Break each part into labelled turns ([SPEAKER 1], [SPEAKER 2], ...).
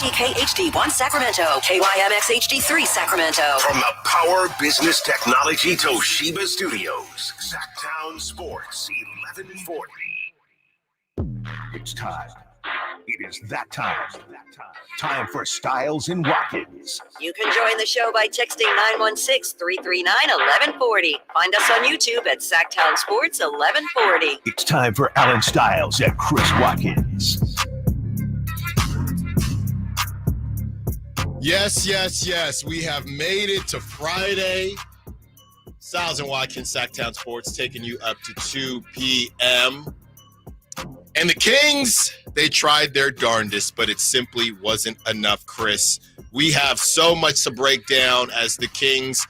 [SPEAKER 1] WSTK HD1 Sacramento, KYMX HD3 Sacramento.
[SPEAKER 2] From the Power Business Technology Toshiba Studios, Sacktown Sports 1140.
[SPEAKER 3] It's time. It is that time. Time for Stiles and Watkins.
[SPEAKER 1] You can join the show by texting 916-339-1140. Find us on YouTube at Sacktown Sports 1140.
[SPEAKER 3] It's time for Alan Stiles and Chris Watkins.
[SPEAKER 4] Yes. We have made it to Friday. Stiles and Watkins, Sacktown Sports, taking you up to 2 p.m. And the Kings, they tried their darndest, but it simply wasn't enough, Chris. We have so much to break down as the Kings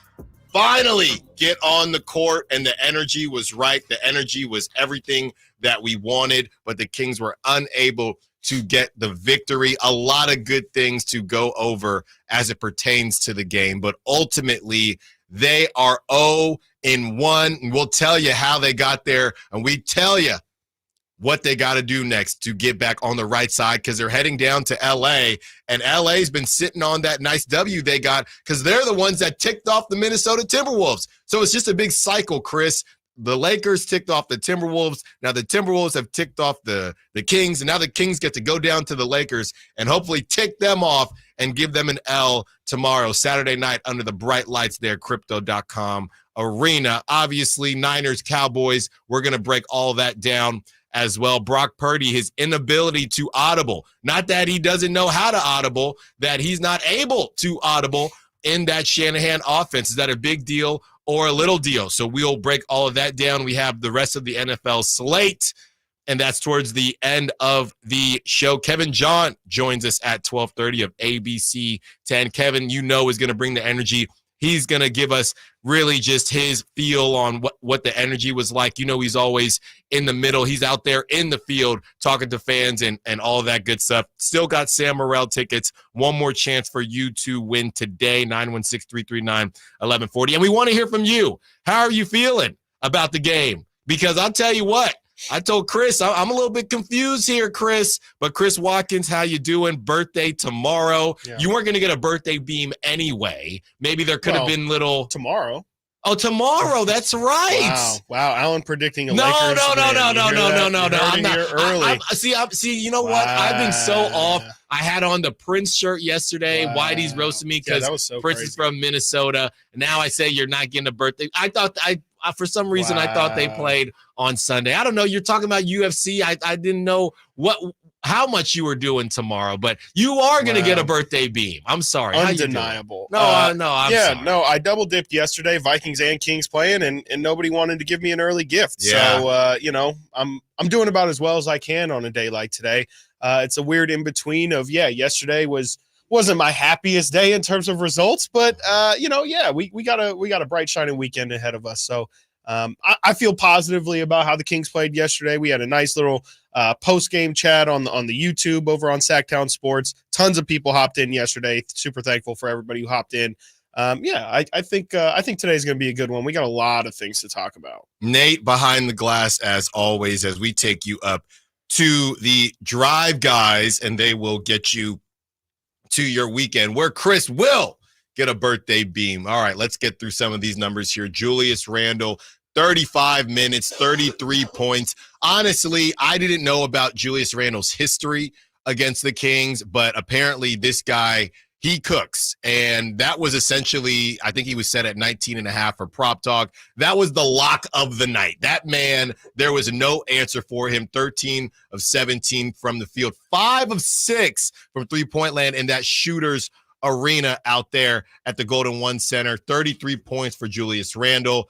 [SPEAKER 4] finally get on the court, and the energy was right. The energy was everything that we wanted, but the Kings were unable to get the victory. A lot of good things to go over as it pertains to the game, but ultimately they are 0-1. We'll tell you how they got there, and we tell you what they got to do next to get back on the right side, because they're heading down to L.A., and L.A.'s been sitting on that nice W they got because they're the ones that ticked off the Minnesota Timberwolves. So it's just a big cycle, Chris. The Lakers ticked off the Timberwolves. Now the Timberwolves have ticked off the Kings, and now the Kings get to go down to the Lakers and hopefully tick them off and give them an L tomorrow, Saturday night, under the bright lights there, Crypto.com Arena. Obviously, Niners, Cowboys, we're going to break all that down as well. Brock Purdy, his inability to audible. Not that he doesn't know how to audible, that he's not able to audible in that Shanahan offense. Is that a big deal or a little deal? So we'll break all of that down. We have the rest of the NFL slate, and that's towards the end of the show. Kevin John joins us at 12:30 of ABC 10. Kevin, is going to bring the energy. He's going to give us really just his feel on what the energy was like. He's always in the middle. He's out there in the field talking to fans and all of that good stuff. Still got Sam Morrell tickets. One more chance for you to win today, 916-339-1140. And we want to hear from you. How are you feeling about the game? Because I'll tell you what, I told Chris, I'm a little bit confused here, Chris. But Chris Watkins, how you doing? Birthday tomorrow. Yeah. You weren't going to get a birthday beam anyway. Maybe there could have been little
[SPEAKER 5] tomorrow.
[SPEAKER 4] Oh, tomorrow. That's right.
[SPEAKER 5] Wow. Alan predicting a
[SPEAKER 4] No.
[SPEAKER 5] I'm
[SPEAKER 4] not
[SPEAKER 5] early.
[SPEAKER 4] See, you know what? I've been so off. I had on the Prince shirt yesterday. Wow. Whitey's roasting me because Prince is from Minnesota. Now I say you're not getting a birthday. I thought for some reason, I thought they played on Sunday. I don't know. You're talking about UFC. I didn't know how much you were doing tomorrow, but you are going to get a birthday beam. I'm sorry.
[SPEAKER 5] Undeniable.
[SPEAKER 4] I'm sorry.
[SPEAKER 5] No, I double dipped yesterday, Vikings and Kings playing, and nobody wanted to give me an early gift.
[SPEAKER 4] Yeah.
[SPEAKER 5] So, I'm doing about as well as I can on a day like today. It's a weird in between of, yesterday wasn't my happiest day in terms of results, but we got a bright shining weekend ahead of us. So I feel positively about how the Kings played yesterday. We had a nice little post-game chat on the YouTube over on Sacktown Sports. Tons of people hopped in yesterday. Super thankful for everybody who hopped in. I think today's going to be a good one. We got a lot of things to talk about.
[SPEAKER 4] Nate behind the glass, as always, as we take you up to the Drive Guys, and they will get you to your weekend, where Chris will get a birthday beam. All right, let's get through some of these numbers here. Julius Randle, 35 minutes, 33 points. Honestly, I didn't know about Julius Randle's history against the Kings, but apparently this guy, he cooks. And that was essentially, I think he was set at 19.5 for Prop Talk. That was the lock of the night. That man, there was no answer for him. 13 of 17 from the field, 5 of 6 from three-point land in that shooter's arena out there at the Golden One Center. 33 points for Julius Randle.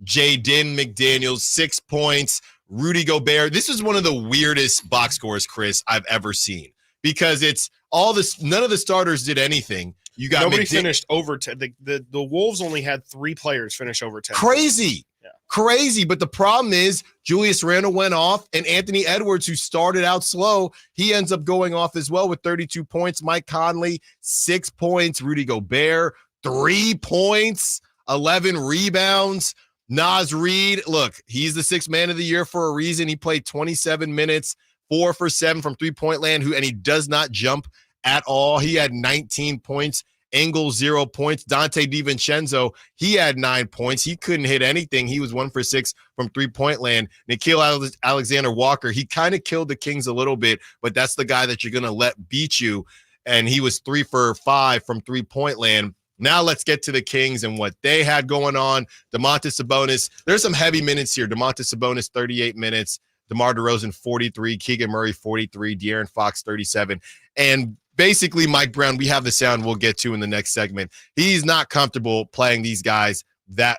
[SPEAKER 4] Jaden McDaniels, 6 points. Rudy Gobert. This is one of the weirdest box scores, Chris, I've ever seen, because it's all this. None of the starters did anything. You got
[SPEAKER 5] nobody finished over 10. The Wolves only had 3 players finish over 10.
[SPEAKER 4] Crazy. Yeah. Crazy. But the problem is Julius Randle went off, and Anthony Edwards, who started out slow, he ends up going off as well with 32 points. Mike Conley, 6 points. Rudy Gobert, 3 points, 11 rebounds. Naz Reid, look, he's the 6th man of the year for a reason. He played 27 minutes, 4 for 7 from three-point land, and he does not jump at all. He had 19 points. Engel, 0 points. Dante DiVincenzo, he had 9 points. He couldn't hit anything. He was 1 for 6 from three-point land. Nickeil Alexander-Walker, he kind of killed the Kings a little bit, but that's the guy that you're going to let beat you. And he was 3 for 5 from three-point land. Now let's get to the Kings and what they had going on. Domantas Sabonis, there's some heavy minutes here. Domantas Sabonis, 38 minutes. DeMar DeRozan, 43. Keegan Murray, 43. De'Aaron Fox, 37. And basically, Mike Brown, we have the sound we'll get to in the next segment. He's not comfortable playing these guys that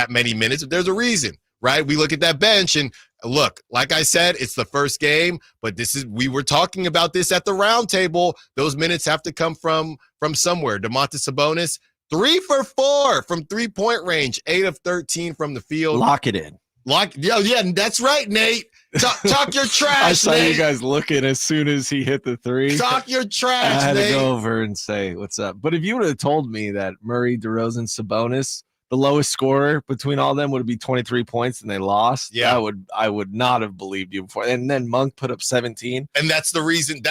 [SPEAKER 4] many minutes. There's a reason, right? We look at that bench and look, like I said, it's the first game, but we were talking about this at the round table. Those minutes have to come from somewhere. Domantas Sabonis, 3 for 4 from three-point range, 8 of 13 from the field.
[SPEAKER 6] Lock it in.
[SPEAKER 4] Yeah, that's right, Nate. Talk your trash,
[SPEAKER 6] I saw
[SPEAKER 4] Nate.
[SPEAKER 6] you guys looking as soon as he hit the three.
[SPEAKER 4] Talk your
[SPEAKER 6] I
[SPEAKER 4] trash,
[SPEAKER 6] had
[SPEAKER 4] Nate.
[SPEAKER 6] to go over and say, what's up? But if you would have told me that Murray, DeRozan, Sabonis, the lowest scorer between all of them would be 23 points and they lost,
[SPEAKER 4] yeah,
[SPEAKER 6] I would not have believed you before. And then Monk put up 17.
[SPEAKER 4] And that's the reason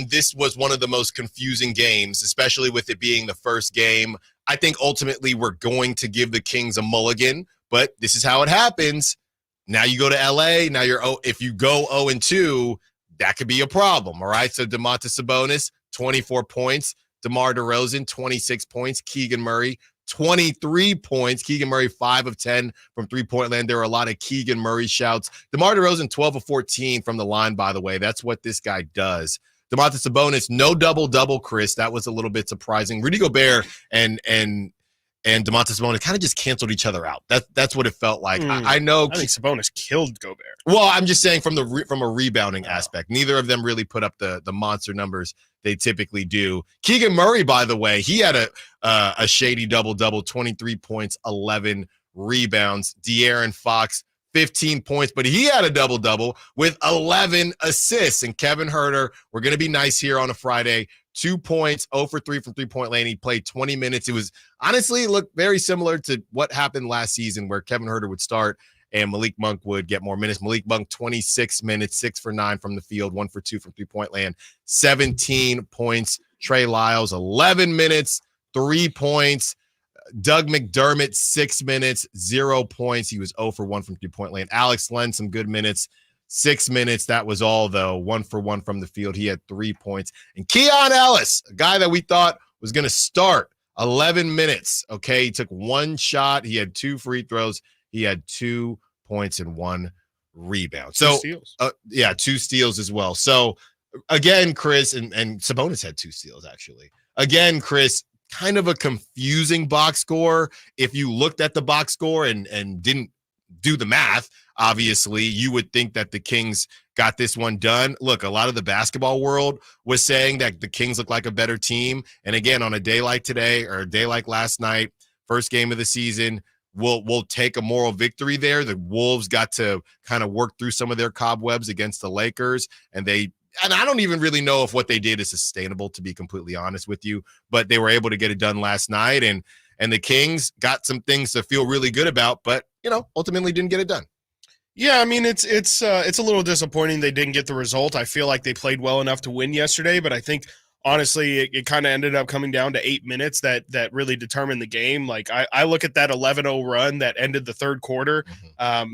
[SPEAKER 4] this was one of the most confusing games, especially with it being the first game. I think ultimately we're going to give the Kings a mulligan, but this is how it happens. Now you go to LA. Now if you go 0-2, that could be a problem. All right. So Domantas Sabonis, 24 points. DeMar DeRozan, 26 points. Keegan Murray, 23 points. Keegan Murray, 5 of 10 from three-point land. There were a lot of Keegan Murray shouts. DeMar DeRozan, 12 of 14 from the line, by the way. That's what this guy does. Domantas Sabonis, no double-double, Chris. That was a little bit surprising. Rudy Gobert and Domantas Sabonis kind of just canceled each other out. That's what it felt like. I know.
[SPEAKER 5] I think Sabonis killed Gobert.
[SPEAKER 4] Well, I'm just saying from a rebounding aspect, neither of them really put up the monster numbers they typically do. Keegan Murray, by the way, he had a shady double-double, 23 points, 11 rebounds. De'Aaron Fox, 15 points, but he had a double-double with 11 assists. And Kevin Huerter, we're going to be nice here on a Friday, 2 points, 0 for 3 from three-point lane. He played 20 minutes. It was honestly looked very similar to what happened last season where Kevin Huerter would start and Malik Monk would get more minutes. Malik Monk, 26 minutes, 6 for 9 from the field, 1 for 2 from three-point land, 17 points. Trey Lyles, 11 minutes, 3 points. Doug McDermott, 6 minutes, 0 points. He was 0 for 1 from three-point land. Alex Len, some good minutes, 6 minutes. That was all, though. 1 for 1 from the field. He had 3 points. And Keon Ellis, a guy that we thought was going to start, 11 minutes. Okay, he took 1 shot. He had 2 free throws. He had 2 points and 1 rebound. So,
[SPEAKER 5] 2 steals.
[SPEAKER 4] 2 steals as well. So, again, Chris, and Sabonis had 2 steals, actually. Again, Chris, kind of a confusing box score. If you looked at the box score and didn't do the math, obviously, you would think that the Kings got this one done. Look, a lot of the basketball world was saying that the Kings look like a better team. And again, on a day like today or a day like last night, first game of the season, we'll take a moral victory there. The Wolves got to kind of work through some of their cobwebs against the Lakers, and I don't even really know if what they did is sustainable, to be completely honest with you, but they were able to get it done last night, and the Kings got some things to feel really good about, but ultimately didn't get it done.
[SPEAKER 5] Yeah, I mean it's a little disappointing they didn't get the result. I feel like they played well enough to win yesterday, but I think honestly it kind of ended up coming down to 8 minutes that really determined the game. Like I look at that 11-0 run that ended the third quarter.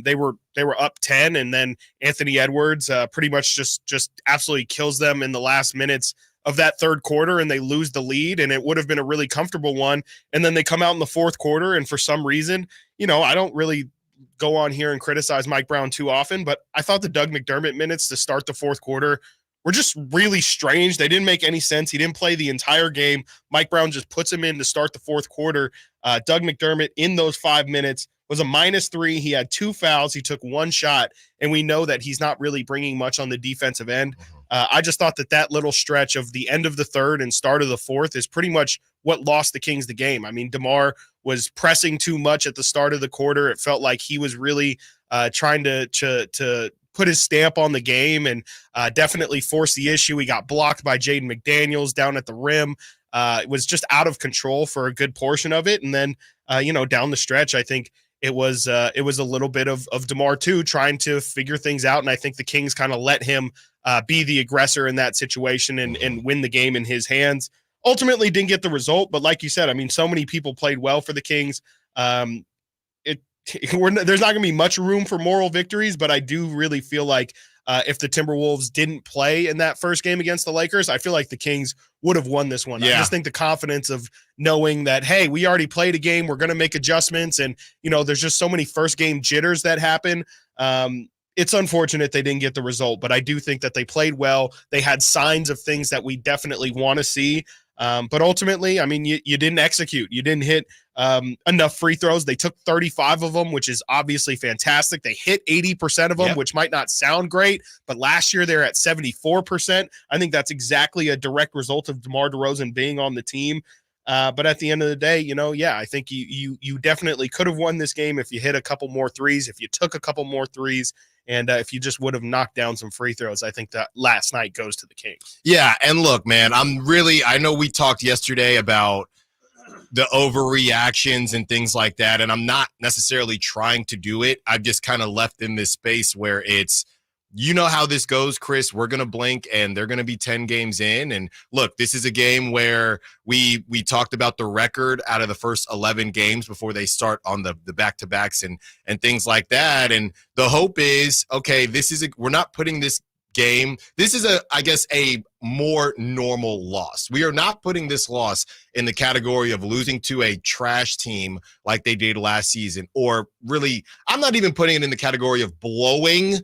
[SPEAKER 5] They were up 10, and then Anthony Edwards pretty much just absolutely kills them in the last minutes of that third quarter, and they lose the lead, and it would have been a really comfortable one. And then they come out in the fourth quarter, and for some reason, I don't really go on here and criticize Mike Brown too often, but I thought the Doug McDermott minutes to start the fourth quarter were just really strange. They didn't make any sense. He didn't play the entire game. Mike Brown just puts him in to start the fourth quarter. Doug McDermott in those 5 minutes was a -3. He had 2 fouls. He took 1 shot, and we know that he's not really bringing much on the defensive end. I just thought that little stretch of the end of the third and start of the fourth is pretty much what lost the Kings the game. I mean, DeMar was pressing too much at the start of the quarter. It felt like he was really trying to put his stamp on the game and definitely force the issue. He got blocked by Jaden McDaniels down at the rim. It was just out of control for a good portion of it. And then, down the stretch, I think it was a little bit of DeMar too, trying to figure things out. And I think the Kings kind of let him be the aggressor in that situation and win the game in his hands. Ultimately didn't get the result, but like you said, I mean, so many people played well for the Kings. There's not going to be much room for moral victories, but I do really feel like if the Timberwolves didn't play in that first game against the Lakers, I feel like the Kings would have won this one. Yeah. I just think the confidence of knowing that, hey, we already played a game, we're going to make adjustments, and there's just so many first game jitters that happen. It's unfortunate they didn't get the result, but I do think that they played well. They had signs of things that we definitely want to see. But ultimately, I mean, you didn't execute. You didn't hit enough free throws. They took 35 of them, which is obviously fantastic. They hit 80% of them, which might not sound great, but last year they're at 74%. I think that's exactly a direct result of DeMar DeRozan being on the team. But at the end of the day, I think you definitely could have won this game if you hit a couple more threes, if you took a couple more threes, and if you just would have knocked down some free throws. I think that last night goes to the Kings.
[SPEAKER 4] Yeah, and look, man, I know we talked yesterday about the overreactions and things like that, and I'm not necessarily trying to do it. I've just kind of left in this space where it's, how this goes, Chris. We're going to blink and they're going to be 10 games in. And look, this is a game where we talked about the record out of the first 11 games before they start on the back-to-backs and things like that. And the hope is, okay, we're not putting this game. This is a more normal loss. We are not putting this loss in the category of losing to a trash team like they did last season, or really, I'm not even putting it in the category of blowing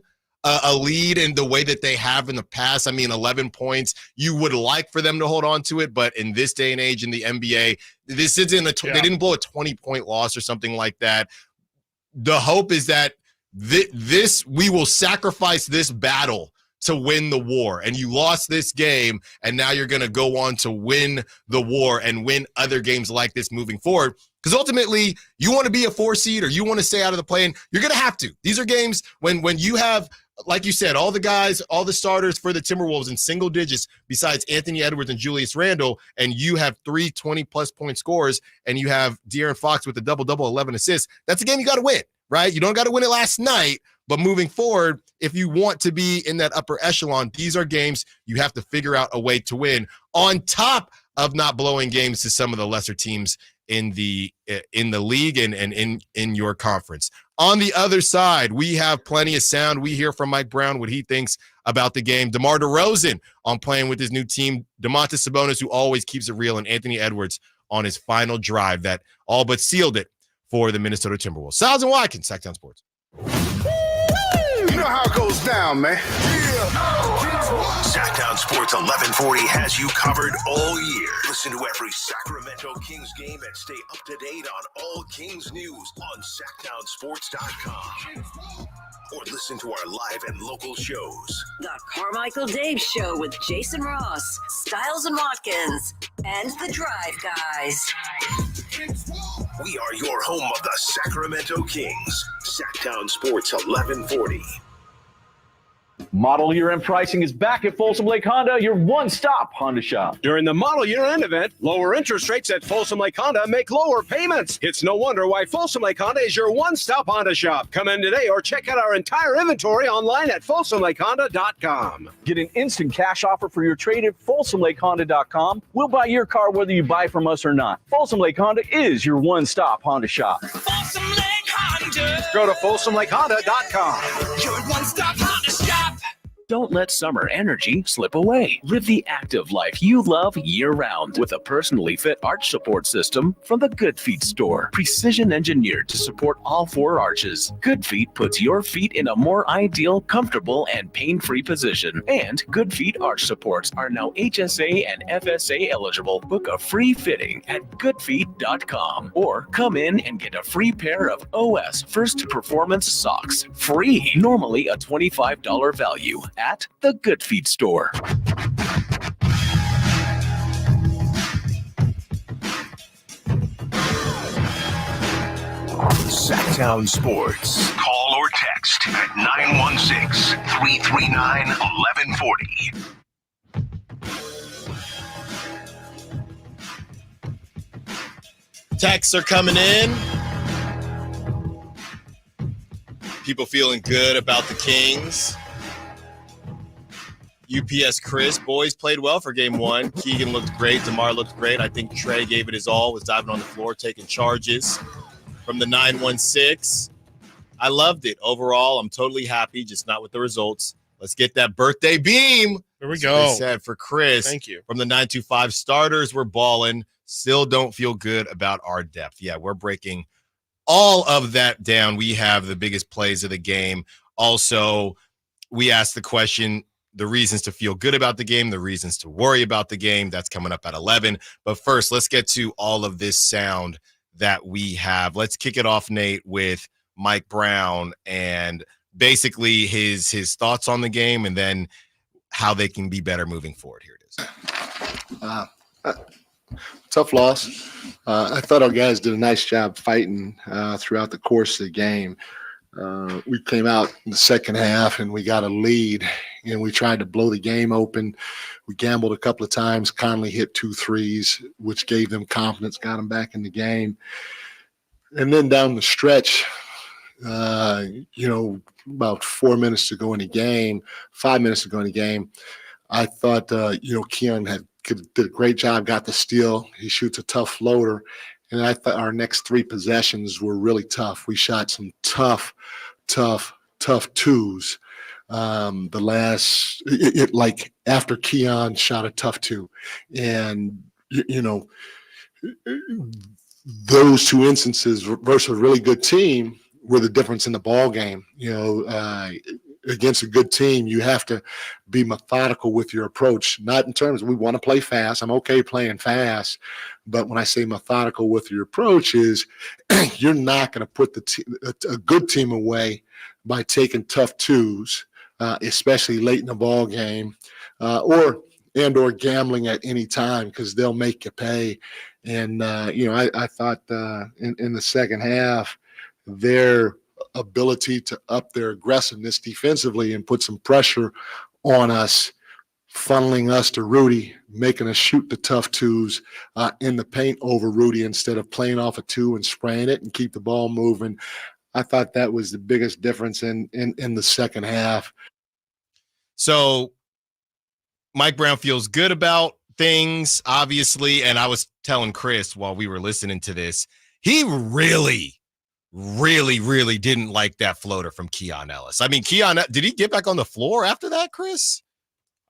[SPEAKER 4] a lead in the way that they have in the past. I mean, 11 points, you would like for them to hold on to it, but in this day and age in the NBA, this isn't they didn't blow a 20-point loss or something like that. The hope is that we will sacrifice this battle to win the war, and you lost this game, and now you're going to go on to win the war and win other games like this moving forward. Because ultimately, you want to be a 4 seed or you want to stay out of the play-in, you're going to have to. These are games when you have, like you said, all the guys, all the starters for the Timberwolves in single digits besides Anthony Edwards and Julius Randle, and you have 3 20-plus point scorers, and you have De'Aaron Fox with a double-double, 11 assists. That's a game you got to win, right? You don't got to win it last night, but moving forward, if you want to be in that upper echelon, these are games you have to figure out a way to win, on top of not blowing games to some of the lesser teams in the league and in your conference. On the other side, we have plenty of sound. We hear from Mike Brown what he thinks about the game. DeMar DeRozan on playing with his new team. Domantas Sabonis, who always keeps it real, and Anthony Edwards on his final drive that all but sealed it for the Minnesota Timberwolves. Stiles and Watkins, Sacktown Sports.
[SPEAKER 2] You know how it goes down, man. Sacktown Sports 1140 has you covered all year. Listen to every Sacramento Kings game and stay up to date on all Kings news on SacktownSports.com. Or listen to our live and local shows.
[SPEAKER 1] The Carmichael Dave Show with Jason Ross, Stiles and Watkins, and the Drive Guys.
[SPEAKER 2] We are your home of the Sacramento Kings. Sacktown Sports 1140.
[SPEAKER 7] Model Year End pricing is back at Folsom Lake Honda, your one-stop Honda shop.
[SPEAKER 8] During the Model Year End event, lower interest rates at Folsom Lake Honda make lower payments. It's no wonder why Folsom Lake Honda is your one-stop Honda shop. Come in today or check out our entire inventory online at folsomlakehonda.com.
[SPEAKER 7] Get an instant cash offer for your trade at folsomlakehonda.com. We'll buy your car whether you buy from us or not. Folsom Lake Honda is your one-stop Honda shop.
[SPEAKER 9] Folsom Lake Honda.
[SPEAKER 8] Go to folsomlakehonda.com.
[SPEAKER 9] Your one-stop Honda shop.
[SPEAKER 10] Don't let summer energy slip away. Live the active life you love year-round with a personally fit arch support system from the Good Feet store. Precision engineered to support all 4 arches. Good Feet puts your feet in a more ideal, comfortable, and pain-free position. And Good Feet arch supports are now HSA and FSA eligible. Book a free fitting at goodfeet.com or come in and get a free pair of OS First Performance socks. Free. Normally a $25 value. At the Good Feet store.
[SPEAKER 2] Sacktown Sports. Call or text at 916-339-1140.
[SPEAKER 4] Texts are coming in. People feeling good about the Kings. UPS Chris, boys played well for game one. Keegan looked great. DeMar looked great. I think Trey gave it his all, was diving on the floor, taking charges. From the 916, I loved it. Overall, I'm totally happy, just not with the results. Let's get that birthday beam.
[SPEAKER 5] There we go.
[SPEAKER 4] Said for Chris.
[SPEAKER 5] Thank you.
[SPEAKER 4] From the 925, starters were balling. Still don't feel good about our depth. Yeah, we're breaking all of that down. We have the biggest plays of the game. Also, we asked the question, the reasons to feel good about the game, the reasons to worry about the game. That's coming up at 11. But first, let's get to all of this sound that we have. Let's kick it off, Nate, with Mike Brown and basically his thoughts on the game and then how they can be better moving forward. Here it is.
[SPEAKER 11] Tough loss. I thought our guys did a nice job fighting throughout the course of the game. We came out in the second half and we got a lead and we tried to blow the game open. We gambled a couple of times. Conley hit 2 threes, which gave them confidence, got them back in the game. And then down the stretch, about 4 minutes to go in the game, 5 minutes to go in the game, I thought, Keon did a great job, got the steal. He shoots a tough floater. And I thought our next 3 possessions were really tough. We shot some tough twos. Like after Keon shot a tough 2. And, those 2 instances versus a really good team were the difference in the ball game. Against a good team, you have to be methodical with your approach, not in terms of we want to play fast. I'm okay playing fast. But when I say methodical with your approach is you're not going to put a good team away by taking tough twos, especially late in the ball game, or gambling at any time because they'll make you pay. And, I thought in the second half, their ability to up their aggressiveness defensively and put some pressure on us, funneling us to Rudy, making us shoot the tough twos in the paint over Rudy instead of playing off a 2 and spraying it and keep the ball moving. I thought that was the biggest difference in the second half.
[SPEAKER 4] So Mike Brown feels good about things, obviously, and I was telling Chris while we were listening to this, he really didn't like that floater from Keon Ellis. I mean, Keon, did he get back on the floor after that, Chris?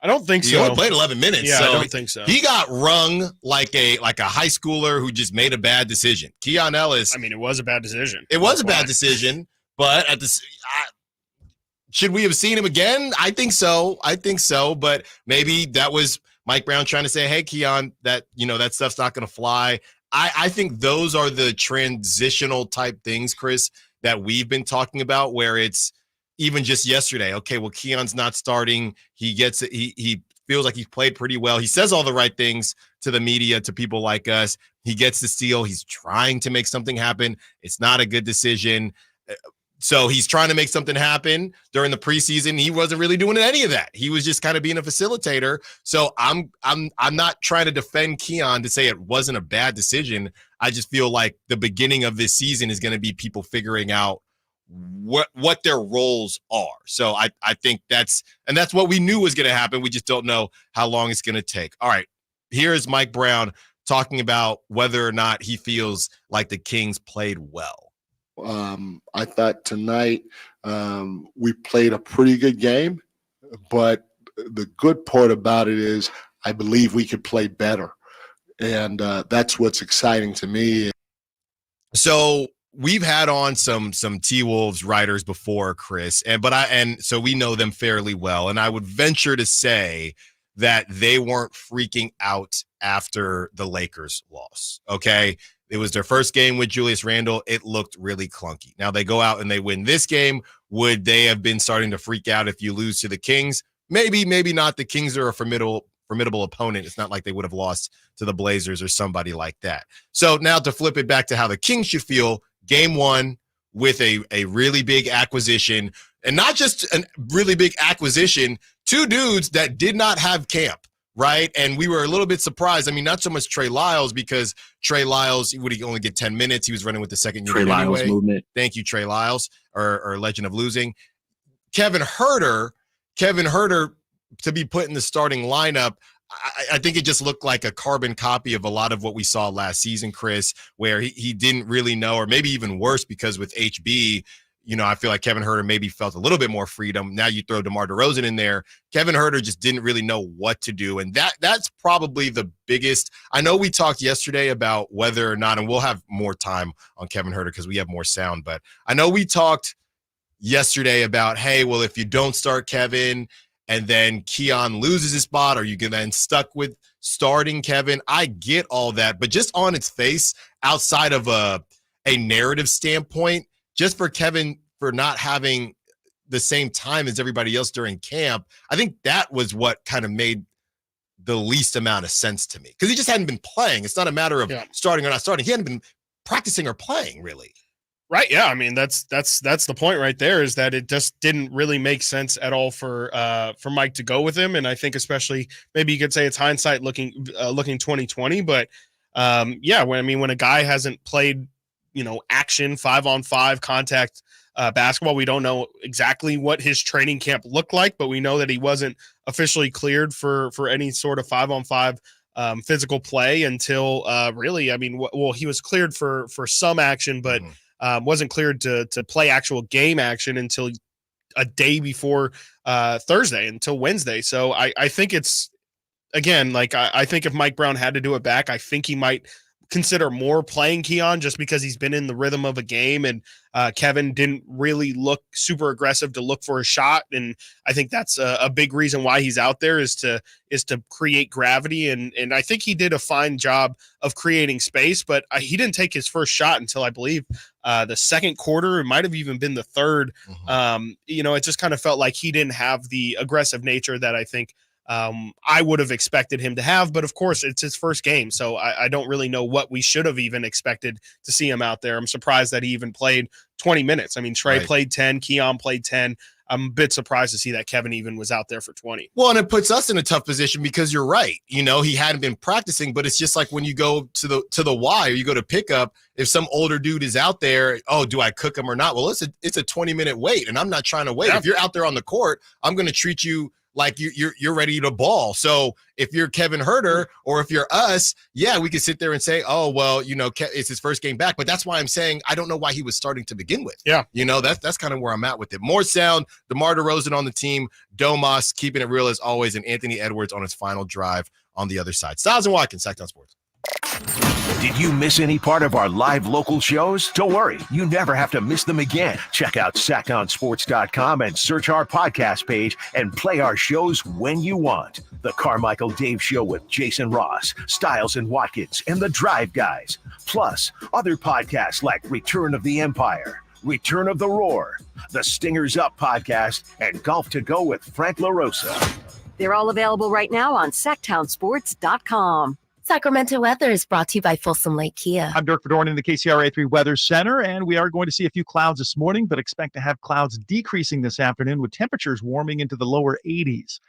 [SPEAKER 5] I don't think so.
[SPEAKER 4] He only played 11 minutes.
[SPEAKER 5] Yeah,
[SPEAKER 4] so
[SPEAKER 5] I don't think so.
[SPEAKER 4] He got rung like a high schooler who just made a bad decision. Keon Ellis.
[SPEAKER 5] I mean, it was a bad decision.
[SPEAKER 4] It was a bad decision, but should we have seen him again? I think so. But maybe that was Mike Brown trying to say, hey, Keon, that stuff's not going to fly. I think those are the transitional type things, Chris, that we've been talking about, where it's even just yesterday. Okay, well, Keon's not starting. He gets it. He feels like he's played pretty well. He says all the right things to the media, to people like us. He gets the steal. He's trying to make something happen. It's not a good decision. So he's trying to make something happen during the preseason. He wasn't really doing any of that. He was just kind of being a facilitator. So I'm not trying to defend Keon to say it wasn't a bad decision. I just feel like the beginning of this season is going to be people figuring out what their roles are. So I think that's what we knew was going to happen. We just don't know how long it's going to take. All right, here's Mike Brown talking about whether or not he feels like the Kings played well.
[SPEAKER 11] I thought tonight we played a pretty good game, but the good part about it is I believe we could play better, and that's what's exciting to me.
[SPEAKER 4] So we've had on some T-Wolves writers before, Chris, and so we know them fairly well, and I would venture to say that they weren't freaking out after the Lakers loss. Okay. It was their first game with Julius Randle. It looked really clunky. Now they go out and they win this game. Would they have been starting to freak out if you lose to the Kings? Maybe, maybe not. The Kings are a formidable opponent. It's not like they would have lost to the Blazers or somebody like that. So now to flip it back to how the Kings should feel, game one with a really big acquisition, and not just a really big acquisition, 2 dudes that did not have camp right? And we were a little bit surprised. I mean, not so much Trey Lyles, because Trey Lyles, would he only get 10 minutes? He was running with the second unit
[SPEAKER 10] Trey Lyles
[SPEAKER 4] anyway.
[SPEAKER 10] movement.
[SPEAKER 4] Thank you, Trey Lyles, or Legend of Losing. Kevin Huerter, to be put in the starting lineup, I think it just looked like a carbon copy of a lot of what we saw last season, Chris, where he didn't really know, or maybe even worse, because with HB, I feel like Kevin Huerter maybe felt a little bit more freedom. Now you throw DeMar DeRozan in there. Kevin Huerter just didn't really know what to do. And that's probably the biggest. I know we talked yesterday about whether or not, and we'll have more time on Kevin Huerter because we have more sound, but I know we talked yesterday about, hey, well, if you don't start Kevin and then Keon loses his spot, are you then stuck with starting Kevin? I get all that, but just on its face, outside of a narrative standpoint, just for Kevin for not having the same time as everybody else during camp, I think that was what kind of made the least amount of sense to me, because he just hadn't been playing. It's not a matter of starting or not starting. He hadn't been practicing or playing, really.
[SPEAKER 5] Right. Yeah. I mean, that's the point right there, is that it just didn't really make sense at all for Mike to go with him. And I think especially maybe you could say it's hindsight looking 2020, but when a guy hasn't played, action 5-on-5 contact basketball, we don't know exactly what his training camp looked like, but we know that he wasn't officially cleared for any sort of 5-on-5 physical play until he was cleared for some action, but wasn't cleared to play actual game action until a day before Thursday, until Wednesday. So I think it's, again, like I think if Mike Brown had to do it back, I think he might consider more playing Keon, just because he's been in the rhythm of a game, and Kevin didn't really look super aggressive to look for a shot. And I think that's a big reason why he's out there, is to create gravity. And I think he did a fine job of creating space, but he didn't take his first shot until, I believe, the second quarter. It might've even been the third. It just kind of felt like he didn't have the aggressive nature that I think I would have expected him to have. But of course, it's his first game, so I don't really know what we should have even expected to see him out there. I'm surprised that he even played 20 minutes. I mean, Trey played 10, Keon played 10. I'm a bit surprised to see that Kevin even was out there for 20.
[SPEAKER 4] Well, and it puts us in a tough position, because you're right. He hadn't been practicing, but it's just like when you go to the Y, or you go to pickup, if some older dude is out there, do I cook him or not? Well, it's a 20-minute wait, and I'm not trying to wait. Yeah. If you're out there on the court, I'm going to treat you like you're ready to ball. So if you're Kevin Huerter, or if you're us, we could sit there and say, oh, well, it's his first game back. But that's why I'm saying I don't know why he was starting to begin with. Yeah. That's kind of where I'm at with it. More sound, DeMar DeRozan on the team, Domas keeping it real as always, and Anthony Edwards on his final drive on the other side. Stiles and Watkins, Sacktown Sports.
[SPEAKER 3] Did you miss any part of our live local shows? Don't worry, you never have to miss them again. Check out sacktownsports.com and search our podcast page and play our shows when you want. The Carmichael Dave Show with Jason Ross, Stiles and Watkins, and the Drive Guys. Plus, other podcasts like Return of the Empire, Return of the Roar, the Stingers Up podcast, and Golf to Go with Frank LaRosa.
[SPEAKER 1] They're all available right now on sacktownsports.com.
[SPEAKER 12] Sacramento weather is brought to you by Folsom Lake Kia.
[SPEAKER 13] I'm Dirk Fedorn in the KCRA 3 Weather Center, and we are going to see a few clouds this morning, but expect to have clouds decreasing this afternoon with temperatures warming into the lower 80s.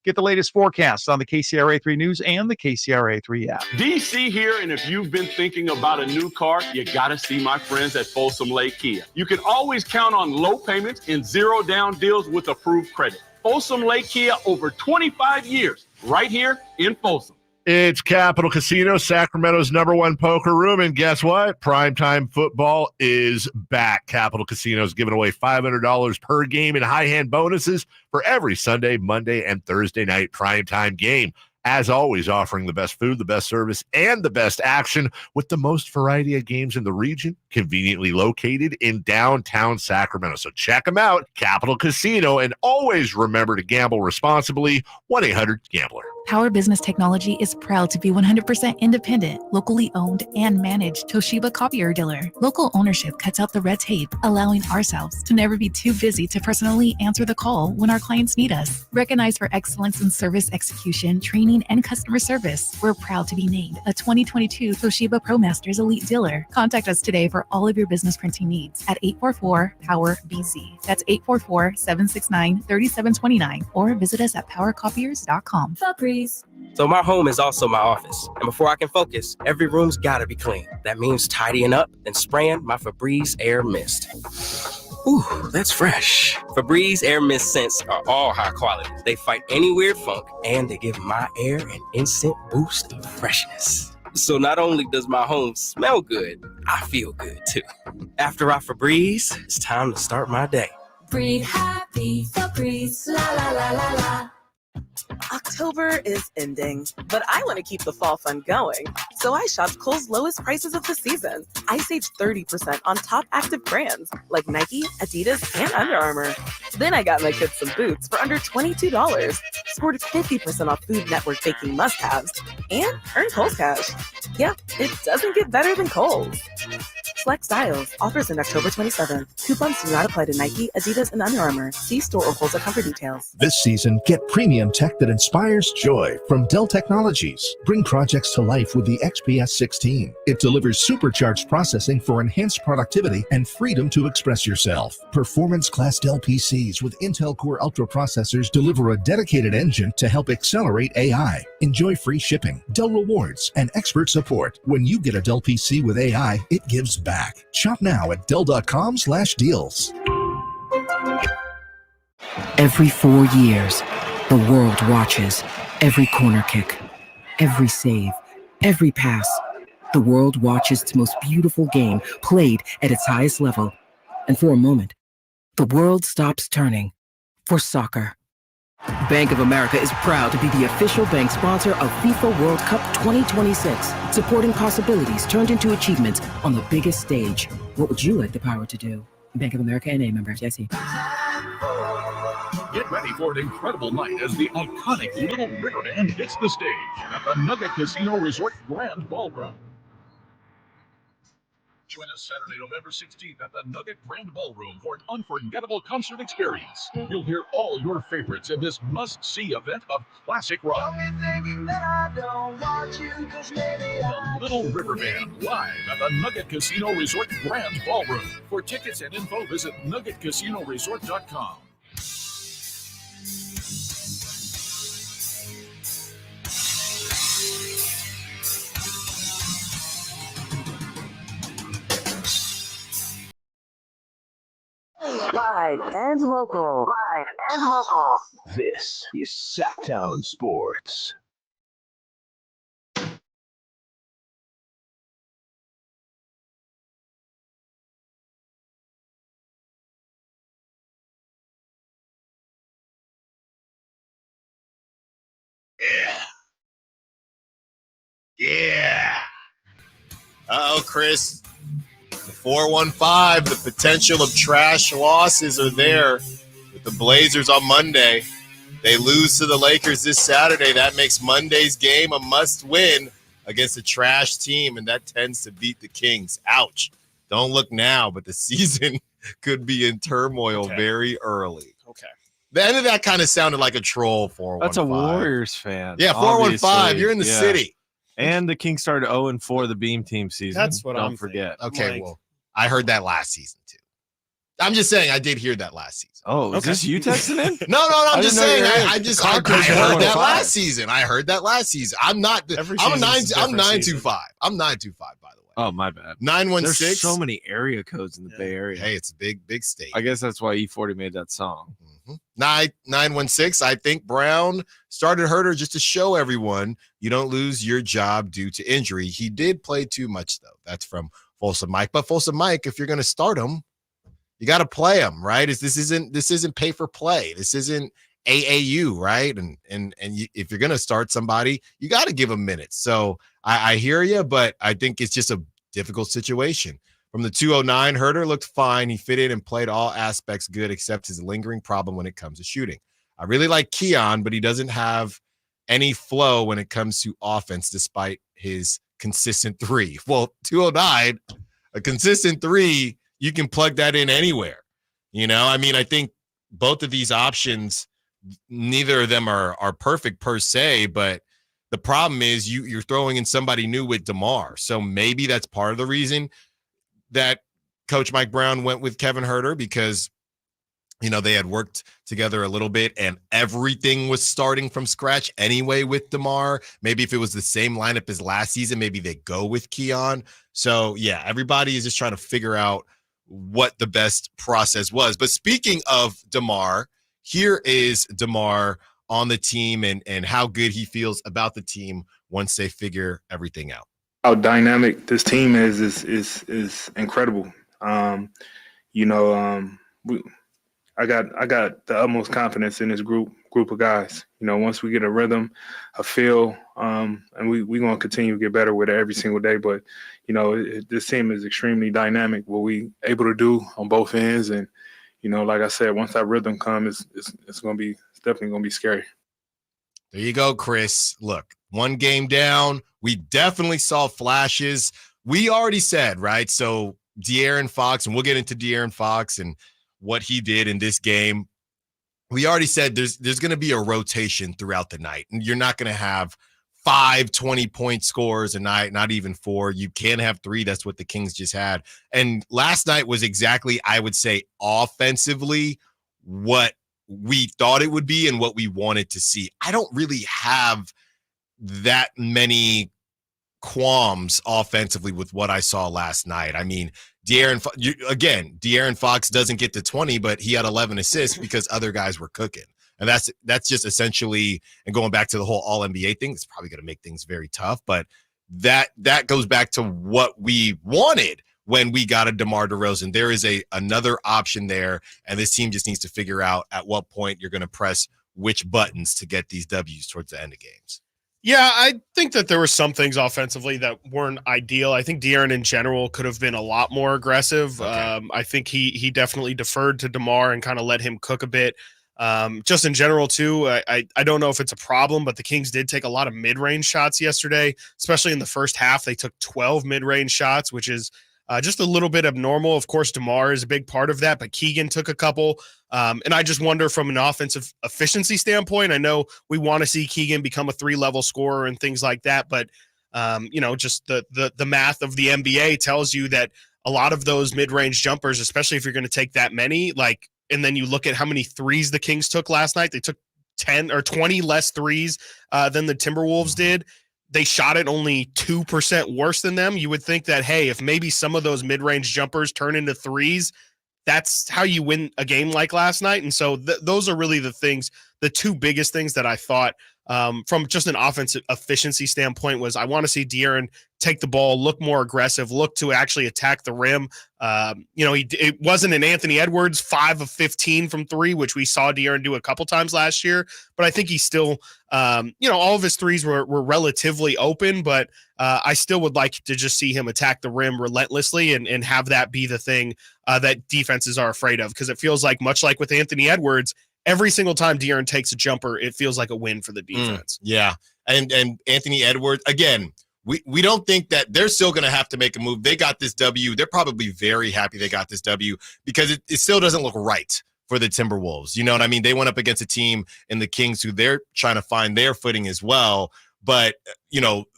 [SPEAKER 13] Get the latest forecasts on the KCRA 3 News and the KCRA 3 app.
[SPEAKER 14] DC here, and if you've been thinking about a new car, you got to see my friends at Folsom Lake Kia. You can always count on low payments and zero down deals with approved credit. Folsom Lake Kia, over 25 years, right here in Folsom.
[SPEAKER 15] It's Capital Casino, Sacramento's #1 poker room, and guess what? Primetime football is back. Capital Casino is giving away $500 per game in high hand bonuses for every Sunday, Monday, and Thursday night primetime game. As always, offering the best food, the best service, and the best action with the most variety of games in the region, conveniently located in downtown Sacramento. So check them out, Capital Casino, and always remember to gamble responsibly. 1-800-GAMBLER.
[SPEAKER 16] Power Business Technology is proud to be 100% independent, locally owned, and managed Toshiba copier dealer. Local ownership cuts out the red tape, allowing ourselves to never be too busy to personally answer the call when our clients need us. Recognized for excellence in service execution, training, and customer service, we're proud to be named a 2022 Toshiba ProMasters Elite Dealer. Contact us today for all of your business printing needs at 844-POWER-BZ. That's 844-769-3729, or visit us at powercopiers.com.
[SPEAKER 1] Fabri
[SPEAKER 17] Febreze. So my home is also my office. And before I can focus, every room's gotta be clean. That means tidying up and spraying my Febreze Air Mist. Ooh, that's fresh. Febreze Air Mist scents are all high quality. They fight any weird funk, and they give my air an instant boost of freshness. So not only does my home smell good, I feel good too. After I Febreze, it's time to start my day.
[SPEAKER 18] Breathe happy, Febreze, la la la la la.
[SPEAKER 19] October is ending, but I want to keep the fall fun going. So I shopped Kohl's lowest prices of the season. I saved 30% on top active brands like Nike, Adidas, and Under Armour. Then I got my kids some boots for under $22. Scored 50% off Food Network baking must-haves. And earned Kohl's cash. Yeah, it doesn't get better than Kohl's. Select styles. Offers in October 27th. Coupons do not apply to Nike, Adidas, and Under Armour. See store or Kohl's.com for details.
[SPEAKER 20] This season, get premium tech that inspires joy from Dell Technologies. Bring projects to life with the XPS 16. It delivers supercharged processing for enhanced productivity and freedom to express yourself. Performance-class Dell PCs with Intel Core Ultra processors deliver a dedicated engine to help accelerate AI. Enjoy free shipping, Dell rewards, and expert support. When you get a Dell PC with AI, it gives back. Shop now at Dell.com/deals.
[SPEAKER 21] Every 4 years, the world watches every corner kick, every save, every pass. The world watches its most beautiful game played at its highest level. And for a moment, the world stops turning for soccer. Bank of America is proud to be the official bank sponsor of FIFA World Cup 2026, supporting possibilities turned into achievements on the biggest stage. What would you like the power to do? Bank of America N.A. member FDIC.
[SPEAKER 22] Get ready for an incredible night as the iconic Little River Band hits the stage at the Nugget Casino Resort Grand Ballroom. Join us Saturday, November 16th at the Nugget Grand Ballroom for an unforgettable concert experience. You'll hear all your favorites in this must-see event of classic rock. The Little River Band live at the Nugget Casino Resort Grand Ballroom. For tickets and info, visit nuggetcasinoresort.com.
[SPEAKER 1] Live and local. Live and local.
[SPEAKER 3] This is Sacktown Sports.
[SPEAKER 4] Yeah. Uh-oh, Chris. The 415, the potential of trash losses are there with the Blazers on Monday. They lose to the Lakers this Saturday. That makes Monday's game a must-win against a trash team, and that tends to beat the Kings. Ouch. Don't look now, but the season could be in turmoil very early.
[SPEAKER 5] Okay.
[SPEAKER 4] The end of that kind of sounded like a troll 415.
[SPEAKER 6] That's a Warriors fan.
[SPEAKER 4] Yeah, 415. You're in the city.
[SPEAKER 6] And the Kings started 0-4 the Beam Team season.
[SPEAKER 5] That's what
[SPEAKER 6] Don't
[SPEAKER 5] I'm
[SPEAKER 6] forget.
[SPEAKER 4] Okay, well, I heard that last season too. I'm just saying I did hear that last season.
[SPEAKER 6] Oh, is this you texting in?
[SPEAKER 4] No, I'm just saying I heard that last season. I heard that last season. I'm 925. I'm 925, by the way.
[SPEAKER 6] Oh, my bad.
[SPEAKER 4] 916.
[SPEAKER 6] There's so many area codes in the Bay Area.
[SPEAKER 4] Hey, it's a big state.
[SPEAKER 6] I guess that's why E40 made that song.
[SPEAKER 4] 916. I think Brown started Huerter just to show everyone you don't lose your job due to injury. He did play too much, though. That's from Folsom Mike. But Folsom Mike, if you're going to start him, you got to play him, right? This isn't pay for play. This isn't AAU, right? And if you're going to start somebody, you got to give them minutes. So I hear you, but I think it's just a difficult situation. From the 209, Huerter looked fine. He fit in and played all aspects good except his lingering problem when it comes to shooting. I really like Keon, but he doesn't have any flow when it comes to offense despite his consistent three. Well, 209, a consistent three, you can plug that in anywhere. You know, I mean, I think both of these options, neither of them are perfect per se, but the problem is you're throwing in somebody new with DeMar. So maybe that's part of the reason that Coach Mike Brown went with Kevin Huerter, because They had worked together a little bit and everything was starting from scratch anyway with DeMar. Maybe if it was the same lineup as last season, maybe they go with Keon. So, yeah, everybody is just trying to figure out what the best process was. But speaking of DeMar, here is DeMar on the team and how good he feels about the team once they figure everything out.
[SPEAKER 7] How dynamic this team is incredible. I got the utmost confidence in this group of guys. Once we get a rhythm, a feel, and we're going to continue to get better with it every single day. But, this team is extremely dynamic, what we able to do on both ends. And, like I said, once that rhythm comes, it's definitely going to be scary.
[SPEAKER 4] There you go, Chris. Look, one game down. We definitely saw flashes. We already said, right? So De'Aaron Fox, and we'll get into De'Aaron Fox and what he did in this game. We already said there's going to be a rotation throughout the night, and you're not going to have 5 20-point scores a night, not even 4. You can have 3. That's what the Kings just had. And last night was exactly, I would say, offensively what we thought it would be and what we wanted to see. I don't really have that many qualms offensively with what I saw last night. I mean, De'Aaron Fox doesn't get to 20, but he had 11 assists because other guys were cooking. And that's just essentially, and going back to the whole all-NBA thing, it's probably going to make things very tough, but that goes back to what we wanted when we got a DeMar DeRozan. There is another option there, and this team just needs to figure out at what point you're going to press which buttons to get these W's towards the end of games.
[SPEAKER 5] Yeah, I think that there were some things offensively that weren't ideal. I think De'Aaron in general could have been a lot more aggressive. Okay. I think he definitely deferred to DeMar and kind of let him cook a bit. Just in general, too, I don't know if it's a problem, but the Kings did take a lot of mid-range shots yesterday, especially in the first half. They took 12 mid-range shots, which is just a little bit abnormal. Of course, DeMar is a big part of that, but Keegan took a couple. And I just wonder from an offensive efficiency standpoint, I know we want to see Keegan become a 3-level scorer and things like that, but just the math of the NBA tells you that a lot of those mid-range jumpers, especially if you're going to take that many, and then you look at how many threes the Kings took last night, they took 10 or 20 less threes than the Timberwolves did. They shot it only 2% worse than them. You would think that, hey, if maybe some of those mid-range jumpers turn into threes, that's how you win a game like last night. And so those are really the two biggest things that I thought from just an offensive efficiency standpoint was I want to see De'Aaron take the ball, look more aggressive, look to actually attack the rim. It wasn't an Anthony Edwards 5 of 15 from 3, which we saw De'Aaron do a couple times last year, but I think he still, all of his threes were relatively open, but I still would like to just see him attack the rim relentlessly and have that be the thing that defenses are afraid of, because it feels like, much like with Anthony Edwards, every single time De'Aaron takes a jumper, it feels like a win for the defense.
[SPEAKER 4] Yeah. And Anthony Edwards, again, we don't think that they're still going to have to make a move. They got this W. They're probably very happy they got this W because it still doesn't look right for the Timberwolves. You know what I mean? They went up against a team in the Kings who they're trying to find their footing as well. But,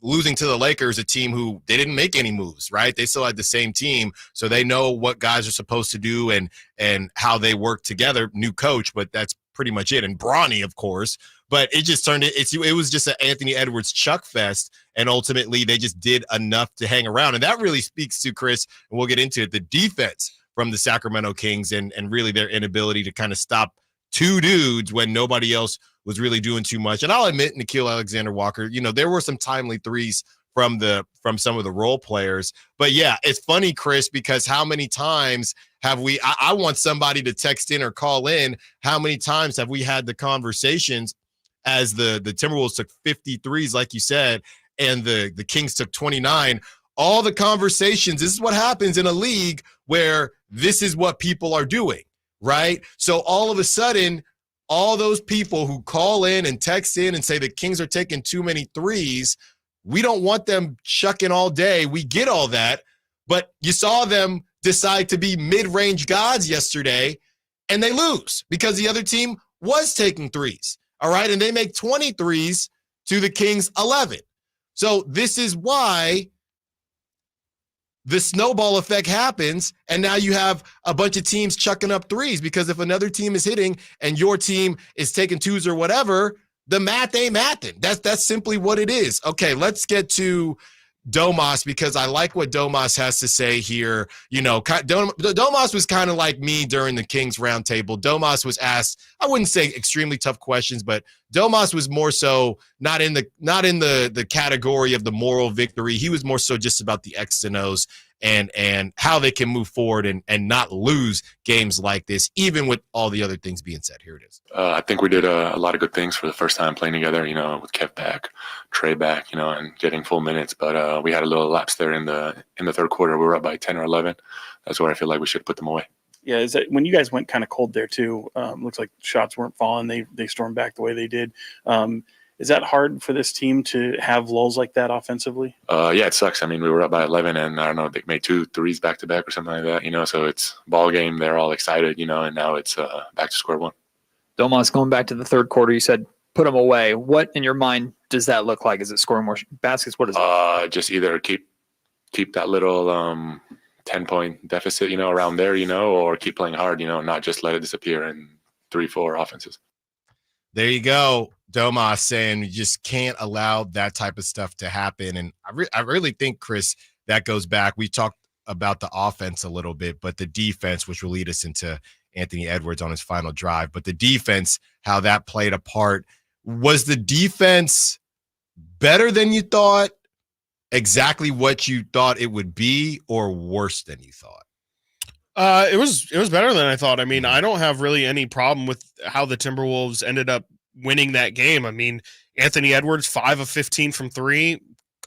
[SPEAKER 4] losing to the Lakers, a team who they didn't make any moves, right? They still had the same team. So they know what guys are supposed to do and how they work together. New coach, but that's pretty much it. And Bronny, of course. But it just it was just an Anthony Edwards chuck fest. And ultimately, they just did enough to hang around. And that really speaks to, Chris, and we'll get into it, the defense from the Sacramento Kings and really their inability to kind of stop two dudes when nobody else was really doing too much. And I'll admit, Nickeil Alexander-Walker, there were some timely threes from some of the role players. But yeah, it's funny, Chris, because how many times have we, I want somebody to text in or call in, how many times have we had the conversations as the Timberwolves took 53s, like you said, and the Kings took 29, all the conversations, this is what happens in a league where this is what people are doing, right? So all of a sudden, all those people who call in and text in and say the Kings are taking too many threes, we don't want them chucking all day. We get all that, but you saw them decide to be mid-range gods yesterday, and they lose because the other team was taking threes, all right? And they make 23s to the Kings 11. So this is why the snowball effect happens, and now you have a bunch of teams chucking up threes, because if another team is hitting and your team is taking twos or whatever, the math ain't mathing. That's simply what it is. Okay, let's get to Domas, because I like what Domas has to say here. Domas was kind of like me during the Kings roundtable. Domas was asked, I wouldn't say extremely tough questions, but Domas was more so not in the category of the moral victory. He was more so just about the X's and O's and how they can move forward and not lose games like this, even with all the other things being said. Here it is.
[SPEAKER 8] I think we did a lot of good things for the first time playing together, with Kev back, Trey back, and getting full minutes. But we had a little lapse there in the third quarter. We were up by 10 or 11. That's where I feel like we should put them away.
[SPEAKER 9] Yeah, is that when you guys went kind of cold there too? Looks like shots weren't falling. They stormed back the way they did. Is that hard for this team to have lulls like that offensively?
[SPEAKER 8] Yeah, it sucks. I mean, we were up by 11, and I don't know, they made 2 threes back to back or something like that. So it's ball game. They're all excited, and now it's back to square one.
[SPEAKER 23] Domas, going back to the third quarter, you said put them away. What in your mind does that look like? Is it scoring more baskets? What is it?
[SPEAKER 8] Just either keep that little 10-point deficit, around there, or keep playing hard, not just let it disappear in 3-4 offenses.
[SPEAKER 4] There you go. Domas saying you just can't allow that type of stuff to happen. And I really think, Chris, that goes back. We talked about the offense a little bit, but the defense, which will lead us into Anthony Edwards on his final drive. But the defense, how that played a part. Was the defense better than you thought? Exactly what you thought it would be, or worse than you thought?
[SPEAKER 5] It was better than I thought. I mean, I don't have really any problem with how the Timberwolves ended up winning that game. I mean, Anthony Edwards, 5 of 15 from 3.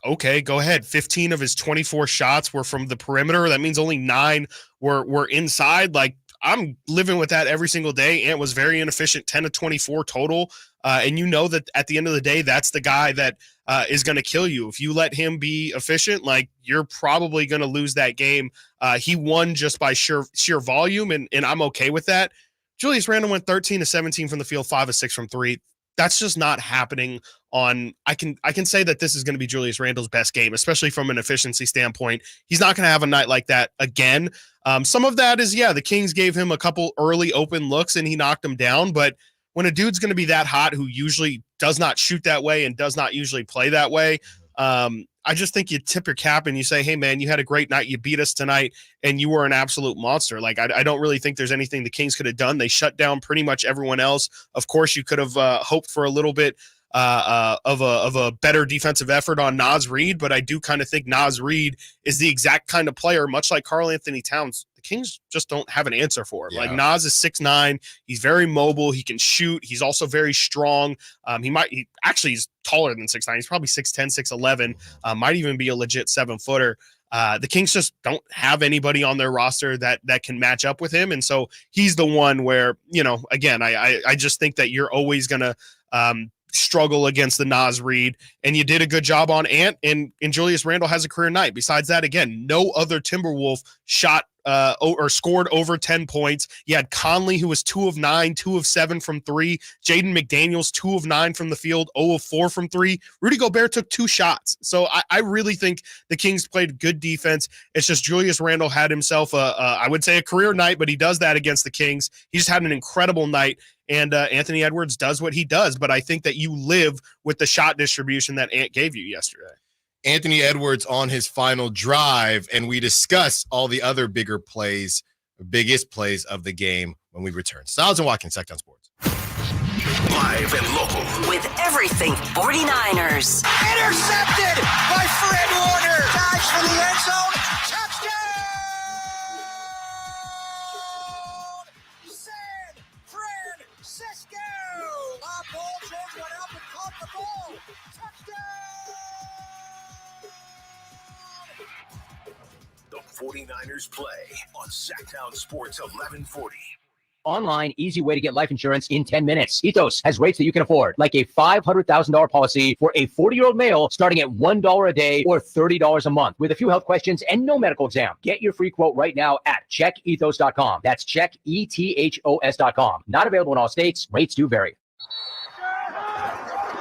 [SPEAKER 5] Okay, go ahead. 15 of his 24 shots were from the perimeter. That means only 9 were inside. Like, I'm living with that every single day. Ant was very inefficient, 10 of 24 total. And that at the end of the day, that's the guy that is going to kill you. If you let him be efficient, like, you're probably going to lose that game. He won just by sheer volume, and I'm okay with that. Julius Randle went 13 of 17 from the field, 5 of 6 from 3. That's just not happening on – I can say that this is going to be Julius Randle's best game, especially from an efficiency standpoint. He's not going to have a night like that again. Some of that is, the Kings gave him a couple early open looks and he knocked them down. But when a dude's going to be that hot who usually does not shoot that way and does not usually play that way, I just think you tip your cap and you say, hey, man, you had a great night. You beat us tonight, and you were an absolute monster. Like, I don't really think there's anything the Kings could have done. They shut down pretty much everyone else. Of course, you could have hoped for a little bit of a better defensive effort on Naz Reid, but I do kind of think Naz Reid is the exact kind of player, much like Karl Anthony Towns, the Kings just don't have an answer for him. Yeah. Like, Naz is 6'9", he's very mobile, he can shoot, he's also very strong. He's taller than 6'9", he's probably 6'10", 6'11", might even be a legit 7-footer. The Kings just don't have anybody on their roster that can match up with him, and so he's the one where, again, I just think that you're always gonna struggle against the Naz Reid, and you did a good job on Ant, and Julius Randle has a career night. Besides that, again, no other Timberwolf shot or scored over 10 points. You had Conley, who was 2 of 9, 2 of 7 from 3. Jaden McDaniels, 2 of 9 from the field, 0 of 4 from 3. Rudy Gobert took 2 shots. So I really think the Kings played good defense. It's just Julius Randle had himself I would say a career night, but he does that against the Kings. He just had an incredible night. And Anthony Edwards does what he does, but I think that you live with the shot distribution that Ant gave you yesterday. Anthony Edwards on his final drive, and we discuss all the other biggest plays of the game when we return. Stiles and Watkins, Sacktown Sports.
[SPEAKER 2] Live and local.
[SPEAKER 1] With everything 49ers.
[SPEAKER 18] Intercepted by Fred Warner. Dives for the end zone. Touchdown! San Francisco! Bob Bolger went up and caught the ball. Touchdown!
[SPEAKER 2] The 49ers play on Sacktown Sports 1140.
[SPEAKER 24] Online, easy way to get life insurance in 10 minutes. Ethos has rates that you can afford, like a $500,000 policy for a 40-year-old male starting at $1 a day or $30 a month with a few health questions and no medical exam. Get your free quote right now at checkethos.com. That's checkethos.com. Not available in all states. Rates do vary.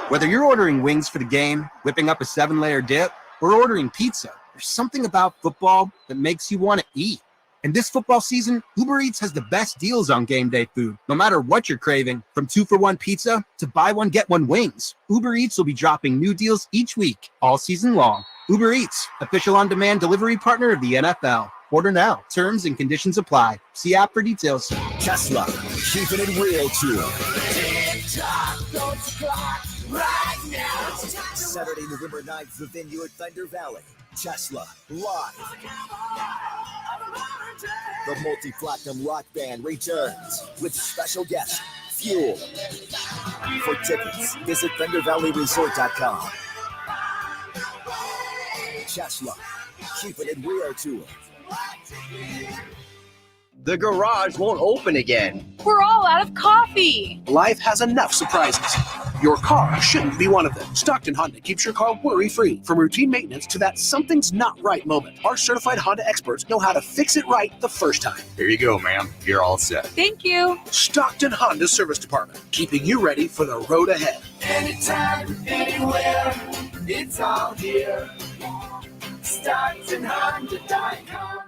[SPEAKER 25] Whether you're ordering wings for the game, whipping up a 7-layer dip, or ordering pizza,
[SPEAKER 10] There's something about football that makes you want to eat. And this football season, Uber Eats has the best deals on game day food. No matter what you're craving, from 2-for-1 pizza to buy one, get one wings, Uber Eats will be dropping new deals each week, all season long. Uber Eats, official on-demand delivery partner of the NFL. Order now. Terms and conditions apply. See app for details.
[SPEAKER 2] Tesla, keeping it real too. Saturday, November 9th, the venue at Thunder Valley. Tesla, live. The multi-platinum rock band returns with special guest, Fuel. For tickets, visit ThunderValleyResort.com. Tesla, keeping it real tour.
[SPEAKER 11] The garage won't open again.
[SPEAKER 12] We're all out of coffee.
[SPEAKER 13] Life has enough surprises. Your car shouldn't be one of them. Stockton Honda keeps your car worry-free. From routine maintenance to that something's not right moment, our certified Honda experts know how to fix it right the first time.
[SPEAKER 25] Here you go, ma'am. You're all set.
[SPEAKER 12] Thank you.
[SPEAKER 13] Stockton Honda Service Department, keeping you ready for the road ahead.
[SPEAKER 18] Anytime, anywhere, it's all here. StocktonHonda.com.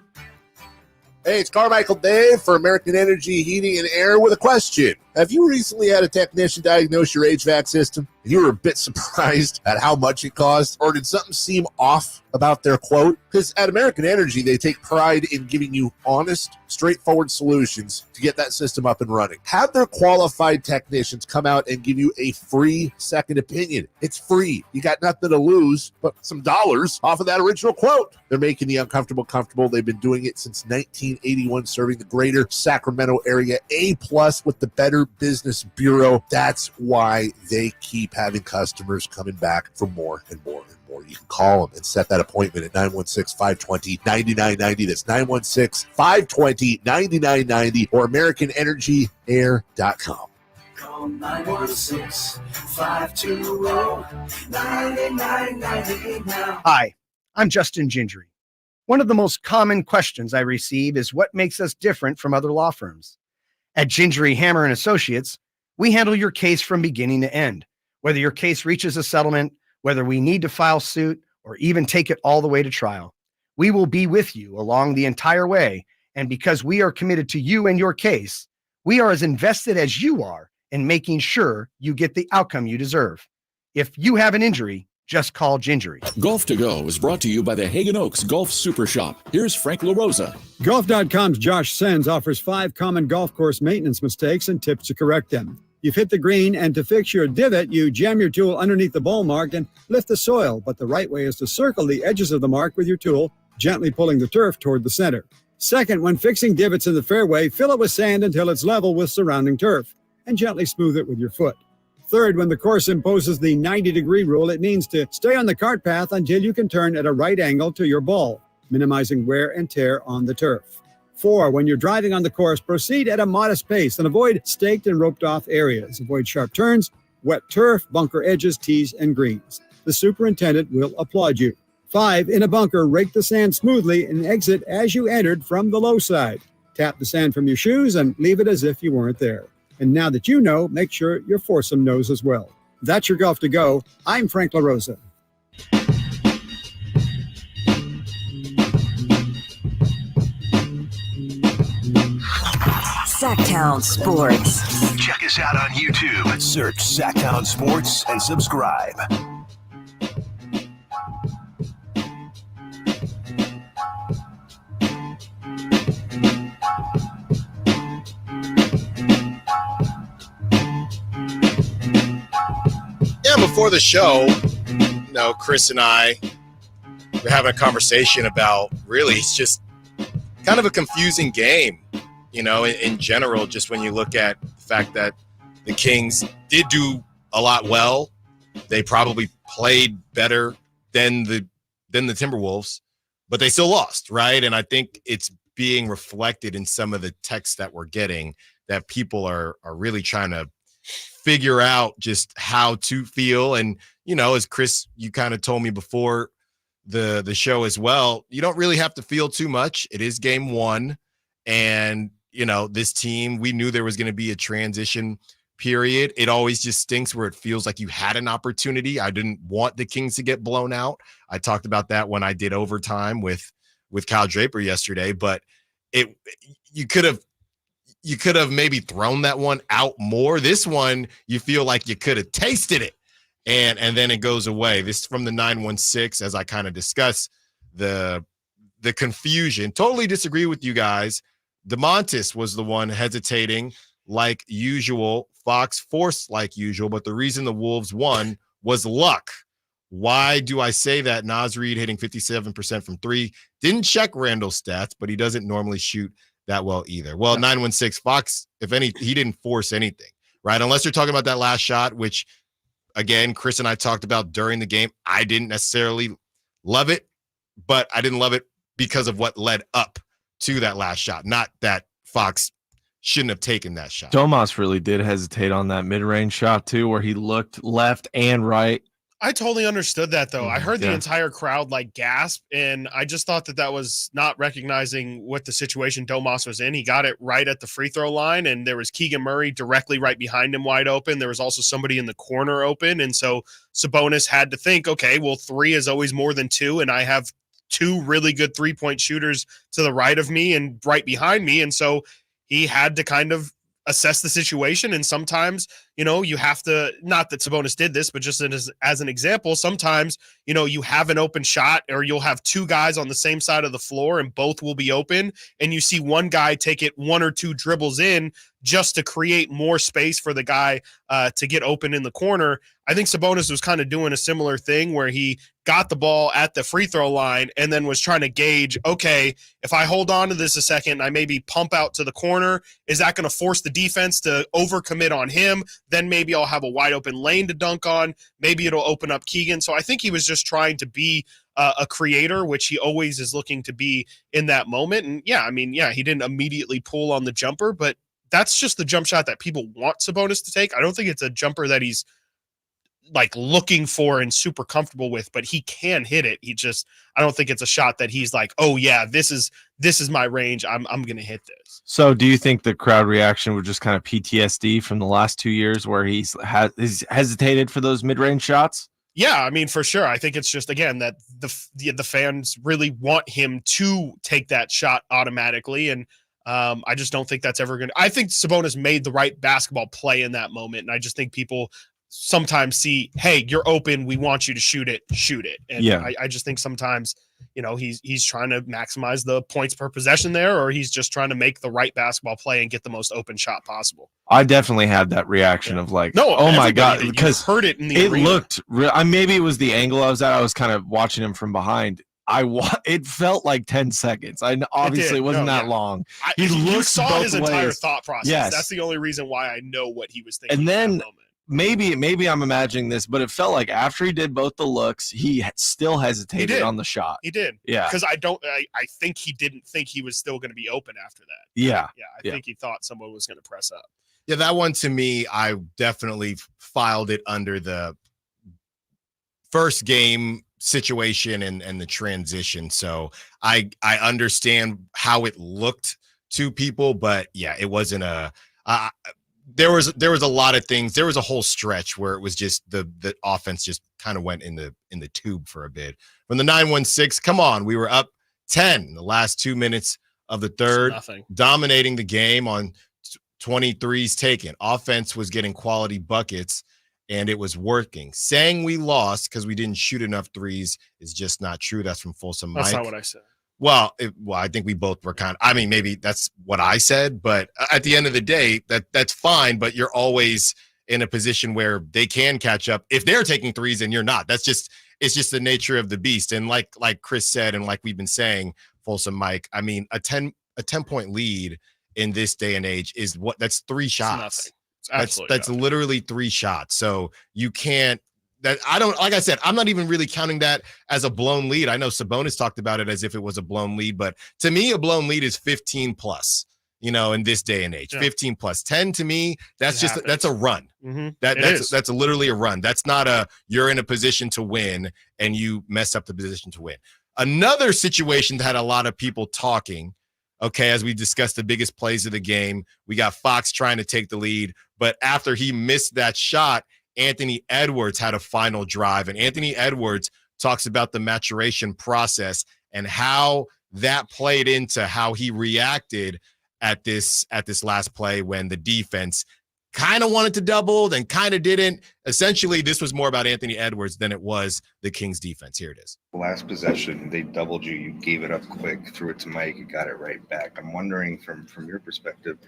[SPEAKER 26] Hey, it's Carmichael Dave for American Energy Heating and Air with a question. Have you recently had a technician diagnose your HVAC system and you were a bit surprised at how much it cost? Or did something seem off about their quote? Because at American Energy, they take pride in giving you honest, straightforward solutions to get that system up and running. Have their qualified technicians come out and give you a free second opinion. It's free. You got nothing to lose but some dollars off of that original quote. They're making the uncomfortable comfortable. They've been doing it since 1981, serving the greater Sacramento area. A+ with the Better Business Bureau. That's why they keep having customers coming back for more and more and more. You can call them and set that appointment at 916-520-9990. That's 916-520-9990 or AmericanEnergyAir.com.
[SPEAKER 18] Call 916-520-9990 now.
[SPEAKER 27] Hi, I'm Justin Gingery. One of the most common questions I receive is what makes us different from other law firms. At Gingery, Hammer and Associates, we handle your case from beginning to end. Whether your case reaches a settlement, whether we need to file suit, or even take it all the way to trial, we will be with you along the entire way. And because we are committed to you and your case, we are as invested as you are in making sure you get the outcome you deserve. If you have an injury, just call Gingery.
[SPEAKER 28] Golf to Go is brought to you by the Hagen Oaks Golf Super Shop. Here's Frank LaRosa.
[SPEAKER 29] Golf.com's Josh Sens offers 5 common golf course maintenance mistakes and tips to correct them. You've hit the green, and to fix your divot, you jam your tool underneath the ball mark and lift the soil, but the right way is to circle the edges of the mark with your tool, gently pulling the turf toward the center. Second, when fixing divots in the fairway, fill it with sand until it's level with surrounding turf, and gently smooth it with your foot. Third, when the course imposes the 90-degree rule, it means to stay on the cart path until you can turn at a right angle to your ball, minimizing wear and tear on the turf. 4, when you're driving on the course, proceed at a modest pace and avoid staked and roped-off areas. Avoid sharp turns, wet turf, bunker edges, tees, and greens. The superintendent will applaud you. 5, in a bunker, rake the sand smoothly and exit as you entered from the low side. Tap the sand from your shoes and leave it as if you weren't there. And now that you know, make sure your foursome knows as well. That's your Golf to Go. I'm Frank LaRosa.
[SPEAKER 1] Sacktown Sports.
[SPEAKER 3] Check us out on YouTube. Search Sacktown Sports and subscribe.
[SPEAKER 4] Before the show, Chris and I were having a conversation about really it's just kind of a confusing game, in general, just when you look at the fact that the Kings did do a lot well. They probably played better than the Timberwolves, but they still lost, right? And I think it's being reflected in some of the texts that we're getting that people are really trying to figure out just how to feel. And, as Chris, you kind of told me before the show as well, you don't really have to feel too much. It is game 1. And, this team, we knew there was going to be a transition period. It always just stinks where it feels like you had an opportunity. I didn't want the Kings to get blown out. I talked about that when I did overtime with Kyle Draper yesterday, but you could have maybe thrown that one out more. This one, you feel like you could have tasted it, and then it goes away. This from the 916, as I kind of discuss the confusion. Totally disagree with you guys. Domantas was the one hesitating like usual. Fox forced like usual, but the reason the Wolves won was luck. Why do I say that? Naz Reid hitting 57% from three. Didn't check Randall's stats, but he doesn't normally shoot that well either. Well, 916, Fox, if any, he didn't force anything, right? Unless you're talking about that last shot, which, again, Chris and I talked about during the game. I didn't necessarily love it, but I didn't love it because of what led up to that last shot, not that Fox shouldn't have taken that shot.
[SPEAKER 6] Domas really did hesitate on that mid-range shot, too, where he looked left and right.
[SPEAKER 5] I totally understood that, though. I heard the
[SPEAKER 6] Yeah.
[SPEAKER 5] entire crowd gasp, and I just thought that was not recognizing what the situation Domas was in. He got it right at the free throw line, and there was Keegan Murray directly right behind him wide open. There was also somebody in the corner open, and so Sabonis had to think, okay, well, 3 is always more than 2, and I have 2 really good three-point shooters to the right of me and right behind me, and so he had to kind of assess the situation. And sometimes, you have to, not that Sabonis did this, but just as an example, sometimes, you have an open shot, or you'll have 2 guys on the same side of the floor and both will be open. And you see one guy take it 1 or 2 dribbles in just to create more space for the guy to get open in the corner. I think Sabonis was kind of doing a similar thing where he got the ball at the free throw line and then was trying to gauge, okay, if I hold on to this a second, I maybe pump out to the corner. Is that going to force the defense to overcommit on him? Then maybe I'll have a wide open lane to dunk on. Maybe it'll open up Keegan. So I think he was just trying to be a creator, which he always is looking to be in that moment. And he didn't immediately pull on the jumper, but that's just the jump shot that people want Sabonis to take. I don't think it's a jumper that he's looking for and super comfortable with, but he can hit it. I don't think it's a shot that he's like, oh yeah, this is my range. I'm going to hit this.
[SPEAKER 6] So do you think the crowd reaction was just kind of PTSD from the last 2 years where he's hesitated for those mid-range shots?
[SPEAKER 5] Yeah, for sure. I think it's just, again, that the fans really want him to take that shot automatically. And I just don't think that's ever going to, I think Sabonis made the right basketball play in that moment. And I just think people sometimes see, hey, you're open, we want you to shoot it. And yeah. I just think sometimes, he's trying to maximize the points per possession there, or he's just trying to make the right basketball play and get the most open shot possible.
[SPEAKER 6] I definitely had that reaction of oh my God, because
[SPEAKER 5] heard it in the
[SPEAKER 6] arena. Looked maybe it was the angle I was at. I was kind of watching him from behind. It felt like 10 seconds. Obviously it wasn't that long.
[SPEAKER 5] You saw his entire thought process.
[SPEAKER 6] Yes.
[SPEAKER 5] That's the only reason why I know what he was thinking.
[SPEAKER 6] And then
[SPEAKER 5] in that moment.
[SPEAKER 6] Maybe I'm imagining this, but it felt like after he did both the looks, he still hesitated on the shot.
[SPEAKER 5] He did.
[SPEAKER 6] Yeah.
[SPEAKER 5] Because I think he didn't think he was still going to be open after that.
[SPEAKER 6] Yeah.
[SPEAKER 5] I think he thought someone was going to press up.
[SPEAKER 4] Yeah, that one to me, I definitely filed it under the first game situation and the transition. So I understand how it looked to people, but yeah, it wasn't there was a lot of things. There was a whole stretch where it was just the offense just kind of went in the tube for a bit. From the 916, come on, we were up 10 the last 2 minutes of the third, dominating the game on 23s taken. Offense was getting quality buckets, and it was working. Saying we lost because we didn't shoot enough threes is just not true. That's from Folsom Mike.
[SPEAKER 5] That's not what I said.
[SPEAKER 4] Well, I think we both were maybe that's what I said, but at the end of the day, that's fine, but you're always in a position where they can catch up if they're taking threes and you're not. It's just the nature of the beast. And like Chris said, and like we've been saying, Folsom Mike, a 10-point lead in this day and age is that's 3 shots. That's literally 3 shots. So you can't, like I said, I'm not even really counting that as a blown lead. I know Sabonis talked about it as if it was a blown lead, but to me, a blown lead is 15 plus, in this day and age. 15 plus 10 to me, that's a run.
[SPEAKER 5] Mm-hmm.
[SPEAKER 4] That's literally a run. That's not you're in a position to win and you mess up the position to win. Another situation that had a lot of people talking Okay, as we discussed the biggest plays of the game, we got Fox trying to take the lead. But after he missed that shot, Anthony Edwards had a final drive. And Anthony Edwards talks about the maturation process and how that played into how he reacted at this last play when the defense kind of wanted to double, then kind of didn't. Essentially, this was more about Anthony Edwards than it was the Kings defense. Here it is.
[SPEAKER 7] Last possession, they doubled you. You gave it up quick, threw it to Mike, you got it right back. I'm wondering from your perspective,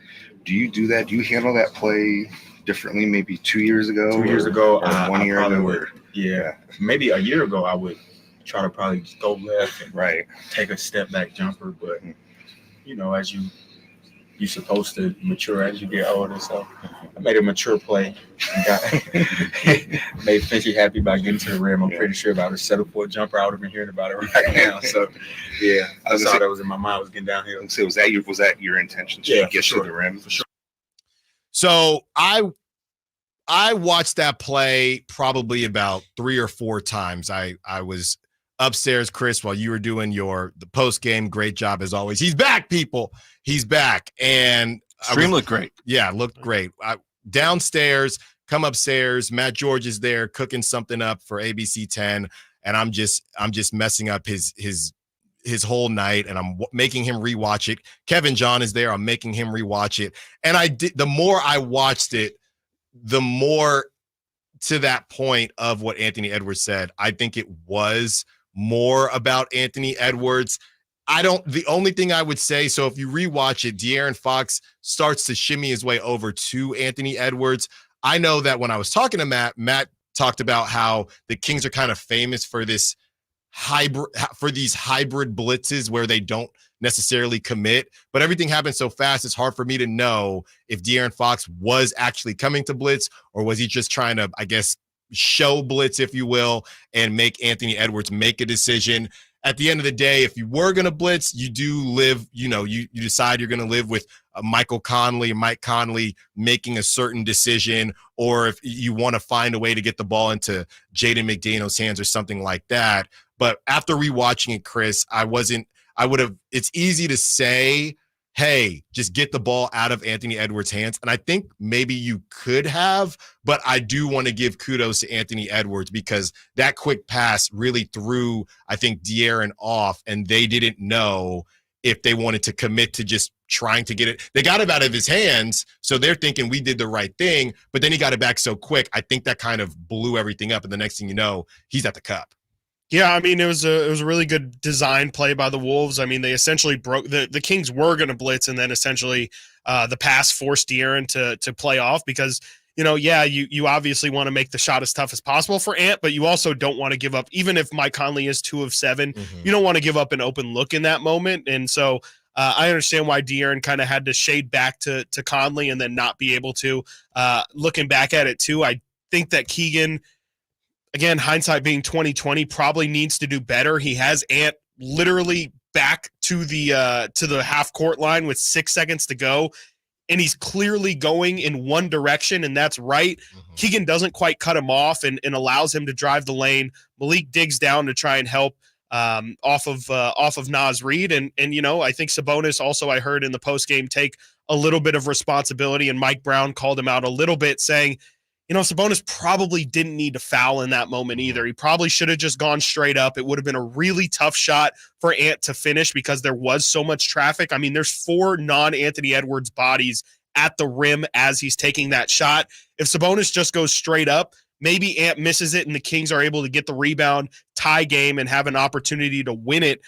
[SPEAKER 7] do you do that? Do you handle that play differently maybe 2 years ago?
[SPEAKER 14] 2 years ago,
[SPEAKER 7] or 1 year
[SPEAKER 14] probably
[SPEAKER 7] ago?
[SPEAKER 14] Would. Yeah. Maybe a year ago, I would try to probably go left and take a step back jumper. But, you know, as you're supposed to mature as you get older. So I made a mature play. Made Finchy happy by getting to the rim. I'm pretty sure if I would settle for a jumper, I would have been hearing about it right now. So, yeah, I saw that was in my mind. I was getting downhill.
[SPEAKER 7] So was that your intention to get to the rim? For sure.
[SPEAKER 4] So I watched that play probably about 3 or 4 times. I was upstairs, Chris, while you were doing the post game. Great job as always. He's back, people. He's back. And
[SPEAKER 6] stream looked great.
[SPEAKER 4] Yeah, looked great. Downstairs, come upstairs. Matt George is there cooking something up for ABC 10, and I'm just messing up his whole night, and I'm making him rewatch it. Kevin John is there. I'm making him rewatch it, and the more I watched it, the more to that point of what Anthony Edwards said, I think it was more about Anthony Edwards. The only thing I would say, so if you rewatch it, De'Aaron Fox starts to shimmy his way over to Anthony Edwards. I know that when I was talking to Matt talked about how the Kings are kind of famous for these hybrid blitzes where they don't necessarily commit, but everything happened so fast, it's hard for me to know if De'Aaron Fox was actually coming to blitz or was he just trying to, I guess, show blitz, if you will, and make Anthony Edwards make a decision. At the end of the day, if you were going to blitz, you do live, you decide you're going to live with Mike Conley making a certain decision, or if you want to find a way to get the ball into Jaden McDaniels' hands or something like that. But after rewatching it, Chris, it's easy to say, hey, just get the ball out of Anthony Edwards' hands. And I think maybe you could have, but I do want to give kudos to Anthony Edwards because that quick pass really threw, I think, De'Aaron off, and they didn't know if they wanted to commit to just trying to get it. They got it out of his hands, so they're thinking we did the right thing, but then he got it back so quick. I think that kind of blew everything up, and the next thing you know, he's at the cup.
[SPEAKER 5] Yeah, I mean, it was a really good design play by the Wolves. I mean, they essentially broke the Kings were going to blitz, and then essentially the pass forced De'Aaron to play off because, you obviously want to make the shot as tough as possible for Ant, but you also don't want to give up, even if Mike Conley is 2 of 7, you don't want to give up an open look in that moment. And so I understand why De'Aaron kind of had to shade back to Conley and then not be able to. Looking back at it too, I think that Keegan, again, hindsight being 2020, probably needs to do better. He has Ant literally back to the half court line with 6 seconds to go, and he's clearly going in one direction, and that's right. Keegan doesn't quite cut him off and allows him to drive the lane. Malik digs down to try and help off of Naz Reid, and I think Sabonis also, I heard in the postgame, take a little bit of responsibility, and Mike Brown called him out a little bit, saying, Sabonis probably didn't need to foul in that moment either. He probably should have just gone straight up. It would have been a really tough shot for Ant to finish because there was so much traffic. I mean, there's 4 non-Anthony Edwards bodies at the rim as he's taking that shot. If Sabonis just goes straight up, maybe Ant misses it and the Kings are able to get the rebound, tie game, and have an opportunity to win it,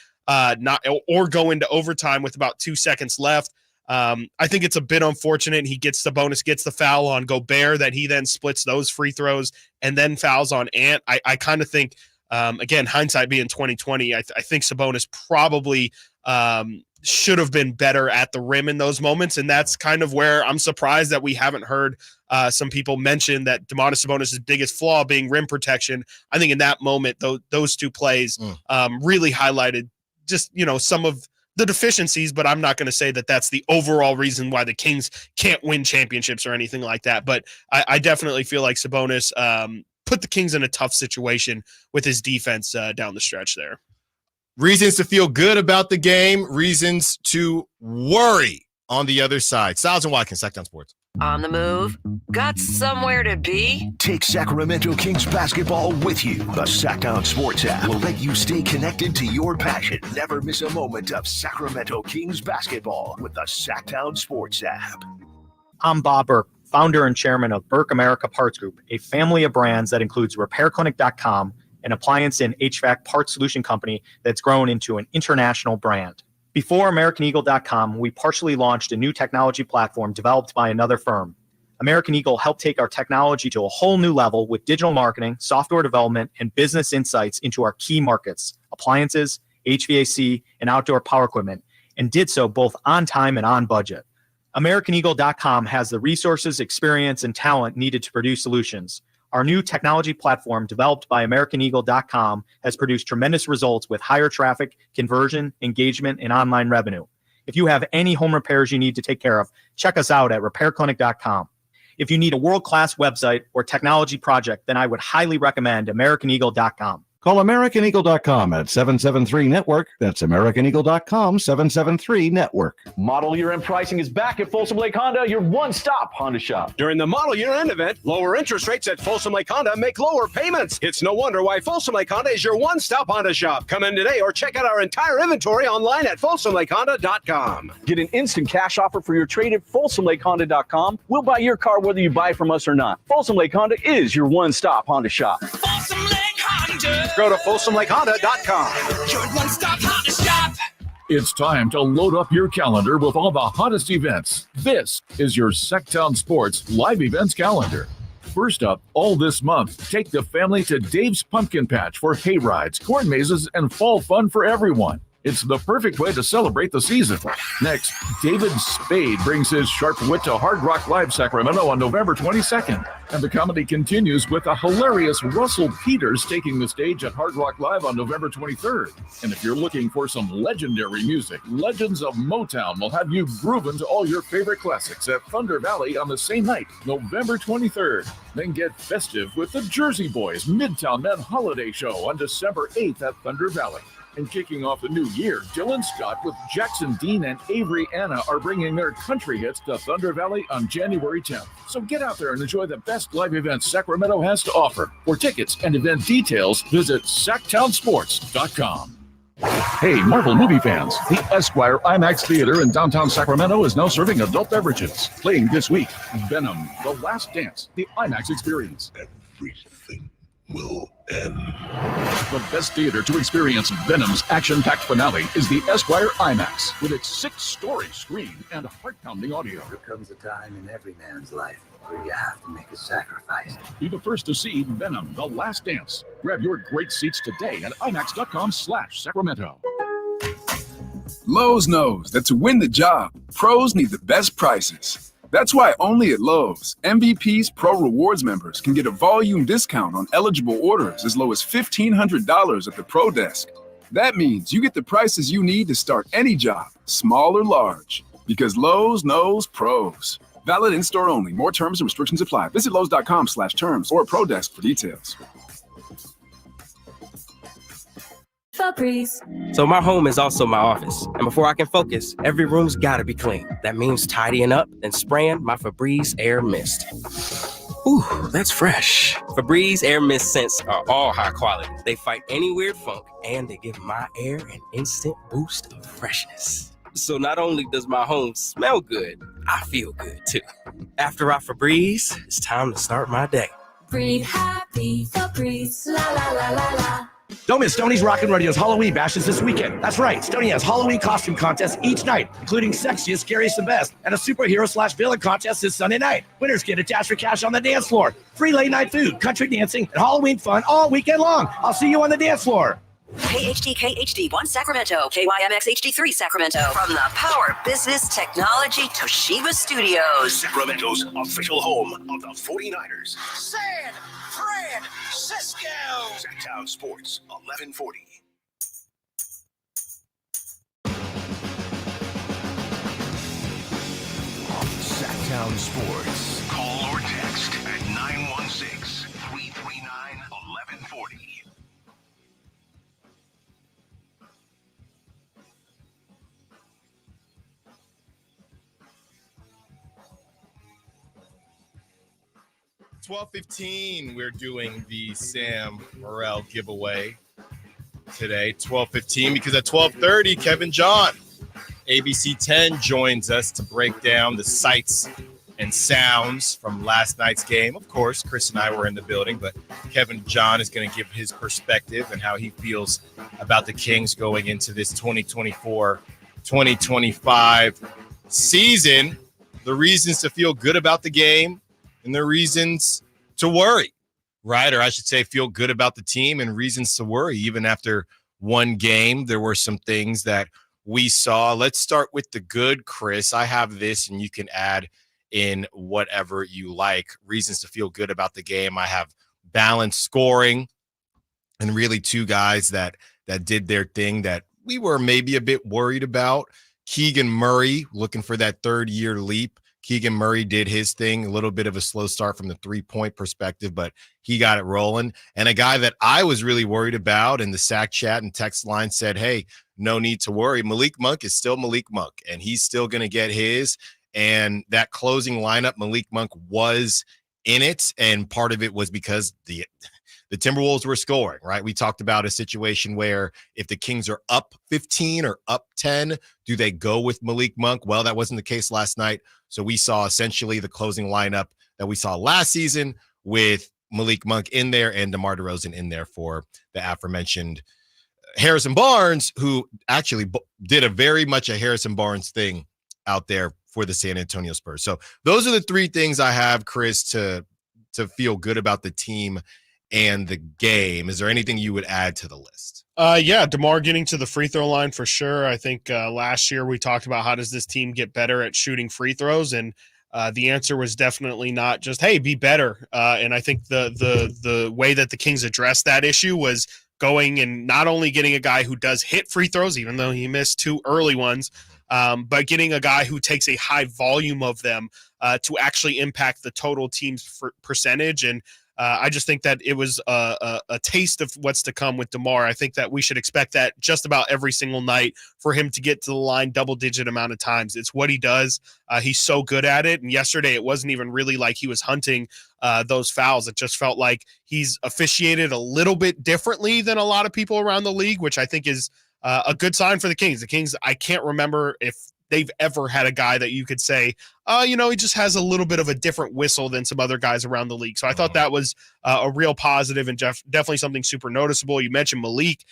[SPEAKER 5] or go into overtime with about 2 seconds left. I think it's a bit unfortunate. Sabonis gets the foul on Gobert, that he then splits those free throws and then fouls on Ant. I kind of think, again, hindsight being 2020, I think Sabonis probably should have been better at the rim in those moments. And that's kind of where I'm surprised that we haven't heard some people mention that Domantas Sabonis' biggest flaw being rim protection. I think in that moment, those 2 plays really highlighted just, some of the deficiencies, but I'm not going to say that that's the overall reason why the Kings can't win championships or anything like that. But I definitely feel like Sabonis put the Kings in a tough situation with his defense down the stretch there.
[SPEAKER 4] Reasons to feel good about the game, reasons to worry on the other side. Stiles and Watkins, Sacktown Sports.
[SPEAKER 1] On the move? Got somewhere to be?
[SPEAKER 3] Take Sacramento Kings basketball with you. The Sacktown Sports app will let you stay connected to your passion. Never miss a moment of Sacramento Kings basketball with the Sacktown Sports app.
[SPEAKER 9] I'm Bob Burke, founder and chairman of Burke America Parts Group, a family of brands that includes RepairClinic.com, an appliance and HVAC parts solution company that's grown into an international brand. Before AmericanEagle.com, we partially launched a new technology platform developed by another firm. American Eagle helped take our technology to a whole new level with digital marketing, software development, and business insights into our key markets, appliances, HVAC, and outdoor power equipment, and did so both on time and on budget. AmericanEagle.com has the resources, experience, and talent needed to produce solutions. Our new technology platform, developed by AmericanEagle.com, has produced tremendous results with higher traffic, conversion, engagement, and online revenue. If you have any home repairs you need to take care of, check us out at RepairClinic.com. If you need a world-class website or technology project, then I would highly recommend AmericanEagle.com.
[SPEAKER 15] Call AmericanEagle.com at 773-NETWORK. That's AmericanEagle.com, 773-NETWORK.
[SPEAKER 16] Model Year End pricing is back at Folsom Lake Honda, your one-stop Honda shop.
[SPEAKER 17] During the Model Year End event, lower interest rates at Folsom Lake Honda make lower payments. It's no wonder why Folsom Lake Honda is your one-stop Honda shop. Come in today or check out our entire inventory online at FolsomLakeHonda.com.
[SPEAKER 16] Get an instant cash offer for your trade at FolsomLakeHonda.com. We'll buy your car whether you buy from us or not. Folsom Lake Honda is your one-stop Honda shop.
[SPEAKER 18] Folsom Lake Honda.
[SPEAKER 17] Go to FolsomLakeHonda.com.
[SPEAKER 18] Your one-stop Honda shop.
[SPEAKER 28] It's time to load up your calendar with all the hottest events. This is your Sacktown Sports live events calendar. First up, all this month, take the family to Dave's Pumpkin Patch for hay rides, corn mazes, and fall fun for everyone. It's the perfect way to celebrate the season. Next, David Spade brings his sharp wit to Hard Rock Live Sacramento on November 22nd. And the comedy continues with a hilarious Russell Peters taking the stage at Hard Rock Live on November 23rd. And if you're looking for some legendary music, Legends of Motown will have you grooving to all your favorite classics at Thunder Valley on the same night, November 23rd. Then get festive with the Jersey Boys Midtown Men Holiday Show on December 8th at Thunder Valley. And kicking off the new year, Dylan Scott with Jackson Dean and Avery Anna are bringing their country hits to Thunder Valley on January 10th. So get out there and enjoy the best live events Sacramento has to offer. For tickets and event details, visit SacktownSports.com. Hey, Marvel movie fans, the Esquire IMAX Theater in downtown Sacramento is now serving adult beverages. Playing this week, Venom, The Last Dance, the IMAX experience. Everything will end. The best theater to experience Venom's action-packed finale is the Esquire IMAX, with its 6-story screen and heart-pounding audio.
[SPEAKER 19] There comes a time in every man's life where you have to make a sacrifice.
[SPEAKER 28] Be the first to see Venom, The Last Dance. Grab your great seats today at IMAX.com/Sacramento.
[SPEAKER 20] Lowe's knows that to win the job, pros need the best prices. That's why only at Lowe's, MVP's Pro Rewards members can get a volume discount on eligible orders as low as $1,500 at the Pro Desk. That means you get the prices you need to start any job, small or large, because Lowe's knows pros. Valid in-store only. More terms and restrictions apply. Visit Lowe's.com/terms or Pro Desk for details.
[SPEAKER 21] So my home is also my office. And before I can focus, every room's gotta be clean. That means tidying up and spraying my Febreze Air Mist. Ooh, that's fresh. Febreze Air Mist scents are all high quality. They fight any weird funk, and they give my air an instant boost of freshness. So not only does my home smell good, I feel good too. After I Febreze, it's time to start my day.
[SPEAKER 22] Breathe happy, Febreze, la la la la la.
[SPEAKER 23] Don't miss Stoney's Rockin' Rodeo's Halloween bashes this weekend. That's right, Stoney has Halloween costume contests each night, including Sexiest, Scariest, and Best, and a superhero/villain contest this Sunday night. Winners get a dash for cash on the dance floor, free late night food, country dancing, and Halloween fun all weekend long. I'll see you on the dance floor.
[SPEAKER 1] KHD1 Sacramento, KYMX HD3 Sacramento. From the Power Business Technology Toshiba Studios.
[SPEAKER 2] Sacramento's official home of the 49ers.
[SPEAKER 18] San Francisco.
[SPEAKER 2] Sacktown Sports, 1140.
[SPEAKER 3] Sacktown Sports.
[SPEAKER 2] Call or text at 916-339-1140.
[SPEAKER 4] 12:15, we're doing the Sam Morrell giveaway today. 12:15, because at 12:30, Kevin John, ABC 10, joins us to break down the sights and sounds from last night's game. Of course, Chris and I were in the building, but Kevin John is going to give his perspective and how he feels about the Kings going into this 2024-2025 season, the reasons to feel good about the game and the reasons to worry, right? Or I should say feel good about the team and reasons to worry. Even after one game, there were some things that we saw. Let's start with the good, Chris. I have this, and you can add in whatever you like. Reasons to feel good about the game. I have balanced scoring and really two guys that did their thing that we were maybe a bit worried about. Keegan Murray looking for that third-year leap. Keegan Murray did his thing, a little bit of a slow start from the three-point perspective, but he got it rolling. And a guy that I was really worried about, and the Sack Chat and text line said, hey, no need to worry. Malik Monk is still Malik Monk, and he's still going to get his. And that closing lineup, Malik Monk was in it, and part of it was because the Timberwolves were scoring, right? We talked about a situation where if the Kings are up 15 or up 10, do they go with Malik Monk? Well, that wasn't the case last night. So we saw essentially the closing lineup that we saw last season with Malik Monk in there and DeMar DeRozan in there for the aforementioned Harrison Barnes, who actually did a very much a Harrison Barnes thing out there for the San Antonio Spurs. So those are the three things I have, Chris, to feel good about the team and the game. Is there anything you would add to the list?
[SPEAKER 5] Yeah, DeMar getting to the free throw line for sure. I think last year we talked about how does this team get better at shooting free throws, and the answer was definitely not just, hey, be better. And I think the way that the Kings addressed that issue was going and not only getting a guy who does hit free throws, even though he missed two early ones, but getting a guy who takes a high volume of them to actually impact the total team's percentage. And I just think that it was a taste of what's to come with DeMar. I think that we should expect that just about every single night for him to get to the line double-digit amount of times. It's what he does. He's so good at it. And yesterday it wasn't even really like he was hunting those fouls. It just felt like he's officiated a little bit differently than a lot of people around the league, which I think is a good sign for the Kings. The Kings, I can't remember if they've ever had a guy that you could say, he just has a little bit of a different whistle than some other guys around the league. So I thought that was a real positive and definitely something super noticeable. You mentioned Malik.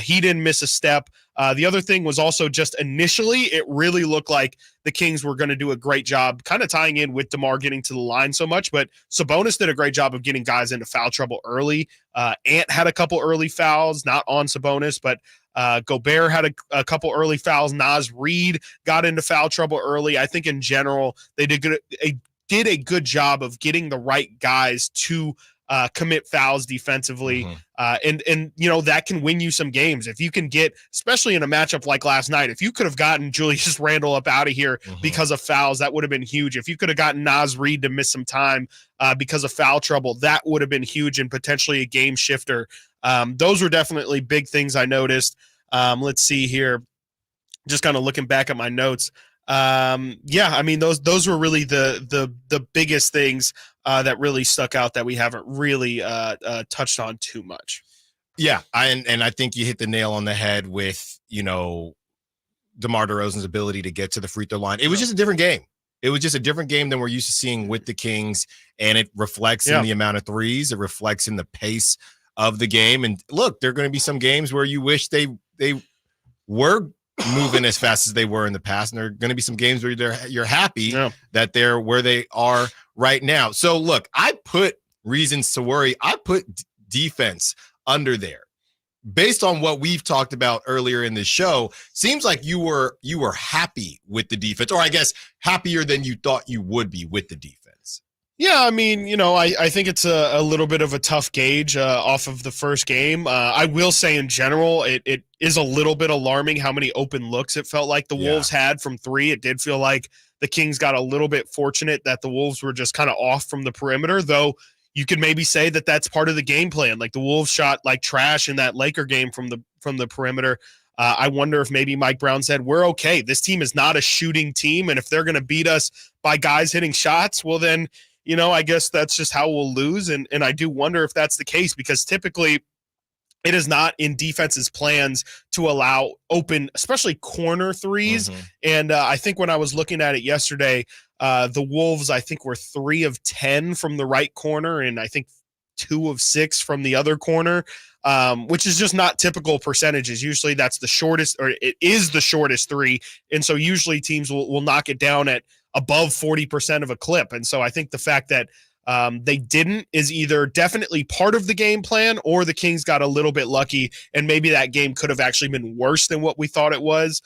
[SPEAKER 5] He didn't miss a step. The other thing was also just initially, it really looked like the Kings were going to do a great job kind of tying in with DeMar getting to the line so much, but Sabonis did a great job of getting guys into foul trouble early. Ant had a couple early fouls, not on Sabonis, but Gobert had a couple early fouls. Naz Reid got into foul trouble early. I think in general, they did a good job of getting the right guys to commit fouls defensively. And that can win you some games. If you can get, especially in a matchup like last night, if you could have gotten Julius Randle up out of here because of fouls, that would have been huge. If you could have gotten Naz Reid to miss some time because of foul trouble, that would have been huge and potentially a game shifter. Those were definitely big things I noticed. Let's see here. Just kind of looking back at my notes. Those were really the biggest things that really stuck out that we haven't really touched on too much.
[SPEAKER 4] Yeah, I think you hit the nail on the head with, DeMar DeRozan's ability to get to the free throw line. It was just a different game. It was just a different game than we're used to seeing with the Kings, and it reflects in the amount of threes. It reflects in the pace of the game. And look, there are going to be some games where you wish they were moving as fast as they were in the past, and there are going to be some games where you're happy that they're where they are right now. So look, I put reasons to worry. I put defense under there. Based on what we've talked about earlier in the show, seems like you were happy with the defense, or I guess happier than you thought you would be with the defense.
[SPEAKER 5] Yeah, I think it's a little bit of a tough gauge off of the first game. I will say in general, it is a little bit alarming how many open looks it felt like the Wolves had from three. It did feel like the Kings got a little bit fortunate that the Wolves were just kind of off from the perimeter, though you could maybe say that that's part of the game plan. Like the Wolves shot like trash in that Laker game from the perimeter. I wonder if maybe Mike Brown said, we're okay. This team is not a shooting team, and if they're going to beat us by guys hitting shots, well then – I guess that's just how we'll lose. And I do wonder if that's the case, because typically it is not in defense's plans to allow open, especially corner threes. And I think when I was looking at it yesterday, the Wolves, I think, were 3 of 10 from the right corner, and I think 2 of 6 from the other corner, which is just not typical percentages. Usually that's the shortest, or it is the shortest three. And so usually teams will knock it down at above 40% of a clip. And so I think the fact that they didn't is either definitely part of the game plan, or the Kings got a little bit lucky and maybe that game could have actually been worse than what we thought it was.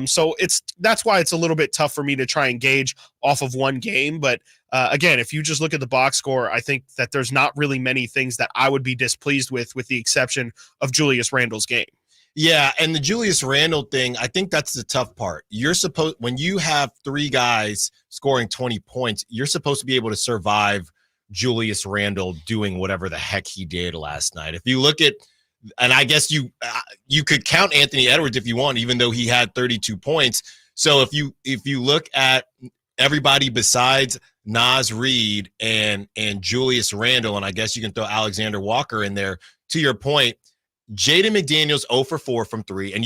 [SPEAKER 5] So that's why it's a little bit tough for me to try and gauge off of one game. But again, if you just look at the box score, I think that there's not really many things that I would be displeased with the exception of Julius Randle's game.
[SPEAKER 4] Yeah, and the Julius Randle thing, I think that's the tough part. When you have 3 guys scoring 20 points, you're supposed to be able to survive Julius Randle doing whatever the heck he did last night. If you look at, and I guess you could count Anthony Edwards if you want, even though he had 32 points. So if you look at everybody besides Naz Reid and Julius Randle, and I guess you can throw Alexander Walker in there, to your point, Jaden McDaniels 0 for 4 from 3, and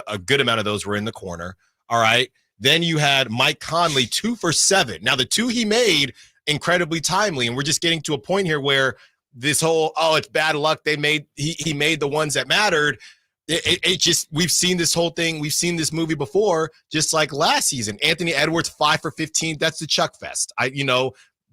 [SPEAKER 4] a good amount of those were in the corner. All right. Then you had Mike Conley 2 for 7. Now the 2 he made, incredibly timely, and we're just getting to a point here where this whole it's bad luck, he made the ones that mattered. It just, we've seen this whole thing, we've seen this movie before, just like last season. Anthony Edwards 5 for 15, that's the Chuck Fest.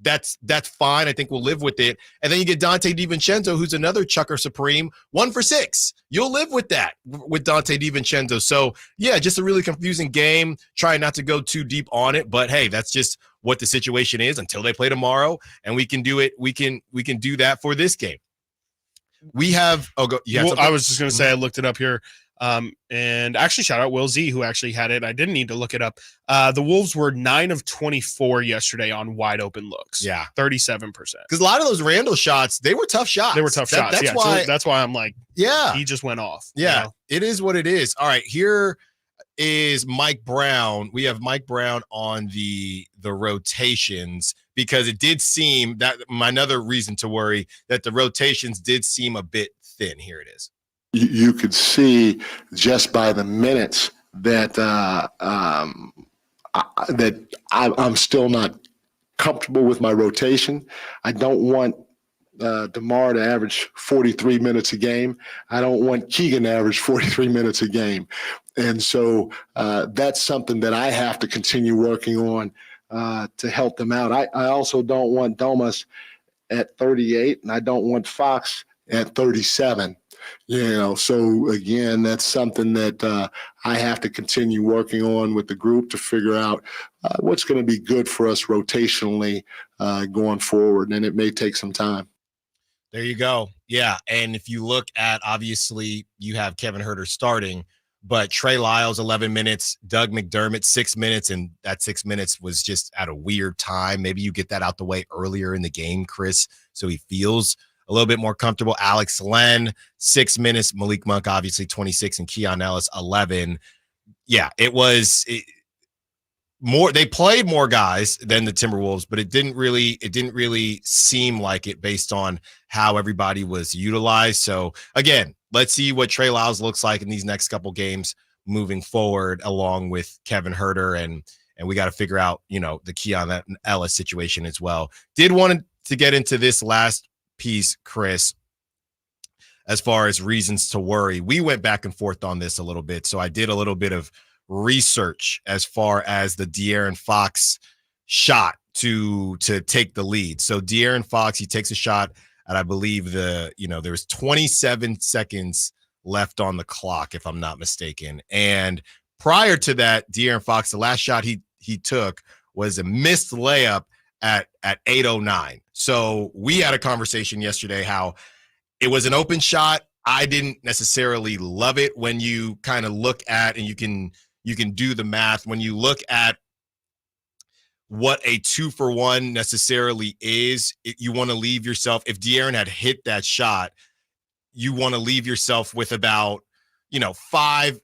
[SPEAKER 4] That's fine. I think we'll live with it. And then you get Dante DiVincenzo, who's another Chucker Supreme, 1 for 6. You'll live with that with Dante DiVincenzo. So yeah, just a really confusing game. Trying not to go too deep on it, but hey, that's just what the situation is until they play tomorrow, and we can do it. We can do that for this game. We have.
[SPEAKER 5] I was just going to say, I looked it up here. And actually shout out Will Z, who actually had it. I didn't need to look it up. The Wolves were 9 of 24 yesterday on wide open looks.
[SPEAKER 4] Yeah.
[SPEAKER 5] 37%.
[SPEAKER 4] Because a lot of those Randall shots, they were tough shots.
[SPEAKER 5] That's why. So that's why I'm like,
[SPEAKER 4] yeah,
[SPEAKER 5] he just went off.
[SPEAKER 4] Yeah, it is what it is. All right, here is Mike Brown. We have Mike Brown on the rotations, because it did seem that another reason to worry that the rotations did seem a bit thin. Here it is.
[SPEAKER 8] You could see just by the minutes that I'm still not comfortable with my rotation. I don't want DeMar to average 43 minutes a game. I don't want Keegan to average 43 minutes a game. And so that's something that I have to continue working on to help them out. I also don't want Domas at 38, and I don't want Fox at 37. So again, that's something that I have to continue working on with the group to figure out what's going to be good for us rotationally going forward. And it may take some time.
[SPEAKER 4] There you go. Yeah. And if you look at, obviously, you have Kevin Huerter starting, but Trey Lyles, 11 minutes, Doug McDermott, 6 minutes. And that 6 minutes was just at a weird time. Maybe you get that out the way earlier in the game, Chris, so he feels a little bit more comfortable. Alex Len, 6 minutes. Malik Monk, obviously 26, and Keon Ellis, 11. Yeah, it was more. They played more guys than the Timberwolves, but it didn't really seem like it based on how everybody was utilized. So again, let's see what Trey Lyles looks like in these next couple games moving forward, along with Kevin Huerter, and we got to figure out, the Keon Ellis situation as well. Did want to get into this last piece, Chris, as far as reasons to worry. We went back and forth on this a little bit, so I did a little bit of research as far as the De'Aaron Fox shot to take the lead. So De'Aaron Fox, he takes a shot at, I believe, there's 27 seconds left on the clock, if I'm not mistaken. And prior to that, De'Aaron Fox, the last shot he took was a missed layup at 8:09. So we had a conversation yesterday how it was an open shot. I didn't necessarily love it when you kind of look at, and you can do the math, when you look at what a 2-for-1 necessarily is. You want to leave yourself, if De'Aaron had hit that shot, you want to leave yourself with about 5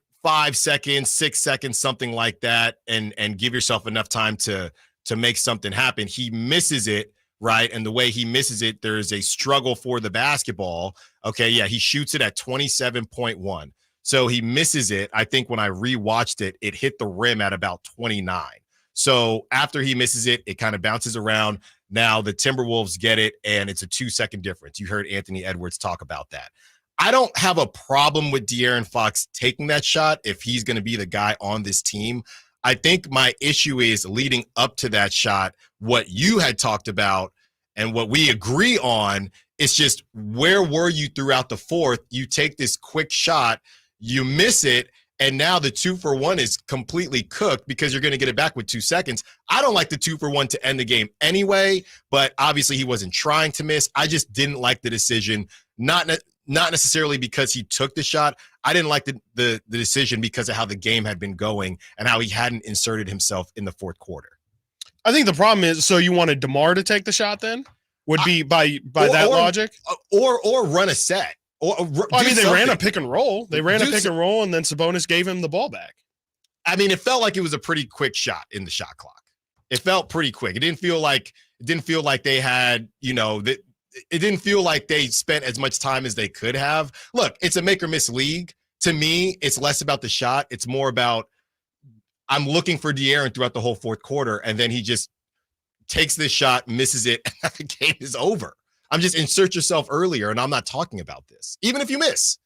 [SPEAKER 4] seconds, 6 seconds, something like that, and give yourself enough time to make something happen. He misses it, right? And the way he misses it, there's a struggle for the basketball. Okay, yeah, he shoots it at 27.1. So he misses it. I think when I rewatched it, it hit the rim at about 29. So after he misses it, it kind of bounces around. Now the Timberwolves get it, and it's a 2-second difference. You heard Anthony Edwards talk about that. I don't have a problem with De'Aaron Fox taking that shot if he's going to be the guy on this team. I think my issue is leading up to that shot, what you had talked about and what we agree on is just where were you throughout the fourth? You take this quick shot, you miss it, and now the 2-for-1 is completely cooked because you're going to get it back with 2 seconds. I don't like the 2-for-1 to end the game anyway, but obviously he wasn't trying to miss. I just didn't like the decision, not necessarily because he took the shot. I didn't like the decision because of how the game had been going and how he hadn't inserted himself in the fourth quarter.
[SPEAKER 5] I think the problem is, so you wanted DeMar to take the shot then? Would be by that logic?
[SPEAKER 4] Or run a set.
[SPEAKER 5] They ran a pick and roll. They ran a pick and roll, and then Sabonis gave him the ball back.
[SPEAKER 4] I mean, it felt like it was a pretty quick shot in the shot clock. It felt pretty quick. It didn't feel like they had, it didn't feel like they spent as much time as they could have. Look, it's a make or miss league. To me, it's less about the shot. It's more about I'm looking for De'Aaron throughout the whole fourth quarter, and then he just takes this shot, misses it, and the game is over. I'm just insert yourself earlier, and I'm not talking about this, even if you miss.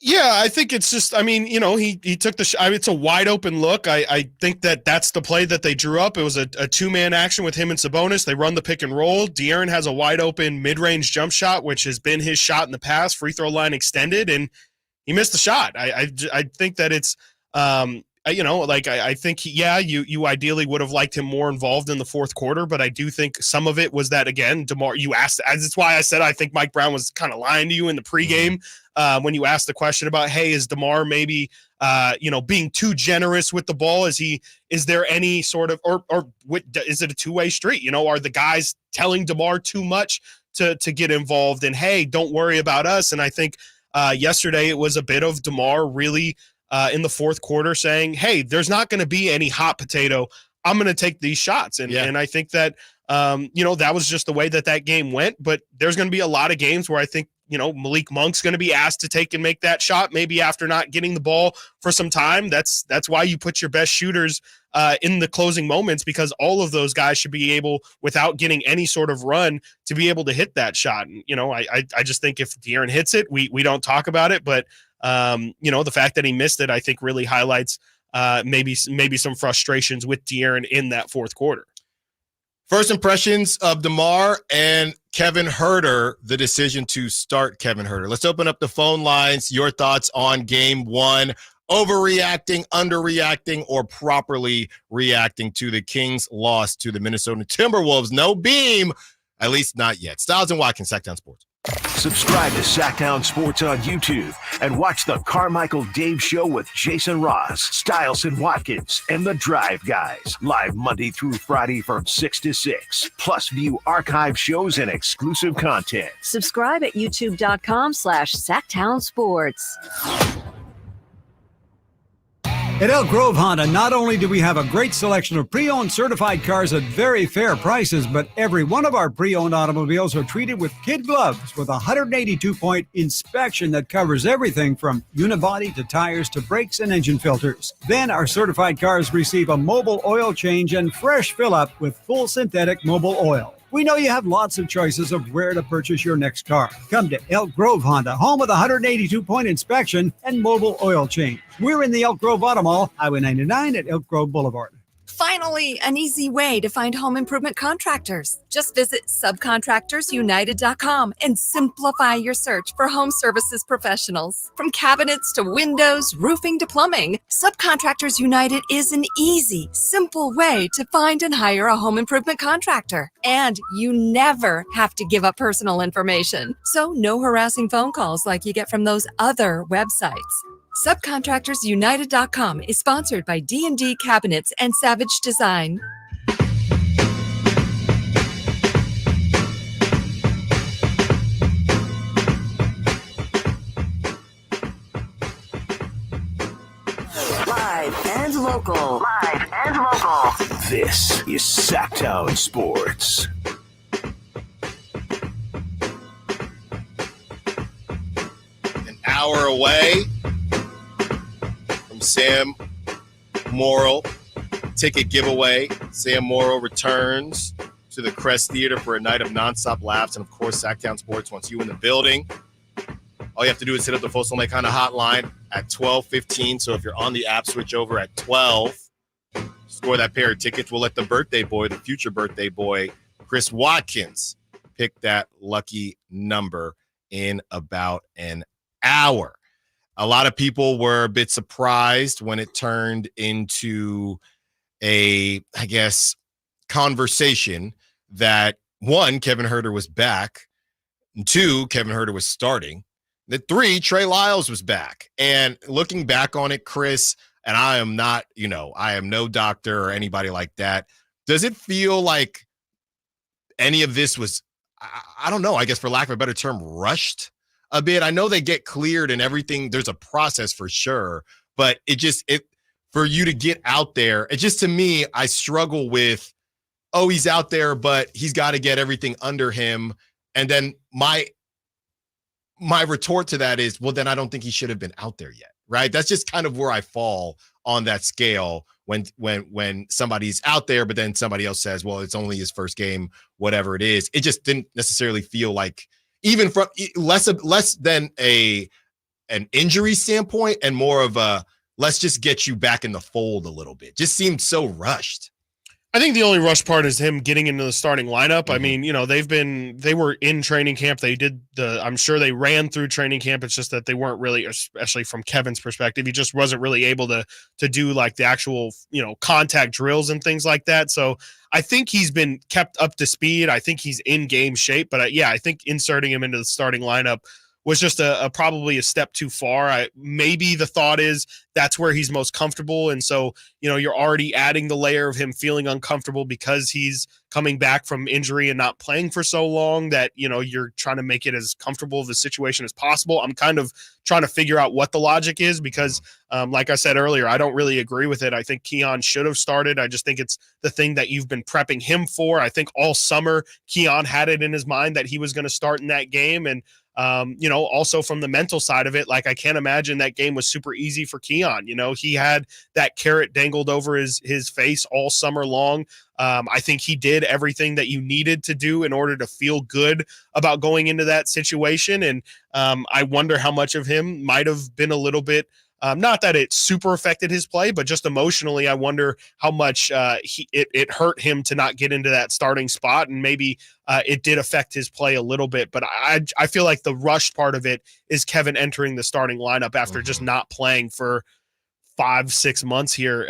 [SPEAKER 5] Yeah, I think it's just, he took the shot. It's a wide open look. I think that's the play that they drew up. It was a two-man action with him and Sabonis. They run the pick and roll. De'Aaron has a wide open mid-range jump shot, which has been his shot in the past, free throw line extended, and he missed the shot. I think that it's, I think, you ideally would have liked him more involved in the fourth quarter, but I do think some of it was that, again, DeMar, you asked, that's why I said I think Mike Brown was kind of lying to you in the pregame when you asked the question about, hey, is DeMar maybe, being too generous with the ball? Is there any sort of, is it a two-way street? Are the guys telling DeMar too much to get involved and, hey, don't worry about us? And I think yesterday it was a bit of DeMar really in the fourth quarter saying, hey, there's not going to be any hot potato. I'm going to take these shots. And I think that, that was just the way that game went. But there's going to be a lot of games where I think, Malik Monk's going to be asked to take and make that shot, maybe after not getting the ball for some time. That's why you put your best shooters in the closing moments, because all of those guys should be able, without getting any sort of run, to be able to hit that shot. And, I just think if De'Aaron hits it, we don't talk about it. But the fact that he missed it, I think really highlights maybe some frustrations with De'Aaron in that fourth quarter.
[SPEAKER 4] First impressions of DeMar and Kevin Huerter, the decision to start Kevin Huerter. Let's open up the phone lines. Your thoughts on game one, overreacting, underreacting, or properly reacting to the Kings' loss to the Minnesota Timberwolves. No beam, at least not yet. Stiles and Watkins, Sacktown Sports.
[SPEAKER 3] Subscribe to Sacktown Sports on YouTube and watch the Carmichael Dave Show with Jason Ross, Stiles and Watkins, and the Drive Guys. Live Monday through Friday from 6 to 6. Plus view archive shows and exclusive content.
[SPEAKER 10] Subscribe at youtube.com/Sacktown Sports.
[SPEAKER 11] At Elk Grove Honda, not only do we have a great selection of pre-owned certified cars at very fair prices, but every one of our pre-owned automobiles are treated with kid gloves with a 182-point inspection that covers everything from unibody to tires to brakes and engine filters. Then our certified cars receive a mobile oil change and fresh fill-up with full synthetic mobile oil. We know you have lots of choices of where to purchase your next car. Come to Elk Grove Honda, home of the 182-point inspection and mobile oil change. We're in the Elk Grove Auto Mall, Highway 99 at Elk Grove Boulevard.
[SPEAKER 12] Finally, an easy way to find home improvement contractors. Just visit subcontractorsunited.com and simplify your search for home services professionals. From cabinets to windows, roofing to plumbing, Subcontractors United is an easy, simple way to find and hire a home improvement contractor. And you never have to give up personal information. So no harassing phone calls like you get from those other websites. SubcontractorsUnited.com is sponsored by D&D Cabinets and Savage Design.
[SPEAKER 1] Live and local. Live and local.
[SPEAKER 3] This is Sacktown Sports.
[SPEAKER 4] hour away from Sam Morrill ticket giveaway. Sam Morrill returns to the Crest Theater for a night of nonstop laughs. And, of course, Sacktown Sports wants you in the building. All you have to do is hit up the Folsom Lake Honda hotline at 12:15. So if you're on the app, switch over at 12. Score that pair of tickets. We'll let the birthday boy, the future birthday boy, Chris Watkins, pick that lucky number in about an hour. A lot of people were a bit surprised when it turned into a, I guess, conversation that, one, Kevin Huerter was back, and two, Kevin Huerter was starting, that three, Trey Lyles was back. And looking back on it, Chris, and I am not, I am no doctor or anybody like that, does it feel like any of this was, I don't know, I guess for lack of a better term, rushed a bit? I know they get cleared and everything. There's a process for sure, but it for you to get out there, it just, to me, I struggle with, he's out there, but he's got to get everything under him. And then my retort to that is, well, then I don't think he should have been out there yet, right? That's just kind of where I fall on that scale when somebody's out there, but then somebody else says, well, it's only his first game, whatever it is. It just didn't necessarily feel like, even from less than an injury standpoint and more of a, let's just get you back in the fold a little bit. Just seemed so rushed.
[SPEAKER 5] I think the only rush part is him getting into the starting lineup. Mm-hmm. I mean, they were in training camp. I'm sure they ran through training camp. It's just that they weren't really, especially from Kevin's perspective, he just wasn't really able to do like the actual, contact drills and things like that. So I think he's been kept up to speed. I think he's in game shape, but I think inserting him into the starting lineup was just probably a step too far. Maybe the thought is that's where he's most comfortable. And so, you're already adding the layer of him feeling uncomfortable because he's coming back from injury and not playing for so long that, you're trying to make it as comfortable of a situation as possible. I'm kind of trying to figure out what the logic is because, like I said earlier, I don't really agree with it. I think Keon should have started. I just think it's the thing that you've been prepping him for. I think all summer Keon had it in his mind that he was going to start in that game. And, also from the mental side of it, like I can't imagine that game was super easy for Keon. He had that carrot dangled over his face all summer long. I think he did everything that you needed to do in order to feel good about going into that situation. And I wonder how much of him might have been a little bit, not that it super affected his play, but just emotionally, I wonder how much it hurt him to not get into that starting spot. And maybe it did affect his play a little bit. But I feel like the rush part of it is Kevin entering the starting lineup after just not playing for 5-6 months here.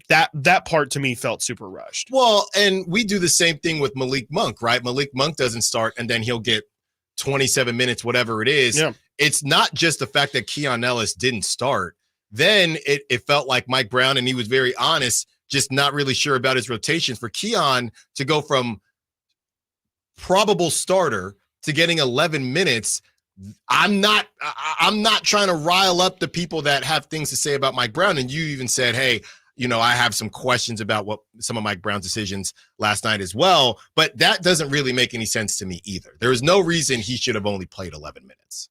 [SPEAKER 5] That part to me felt super rushed.
[SPEAKER 4] Well, and we do the same thing with Malik Monk, right? Malik Monk doesn't start and then he'll get 27 minutes, whatever it is. Yeah. It's not just the fact that Keon Ellis didn't start. Then it felt like Mike Brown, and he was very honest, just not really sure about his rotations. For Keon to go from probable starter to getting 11 minutes, I'm not trying to rile up the people that have things to say about Mike Brown. And you even said, hey, I have some questions about what some of Mike Brown's decisions last night as well. But that doesn't really make any sense to me either. There is no reason he should have only played 11 minutes.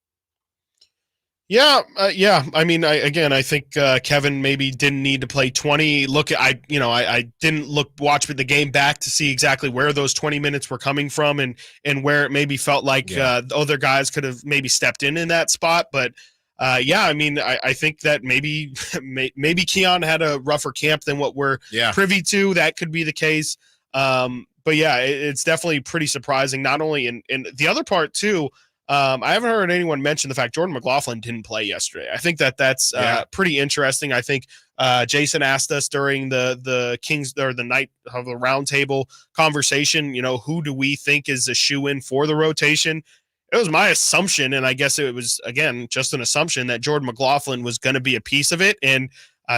[SPEAKER 5] Yeah. I mean, I think Kevin maybe didn't need to play 20. I didn't watch the game back to see exactly where those 20 minutes were coming from and where it maybe felt like other guys could have maybe stepped in that spot. But I mean, I think that maybe Keon had a rougher camp than what we're privy to. That could be the case. But yeah, it's definitely pretty surprising. Not only in the other part too. I haven't heard anyone mention the fact Jordan McLaughlin didn't play yesterday. I think that's pretty interesting. I think Jason asked us during the Kings or the night of the roundtable conversation, who do we think is a shoe-in for the rotation? It was my assumption, and I guess it was, again, just an assumption that Jordan McLaughlin was going to be a piece of it. And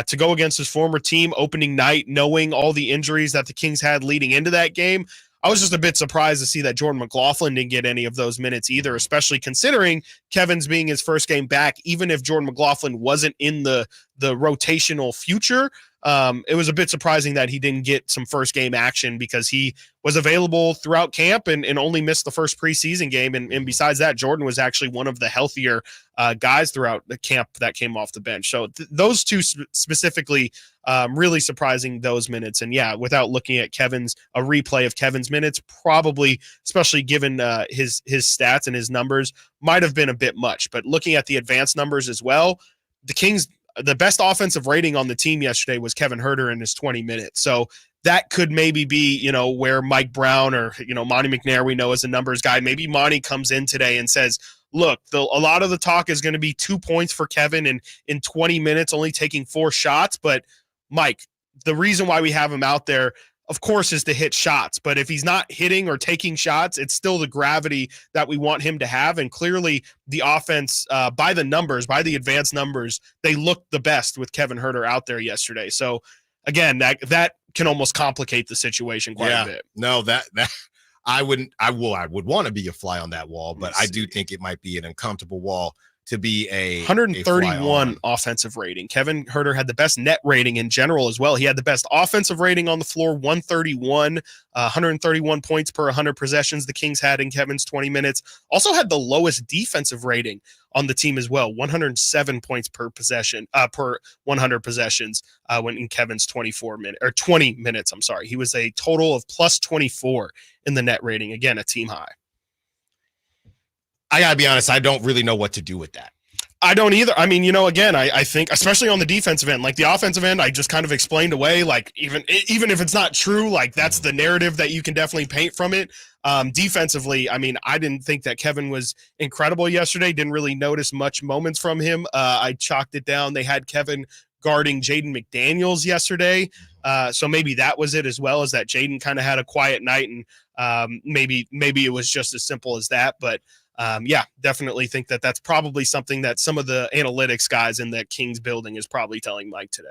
[SPEAKER 5] to go against his former team opening night, knowing all the injuries that the Kings had leading into that game, I was just a bit surprised to see that Jordan McLaughlin didn't get any of those minutes either, especially considering Kevin's being his first game back. Even if Jordan McLaughlin wasn't in the rotational future, it was a bit surprising that he didn't get some first game action because he was available throughout camp and only missed the first preseason game. And besides that, Jordan was actually one of the healthier guys throughout the camp that came off the bench. So those two specifically, really surprising those minutes. And yeah, without looking at a replay of Kevin's minutes, probably, especially given his stats and his numbers, might have been a bit much. But looking at the advanced numbers as well, the Kings, the best offensive rating on the team yesterday was Kevin Huerter in his 20 minutes. So that could maybe be, where Mike Brown or, Monty McNair, we know as a numbers guy, maybe Monty comes in today and says, look, a lot of the talk is going to be 2 points for Kevin in 20 minutes, only taking 4 shots. But Mike, the reason why we have him out there, of course, is to hit shots. But if he's not hitting or taking shots, it's still the gravity that we want him to have. And clearly the offense, by the advanced numbers, they looked the best with Kevin Huerter out there yesterday. So again, that can almost complicate the situation quite a bit.
[SPEAKER 4] No, that I would want to be a fly on that wall, but I do think it might be an uncomfortable wall to be a
[SPEAKER 5] 131 offensive rating. Kevin Huerter had the best net rating in general as well. He had the best offensive rating on the floor, 131 points per 100 possessions the Kings had in Kevin's 20 minutes. Also had the lowest defensive rating on the team as well, 107 points per possession, per 100 possessions when in Kevin's 20 minutes. I'm sorry. He was a total of plus 24 in the net rating. Again, a team high. I got to be honest, I don't really know what to do with that. I don't either. I mean, again, I think, especially on the defensive end, like the offensive end, I just kind of explained away, like even if it's not true, like that's the narrative that you can definitely paint from it. Defensively, I mean, I didn't think that Kevin was incredible yesterday. Didn't really notice much moments from him. I chalked it down. They had Kevin guarding Jaden McDaniels yesterday. So maybe that was it, as well as that Jaden kind of had a quiet night, and maybe it was just as simple as that. But yeah, definitely think that that's probably something that some of the analytics guys in that Kings building is probably telling Mike today.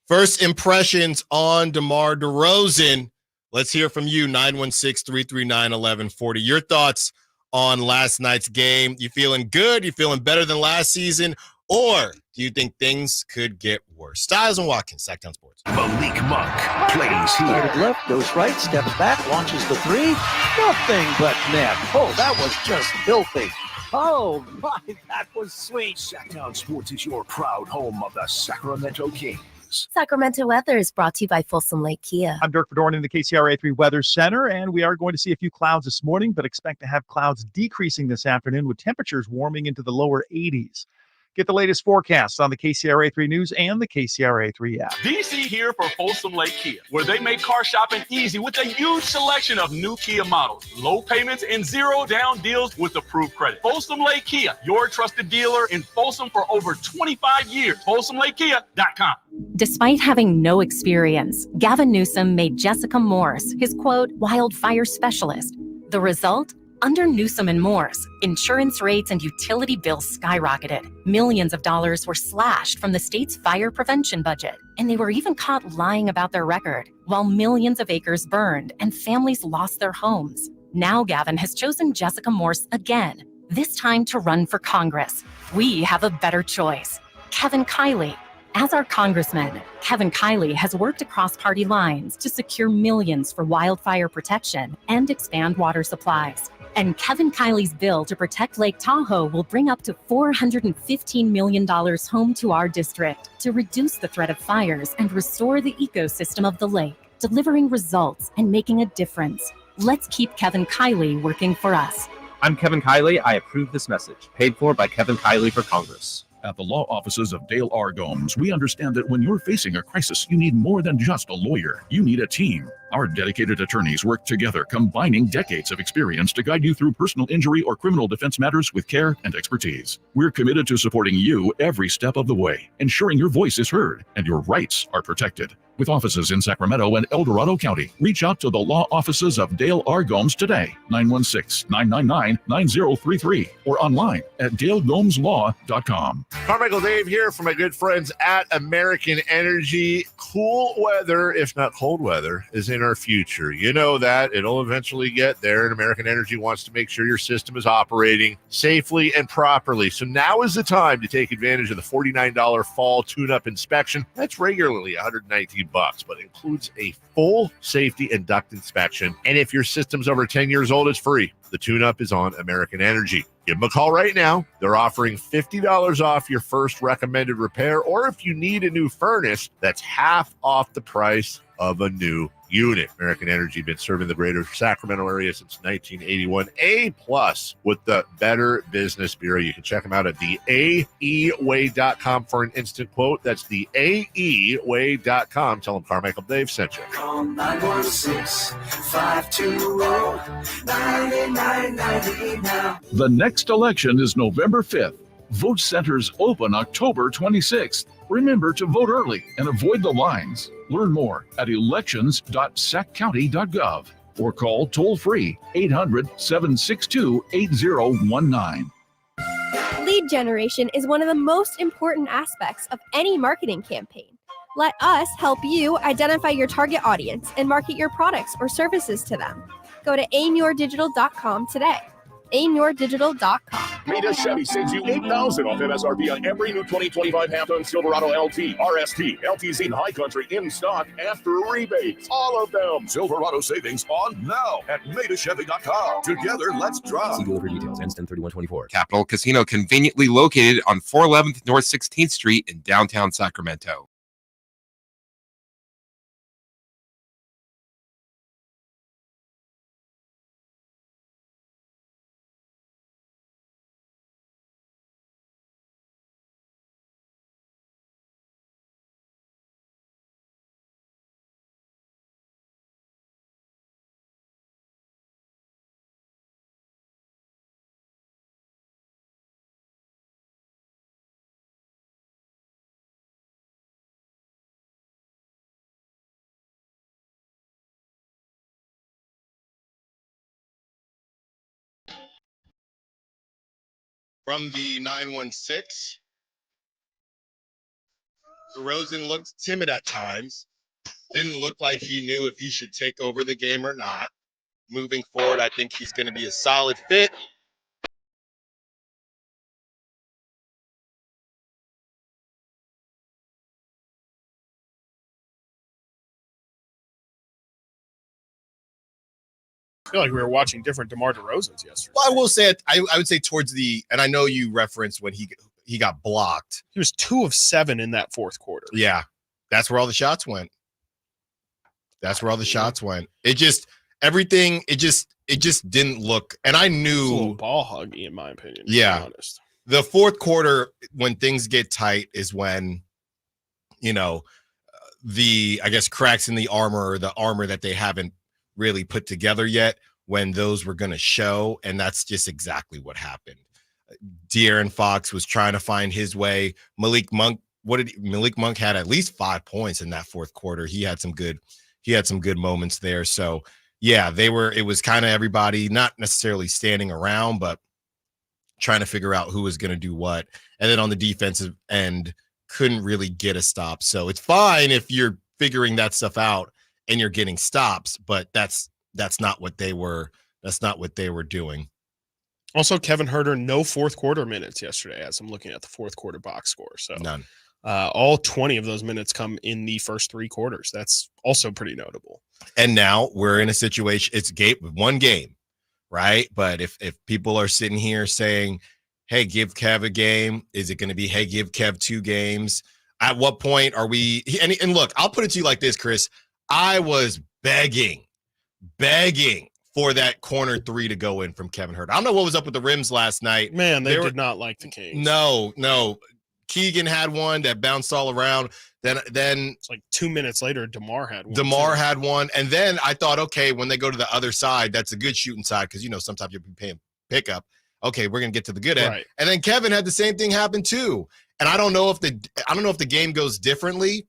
[SPEAKER 4] First impressions on DeMar DeRozan. Let's hear from you, 916-339-1140. Your thoughts on last night's game. You feeling good? You feeling better than last season? Or do you think things could get worse? Stiles and Watkins, Sacktown Sports.
[SPEAKER 3] Malik Monk plays here.
[SPEAKER 6] Started left, goes right, steps back, launches the three. Nothing but net. Oh, that was just filthy. Oh, my, that was sweet.
[SPEAKER 3] Sacktown Sports is your proud home of the Sacramento Kings.
[SPEAKER 7] Sacramento weather is brought to you by Folsom Lake Kia.
[SPEAKER 13] I'm Dirk Fedorn in the KCRA 3 Weather Center, and we are going to see a few clouds this morning, but expect to have clouds decreasing this afternoon with temperatures warming into the lower 80s. Get the latest forecasts on the KCRA 3 News and the KCRA 3 app.
[SPEAKER 14] DC here for Folsom Lake Kia, where they make car shopping easy with a huge selection of new Kia models, low payments, and zero down deals with approved credit. Folsom Lake Kia, your trusted dealer in Folsom for over 25 years. FolsomLakeKia.com.
[SPEAKER 24] Despite having no experience, Gavin Newsom made Jessica Morse his, quote, wildfire specialist. The result? Under Newsom and Morse, insurance rates and utility bills skyrocketed. Millions of dollars were slashed from the state's fire prevention budget, and they were even caught lying about their record, while millions of acres burned and families lost their homes. Now Gavin has chosen Jessica Morse again, this time to run for Congress. We have a better choice. Kevin Kiley. As our congressman, Kevin Kiley has worked across party lines to secure millions for wildfire protection and expand water supplies. And Kevin Kiley's bill to protect Lake Tahoe will bring up to $415 million home to our district to reduce the threat of fires and restore the ecosystem of the lake, delivering results and making a difference. Let's keep Kevin Kiley working for us.
[SPEAKER 25] I'm Kevin Kiley. I approve this message. Paid for by Kevin Kiley for Congress.
[SPEAKER 28] At the law offices of Dale R. Gomes, we understand that when you're facing a crisis, you need more than just a lawyer. You need a team. Our dedicated attorneys work together, combining decades of experience to guide you through personal injury or criminal defense matters with care and expertise. We're committed to supporting you every step of the way, ensuring your voice is heard and your rights are protected. with offices in Sacramento and El Dorado County. Reach out to the law offices of Dale R. Gomes today, 916-999-9033, or online at dalegomslaw.com.
[SPEAKER 9] Carmichael Dave here from my good friends at American Energy. Cool weather, if not cold weather, is in our future. You know that. It'll eventually get there, and American Energy wants to make sure your system is operating safely and properly. So now is the time to take advantage of the $49 fall tune-up inspection. That's regularly $119, but includes a full safety and duct inspection. And if your system's over 10 years old, it's free. The tune-up is on American Energy. Give them a call right now. They're offering $50 off your first recommended repair, or if you need a new furnace, that's half off the price of a new unit. American Energy been serving the greater Sacramento area since 1981. A+ with the Better Business Bureau. You can check them out at theaeway.com for an instant quote. That's theaeway.com. Tell them Carmichael Dave sent you.
[SPEAKER 18] Call 916-520-9990 now.
[SPEAKER 28] The next election is November 5th. Vote centers open October 26th. Remember to vote early and avoid the lines. Learn more at elections.saccounty.gov or call toll-free 800-762-8019.
[SPEAKER 15] Lead generation is one of the most important aspects of any marketing campaign. Let us help you identify your target audience and market your products or services to them. Go to aimyourdigital.com today. aimyourdigital.com.
[SPEAKER 28] Meta Chevy saves you $8,000 off MSRP on every new 2025 half-ton Silverado LT, RST, LTZ, and High Country in stock after rebates. All of them. Silverado savings on now at MetaChevy.com. Together, let's drive.
[SPEAKER 25] See dealer for details. Ends 10/31/24.
[SPEAKER 16] Capital Casino, conveniently located on 411th North 16th Street in downtown Sacramento.
[SPEAKER 4] From the 916, DeRozan looked timid at times. Didn't look like he knew if he should take over the game or not. Moving forward, I think he's going to be a solid fit.
[SPEAKER 5] I feel like we were watching different DeMar DeRozans yesterday.
[SPEAKER 4] Well, I will say, I would say towards the, and I know you referenced when he got blocked.
[SPEAKER 5] He was 2 of 7 in that fourth quarter.
[SPEAKER 4] Yeah, that's where all the shots went. That's where all the shots went. It just everything. It just didn't look. And I knew
[SPEAKER 5] It's a little ball huggy, in my opinion.
[SPEAKER 4] Yeah,
[SPEAKER 5] to be honest.
[SPEAKER 4] The fourth quarter, when things get tight, is when the cracks in the armor, or the armor that they haven't really put together yet, when those were going to show. And that's just exactly what happened. De'Aaron Fox was trying to find his way. Malik Monk had at least 5 points in that fourth quarter. He had some good moments there. So yeah, it was kind of everybody not necessarily standing around, but trying to figure out who was going to do what. And then on the defensive end, couldn't really get a stop. So it's fine if you're figuring that stuff out and you're getting stops, but that's not what they were doing.
[SPEAKER 5] Also, Kevin Huerter, no fourth quarter minutes yesterday, as I'm looking at the fourth quarter box score. So
[SPEAKER 4] none.
[SPEAKER 5] All 20 of those minutes come in the first 3 quarters. That's also pretty notable.
[SPEAKER 4] And now we're in a situation, it's one game, right? But if people are sitting here saying, hey, give Kev a game, is it going to be, hey, give Kev 2 games? At what point are we, and look, I'll put it to you like this, Chris. I was begging for that corner 3 to go in from Kevin Huerter. I don't know what was up with the rims last night.
[SPEAKER 5] Man, they did not like the Kings.
[SPEAKER 4] No. Keegan had one that bounced all around. Then
[SPEAKER 5] it's like 2 minutes later, DeMar had one.
[SPEAKER 4] Had one. And then I thought, okay, when they go to the other side, that's a good shooting side because, sometimes you'll be paying pickup. Okay, we're going to get to the good end.
[SPEAKER 5] Right.
[SPEAKER 4] And then Kevin had the same thing happen too. And I don't know if the game goes differently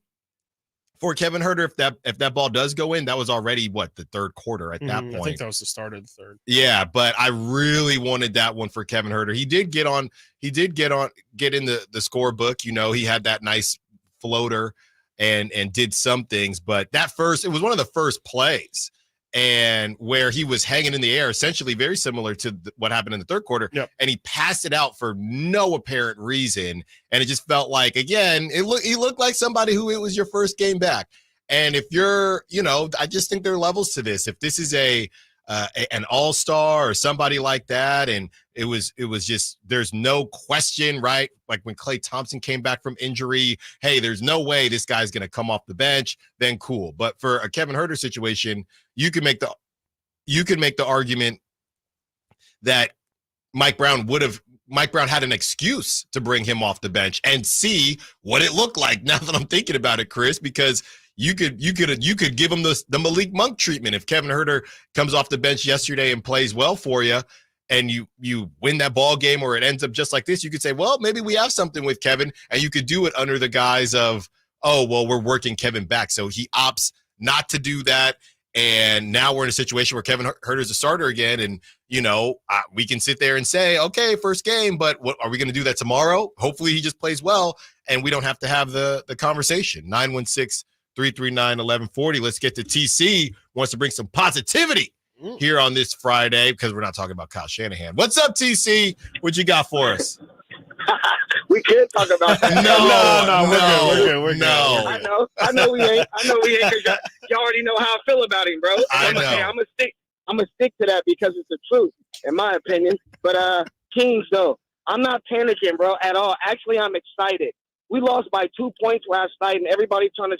[SPEAKER 4] for Kevin Huerter, if that ball does go in, that was already the third quarter at that point.
[SPEAKER 5] I think that was the start of the third.
[SPEAKER 4] Yeah, but I really wanted that one for Kevin Huerter. He did get in the scorebook. He had that nice floater and did some things, but it was one of the first plays, and where he was hanging in the air, essentially very similar to what happened in the third quarter.
[SPEAKER 5] Yep.
[SPEAKER 4] And he passed it out for no apparent reason. And it just felt like, again, he looked like somebody who it was your first game back. And if you're, I just think there are levels to this. If this is an all-star or somebody like that, and it was just, there's no question, right? Like when Klay Thompson came back from injury, hey, there's no way this guy's going to come off the bench, then cool. But for a Kevin Huerter situation, you can make the argument that Mike Brown had an excuse to bring him off the bench and see what it looked like. Now that I'm thinking about it, Chris, because you could give him the Malik Monk treatment. If Kevin Huerter comes off the bench yesterday and plays well for you, and you win that ball game, or it ends up just like this, you could say, well, maybe we have something with Kevin, and you could do it under the guise of, oh, well, we're working Kevin back. So he opts not to do that. And now we're in a situation where Kevin Huerter's a starter again. And, we can sit there and say, okay, first game, but what are we going to do that tomorrow? Hopefully he just plays well and we don't have to have the conversation. 916-339-1140. Let's get to TC. Wants to bring some positivity here on this Friday, because we're not talking about Kyle Shanahan. What's up, TC? What you got for us?
[SPEAKER 17] We could talk about that.
[SPEAKER 4] We're good.
[SPEAKER 17] I know we ain't. Cause y'all already know how I feel about him, bro. I'm gonna stick to that because it's the truth, in my opinion. But Kings, though, I'm not panicking, bro, at all. Actually, I'm excited. We lost by 2 points last night, and everybody trying to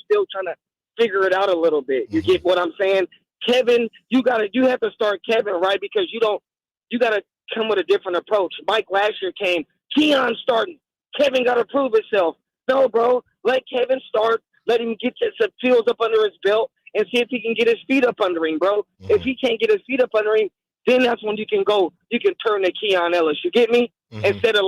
[SPEAKER 17] figure it out a little bit. You get what I'm saying? Kevin, you have to start Kevin, right? Because you got to come with a different approach. Mike last year came, Keon starting. Kevin got to prove himself. No, bro, let Kevin start. Let him get some feels up under his belt and see if he can get his feet up under him, bro. Mm-hmm. If he can't get his feet up under him, then that's when you can turn to Keon Ellis. You get me? Mm-hmm. Instead of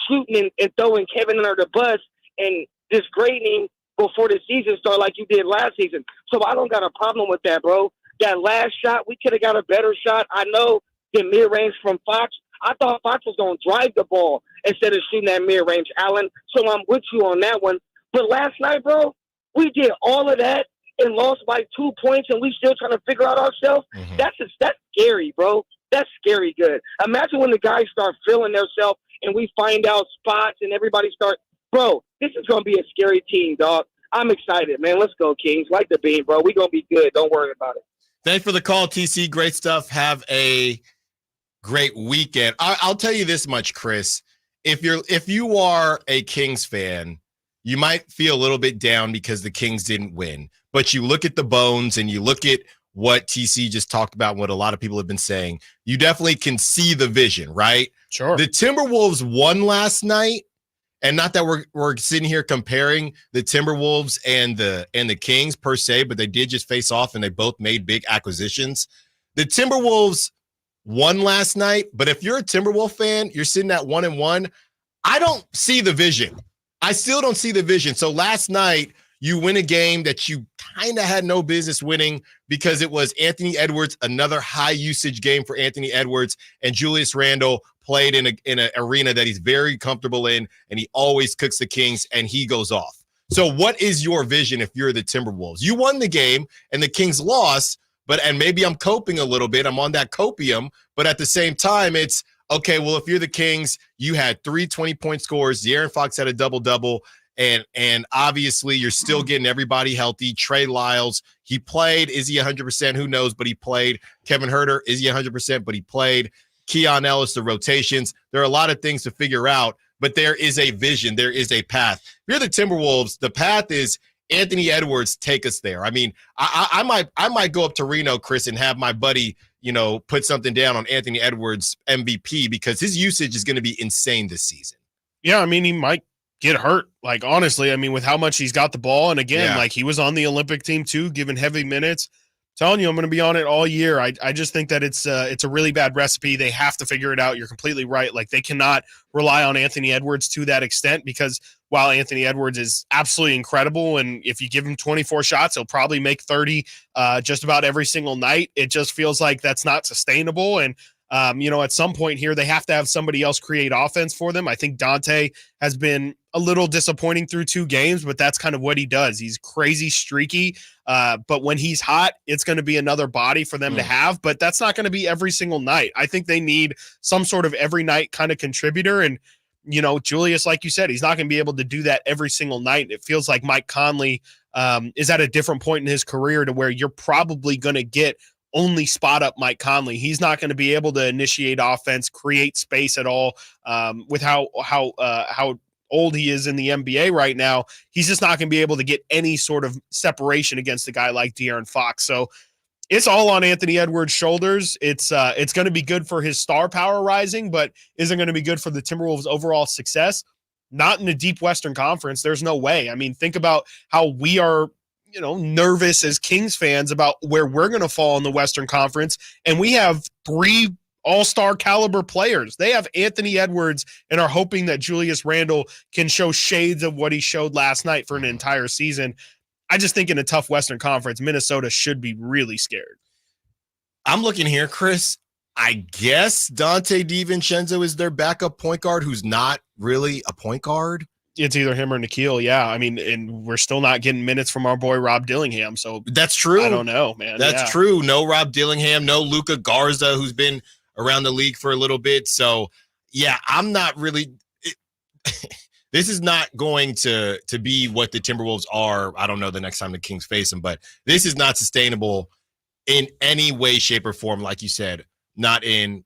[SPEAKER 17] shooting and throwing Kevin under the bus and disgrading him before the season started like you did last season. So I don't got a problem with that, bro. That last shot, we could have got a better shot. I know the mid-range from Fox. I thought Fox was going to drive the ball instead of shooting that mid-range, Allen. So I'm with you on that one. But last night, bro, we did all of that and lost by 2 points, and we still trying to figure out ourselves. Mm-hmm. That's scary, bro. That's scary good. Imagine when the guys start feeling themselves and we find out spots and everybody start. Bro, this is going to be a scary team, dog. I'm excited, man. Let's go, Kings. Like the beam, bro. We're going to be good. Don't worry about it.
[SPEAKER 4] Thanks for the call, TC. Great stuff. Have a great weekend. I'll tell you this much, Chris. If you are a Kings fan, you might feel a little bit down because the Kings didn't win. But you look at the bones and you look at what TC just talked about, what a lot of people have been saying. You definitely can see the vision, right?
[SPEAKER 5] Sure.
[SPEAKER 4] The Timberwolves won last night. And not that we're sitting here comparing the Timberwolves and the Kings per se, but they did just face off and they both made big acquisitions. The Timberwolves won last night, but if you're a Timberwolves fan, you're sitting at 1-1. I don't see the vision. I still don't see the vision. So last night, you win a game that you kind of had no business winning because it was Anthony Edwards, another high usage game for Anthony Edwards, and Julius Randle played in an arena that he's very comfortable in, and he always cooks the Kings, and he goes off. So what is your vision if you're the Timberwolves? You won the game, and the Kings lost, and maybe I'm coping a little bit. I'm on that copium, but at the same time, it's, okay, well, if you're the Kings, you had 3 20-point scores. De'Aaron Fox had a double-double, and obviously you're still getting everybody healthy. Trey Lyles, he played. Is he 100%? Who knows, but he played. Kevin Huerter, is he 100%? But he played. Keon Ellis, the rotations. There are a lot of things to figure out, but there is a vision. There is a path. If you're the Timberwolves, the path is Anthony Edwards, take us there. I mean, I might go up to Reno, Chris, and have my buddy, put something down on Anthony Edwards MVP because his usage is going to be insane this season.
[SPEAKER 5] Yeah, I mean, he might get hurt. Like, honestly, I mean, with how much he's got the ball. And again, he was on the Olympic team too, given heavy minutes Telling you, I'm going to be on it all year. I just think that it's a really bad recipe. They have to figure it out. You're completely right. Like, they cannot rely on Anthony Edwards to that extent, because while Anthony Edwards is absolutely incredible, and if you give him 24 shots, he'll probably make 30 just about every single night. It just feels like that's not sustainable. And at some point here, they have to have somebody else create offense for them. I think Dante has been a little disappointing through 2 games, but that's kind of what he does. He's crazy streaky, but when he's hot, it's going to be another body for them to have, but that's not going to be every single night. I think they need some sort of every night kind of contributor, and Julius, like you said, he's not going to be able to do that every single night. It feels like Mike Conley is at a different point in his career to where you're probably going to get only spot up Mike Conley. He's not going to be able to initiate offense, create space at all, with how old he is in the NBA right now. He's just not going to be able to get any sort of separation against a guy like De'Aaron Fox. So it's all on Anthony Edwards' shoulders. It's going to be good for his star power rising, but isn't going to be good for the Timberwolves' overall success. Not in the deep Western Conference. There's no way. I mean, think about how we are nervous as Kings fans about where we're going to fall in the Western Conference. And we have 3 all-star caliber players. They have Anthony Edwards and are hoping that Julius Randle can show shades of what he showed last night for an entire season. I just think in a tough Western Conference, Minnesota should be really scared.
[SPEAKER 4] I'm looking here, Chris. I guess Dante DiVincenzo is their backup point guard who's not really a point guard.
[SPEAKER 5] It's either him or Nikhil, yeah. I mean, and we're still not getting minutes from our boy Rob Dillingham, so
[SPEAKER 4] that's true.
[SPEAKER 5] I don't know, man.
[SPEAKER 4] That's true. No Rob Dillingham, no Luka Garza, who's been around the league for a little bit. So, yeah, I'm not really this is not going to be what the Timberwolves are. I don't know the next time the Kings face them, but this is not sustainable in any way, shape, or form. Like you said, not in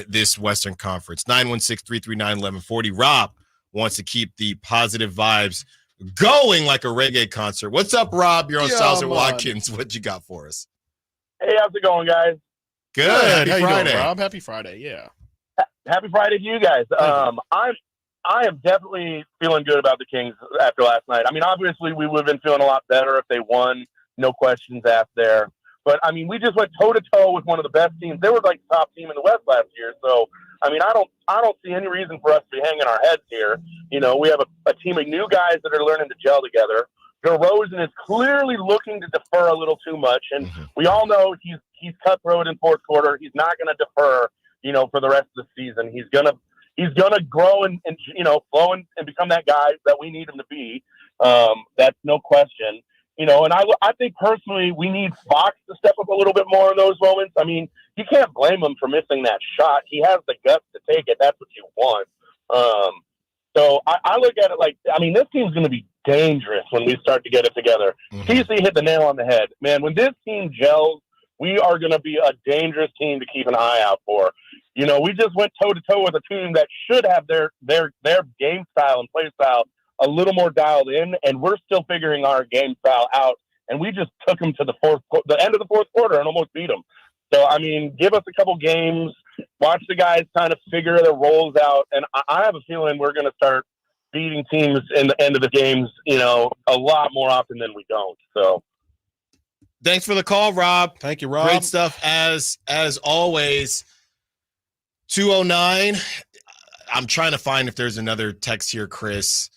[SPEAKER 4] this Western Conference. 916-339-1140. Rob wants to keep the positive vibes going like a reggae concert. What's up, Rob? You're on Stiles Watkins. What you got for us?
[SPEAKER 2] Hey, how's it going, guys?
[SPEAKER 4] Good.
[SPEAKER 5] Happy
[SPEAKER 4] Happy
[SPEAKER 5] Friday,
[SPEAKER 4] Friday.
[SPEAKER 5] Rob. Happy Friday. Yeah.
[SPEAKER 2] Happy Friday to you guys. I am definitely feeling good about the Kings after last night. I mean, obviously we would have been feeling a lot better if they won. No questions asked there. But I mean, we just went toe to toe with one of the best teams. They were like the top team in the West last year. So I mean, I don't see any reason for us to be hanging our heads here. We have a team of new guys that are learning to gel together. DeRozan is clearly looking to defer a little too much, and we all know he's cutthroat in fourth quarter. He's not going to defer, for the rest of the season. He's gonna grow and flow and become that guy that we need him to be. That's no question. And I think personally we need Fox to step up a little bit more in those moments. I mean, you can't blame him for missing that shot. He has the guts to take it. That's what you want. So I look at it like, I mean, this team's going to be dangerous when we start to get it together. TC hit the nail on the head. Man, when this team gels, we are going to be a dangerous team to keep an eye out for. We just went toe-to-toe with a team that should have their game style and play style a little more dialed in, and we're still figuring our game style out. And we just took them to the end of the fourth quarter and almost beat them. So, I mean, give us a couple games, watch the guys kind of figure their roles out, and I have a feeling we're going to start beating teams in the end of the games, a lot more often than we don't. So,
[SPEAKER 4] thanks for the call, Rob.
[SPEAKER 5] Thank you, Rob.
[SPEAKER 4] Great stuff as always. 209. I'm trying to find if there's another text here, Chris.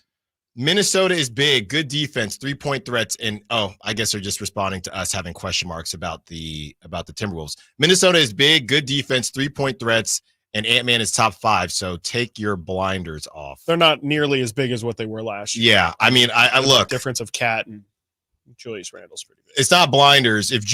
[SPEAKER 4] Minnesota is big, good defense, 3-point threats, and I guess they're just responding to us having question marks about the Timberwolves. Minnesota is big, good defense, 3-point threats, and Ant-Man is top 5. So take your blinders off.
[SPEAKER 5] They're not nearly as big as what they were last year.
[SPEAKER 4] Yeah, I mean, I look.
[SPEAKER 5] The difference of Cat and Julius Randle's pretty big.
[SPEAKER 4] It's not blinders. If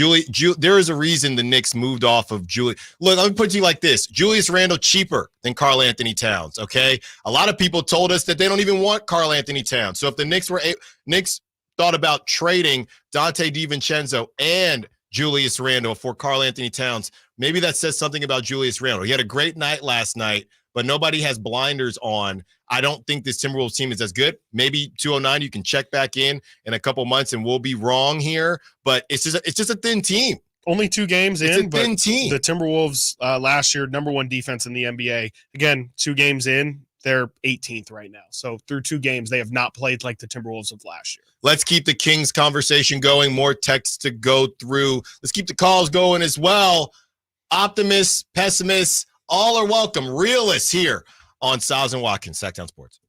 [SPEAKER 4] there is a reason the Knicks moved off of Julius. Look, let me put it to you like this: Julius Randle cheaper than Karl Anthony Towns. Okay, a lot of people told us that they don't even want Karl Anthony Towns. So if the Knicks thought about trading Dante DiVincenzo and Julius Randle for Karl Anthony Towns, maybe that says something about Julius Randle. He had a great night last night, but nobody has blinders on. I don't think this Timberwolves team is as good. Maybe 209, you can check back in a couple months and we'll be wrong here, but it's just a thin team.
[SPEAKER 5] Only 2 games
[SPEAKER 4] it's
[SPEAKER 5] in,
[SPEAKER 4] a thin team.
[SPEAKER 5] The Timberwolves last year, #1 defense in the NBA. Again, 2 games in, They're 18th right now. So through 2 games, they have not played like the Timberwolves of last year.
[SPEAKER 4] Let's keep the Kings conversation going. More texts to go through. Let's keep the calls going as well. Optimists, pessimists, all are welcome. Realists here on Stiles and Watkins, Sacktown Sports.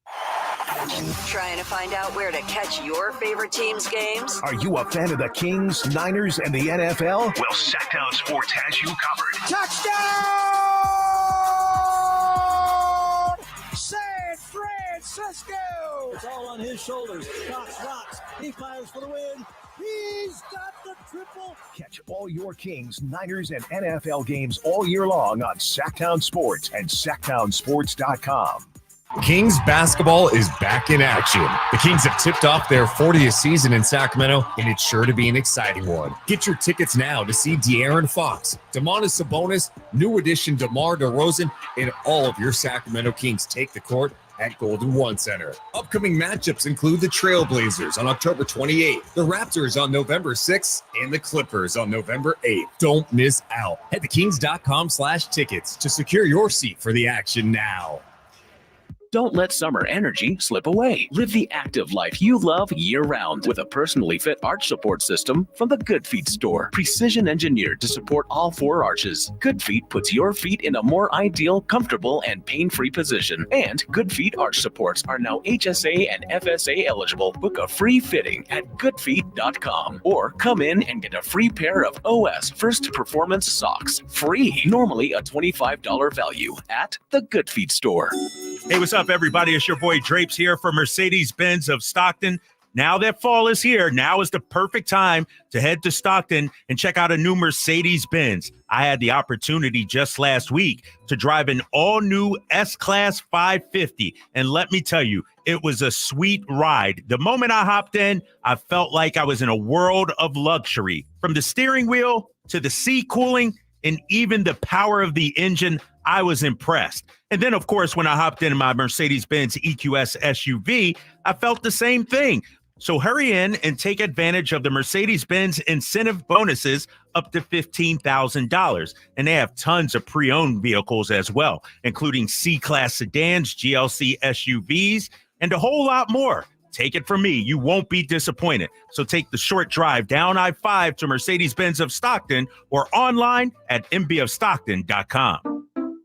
[SPEAKER 1] Trying to find out where to catch your favorite team's games?
[SPEAKER 3] Are you a fan of the Kings, Niners, and the NFL? Well, Sacktown Sports has you covered.
[SPEAKER 18] Touchdown! San Francisco! It's all on his shoulders. Cox rocks. He fires for the win. He's got the triple.
[SPEAKER 3] Catch all your Kings, Niners, and NFL games all year long on Sacktown Sports and SacktownSports.com.
[SPEAKER 8] Kings basketball is back in action. The Kings have tipped off their 40th season in Sacramento, and it's sure to be an exciting one. Get your tickets now to see De'Aaron Fox, Domantas Sabonis, new addition DeMar, DeRozan, and all of your Sacramento Kings take the court at Golden One Center. Upcoming matchups include the Trailblazers on October 28th, the Raptors on November 6th, and the Clippers on November 8th. Don't miss out. Head to kings.com/tickets to secure your seat for the action now.
[SPEAKER 19] Don't let summer energy slip away. Live the active life you love year-round with a personally fit arch support system from the Good Feet store. Precision engineered to support all 4 arches. Good Feet puts your feet in a more ideal, comfortable, and pain-free position. And Good Feet arch supports are now HSA and FSA eligible. Book a free fitting at goodfeet.com or come in and get a free pair of OS First Performance socks. Free. Normally a $25 value at the Good Feet store.
[SPEAKER 20] Hey, what's up, everybody? It's your boy Drapes here for Mercedes-Benz of Stockton. Now that fall is here, now is the perfect time to head to Stockton and check out a new Mercedes-Benz. I had the opportunity just last week to drive an all-new S-Class 550, and let me tell you, it was a sweet ride. The moment I hopped in, I felt like I was in a world of luxury. From the steering wheel to the seat cooling and even the power of the engine, I was impressed. And then, of course, when I hopped in my Mercedes-Benz EQS SUV, I felt the same thing. So hurry in and take advantage of the Mercedes-Benz incentive bonuses up to $15,000. And they have tons of pre-owned vehicles as well, including C-Class sedans, GLC SUVs, and a whole lot more. Take it from me, you won't be disappointed. So take the short drive down I-5 to Mercedes-Benz of Stockton or online at mbofstockton.com.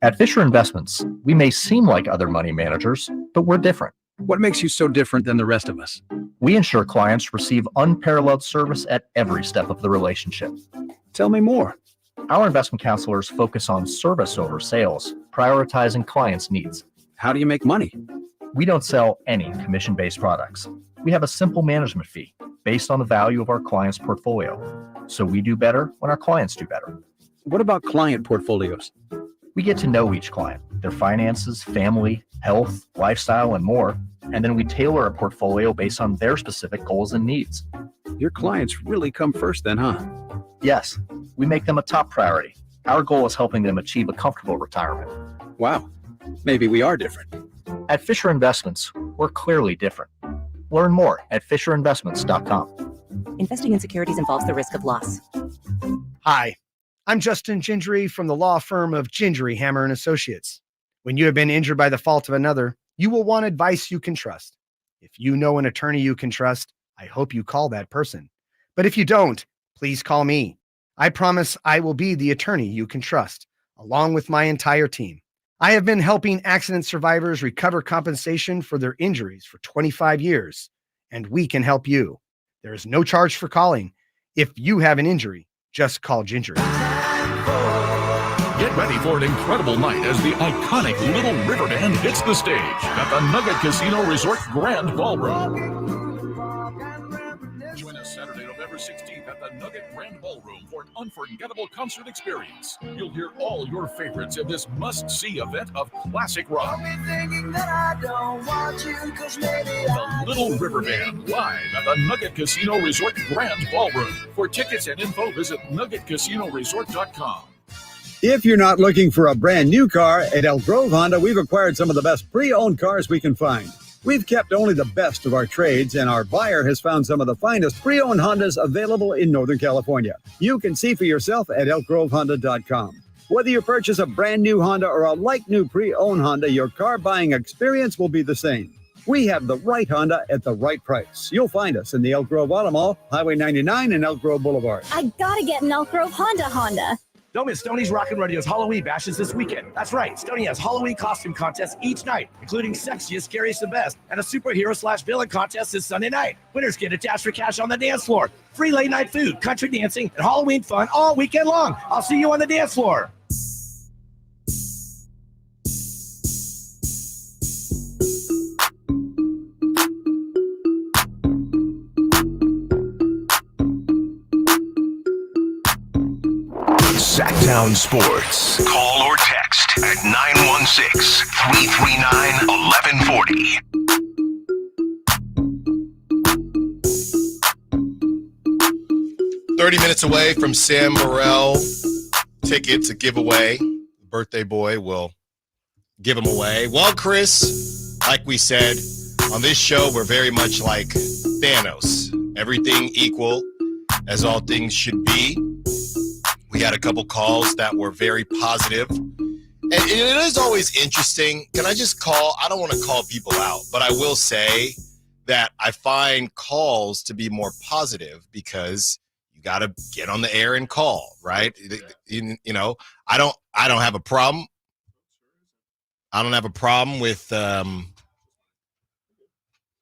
[SPEAKER 21] At Fisher Investments, we may seem like other money managers, but we're different.
[SPEAKER 22] What makes you so different than the rest of us?
[SPEAKER 21] We ensure clients receive unparalleled service at every step of the relationship.
[SPEAKER 22] Tell me more.
[SPEAKER 21] Our investment counselors focus on service over sales, prioritizing clients' needs.
[SPEAKER 22] How do you make money?
[SPEAKER 21] We don't sell any commission-based products. We have a simple management fee based on the value of our clients' portfolio. So we do better when our clients do better.
[SPEAKER 22] What about client portfolios?
[SPEAKER 21] We get to know each client, their finances, family, health, lifestyle, and more, and then we tailor a portfolio based on their specific goals and needs.
[SPEAKER 22] Your clients really come first then, huh?
[SPEAKER 21] Yes, we make them a top priority. Our goal is helping them achieve a comfortable retirement.
[SPEAKER 22] Wow, maybe we are different.
[SPEAKER 21] At Fisher Investments, we're clearly different. Learn more at FisherInvestments.com.
[SPEAKER 23] Investing in securities involves the risk of loss.
[SPEAKER 26] Hi, I'm Justin Gingery from the law firm of Gingery, Hammer & Associates. When you have been injured by the fault of another, you will want advice you can trust. If you know an attorney you can trust, I hope you call that person. But if you don't, please call me. I promise I will be the attorney you can trust, along with my entire team. I have been helping accident survivors recover compensation for their injuries for 25 years, and we can help you. There is no charge for calling. If you have an injury, just call Gingery.
[SPEAKER 28] Get ready for an incredible night as the iconic Little River Band hits the stage at the Nugget Casino Resort Grand Ballroom. Join us Saturday, November 16th at the Nugget Grand Ballroom for an unforgettable concert experience. You'll hear all your favorites in this must-see event of classic rock. The Little River Band live at the Nugget Casino Resort Grand Ballroom. For tickets and info, visit nuggetcasinoresort.com.
[SPEAKER 11] If you're not looking for a brand new car, at Elk Grove Honda, we've acquired some of the best pre-owned cars we can find. We've kept only the best of our trades, and our buyer has found some of the finest pre-owned Hondas available in Northern California. You can see for yourself at elkgrovehonda.com. Whether you purchase a brand new Honda or a like-new pre-owned Honda, your car buying experience will be the same. We have the right Honda at the right price. You'll find us in the Elk Grove Auto Mall, Highway 99 and Elk Grove Boulevard.
[SPEAKER 6] I gotta get an Elk Grove Honda.
[SPEAKER 7] Don't miss Stoney's Rockin' Rodeo's Halloween bashes this weekend. That's right, Stoney has Halloween costume contests each night, including Sexiest, Scariest, and Best, and a superhero/villain contest this Sunday night. Winners get a dash for cash on the dance floor, free late night food, country dancing, and Halloween fun all weekend long. I'll see you on the dance floor.
[SPEAKER 3] Sacktown Sports. Call or text at 916-339-1140.
[SPEAKER 4] Minutes away from Sam Morril ticket to give away. Birthday boy will give them away. Well, Chris, like we said, on this show, we're very much like Thanos. Everything equal as all things should be. We had a couple calls that were very positive. And it is always interesting. Can I just call? I don't want to call people out, but I will say that I find calls to be more positive because you got to get on the air and call, right? You know, I don't have a problem. I don't have a problem with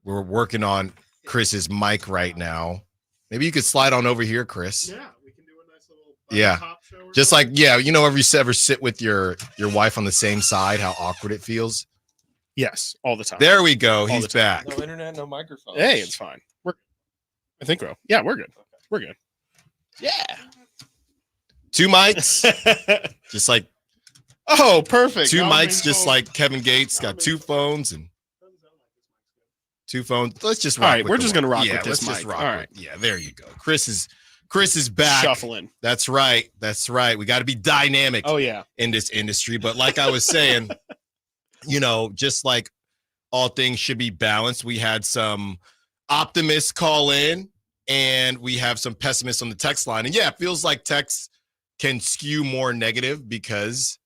[SPEAKER 4] we're working on Chris's mic right now. Maybe you could slide on over here, Chris.
[SPEAKER 5] Yeah, we can do a nice little
[SPEAKER 4] top show or just like, yeah, you know, ever sit with your wife on the same side, how awkward it feels?
[SPEAKER 5] Yes, all the time.
[SPEAKER 4] There we go. He's back.
[SPEAKER 10] No internet, no microphone.
[SPEAKER 5] Hey, it's fine. We're good. We're good.
[SPEAKER 4] Yeah. 2 mics. Just like
[SPEAKER 5] perfect.
[SPEAKER 4] 2 mics, just like Kevin Gates got 2 phones and 2 phones. Let's just rock.
[SPEAKER 5] All right,
[SPEAKER 4] with
[SPEAKER 5] we're
[SPEAKER 4] the
[SPEAKER 5] just
[SPEAKER 4] one.
[SPEAKER 5] gonna rock
[SPEAKER 4] Yeah,
[SPEAKER 5] with this
[SPEAKER 4] let's just
[SPEAKER 5] mic.
[SPEAKER 4] rock
[SPEAKER 5] All
[SPEAKER 4] with-
[SPEAKER 5] right.
[SPEAKER 4] Yeah, there you go. Chris is back.
[SPEAKER 5] Shuffling.
[SPEAKER 4] That's right. We got to be dynamic.
[SPEAKER 5] Oh yeah.
[SPEAKER 4] In this industry, but like I was saying, you know, just like all things should be balanced. We had some optimists call in, and we have some pessimists on the text line. And yeah, it feels like texts can skew more negative because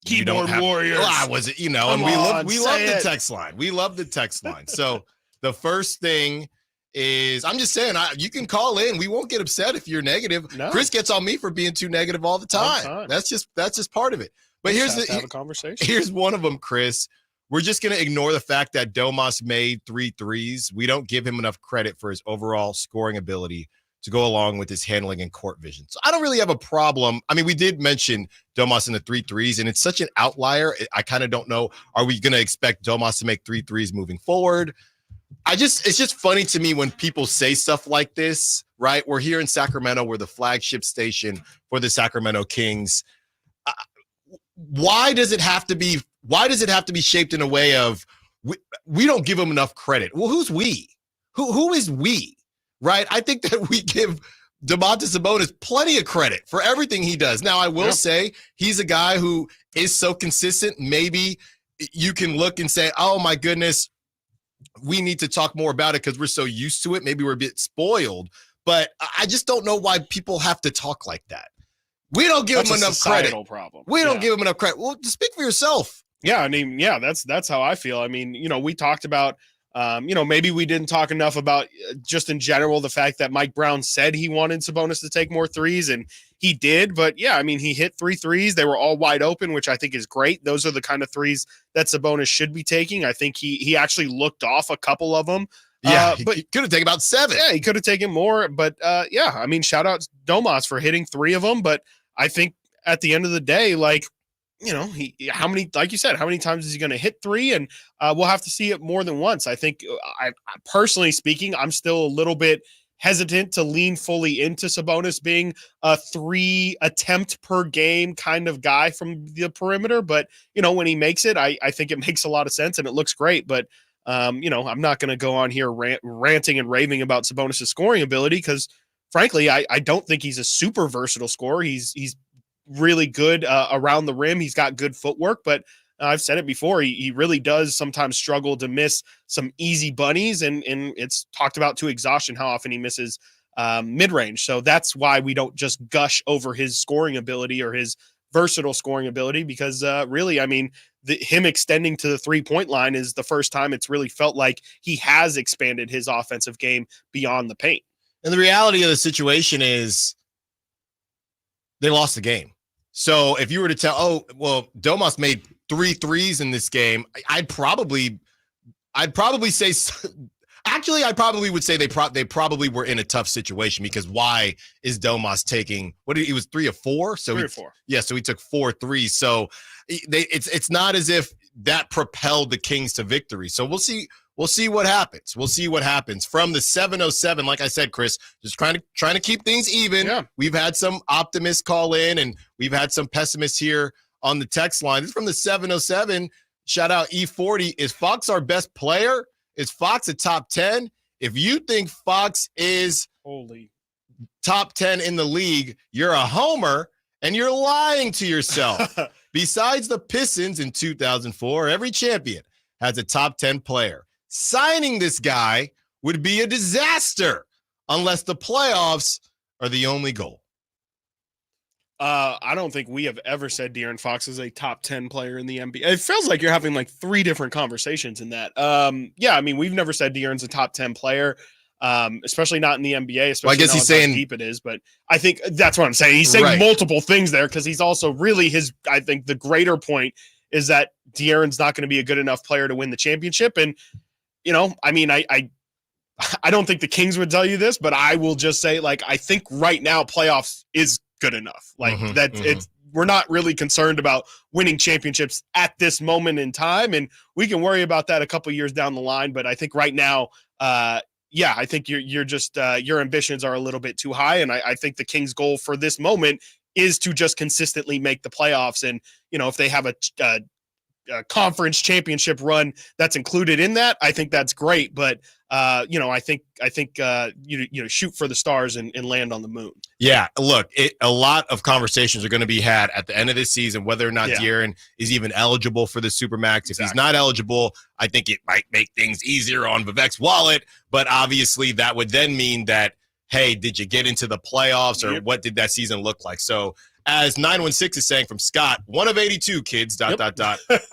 [SPEAKER 4] you don't have
[SPEAKER 5] warriors.
[SPEAKER 4] Well, I was, you know,
[SPEAKER 5] Come
[SPEAKER 4] and
[SPEAKER 5] on,
[SPEAKER 4] we
[SPEAKER 5] say
[SPEAKER 4] love the
[SPEAKER 5] it.
[SPEAKER 4] text line. We love the text line. So the first thing is, I'm just saying, you can call in. We won't get upset if you're negative.
[SPEAKER 5] No.
[SPEAKER 4] Chris gets on me for being too negative all the time. That's just part of it. But
[SPEAKER 5] Just have to have a conversation.
[SPEAKER 4] Here's one of them, Chris. We're just going to ignore the fact that Domas made 3 threes. We don't give him enough credit for his overall scoring ability to go along with his handling and court vision. So I don't really have a problem. I mean, we did mention Domas in the 3 threes, and it's such an outlier. I kind of don't know. Are we going to expect Domas to make 3 threes moving forward? It's just funny to me when people say stuff like this, right? We're here in Sacramento. We're the flagship station for the Sacramento Kings. Why does it have to be shaped in a way of we don't give him enough credit? Well, who's we? Who is we? Right? I think that we give Domantas Sabonis plenty of credit for everything he does. Now, I will say he's a guy who is so consistent. Maybe you can look and say, oh my goodness, we need to talk more about it because we're so used to it. Maybe we're a bit spoiled, but I just don't know why people have to talk like that. We don't give him enough credit.
[SPEAKER 5] Problem.
[SPEAKER 4] We don't give him enough credit. Well, speak for yourself.
[SPEAKER 5] Yeah, I mean, yeah, that's how I feel. I mean, you know, we talked about, you know, maybe we didn't talk enough about just in general the fact that Mike Brown said he wanted Sabonis to take more threes, and he did. But yeah, I mean, he hit 3 threes. They were all wide open, which I think is great. Those are the kind of threes that Sabonis should be taking. I think he actually looked off a couple of them.
[SPEAKER 4] Yeah,
[SPEAKER 5] but
[SPEAKER 4] he could have taken about 7.
[SPEAKER 5] Yeah, he could have taken more. But yeah, I mean, shout out to Domas for hitting 3 of them. But I think at the end of the day, like, you know, how many times is he going to hit 3? And we'll have to see it more than once. I think, I personally speaking, I'm still a little bit hesitant to lean fully into Sabonis being a 3 attempt per game kind of guy from the perimeter. But, you know, when he makes it, I think it makes a lot of sense and it looks great. But, you know, I'm not going to go on here ranting and raving about Sabonis' scoring ability because, frankly, I don't think he's a super versatile scorer. He's really good around the rim. He's got good footwork, but I've said it before. He really does sometimes struggle to miss some easy bunnies, and it's talked about to exhaustion how often he misses mid-range. So that's why we don't just gush over his scoring ability or his versatile scoring ability because really, I mean, him extending to the 3-point line is the first time it's really felt like he has expanded his offensive game beyond the paint.
[SPEAKER 4] And the reality of the situation is they lost the game. So if you were to tell, Domas made 3 threes in this game, I'd probably say, actually, I probably would say they probably were in a tough situation because why is Domas taking, he was 3 of 4? So
[SPEAKER 5] 3 or 4.
[SPEAKER 4] Yeah, so he took 4 threes. So it's not as if that propelled the Kings to victory. So we'll see what happens. We'll see what happens. From the 707, like I said, Chris, just trying to keep things even.
[SPEAKER 5] Yeah. We've
[SPEAKER 4] had some optimists call in, and we've had some pessimists here on the text line. This is from the 707. Shout out E40. Is Fox our best player? Is Fox a top 10? If you think Fox is top 10 in the league, you're a homer, and you're lying to yourself. Besides the Pistons in 2004, every champion has a top 10 player. Signing this guy would be a disaster unless the playoffs are the only goal.
[SPEAKER 5] I don't think we have ever said De'Aaron Fox is a top 10 player in the NBA. It feels like you're having like 3 different conversations in that. Yeah, I mean, we've never said De'Aaron's a top 10 player, especially not in the NBA, especially
[SPEAKER 4] I guess he's saying
[SPEAKER 5] how deep it is. But I think that's what I'm saying. He's saying multiple things there because he's also really I think the greater point is that De'Aaron's not going to be a good enough player to win the championship. And, I mean, I don't think the Kings would tell you this, but I will just say, like, I think right now playoffs is good enough. Like we're not really concerned about winning championships at this moment in time. And we can worry about that a couple years down the line. But I think right now, I think you're just, your ambitions are a little bit too high. And I think the Kings' goal for this moment is to just consistently make the playoffs. And, if they have a conference championship run that's included in that, I think that's great. But, I think shoot for the stars and land on the moon.
[SPEAKER 4] Yeah, look, a lot of conversations are going to be had at the end of this season, whether or not De'Aaron is even eligible for the Supermax. If he's not eligible, I think it might make things easier on Vivek's wallet. But obviously that would then mean that, hey, did you get into the playoffs or what did that season look like? So as 916 is saying from Scott, 1 of 82 kids, ..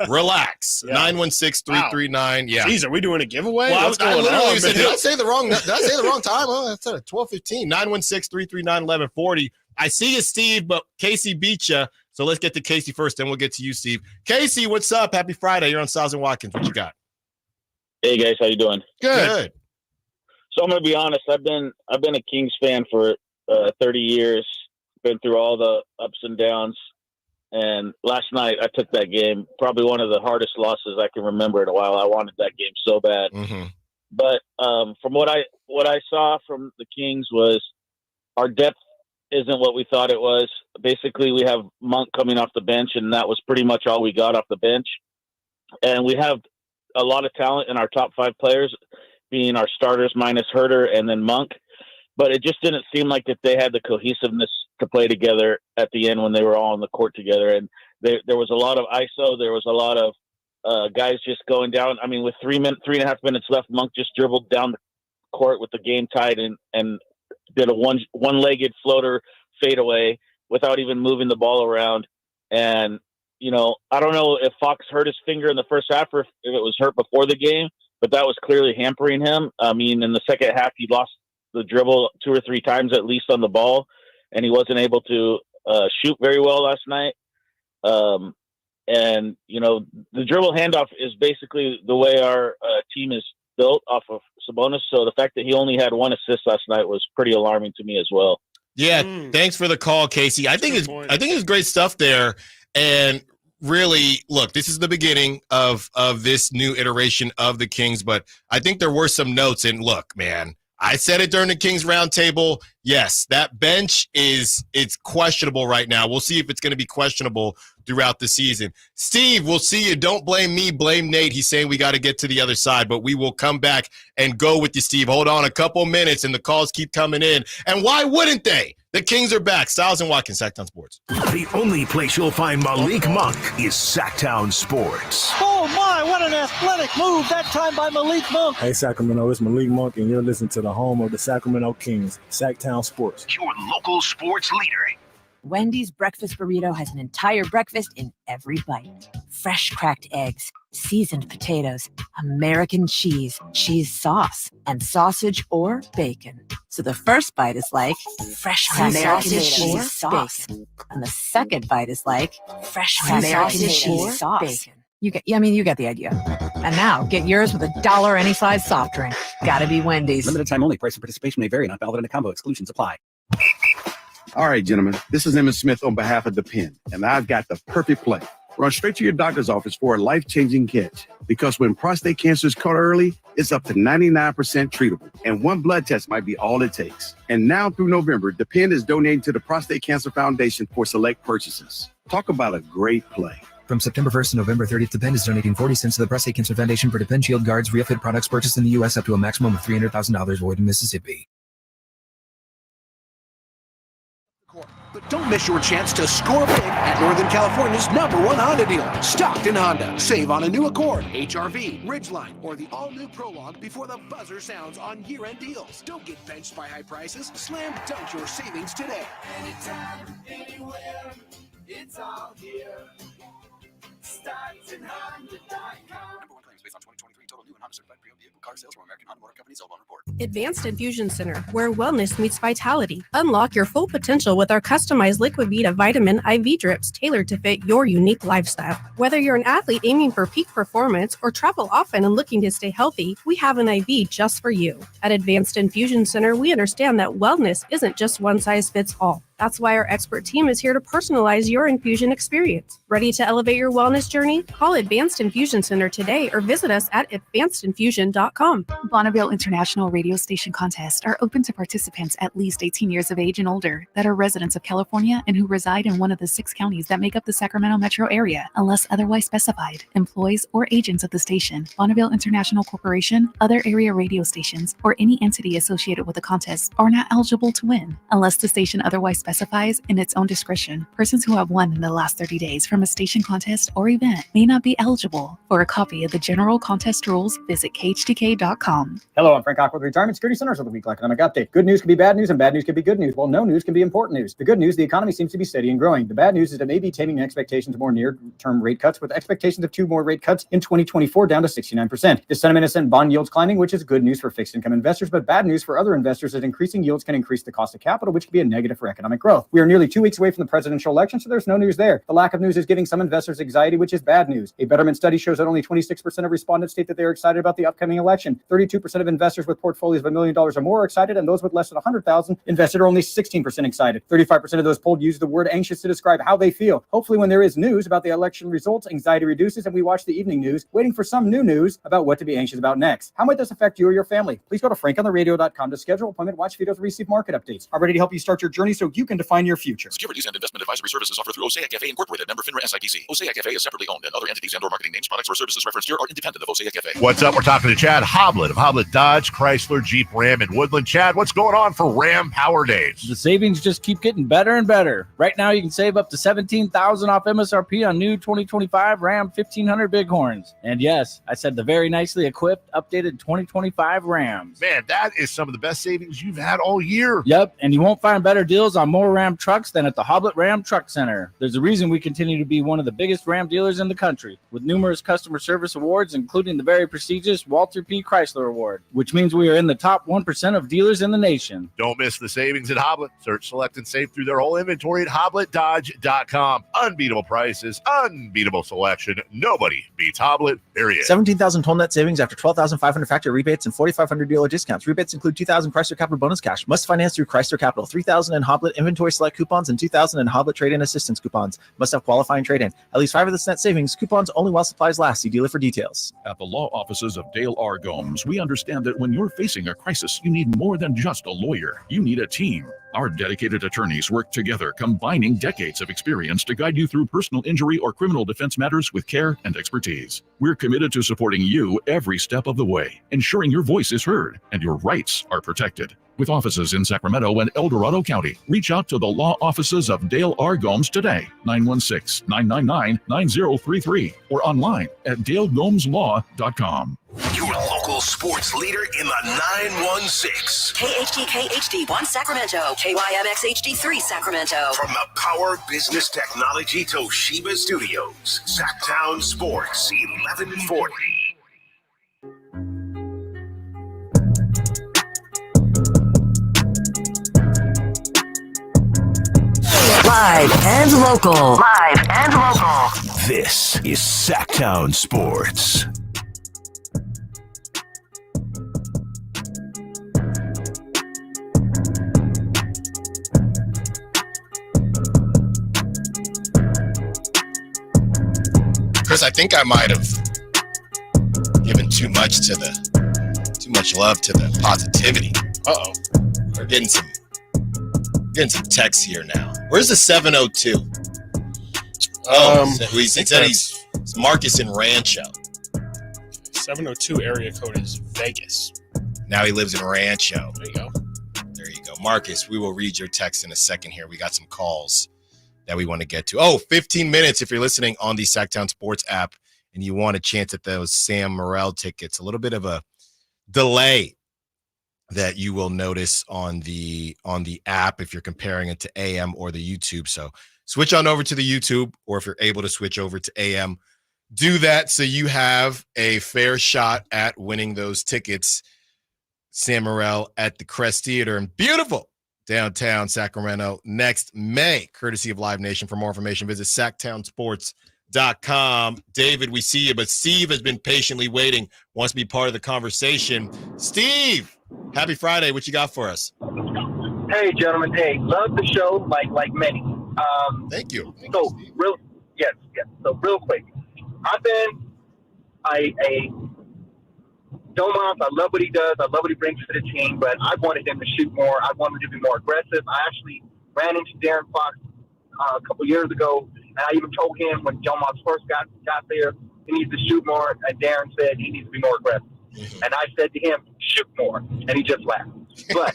[SPEAKER 4] Relax. 916-339. Yeah.
[SPEAKER 5] Jeez, are we doing a giveaway?
[SPEAKER 4] Well,
[SPEAKER 5] What's going on?
[SPEAKER 4] Did I say the wrong time? Oh, that's 12:15. 916-339-1140. I see you, Steve, but Casey beat you. So let's get to Casey first, then we'll get to you, Steve. Casey, what's up? Happy Friday. You're on Stiles and Watkins. What you got?
[SPEAKER 9] Hey guys, how you doing?
[SPEAKER 4] Good.
[SPEAKER 9] So I'm gonna be honest. I've been a Kings fan for 30 years. Been through all the ups and downs, and last night I took that game. Probably one of the hardest losses I can remember in a while. I wanted that game so bad, but from what I saw from the Kings was our depth isn't what we thought it was. Basically, we have Monk coming off the bench, and that was pretty much all we got off the bench. And we have a lot of talent in our top 5 players, being our starters minus Huerter and then Monk. But it just didn't seem like that they had the cohesiveness to play together at the end when they were all on the court together. And there was a lot of ISO. There was a lot of guys just going down. I mean, with 3.5 minutes left, Monk just dribbled down the court with the game tied and did a one-legged floater fadeaway without even moving the ball around. And, I don't know if Fox hurt his finger in the first half or if it was hurt before the game, but that was clearly hampering him. I mean, in the second half, he lost the dribble 2 or 3 times at least on the ball, and he wasn't able to shoot very well last night. And the dribble handoff is basically the way our team is built off of Sabonis. So the fact that he only had 1 assist last night was pretty alarming to me as well.
[SPEAKER 4] Yeah, thanks for the call, Casey. I think it's great stuff there. And really, look, this is the beginning of this new iteration of the Kings, but I think there were some notes. And look, man, I said it during the Kings roundtable. Yes, that bench it's questionable right now. We'll see if it's going to be questionable throughout the season. Steve, we'll see you. Don't blame me, blame Nate. He's saying we got to get to the other side, but we will come back and go with you, Steve. Hold on a couple minutes, and the calls keep coming in. And why wouldn't they? The Kings are back. Stiles and Watkins, Sacktown Sports.
[SPEAKER 3] The only place you'll find Malik Monk is Sacktown Sports.
[SPEAKER 18] Oh my, what an athletic move that time by Malik Monk.
[SPEAKER 10] Hey Sacramento, it's Malik Monk, and you're listening to the home of the Sacramento Kings, Sacktown Sports.
[SPEAKER 3] Your local sports leader.
[SPEAKER 12] Wendy's breakfast burrito has an entire breakfast in every bite. Fresh cracked eggs, seasoned potatoes, American cheese, cheese sauce, and sausage or bacon. So the first bite is like fresh cracked American cheese sauce. And the second bite is like fresh American cheese sauce. Bacon. You get the idea. And now get yours with $1 any size soft drink. Gotta be Wendy's.
[SPEAKER 22] Limited time only. Price and participation may vary. Not valid in a combo. Exclusions apply.
[SPEAKER 13] All right, gentlemen, this is Emmett Smith on behalf of Depend, and I've got the perfect play. Run straight to your doctor's office for a life-changing catch, because when prostate cancer is caught early, it's up to 99% treatable, and one blood test might be all it takes. And now through November, Depend is donating to the Prostate Cancer Foundation for select purchases. Talk about a great play.
[SPEAKER 14] From September 1st to November 30th, Depend is donating 40 cents to the Prostate Cancer Foundation for Depend Shield Guards RealFit products purchased in the U.S. up to a maximum of $300,000 void in Mississippi.
[SPEAKER 15] But don't miss your chance to score big at Northern California's #1 Honda dealer, Stockton Honda. Save on a new Accord, HRV, Ridgeline, or the all-new Prologue before the buzzer sounds on year-end deals. Don't get benched by high prices. Slam dunk your savings today.
[SPEAKER 18] Anytime, anywhere, it's all here. StocktonHonda.com.
[SPEAKER 22] Number one claims based on 2023 total new and Honda certified pre-owned vehicle car sales from American Honda Motor Company. Zellbone report.
[SPEAKER 16] Advanced Infusion Center, where wellness meets vitality. Unlock your full potential with our customized Liquid Vita vitamin IV drips tailored to fit your unique lifestyle. Whether you're an athlete aiming for peak performance or travel often and looking to stay healthy, we have an IV just for you. At Advanced Infusion Center, we understand that wellness isn't just one size fits all. That's why our expert team is here to personalize your infusion experience. Ready to elevate your wellness journey? Call Advanced Infusion Center today or visit us at advancedinfusion.com.
[SPEAKER 24] Bonneville International Radio Station contests are open to participants at least 18 years of age and older that are residents of California and who reside in one of the 6 counties that make up the Sacramento metro area, unless otherwise specified. Employees or agents of the station, Bonneville International Corporation, other area radio stations, or any entity associated with the contest are not eligible to win, unless the station otherwise specifies in its own discretion. Persons who have won in the last 30 days from a station contest or event may not be eligible. For a copy of the general contest rules, visit khdk.com.
[SPEAKER 25] Hello, I'm Frank Aqua with Retirement Security Centers with a weekly economic update. Good news can be bad news and bad news can be good news. Well, no news can be important news. The good news, the economy seems to be steady and growing. The bad news is it may be taming expectations of more near-term rate cuts, with expectations of 2 more rate cuts in 2024 down to 69%. This sentiment has sent bond yields climbing, which is good news for fixed income investors, but bad news for other investors as increasing yields can increase the cost of capital, which can be a negative for economic growth. We are nearly 2 weeks away from the presidential election, so there's no news there. The lack of news is giving some investors anxiety, which is bad news. A Betterment study shows that only 26% of respondents state that they are excited about the upcoming election. 32% of investors with portfolios of $1 million or more are excited, and those with less than $100,000 invested are only 16% excited. 35% of those polled use the word anxious to describe how they feel. Hopefully, when there is news about the election results, anxiety reduces, and we watch the evening news, waiting for some new news about what to be anxious about next. How might this affect you or your family? Please go to frankontheradio.com to schedule an appointment, watch videos, receive market updates. I'm ready to help you start your journey so you can define your future.
[SPEAKER 28] Securities and investment advisory services offered through Osaic FA Incorporated, member FINRA SIPC. Osaic FA is separately owned, and other entities and/or marketing names, products, or services referenced here are independent of Osaic FA.
[SPEAKER 3] What's up? We're talking to Chad Hoblet of Hoblet Dodge, Chrysler, Jeep, Ram, and Woodland. Chad, what's going on for Ram Power Days?
[SPEAKER 27] The savings just keep getting better and better. Right now, you can save up to $17,000 off MSRP on new 2025 Ram 1500 Bighorns. And yes, I said the very nicely equipped, updated 2025 Rams.
[SPEAKER 3] Man, that is some of the best savings you've had all year.
[SPEAKER 27] Yep, and you won't find better deals on more Ram trucks than at the Hoblet Ram Truck Center. There's a reason we continue to be one of the biggest Ram dealers in the country, with numerous customer service awards, including the very prestigious Walter P. Chrysler Award, which means we are in the top 1% of dealers in the nation.
[SPEAKER 3] Don't miss the savings at Hoblet. Search, select, and save through their whole inventory at HobletDodge.com. Unbeatable prices, unbeatable selection. Nobody beats Hoblet, period.
[SPEAKER 29] 17,000 total net savings after 12,500 factory rebates and 4,500 dealer discounts. Rebates include 2,000 Chrysler Capital bonus cash. Must finance through Chrysler Capital. 3,000 in Hoblet inventory select coupons and 2,000 in Hoblet trade-in assistance coupons. Must have qualifying trade-in. At least 5 of this net savings. Coupons only while supplies last. See dealer for details.
[SPEAKER 28] At the law offices of Dale R. Gomes, we understand that when you're facing a crisis, you need more than just a lawyer. You need a team. Our dedicated attorneys work together, combining decades of experience to guide you through personal injury or criminal defense matters with care and expertise. We're committed to supporting you every step of the way, ensuring your voice is heard and your rights are protected. With offices in Sacramento and El Dorado County, reach out to the law offices of Dale R. Gomes today, 916-999-9033, or online at dalegomslaw.com.
[SPEAKER 3] Your local local sports leader in the 916.
[SPEAKER 1] KHD1 Sacramento, KYMX HD3 Sacramento.
[SPEAKER 3] From the Power Business Technology Toshiba Studios, Sacktown Sports 1140.
[SPEAKER 1] Live and local.
[SPEAKER 3] This is Sacktown Sports.
[SPEAKER 4] Chris, I think I might have given too much love to the positivity. Uh-oh. We're getting some texts here now. Where's the 702? He said he's Marcus in Rancho.
[SPEAKER 5] 702 area code is Vegas.
[SPEAKER 4] Now he lives in Rancho.
[SPEAKER 5] There you go.
[SPEAKER 4] There you go. Marcus, we will read your text in a second here. We got some calls that we want to get to. 15 minutes if you're listening on the Sacktown Sports app and you want a chance at those Sam Morril tickets. A little bit of a delay that you will notice on the app if you're comparing it to AM or the YouTube. So switch on over to the YouTube, or if you're able to switch over to AM, do that so you have a fair shot at winning those tickets. Sam Morril at the Crest Theater in beautiful downtown Sacramento next May, courtesy of Live Nation. For more information, visit sacktownsports.com. David, we see you, but Steve has been patiently waiting, wants to be part of the conversation. Steve, happy Friday. What you got for us?
[SPEAKER 2] Hey, gentlemen. Hey, love the show like many.
[SPEAKER 4] Thank you.
[SPEAKER 2] Yes. So real quick, I've been a Domantas. I love what he does. I love what he brings to the team, but I wanted him to shoot more. I wanted him to be more aggressive. I actually ran into Darren Fox a couple years ago, and I even told him when Domantas first got there, he needs to shoot more, and Darren said he needs to be more aggressive. Mm-hmm. And I said to him, shoot more, and he just laughed. But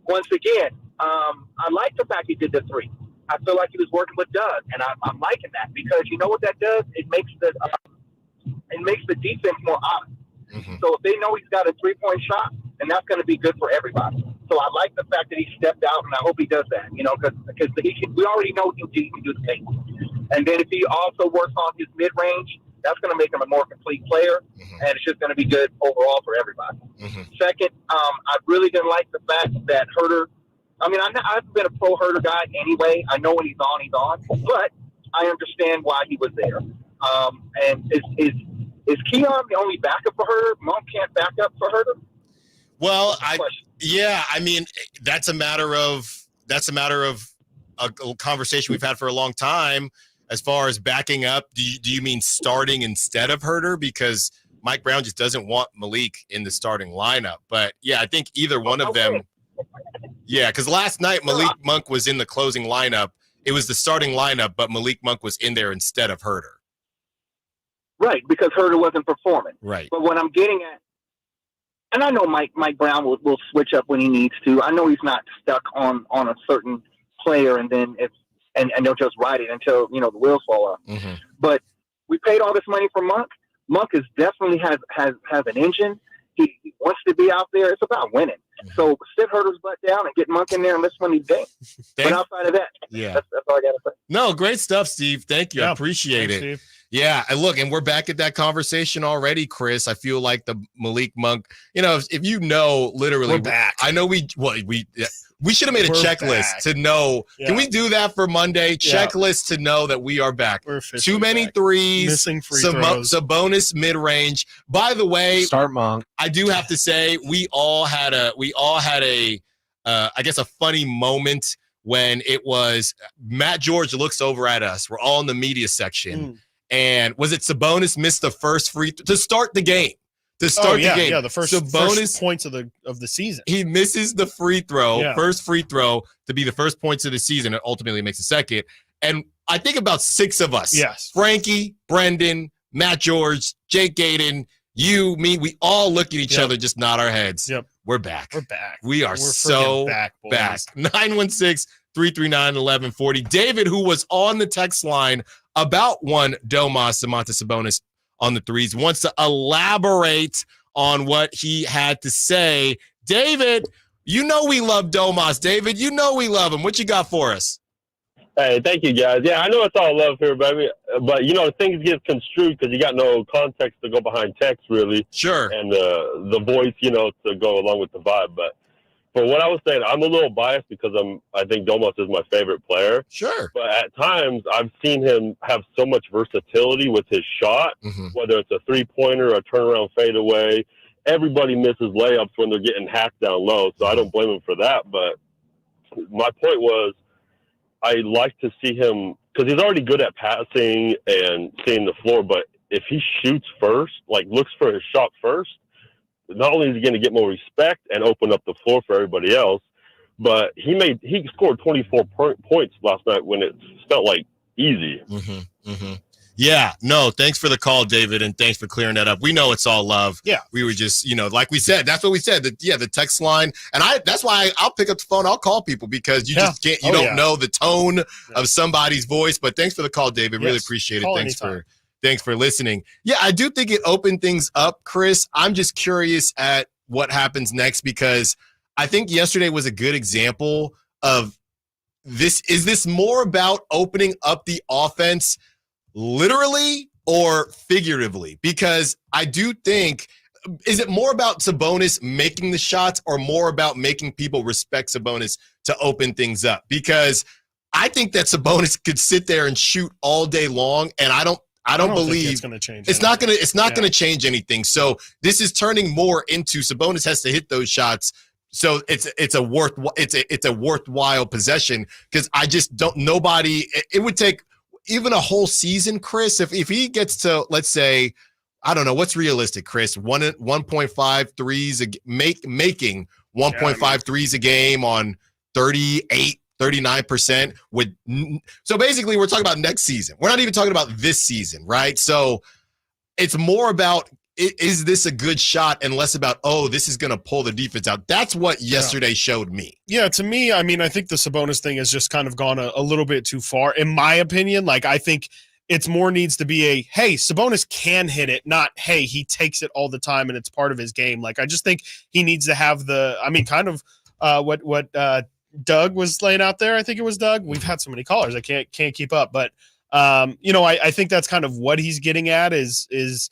[SPEAKER 2] once again, I like the fact he did the three. I feel like he was working with Doug, and I'm liking that, because you know what that does? It makes the defense more honest. Mm-hmm. So if they know he's got a three-point shot, then that's going to be good for everybody. So I like the fact that he stepped out, and I hope he does that, because we already know he can do the thing. And then if he also works on his mid-range, that's going to make him a more complete player, and it's just going to be good overall for everybody. Mm-hmm. Second, I really didn't like the fact that Huerter – I've been a pro Huerter guy anyway. I know when he's on, but I understand why he was there. And is Keon the only backup for Huerter? Monk can't back up for Huerter?
[SPEAKER 4] Well, that's a matter of a conversation we've had for a long time. As far as backing up, do you mean starting instead of Huerter? Because Mike Brown just doesn't want Malik in the starting lineup. But yeah, I think either one of them. Yeah, because last night Malik Monk was in the closing lineup. It was the starting lineup, but Malik Monk was in there instead of Huerter.
[SPEAKER 2] Right, because Huerter wasn't performing.
[SPEAKER 4] Right.
[SPEAKER 2] But what I'm getting at, and I know Mike Brown will switch up when he needs to. I know he's not stuck on a certain player, and then and they'll just ride it until the wheels fall off. Mm-hmm. But we paid all this money for Monk. Monk is definitely has an engine. He wants to be out there. It's about winning. So sit Huerter's butt down and get Monk in there and let's win these games. But outside of that, that's all I got to say.
[SPEAKER 4] No, great stuff, Steve. Thank you. I appreciate it. Steve. Yeah, and look, and we're back at that conversation already, Chris. I feel like the Malik Monk, if you know, literally,
[SPEAKER 5] we're back.
[SPEAKER 4] I know we should have made a checklist to know. Yeah. Can we do that for Monday? Checklist to know that we are back. Too many threes, missing free throws, Sabonis mid-range. By the way,
[SPEAKER 5] start Monk.
[SPEAKER 4] I do have to say we all had a I guess a funny moment when it was Matt George looks over at us. We're all in the media section. And was it Sabonis missed the first free to start the game? The game.
[SPEAKER 5] Yeah, the first points of the season.
[SPEAKER 4] He misses the free throw, first free throw to be the first points of the season. It ultimately makes a second. And I think about 6 of us.
[SPEAKER 5] Yes.
[SPEAKER 4] Frankie, Brendan, Matt George, Jake Gaden, you, me, we all look at each other, just nod our heads.
[SPEAKER 5] Yep.
[SPEAKER 4] We're back.
[SPEAKER 5] We're back.
[SPEAKER 4] We are so back. 916-339-1140. David, who was on the text line about one Domantas Sabonis on the threes, wants to elaborate on what he had to say. David, you know we love Domas. David, you know we love him. What you got for us?
[SPEAKER 6] Hey, thank you, guys. Yeah, I know it's all love here, baby. But, things get construed because you got no context to go behind text, really.
[SPEAKER 4] Sure.
[SPEAKER 6] And the voice, to go along with the vibe. But for what I was saying, I'm a little biased because I think Domas is my favorite player.
[SPEAKER 4] Sure.
[SPEAKER 6] But at times, I've seen him have so much versatility with his shot, whether it's a three-pointer, a turnaround fadeaway. Everybody misses layups when they're getting hacked down low, so I don't blame him for that. But my point was, I like to see him because he's already good at passing and seeing the floor. But if he shoots first, looks for his shot first, not only is he going to get more respect and open up the floor for everybody else, but he scored 24 points last night when it felt like easy.
[SPEAKER 4] Yeah, no, thanks for the call, David, and thanks for clearing that up. We know it's all love.
[SPEAKER 5] Yeah.
[SPEAKER 4] We were just, like we said, that's what we said. The text line. And that's why I'll pick up the phone. I'll call people because you just can't, you don't know the tone of somebody's voice. But thanks for the call, David. Really appreciate it.
[SPEAKER 5] Call
[SPEAKER 4] Thanks for listening. Yeah, I do think it opened things up, Chris. I'm just curious at what happens next because I think yesterday was a good example of this. Is this more about opening up the offense literally or figuratively? Because I do think, is it more about Sabonis making the shots or more about making people respect Sabonis to open things up? Because I think that Sabonis could sit there and shoot all day long, and I don't believe
[SPEAKER 5] think it's going to change.
[SPEAKER 4] It's not going to change anything. So this is turning more into Sabonis has to hit those shots. So it's a worthwhile possession because I just don't. It would take even a whole season, Chris. If he gets to, let's say, I don't know what's realistic, Chris. 1.5 threes making 1.5 threes a game on 39% with. So basically, we're talking about next season. We're not even talking about this season, right? So it's more about, is this a good shot and less about, this is going to pull the defense out. That's what yesterday showed me.
[SPEAKER 5] Yeah, to me, I think the Sabonis thing has just kind of gone a little bit too far. In my opinion, I think it's more needs to be hey, Sabonis can hit it, not, hey, he takes it all the time and it's part of his game. I just think he needs to have what Doug was laying out there. I think it was Doug. We've had so many callers. I can't keep up. But, I think that's kind of what he's getting at is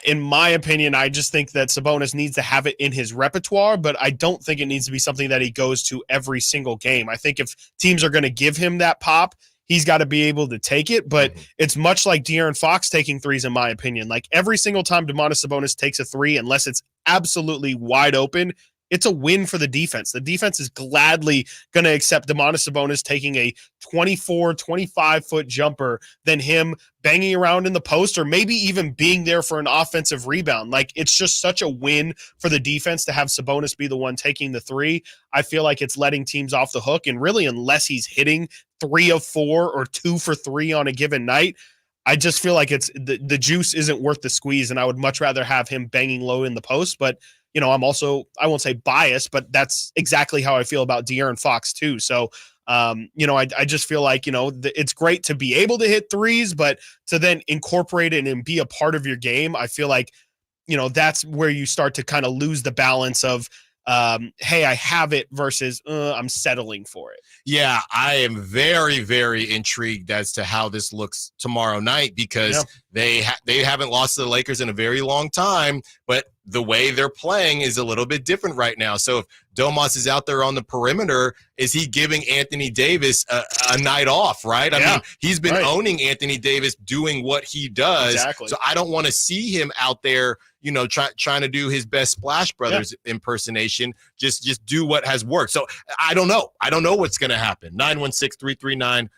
[SPEAKER 5] in my opinion, I just think that Sabonis needs to have it in his repertoire, but I don't think it needs to be something that he goes to every single game. I think if teams are going to give him that pop, he's got to be able to take it, but it's much like De'Aaron Fox taking threes, in my opinion. Every single time Domantas Sabonis takes a three, unless it's absolutely wide open, it's a win for the defense. The defense is gladly going to accept Domantas Sabonis taking a 24, 25-foot jumper than him banging around in the post or maybe even being there for an offensive rebound. It's just such a win for the defense to have Sabonis be the one taking the three. I feel like it's letting teams off the hook, and really unless he's hitting 3 of 4 or 2 for 3 on a given night, I just feel like it's the juice isn't worth the squeeze, and I would much rather have him banging low in the post. But I'm also, I won't say biased, but that's exactly how I feel about De'Aaron Fox too. So, I just feel like, it's great to be able to hit threes, but to then incorporate it and be a part of your game, I feel like, that's where you start to kind of lose the balance of, hey, I have it versus I'm settling for it.
[SPEAKER 4] Yeah, I am very, very intrigued as to how this looks tomorrow night because they haven't lost to the Lakers in a very long time, but the way they're playing is a little bit different right now. So if Domas is out there on the perimeter, is he giving Anthony Davis a night off, right? I mean, he's been owning Anthony Davis doing what he does.
[SPEAKER 5] Exactly.
[SPEAKER 4] So I don't want to see him out there, trying to do his best Splash Brothers impersonation. Just do what has worked. So I don't know. I don't know what's going to happen. 916-339-1140.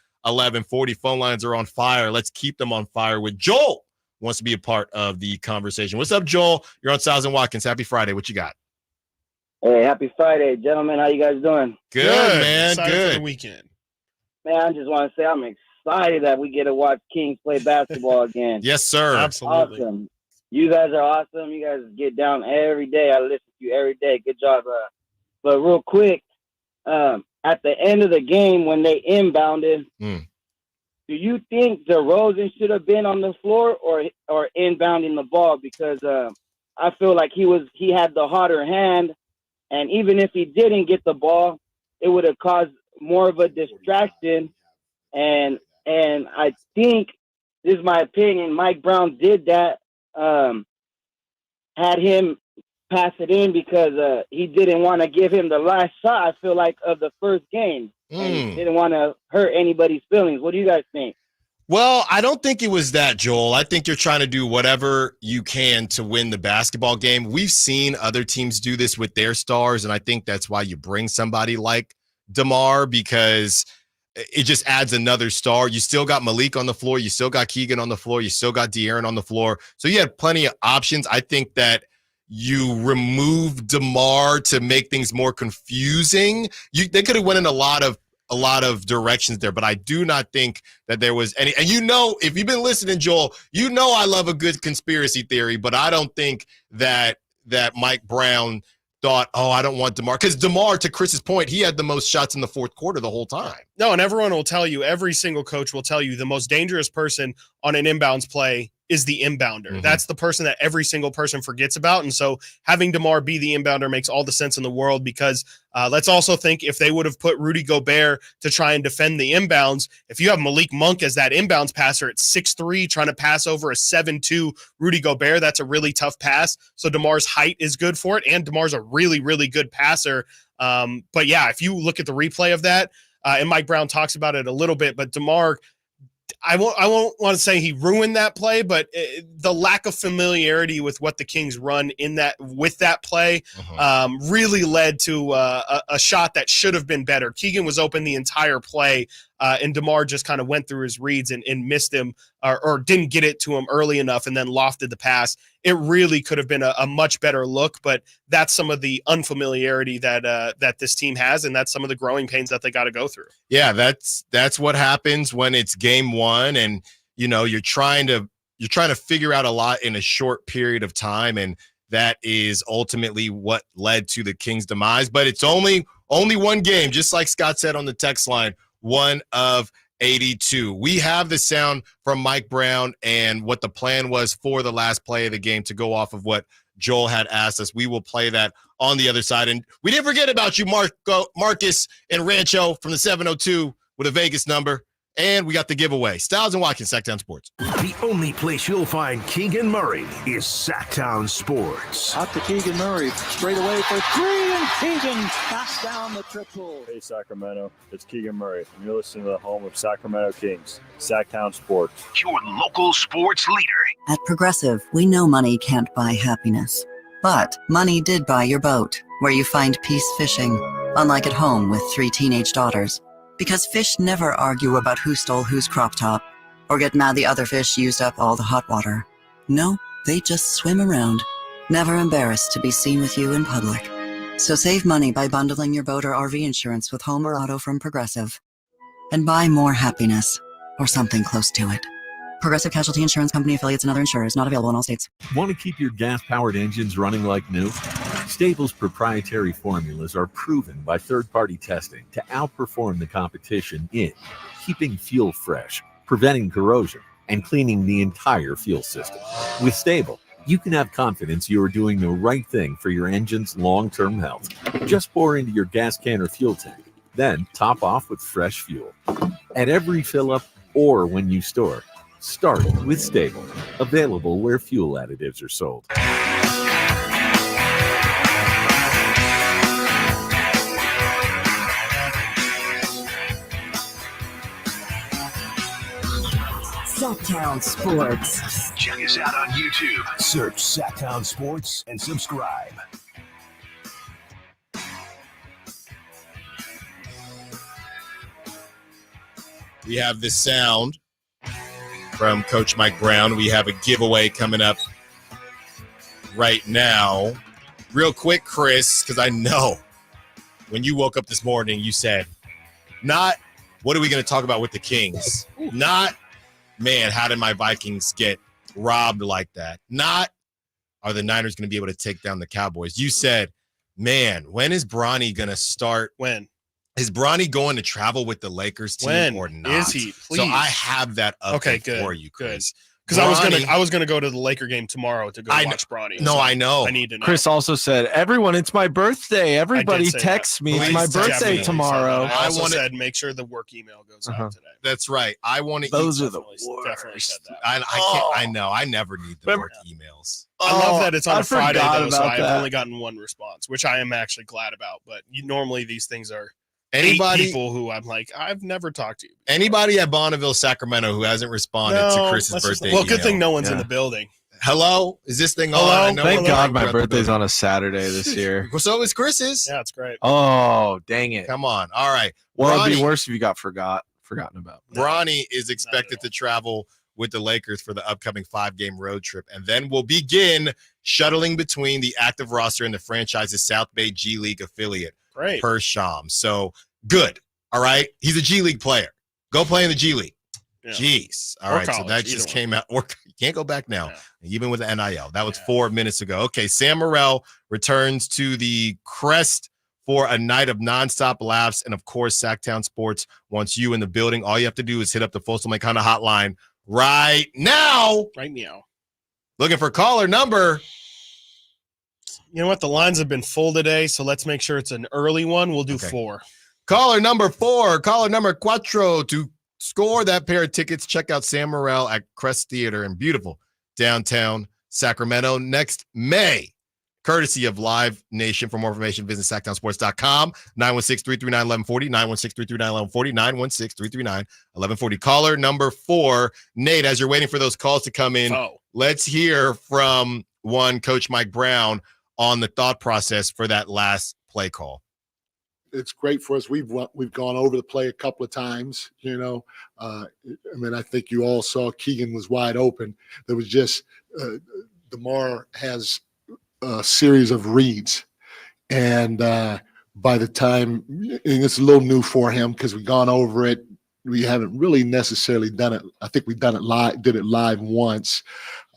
[SPEAKER 4] Phone lines are on fire. Let's keep them on fire with Joel. Wants to be a part of the conversation. What's up, Joel? You're on Stiles and Watkins. Happy Friday. What you got?
[SPEAKER 8] Hey, happy Friday, gentlemen. How you guys doing?
[SPEAKER 4] Good, man.
[SPEAKER 5] Excited
[SPEAKER 4] Good.
[SPEAKER 5] for the weekend.
[SPEAKER 8] Man, I just want to say I'm excited that we get to watch Kings play basketball again.
[SPEAKER 4] Yes, sir.
[SPEAKER 5] Absolutely.
[SPEAKER 8] Awesome. You guys are awesome. You guys get down every day. I listen to you every day. Good job. But real quick, at the end of the game when they inbounded, do you think DeRozan should have been on the floor or inbounding the ball? Because I feel like he had the hotter hand, and even if he didn't get the ball, it would have caused more of a distraction. And I think, this is my opinion, Mike Brown did that, had him pass it in because he didn't want to give him the last shot, I feel like, of the first game. And he didn't want to hurt anybody's feelings. What do you guys think?
[SPEAKER 4] Well, I don't think it was that, Joel. I think you're trying to do whatever you can to win the basketball game. We've seen other teams do this with their stars, and I think that's why you bring somebody like DeMar, because it just adds another star. You still got Malik on the floor. You still got Keegan on the floor. You still got De'Aaron on the floor. So you had plenty of options. I think that you remove DeMar to make things more confusing. They could have went in a lot of directions there, but I do not think that there was any. And if you've been listening, Joel, I love a good conspiracy theory, but I don't think that Mike Brown thought, I don't want DeMar. Because DeMar, to Chris's point, he had the most shots in the fourth quarter the whole time.
[SPEAKER 5] No, and everyone will tell you, every single coach will tell you the most dangerous person on an inbounds play is the inbounder. Mm-hmm. That's the person that every single person forgets about. And so having DeMar be the inbounder makes all the sense in the world, because let's also think, if they would have put Rudy Gobert to try and defend the inbounds, if you have Malik Monk as that inbounds passer at 6'3", trying to pass over a 7'2" Rudy Gobert, that's a really tough pass. So DeMar's height is good for it, and DeMar's a really, really good passer. But yeah, if you look at the replay of that, and Mike Brown talks about it a little bit, but DeMar, I won't want to say he ruined that play, but the lack of familiarity with what the Kings run with that play really led to a shot that should have been better. Keegan was open the entire play, and DeMar just kind of went through his reads and missed him, or didn't get it to him early enough, and then lofted the pass. It really could have been a much better look, but that's some of the unfamiliarity that this team has, and that's some of the growing pains that they got to go through.
[SPEAKER 4] Yeah, that's what happens when it's game one, and you're trying to figure out a lot in a short period of time, and that is ultimately what led to the Kings' demise. But it's only one game, just like Scott said on the text line, one of 82. We have the sound from Mike Brown and what the plan was for the last play of the game, to go off of what Joel had asked us. We will play that on the other side. And we didn't forget about you, Marcus and Rancho from the 702 with a Vegas number. And we got the giveaway. Stiles and Watkins, Sacktown Sports.
[SPEAKER 3] The only place you'll find Keegan Murray is Sacktown Sports.
[SPEAKER 18] Out to Keegan Murray, straight away for three, and Keegan knocks down the triple.
[SPEAKER 7] Hey, Sacramento, it's Keegan Murray, and you're listening to the home of Sacramento Kings, Sacktown Sports.
[SPEAKER 3] Your local sports leader.
[SPEAKER 9] At Progressive, we know money can't buy happiness. But money did buy your boat, where you find peace fishing, unlike at home with 3 teenage daughters. Because fish never argue about who stole whose crop top, or get mad the other fish used up all the hot water. No, they just swim around, never embarrassed to be seen with you in public. So save money by bundling your boat or RV insurance with home or auto from Progressive. And buy more happiness, or something close to it. Progressive Casualty Insurance Company, affiliates, and other insurers. Not available in all states.
[SPEAKER 28] Want to keep your gas-powered engines running like new? Stable's proprietary formulas are proven by third-party testing to outperform the competition in keeping fuel fresh, preventing corrosion, and cleaning the entire fuel system. With Stable, you can have confidence you are doing the right thing for your engine's long-term health. Just pour into your gas can or fuel tank, then top off with fresh fuel. At every fill-up or when you store, start with Stable. Available where fuel additives are sold.
[SPEAKER 1] Sacktown Sports.
[SPEAKER 3] Check us out on YouTube. Search Sacktown Sports and subscribe.
[SPEAKER 4] We have the sound from Coach Mike Brown. We have a giveaway coming up right now. Real quick, Chris, because I know when you woke up this morning, you said, not what are we going to talk about with the Kings? Not, man, how did my Vikings get robbed like that? Not, are the Niners going to be able to take down the Cowboys? You said, man, when is Bronny going to start?
[SPEAKER 5] When?
[SPEAKER 4] Is Bronny going to travel with the Lakers team or not?
[SPEAKER 5] Is he? Please.
[SPEAKER 4] So I have that update for you, Chris.
[SPEAKER 5] Because I was gonna go to the Laker game tomorrow to go watch Bronny.
[SPEAKER 4] No,
[SPEAKER 5] so
[SPEAKER 4] I know.
[SPEAKER 5] I need to know.
[SPEAKER 10] Chris also said, "Everyone, it's my birthday. Everybody text me. It's my birthday tomorrow."
[SPEAKER 5] I also said make sure the work email goes out today.
[SPEAKER 4] That's right. I want to.
[SPEAKER 10] Those are the
[SPEAKER 5] Definitely said that.
[SPEAKER 4] I can't. I know. I never need the work emails.
[SPEAKER 5] I love that it's on a Friday though, so
[SPEAKER 10] that.
[SPEAKER 5] I've only gotten one response, which I am actually glad about. But normally these things are people who I'm like, I've never talked to you.
[SPEAKER 4] Anybody at Bonneville, Sacramento, who hasn't responded to Chris's birthday?
[SPEAKER 5] Well, good thing
[SPEAKER 4] email.
[SPEAKER 5] no one's in the building.
[SPEAKER 4] Hello, is this thing on?
[SPEAKER 10] Thank God my birthday's on a Saturday this year.
[SPEAKER 4] So is Chris's.
[SPEAKER 5] Yeah, it's great.
[SPEAKER 10] Oh, dang it!
[SPEAKER 4] Come on. All right.
[SPEAKER 10] Well, it'd be worse if you got forgotten about.
[SPEAKER 4] Bronny is expected to travel with the Lakers for the upcoming 5-game road trip, and then we'll begin shuttling between the active roster and the franchise's South Bay G League affiliate.
[SPEAKER 5] Great.
[SPEAKER 4] Per Sham. So good. All right. He's a G League player. Go play in the G League. Yeah. Jeez. All right. College, so that just came out. Or you can't go back now. Yeah. Even with the NIL. That was 4 minutes ago. Okay. Sam Morril returns to the Crest for a night of nonstop laughs. And of course, Sacktown Sports wants you in the building. All you have to do is hit up the Postal Makana hotline right now.
[SPEAKER 5] Right now.
[SPEAKER 4] Looking for caller number.
[SPEAKER 5] You know what? The lines have been full today, so let's make sure it's an early one. We'll do 4.
[SPEAKER 4] Caller number 4. Caller number 4 to score that pair of tickets. Check out Sam Morril at Crest Theater in beautiful downtown Sacramento next May. Courtesy of Live Nation. For more information, visit SacktownSports.com. 916-339-1140, 916-339-1140, 916-339-1140. Caller number 4. Nate, as you're waiting for those calls to come in, let's hear from Coach Mike Brown on the thought process for that last play call.
[SPEAKER 11] It's great for us. We've gone over the play a couple of times, I think you all saw Keegan was wide open. There was just DeMar has a series of reads. And by the time, and it's a little new for him because we've gone over it. We haven't really necessarily done it. I think we've done it live, did it live once,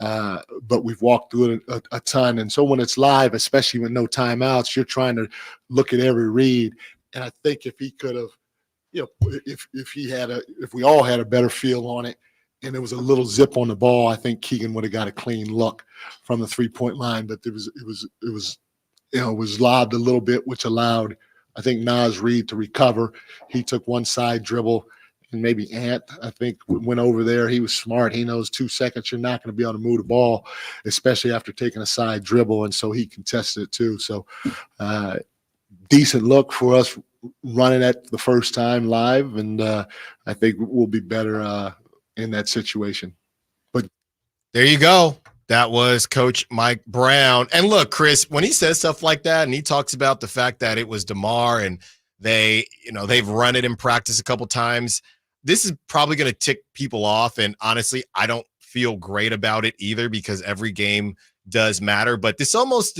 [SPEAKER 11] but we've walked through it a ton. And so when it's live, especially with no timeouts, you're trying to look at every read. And I think if he could have, if we all had a better feel on it and there was a little zip on the ball, I think Keegan would have got a clean look from the 3-point line. But it was lobbed a little bit, which allowed, I think, Naz Reid to recover. He took one side dribble. And maybe Ant, I think, went over there. He was smart. He knows 2 seconds, you're not going to be able to move the ball, especially after taking a side dribble. And so he contested it too. So decent look for us running it the first time live. And I think we'll be better in that situation. But
[SPEAKER 4] there you go. That was Coach Mike Brown. And look, Chris, when he says stuff like that and he talks about the fact that it was DeMar and they've run it in practice a couple times, this is probably going to tick people off. And honestly, I don't feel great about it either because every game does matter. But this almost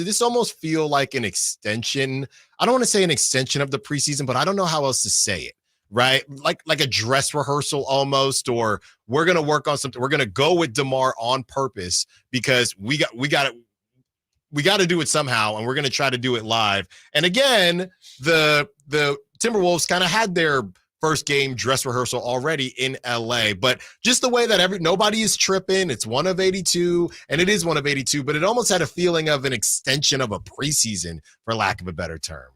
[SPEAKER 4] feel like an extension. I don't want to say an extension of the preseason, but I don't know how else to say it, right? Like a dress rehearsal almost, or we're going to work on something. We're going to go with DeMar on purpose because we got to do it somehow, and we're going to try to do it live. And again, the Timberwolves kind of had their first game dress rehearsal already in LA, but just the way that nobody is tripping. It's 1 of 82, and it is 1 of 82, but it almost had a feeling of an extension of a preseason, for lack of a better term.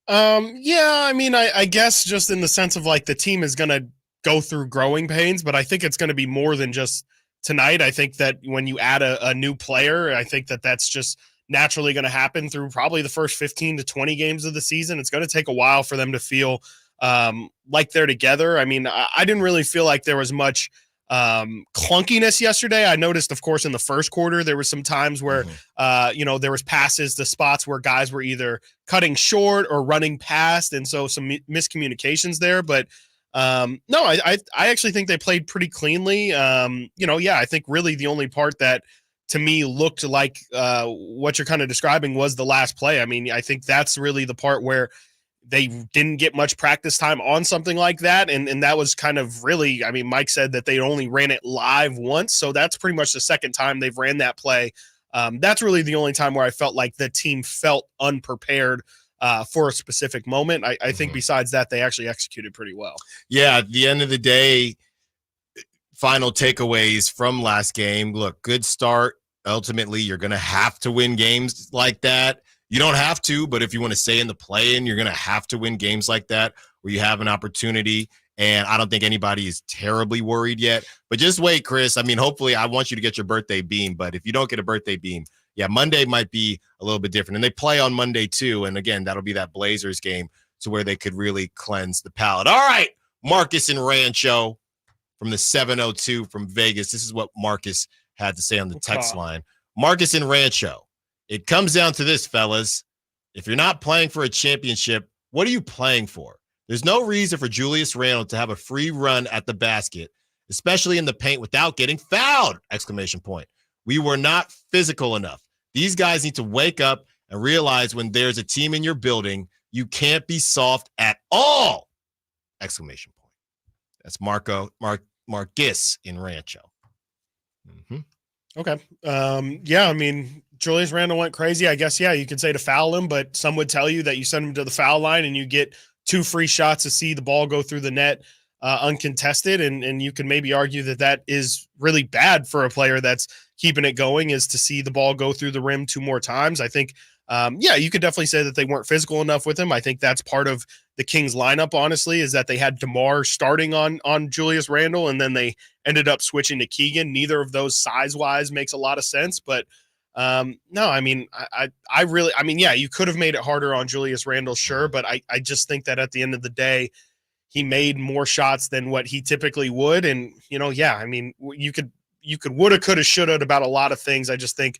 [SPEAKER 5] I guess just in the sense of like the team is going to go through growing pains, but I think it's going to be more than just tonight. I think that when you add a new player, I think that that's just naturally going to happen through probably the first 15 to 20 games of the season. It's going to take a while for them to feel like they're together. I mean, I didn't really feel like there was much clunkiness yesterday. I noticed, of course, in the first quarter, there was some times where, there was passes to spots where guys were either cutting short or running past. And so some miscommunications there. But no, I actually think they played pretty cleanly. I think really the only part that to me looked like what you're kind of describing was the last play. I mean, I think that's really the part where they didn't get much practice time on something like that. And that was kind of really, I mean, Mike said that they only ran it live once. So that's pretty much the second time they've ran that play. That's really the only time where I felt like the team felt unprepared for a specific moment. I think besides that, they actually executed pretty well.
[SPEAKER 4] Yeah. At the end of the day, final takeaways from last game. Look, good start. Ultimately, you're going to have to win games like that. You don't have to, but if you want to stay in the play-in, you're going to have to win games like that where you have an opportunity. And I don't think anybody is terribly worried yet. But just wait, Chris. I mean, hopefully I want you to get your birthday beam. But if you don't get a birthday beam, yeah, Monday might be a little bit different. And they play on Monday too. And again, that'll be that Blazers game to where they could really cleanse the palate. All right, Marcus and Rancho from the 702 from Vegas. This is what Marcus had to say on the text line. Marcus and Rancho. It comes down to this, fellas. If you're not playing for a championship, what are you playing for? There's no reason for Julius Randle to have a free run at the basket, especially in the paint without getting fouled! ! We were not physical enough. These guys need to wake up and realize when there's a team in your building, you can't be soft at all! ! That's Marcus in Rancho.
[SPEAKER 5] Okay. Yeah, I mean, Julius Randle went crazy. I guess, yeah, you could say to foul him, but some would tell you that you send him to the foul line and you get 2 free shots to see the ball go through the net uncontested. And you can maybe argue that that is really bad for a player that's keeping it going, is to see the ball go through the rim 2 more times. I think, yeah, you could definitely say that they weren't physical enough with him. I think that's part of the Kings lineup, honestly, is that they had DeMar starting on Julius Randle, and then they ended up switching to Keegan. Neither of those size-wise makes a lot of sense, but no, I mean, I really, I mean, yeah, you could have made it harder on Julius Randle, sure, but I just think that at the end of the day, he made more shots than what he typically would. And, you know, yeah, I mean, you could woulda, coulda, shoulda about a lot of things. I just think,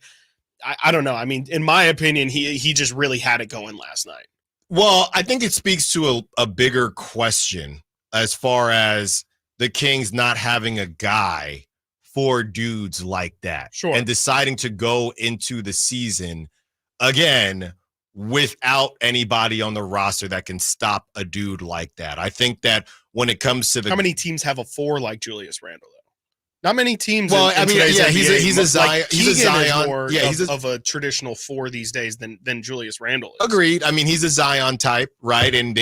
[SPEAKER 5] I don't know. I mean, in my opinion, he just really had it going last night.
[SPEAKER 4] Well, I think it speaks to a bigger question as far as the Kings not having a guy for dudes like that.
[SPEAKER 5] Sure.
[SPEAKER 4] And deciding to go into the season again without anybody on the roster that can stop a dude like that. I think that when it comes to
[SPEAKER 5] how many teams have a 4 like Julius Randle? Not many teams.
[SPEAKER 4] Well, I mean, yeah, he's a Zion.
[SPEAKER 5] Like
[SPEAKER 4] he's a Zion.
[SPEAKER 5] More
[SPEAKER 4] yeah,
[SPEAKER 5] he's of a traditional 4 these days than Julius Randle is.
[SPEAKER 4] Agreed. I mean, he's a Zion type, right? And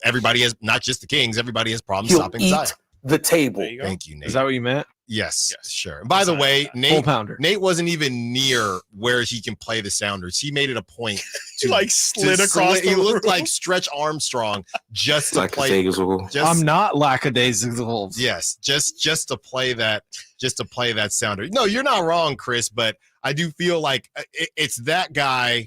[SPEAKER 4] everybody has, not just the Kings, everybody has problems stopping Zion.
[SPEAKER 12] The table.
[SPEAKER 4] Thank you, Nate.
[SPEAKER 10] Is that what you meant?
[SPEAKER 4] Yes, sure. And by the way, Nate wasn't even near where he can play the Sounders. He made it a point to
[SPEAKER 5] like slid across.
[SPEAKER 4] He looked like Stretch Armstrong just to play.
[SPEAKER 10] I'm not lackadaisical.
[SPEAKER 4] Yes, just to play that, Sounder. No, you're not wrong, Chris. But I do feel like it's that guy.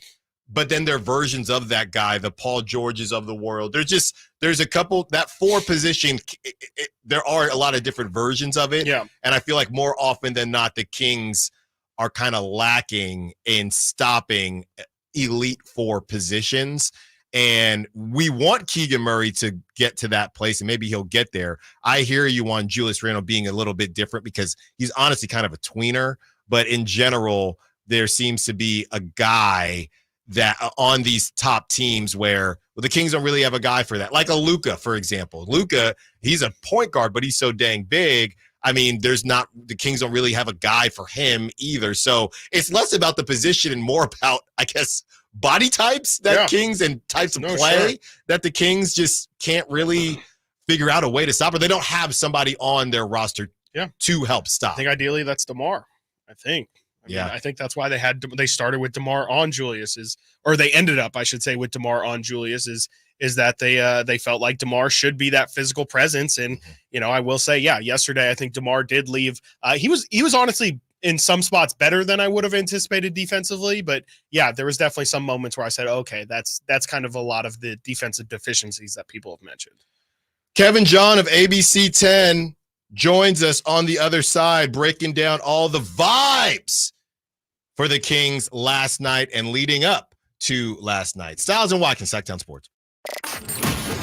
[SPEAKER 4] But then there are versions of that guy, the Paul Georges of the world. There's a couple, that 4 position, there are a lot of different versions of it.
[SPEAKER 5] Yeah.
[SPEAKER 4] And I feel like more often than not, the Kings are kind of lacking in stopping elite 4 positions. And we want Keegan Murray to get to that place, and maybe he'll get there. I hear you on Julius Randle being a little bit different because he's honestly kind of a tweener. But in general, there seems to be a guy that on these top teams where the Kings don't really have a guy for that. Like a Luka, for example. Luka, he's a point guard, but he's so dang big. I mean, the Kings don't really have a guy for him either. So it's less about the position and more about, I guess, body types that Kings and types of play that the Kings just can't really figure out a way to stop, or they don't have somebody on their roster to help stop.
[SPEAKER 5] I think ideally that's DeMar. I think that's why they started with DeMar on Julius, or they ended up, I should say, with DeMar on Julius is that they felt like DeMar should be that physical presence. And, you know, I will say, yesterday I think DeMar did leave. He was honestly in some spots better than I would have anticipated defensively, but there was definitely some moments where I said, okay, that's kind of a lot of the defensive deficiencies that people have mentioned.
[SPEAKER 4] Kevin John of ABC 10 joins us on the other side, breaking down all the vibes for the Kings last night and leading up to last night. Stiles and Watkins, Sacktown Sports.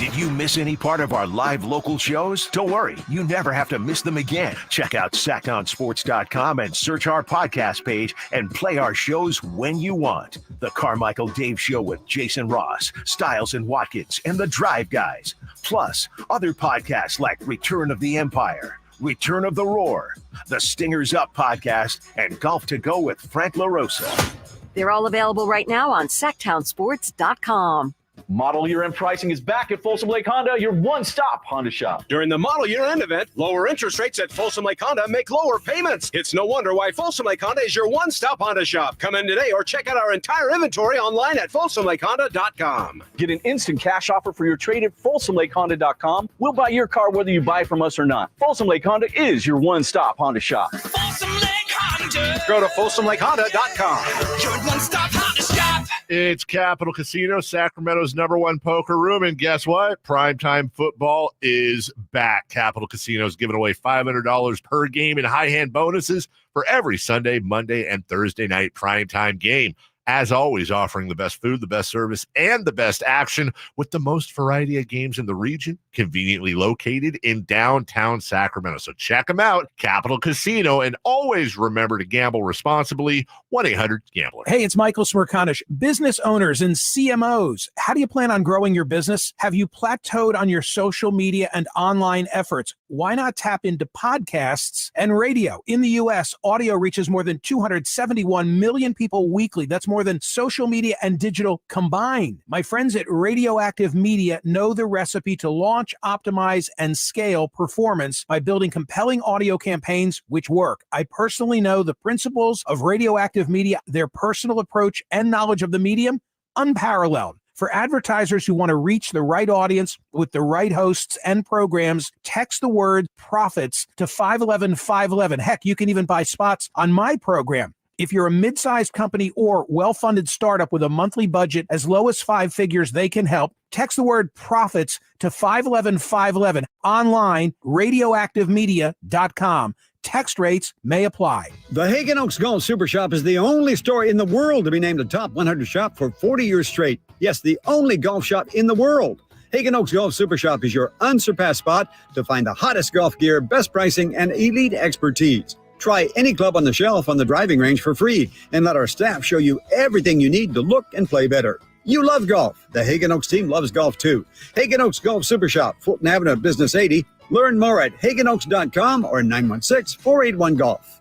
[SPEAKER 3] Did you miss any part of our live local shows? Don't worry, you never have to miss them again. Check out sacktownsports.com and search our podcast page and play our shows when you want. The Carmichael Dave Show with Jason Ross, Stiles and Watkins, and the Drive Guys. Plus, other podcasts like Return of the Empire, Return of the Roar, the Stingers Up podcast, and Golf to Go with Frank LaRosa.
[SPEAKER 1] They're all available right now on sacktownsports.com.
[SPEAKER 12] Model year-end pricing is back at Folsom Lake Honda, your one-stop Honda shop.
[SPEAKER 13] During the model year-end event, lower interest rates at Folsom Lake Honda make lower payments. It's no wonder why Folsom Lake Honda is your one-stop Honda shop. Come in today or check out our entire inventory online at folsomlakehonda.com.
[SPEAKER 12] Get an instant cash offer for your trade at folsomlakehonda.com. We'll buy your car whether you buy from us or not. Folsom Lake Honda is your one-stop Honda shop.
[SPEAKER 13] Folsom Lake Honda. Go to folsomlakehonda.com. Your one-stop Honda shop.
[SPEAKER 14] It's Capital Casino, Sacramento's #1 poker room. And guess what? Primetime football is back. Capital Casino is giving away $500 per game in high hand bonuses for every Sunday, Monday, and Thursday night primetime game. As always, offering the best food, the best service, and the best action with the most variety of games in the region, conveniently located in downtown Sacramento. So check them out, Capital Casino, and always remember to gamble responsibly. 1-800-GAMBLER.
[SPEAKER 17] Hey, it's Michael Smirkanish. Business owners and CMOs, how do you plan on growing your business? Have you plateaued on your social media and online efforts? Why not tap into podcasts and radio? In the U.S., audio reaches more than 271 million people weekly. That's more than social media and digital combined. My friends at Radioactive Media know the recipe to launch, optimize, and scale performance by building compelling audio campaigns which work. I personally know the principles of Radioactive Media, their personal approach and knowledge of the medium, unparalleled. For advertisers who want to reach the right audience with the right hosts and programs, text the word profits to 511-511. Heck, you can even buy spots on my program. If you're a mid-sized company or well-funded startup with a monthly budget as low as 5 figures, they can help. Text the word profits to 511-511. Online, radioactivemedia.com. Text rates may apply.
[SPEAKER 19] The Hagen Oaks Golf Super Shop is the only store in the world to be named a top 100 shop for 40 years straight. Yes, the only golf shop in the world. Hagen Oaks Golf Super Shop is your unsurpassed spot to find the hottest golf gear, best pricing, and elite expertise. Try any club on the shelf on the driving range for free and let our staff show you everything you need to look and play better. You love golf. The Hagen Oaks team loves golf too. Hagen Oaks Golf Super Shop, Fulton Avenue, Business 80. Learn more at hagenoaks.com or 916-481-GOLF.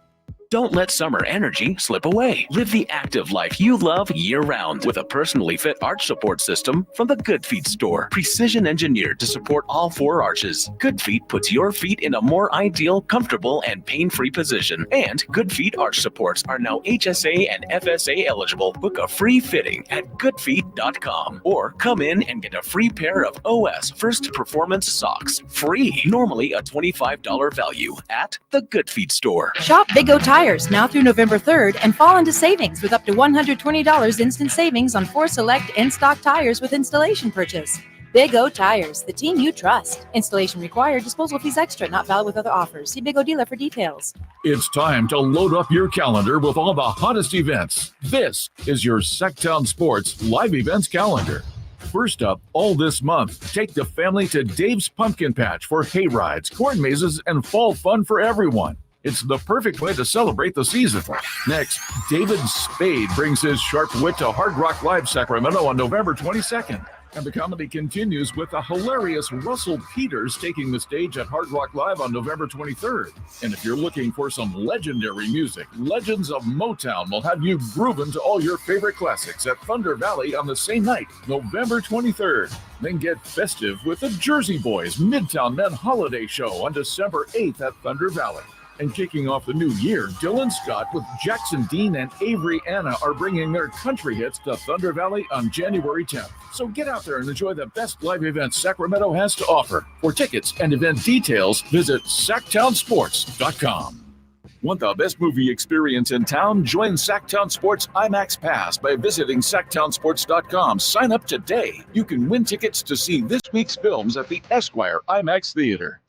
[SPEAKER 20] Don't let summer energy slip away. Live the active life you love year-round with a personally fit arch support system from the Good Feet store. Precision engineered to support all 4 arches. Good Feet puts your feet in a more ideal, comfortable, and pain-free position. And Good Feet arch supports are now HSA and FSA eligible. Book a free fitting at goodfeet.com or come in and get a free pair of OS First Performance socks. Free. Normally a $25 value at the Good Feet store.
[SPEAKER 21] Shop Big O Tires now through November 3rd and fall into savings with up to $120 instant savings on 4 select in-stock tires with installation purchase. Big O Tires, the team you trust. Installation required. Disposal fees extra. Not valid with other offers. See Big O dealer for details.
[SPEAKER 28] It's time to load up your calendar with all the hottest events. This is your Sacktown Sports live events calendar. First up, all this month, take the family to Dave's Pumpkin Patch for hay rides, corn mazes, and fall fun for everyone. It's the perfect way to celebrate the season. Next, David Spade brings his sharp wit to Hard Rock Live Sacramento on November 22nd. And the comedy continues with the hilarious Russell Peters taking the stage at Hard Rock Live on November 23rd. And if you're looking for some legendary music, Legends of Motown will have you grooving to all your favorite classics at Thunder Valley on the same night, November 23rd. Then get festive with the Jersey Boys Midtown Men Holiday Show on December 8th at Thunder Valley. And kicking off the new year, Dylan Scott with Jackson Dean and Avery Anna are bringing their country hits to Thunder Valley on January 10th. So get out there and enjoy the best live events Sacramento has to offer. For tickets and event details, visit sacktownsports.com. Want the best movie experience in town? Join Sacktown Sports IMAX Pass by visiting sacktownsports.com. Sign up today. You can win tickets to see this week's films at the Esquire IMAX Theater.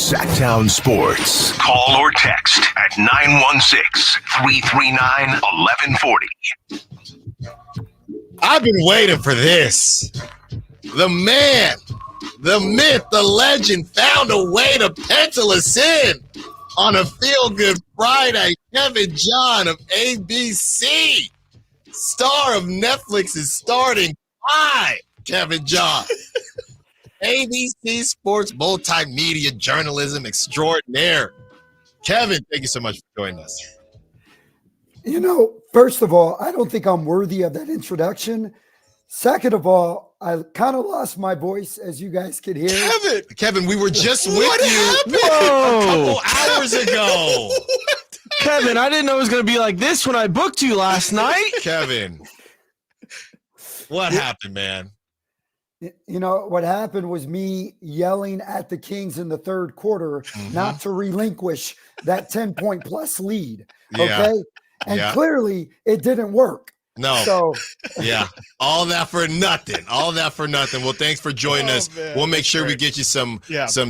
[SPEAKER 3] Sacktown Sports. Call or text at 916-339-1140.
[SPEAKER 4] I've been waiting for this. The man, the myth, the legend found a way to pencil us in on a feel-good Friday. Kevin John of ABC, star of Netflix, is starting. Hi, Kevin John. ABC Sports multimedia journalism extraordinaire. Kevin, thank you so much for joining us.
[SPEAKER 15] You know, first of all, I don't think I'm worthy of that introduction. Second of all, I kind of lost my voice, as you guys could hear.
[SPEAKER 4] Kevin, we were just with you a couple hours ago.
[SPEAKER 10] Kevin, I didn't know it was going to be like this when I booked you last night.
[SPEAKER 4] Kevin, what happened, man?
[SPEAKER 15] You know, what happened was me yelling at the Kings in the third quarter not to relinquish that 10-point plus lead. Okay. And clearly it didn't work.
[SPEAKER 4] No.
[SPEAKER 15] So
[SPEAKER 4] yeah. All that for nothing. All that for nothing. Well, thanks for joining us.
[SPEAKER 5] Man,
[SPEAKER 4] we'll make sure we get you some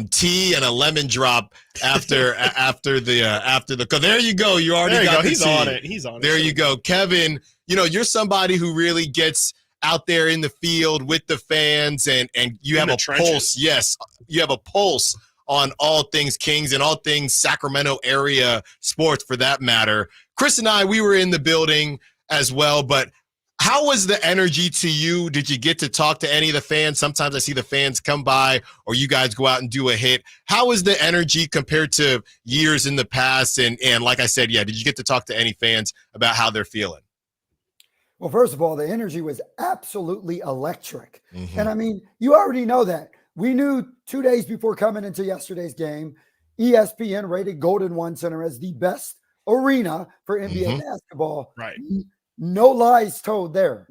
[SPEAKER 4] tea and a lemon drop after the cause there you go. You already got the
[SPEAKER 5] He's
[SPEAKER 4] tea.
[SPEAKER 5] on it. He's on it.
[SPEAKER 4] There you go. Kevin, you know, you're somebody who really gets out there in the field with the fans and you have a pulse. Yes, you have a pulse on all things Kings and all things Sacramento area sports for that matter. Chris and I, we were in the building as well, but how was the energy to you? Did you get to talk to any of the fans? Sometimes I see the fans come by or you guys go out and do a hit. How was the energy compared to years in the past? And like I said, did you get to talk to any fans about how they're feeling?
[SPEAKER 15] Well, first of all, the energy was absolutely electric. And I mean, you already know that. We knew 2 days before coming into yesterday's game, ESPN rated Golden One Center as the best arena for NBA basketball.
[SPEAKER 5] Right.
[SPEAKER 15] No lies told there.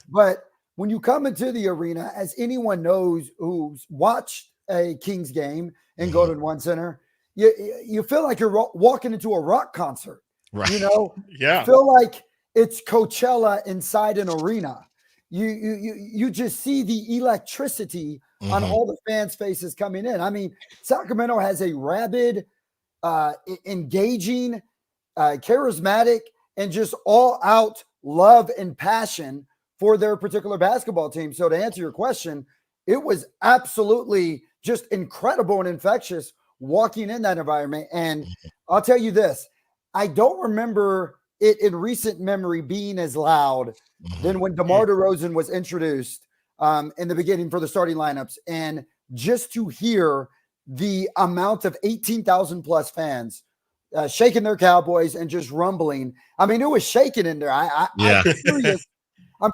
[SPEAKER 15] But when you come into the arena, as anyone knows who's watched a Kings game in Golden One Center, you feel like you're walking into a rock concert.
[SPEAKER 4] Right.
[SPEAKER 15] You know?
[SPEAKER 5] Yeah.
[SPEAKER 15] Feel like it's Coachella inside an arena. You just see the electricity on all the fans' faces coming in. I mean, Sacramento has a rabid, engaging, charismatic, and just all-out love and passion for their particular basketball team. So to answer your question, it was absolutely just incredible and infectious walking in that environment. And I'll tell you this, I don't remember it in recent memory being as loud than when DeMar DeRozan was introduced in the beginning for the starting lineups. And just to hear the amount of 18,000 plus fans shaking their Cowboys and just rumbling. I mean, it was shaking in there. I'm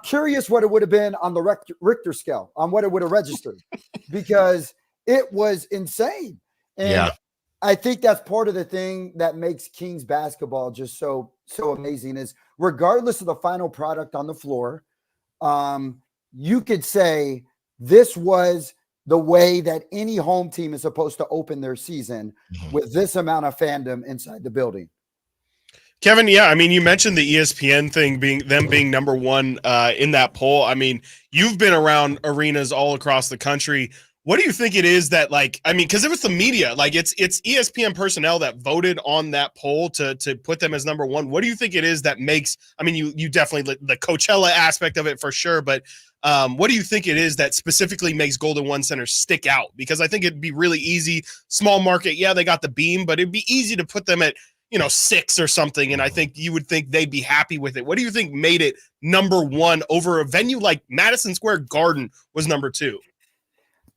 [SPEAKER 15] curious what it would have been on the Richter scale, on what it would have registered, because it was insane. And I think that's part of the thing that makes Kings basketball just so amazing is regardless of the final product on the floor, you could say this was the way that any home team is supposed to open their season with this amount of fandom inside the building.
[SPEAKER 5] Kevin, I mean, you mentioned the ESPN thing being number one in that poll. I mean, you've been around arenas all across the country. What do you think it is that, like, I mean, because it was the media, like it's ESPN personnel that voted on that poll to put them as number one. What do you think it is that makes, I mean, you definitely, the Coachella aspect of it for sure, but what do you think it is that specifically makes Golden One Center stick out? Because I think it'd be really easy, small market. Yeah, they got the beam, but it'd be easy to put them at, 6 or something. And I think you would think they'd be happy with it. What do you think made it number one over a venue like Madison Square Garden was number two?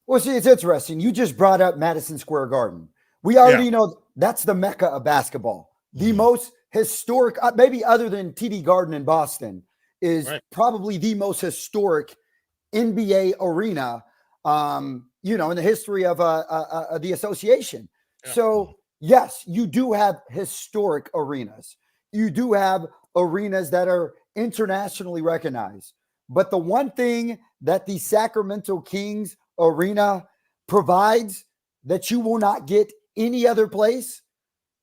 [SPEAKER 15] Well, see, it's interesting. You just brought up Madison Square Garden. We already know that's the mecca of basketball. The most historic, maybe other than TD Garden in Boston, is probably the most historic NBA arena, in the history of the association. Yeah. So, yes, you do have historic arenas. You do have arenas that are internationally recognized. But the one thing that the Sacramento Kings arena provides that you will not get any other place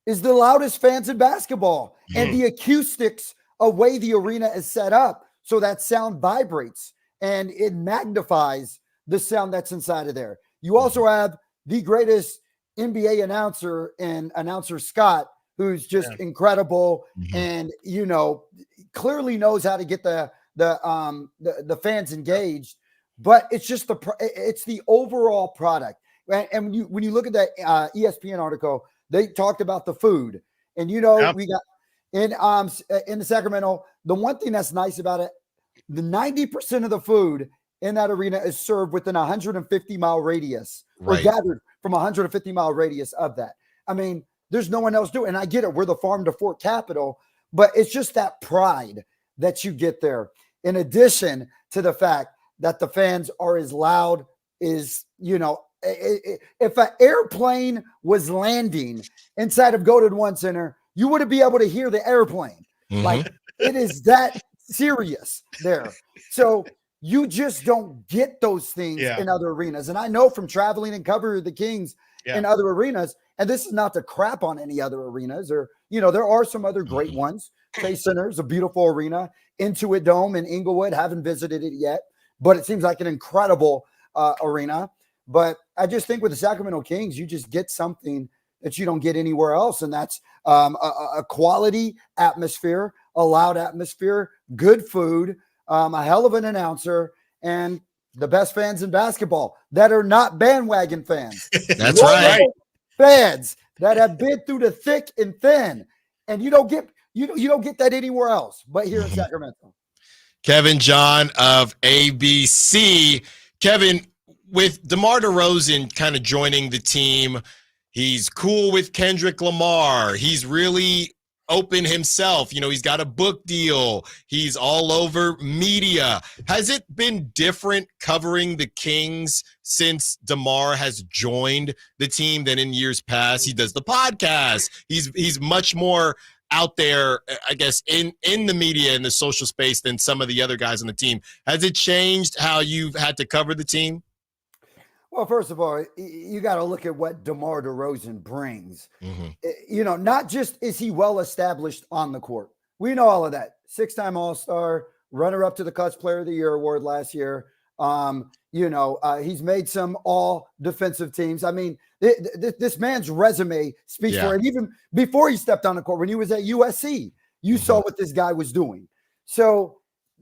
[SPEAKER 15] is the loudest fans in basketball and the acoustics of way the arena is set up. So that sound vibrates and it magnifies the sound that's inside of there. You also have the greatest NBA announcer and announcer Scott, who's just incredible and, you know, clearly knows how to get the fans engaged, but it's just it's the overall product. And when you look at that ESPN article, they talked about the food, and we got in the Sacramento. The one thing that's nice about it, the 90% of the food in that arena is served within a 150-mile radius, or gathered from a 150-mile radius of that. I mean, there's no one else doing it. And I get it. We're the farm to fork capital, but it's just that pride that you get there. In addition to the fact that the fans are as loud as, if an airplane was landing inside of Golden One Center, you wouldn't be able to hear the airplane. Like, it is that serious there. So you just don't get those things in other arenas. And I know from traveling and covering the Kings in other arenas, and this is not to crap on any other arenas, or, there are some other great ones. Chase Center is a beautiful arena. Intuit Dome in Inglewood, haven't visited it yet, but it seems like an incredible arena. But I just think with the Sacramento Kings, you just get something that you don't get anywhere else, and that's a quality atmosphere, a loud atmosphere, good food, a hell of an announcer, and the best fans in basketball that are not bandwagon fans.
[SPEAKER 4] That's right.
[SPEAKER 15] Fans that have been through the thick and thin, and you don't get that anywhere else but here in Sacramento.
[SPEAKER 4] Kevin John of ABC. Kevin, with DeMar DeRozan kind of joining the team, he's cool with Kendrick Lamar. He's really open himself. He's got a book deal. He's all over media. Has it been different covering the Kings since DeMar has joined the team than in years past? He does the podcast. He's much more out there, I guess, in the media, in the social space than some of the other guys on the team. Has it changed how you've had to cover the team?
[SPEAKER 15] Well, first of all, you got to look at what DeMar DeRozan brings. Not just is he well established on the court. We know all of that. 6-time All-Star, runner-up to the Clutch Player of the Year award last year. He's made some all-defensive teams. I mean, this man's resume speaks for it. Even before he stepped on the court, when he was at USC, you saw what this guy was doing. So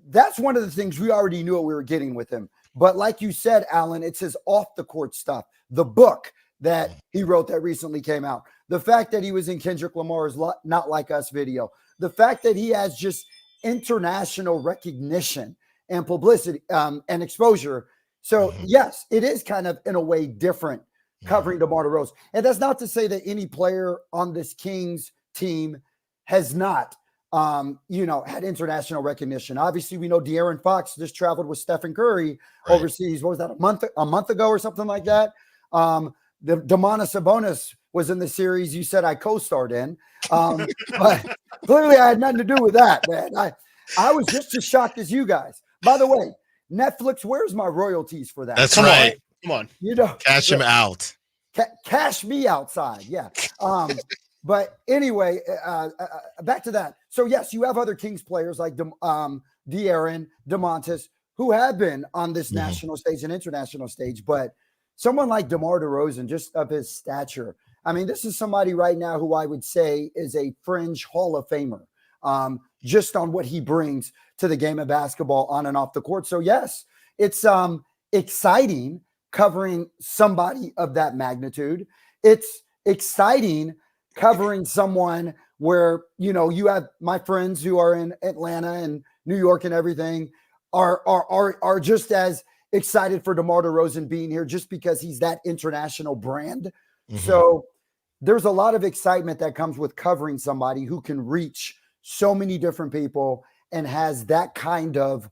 [SPEAKER 15] that's one of the things we already knew what we were getting with him. But like you said, Alan, it's his off-the-court stuff. The book that he wrote that recently came out. The fact that he was in Kendrick Lamar's Not Like Us video. The fact that he has just international recognition and publicity and exposure. So, yes, it is kind of, in a way, different covering DeMar DeRozan. And that's not to say that any player on this Kings team has not had international recognition. Obviously, we know De'Aaron Fox just traveled with Stephen Curry overseas. What was that, a month ago or something like that? The Domantas Sabonis was in the series you said I co-starred in. But clearly I had nothing to do with that, man. I was just as shocked as you guys. By the way, Netflix, where's my royalties for that?
[SPEAKER 4] That's right.
[SPEAKER 5] Come on.
[SPEAKER 4] Cash him out.
[SPEAKER 15] Cash me outside. Yeah. But anyway, back to that. So, yes, you have other Kings players like De'Aaron, Domantas, who have been on this national stage and international stage. But someone like DeMar DeRozan, just of his stature, I mean, this is somebody right now who I would say is a fringe Hall of Famer, just on what he brings to the game of basketball on and off the court. So, yes, it's exciting covering somebody of that magnitude. It's exciting covering someone where, you have my friends who are in Atlanta and New York and everything are just as excited for DeMar DeRozan being here just because he's that international brand. So there's a lot of excitement that comes with covering somebody who can reach so many different people and has that kind of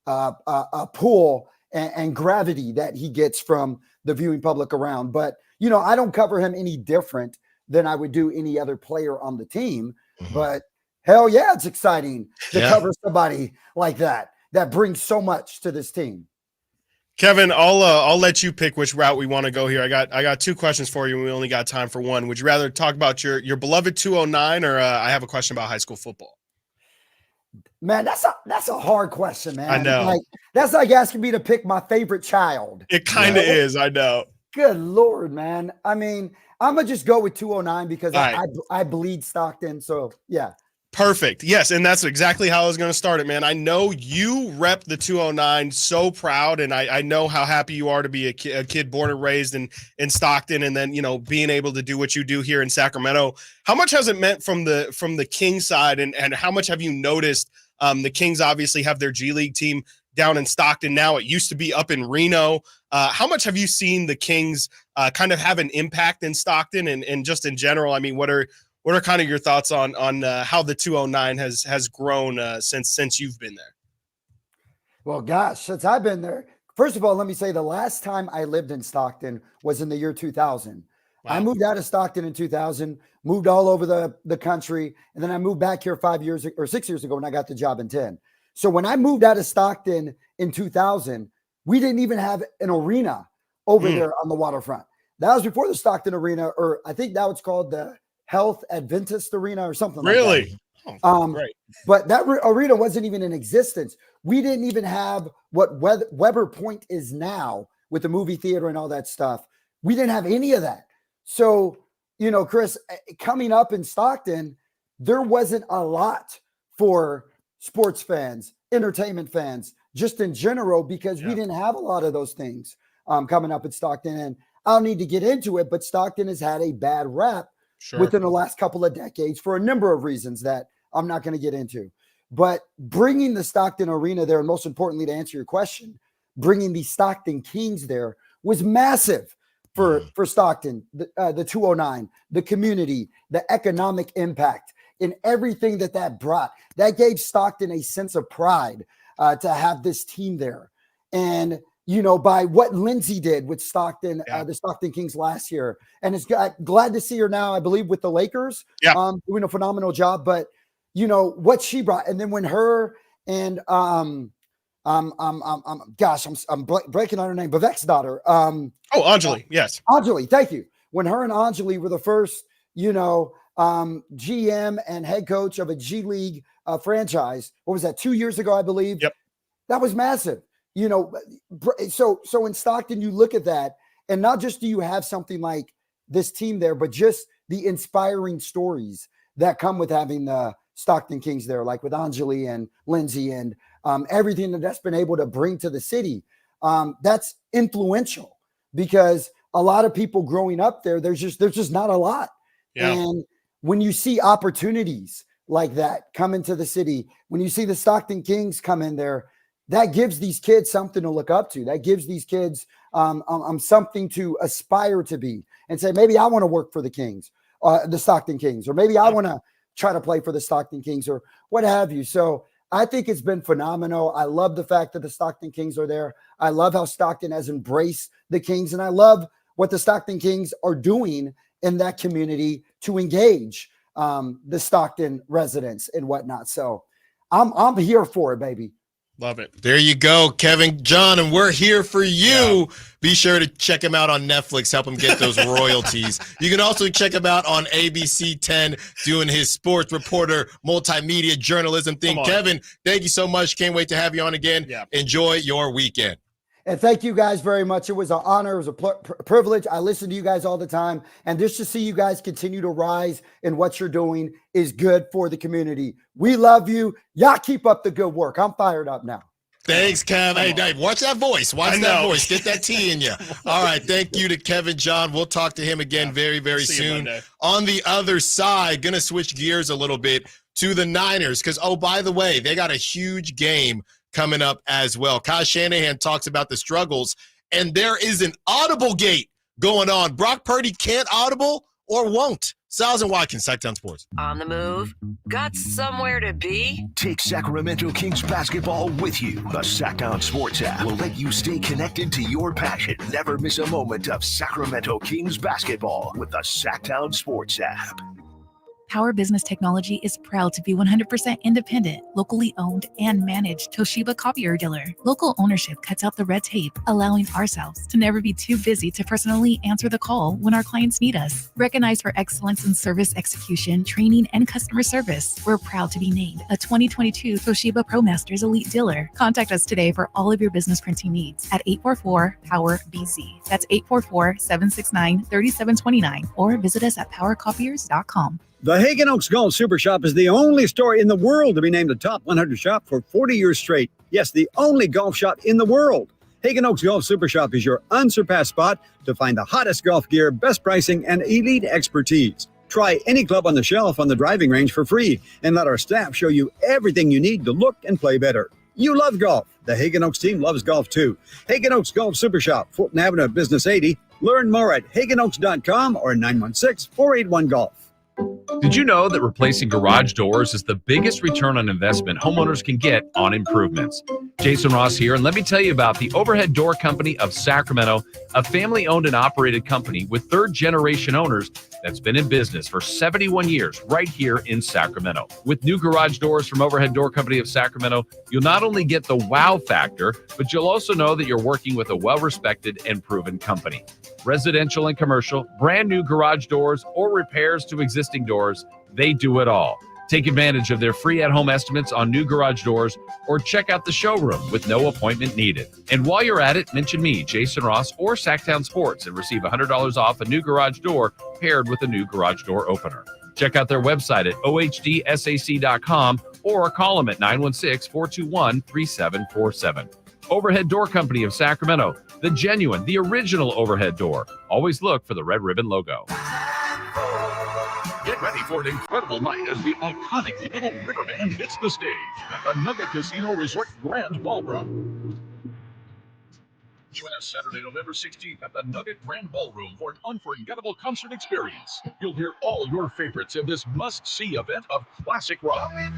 [SPEAKER 15] a pull and gravity that he gets from the viewing public around. But, I don't cover him any different than I would do any other player on the team. But hell yeah, it's exciting to cover somebody like that brings so much to this team.
[SPEAKER 5] Kevin, I'll let you pick which route we want to go here. I got two questions for you, and we only got time for one. Would you rather talk about your beloved 209, or I have a question about high school football?
[SPEAKER 15] Man, that's a hard question, man.
[SPEAKER 5] I know.
[SPEAKER 15] That's like asking me to pick my favorite child.
[SPEAKER 5] It kind of is. I know.
[SPEAKER 15] Good Lord, man. I mean, I'm going to just go with 209 because
[SPEAKER 5] Right.
[SPEAKER 15] I bleed Stockton. So, yeah.
[SPEAKER 5] Perfect. Yes, and that's exactly how I was going to start it, man. I know you rep the 209 so proud, and I know how happy you are to be a kid born and raised in Stockton, and then, being able to do what you do here in Sacramento. How much has it meant from the Kings side, and how much have you noticed? The Kings obviously have their G League team down in Stockton now. It used to be up in Reno. How much have you seen the Kings kind of have an impact in Stockton and just in general? I mean, what are kind of your thoughts on how the 209 has grown since you've been there?
[SPEAKER 15] Well, gosh, since I've been there, first of all, let me say the last time I lived in Stockton was in the year 2000. Wow. I moved out of Stockton in 2000, moved all over the country, and then I moved back here 6 years ago when I got the job in 10. So when I moved out of Stockton in 2000, we didn't even have an arena over there on the waterfront. That was before the Stockton Arena, or I think now it's called the Health Adventist Arena or something like that.
[SPEAKER 5] Really?
[SPEAKER 15] Great. But that arena wasn't even in existence. We didn't even have what Weber Point is now with the movie theater and all that stuff. We didn't have any of that. So, Chris, coming up in Stockton, there wasn't a lot for sports fans, entertainment fans, just in general, because we didn't have a lot of those things coming up in Stockton. And I don't need to get into it, but Stockton has had a bad rap within the last couple of decades for a number of reasons that I'm not going to get into. But bringing the Stockton Arena there, and most importantly, to answer your question, bringing the Stockton Kings there was massive for Stockton, the 209, the community, the economic impact, and everything that brought. That gave Stockton a sense of pride to have this team there. And, by what Lindsay did with Stockton, the Stockton Kings last year. And it's glad to see her now, I believe, with the Lakers, doing a phenomenal job. But, what she brought. And then when her and I'm breaking on her name, Vivek's daughter.
[SPEAKER 5] Anjali. Yes.
[SPEAKER 15] Anjali. Thank you. When her and Anjali were the first, GM and head coach of a G League franchise. What was that? 2 years ago, I believe.
[SPEAKER 5] Yep.
[SPEAKER 15] That was massive. So in Stockton, you look at that, and not just do you have something like this team there, but just the inspiring stories that come with having the Stockton Kings there, like with Anjali and Lindsay and everything that's been able to bring to the city. That's influential because a lot of people growing up there, there's just not a lot. Yeah. And when you see opportunities like that come into the city, when you see the Stockton Kings come in there, that gives these kids something to look up to. That gives these kids something to aspire to be and say, maybe I want to work for the Kings, the Stockton Kings, or maybe I want to try to play for the Stockton Kings or what have you. So I think it's been phenomenal. I love the fact that the Stockton Kings are there. I love how Stockton has embraced the Kings, and I love what the Stockton Kings are doing in that community to engage the Stockton residents and whatnot. So I'm here for it, baby.
[SPEAKER 5] Love it.
[SPEAKER 4] There you go, Kevin John, and we're here for you. Yeah. Be sure to check him out on Netflix. Help him get those royalties. You can also check him out on ABC 10 doing his sports reporter, multimedia journalism thing. Kevin, thank you so much. Can't wait to have you on again. Yeah. Enjoy your weekend.
[SPEAKER 15] And thank you guys very much. It was an honor. It was a privilege. I listen to you guys all the time. And just to see you guys continue to rise in what you're doing is good for the community. We love you. Y'all keep up the good work. I'm fired up now.
[SPEAKER 4] Thanks, Kev. Hey, watch that voice. Watch that voice. Get that T in you. All right. Thank you to Kevin John. We'll talk to him again very, very soon. On the other side, going to switch gears a little bit to the Niners because, oh, by the way, they got a huge game coming up as well. Kyle Shanahan talks about the struggles, and there is an audible gate going on. Brock Purdy can't audible or won't. Stiles and Watkins, Sacktown Sports.
[SPEAKER 1] On the move? Got somewhere to be?
[SPEAKER 3] Take Sacramento Kings basketball with you. The Sacktown Sports app will let you stay connected to your passion. Never miss a moment of Sacramento Kings basketball with the Sacktown Sports app.
[SPEAKER 21] Power Business Technology is proud to be 100% independent, locally owned, and managed Toshiba copier dealer. Local ownership cuts out the red tape, allowing ourselves to never be too busy to personally answer the call when our clients need us. Recognized for excellence in service execution, training, and customer service, we're proud to be named a 2022 Toshiba ProMasters Elite Dealer. Contact us today for all of your business printing needs at 844-POWER-BZ. That's 844-769-3729, or visit us at powercopiers.com.
[SPEAKER 19] The Hagen Oaks Golf Super Shop is the only store in the world to be named the top 100 shop for 40 years straight. Yes, the only golf shop in the world. Hagen Oaks Golf Super Shop is your unsurpassed spot to find the hottest golf gear, best pricing, and elite expertise. Try any club on the shelf on the driving range for free and let our staff show you everything you need to look and play better. You love golf. The Hagen Oaks team loves golf too. Hagen Oaks Golf Super Shop, Fulton Avenue, Business 80. Learn more at hagenoaks.com or 916-481-GOLF.
[SPEAKER 2] Did you know that replacing garage doors is the biggest return on investment homeowners can get on improvements? Jason Ross here, and let me tell you about the Overhead Door Company of Sacramento, a family-owned and operated company with third-generation owners that's been in business for 71 years right here in Sacramento. With new garage doors from Overhead Door Company of Sacramento, you'll not only get the wow factor, but you'll also know that you're working with a well-respected and proven company. Residential and commercial, brand new garage doors, or repairs to existing doors, they do it all. Take advantage of their free at-home estimates on new garage doors, or check out the showroom with no appointment needed. And while you're at it, mention me, Jason Ross, or Sacktown Sports, and receive $100 off a new garage door paired with a new garage door opener. Check out their website at ohdsac.com or call them at 916-421-3747. Overhead Door Company of Sacramento, the genuine, the original overhead door. Always look for the red ribbon logo.
[SPEAKER 28] Get ready for an incredible night as the iconic Little River Band hits the stage at the Nugget Casino Resort Grand Ballroom. Join us Saturday, November 16th at the Nugget Grand Ballroom for an unforgettable concert experience. You'll hear all your favorites in this must-see event of classic rock. The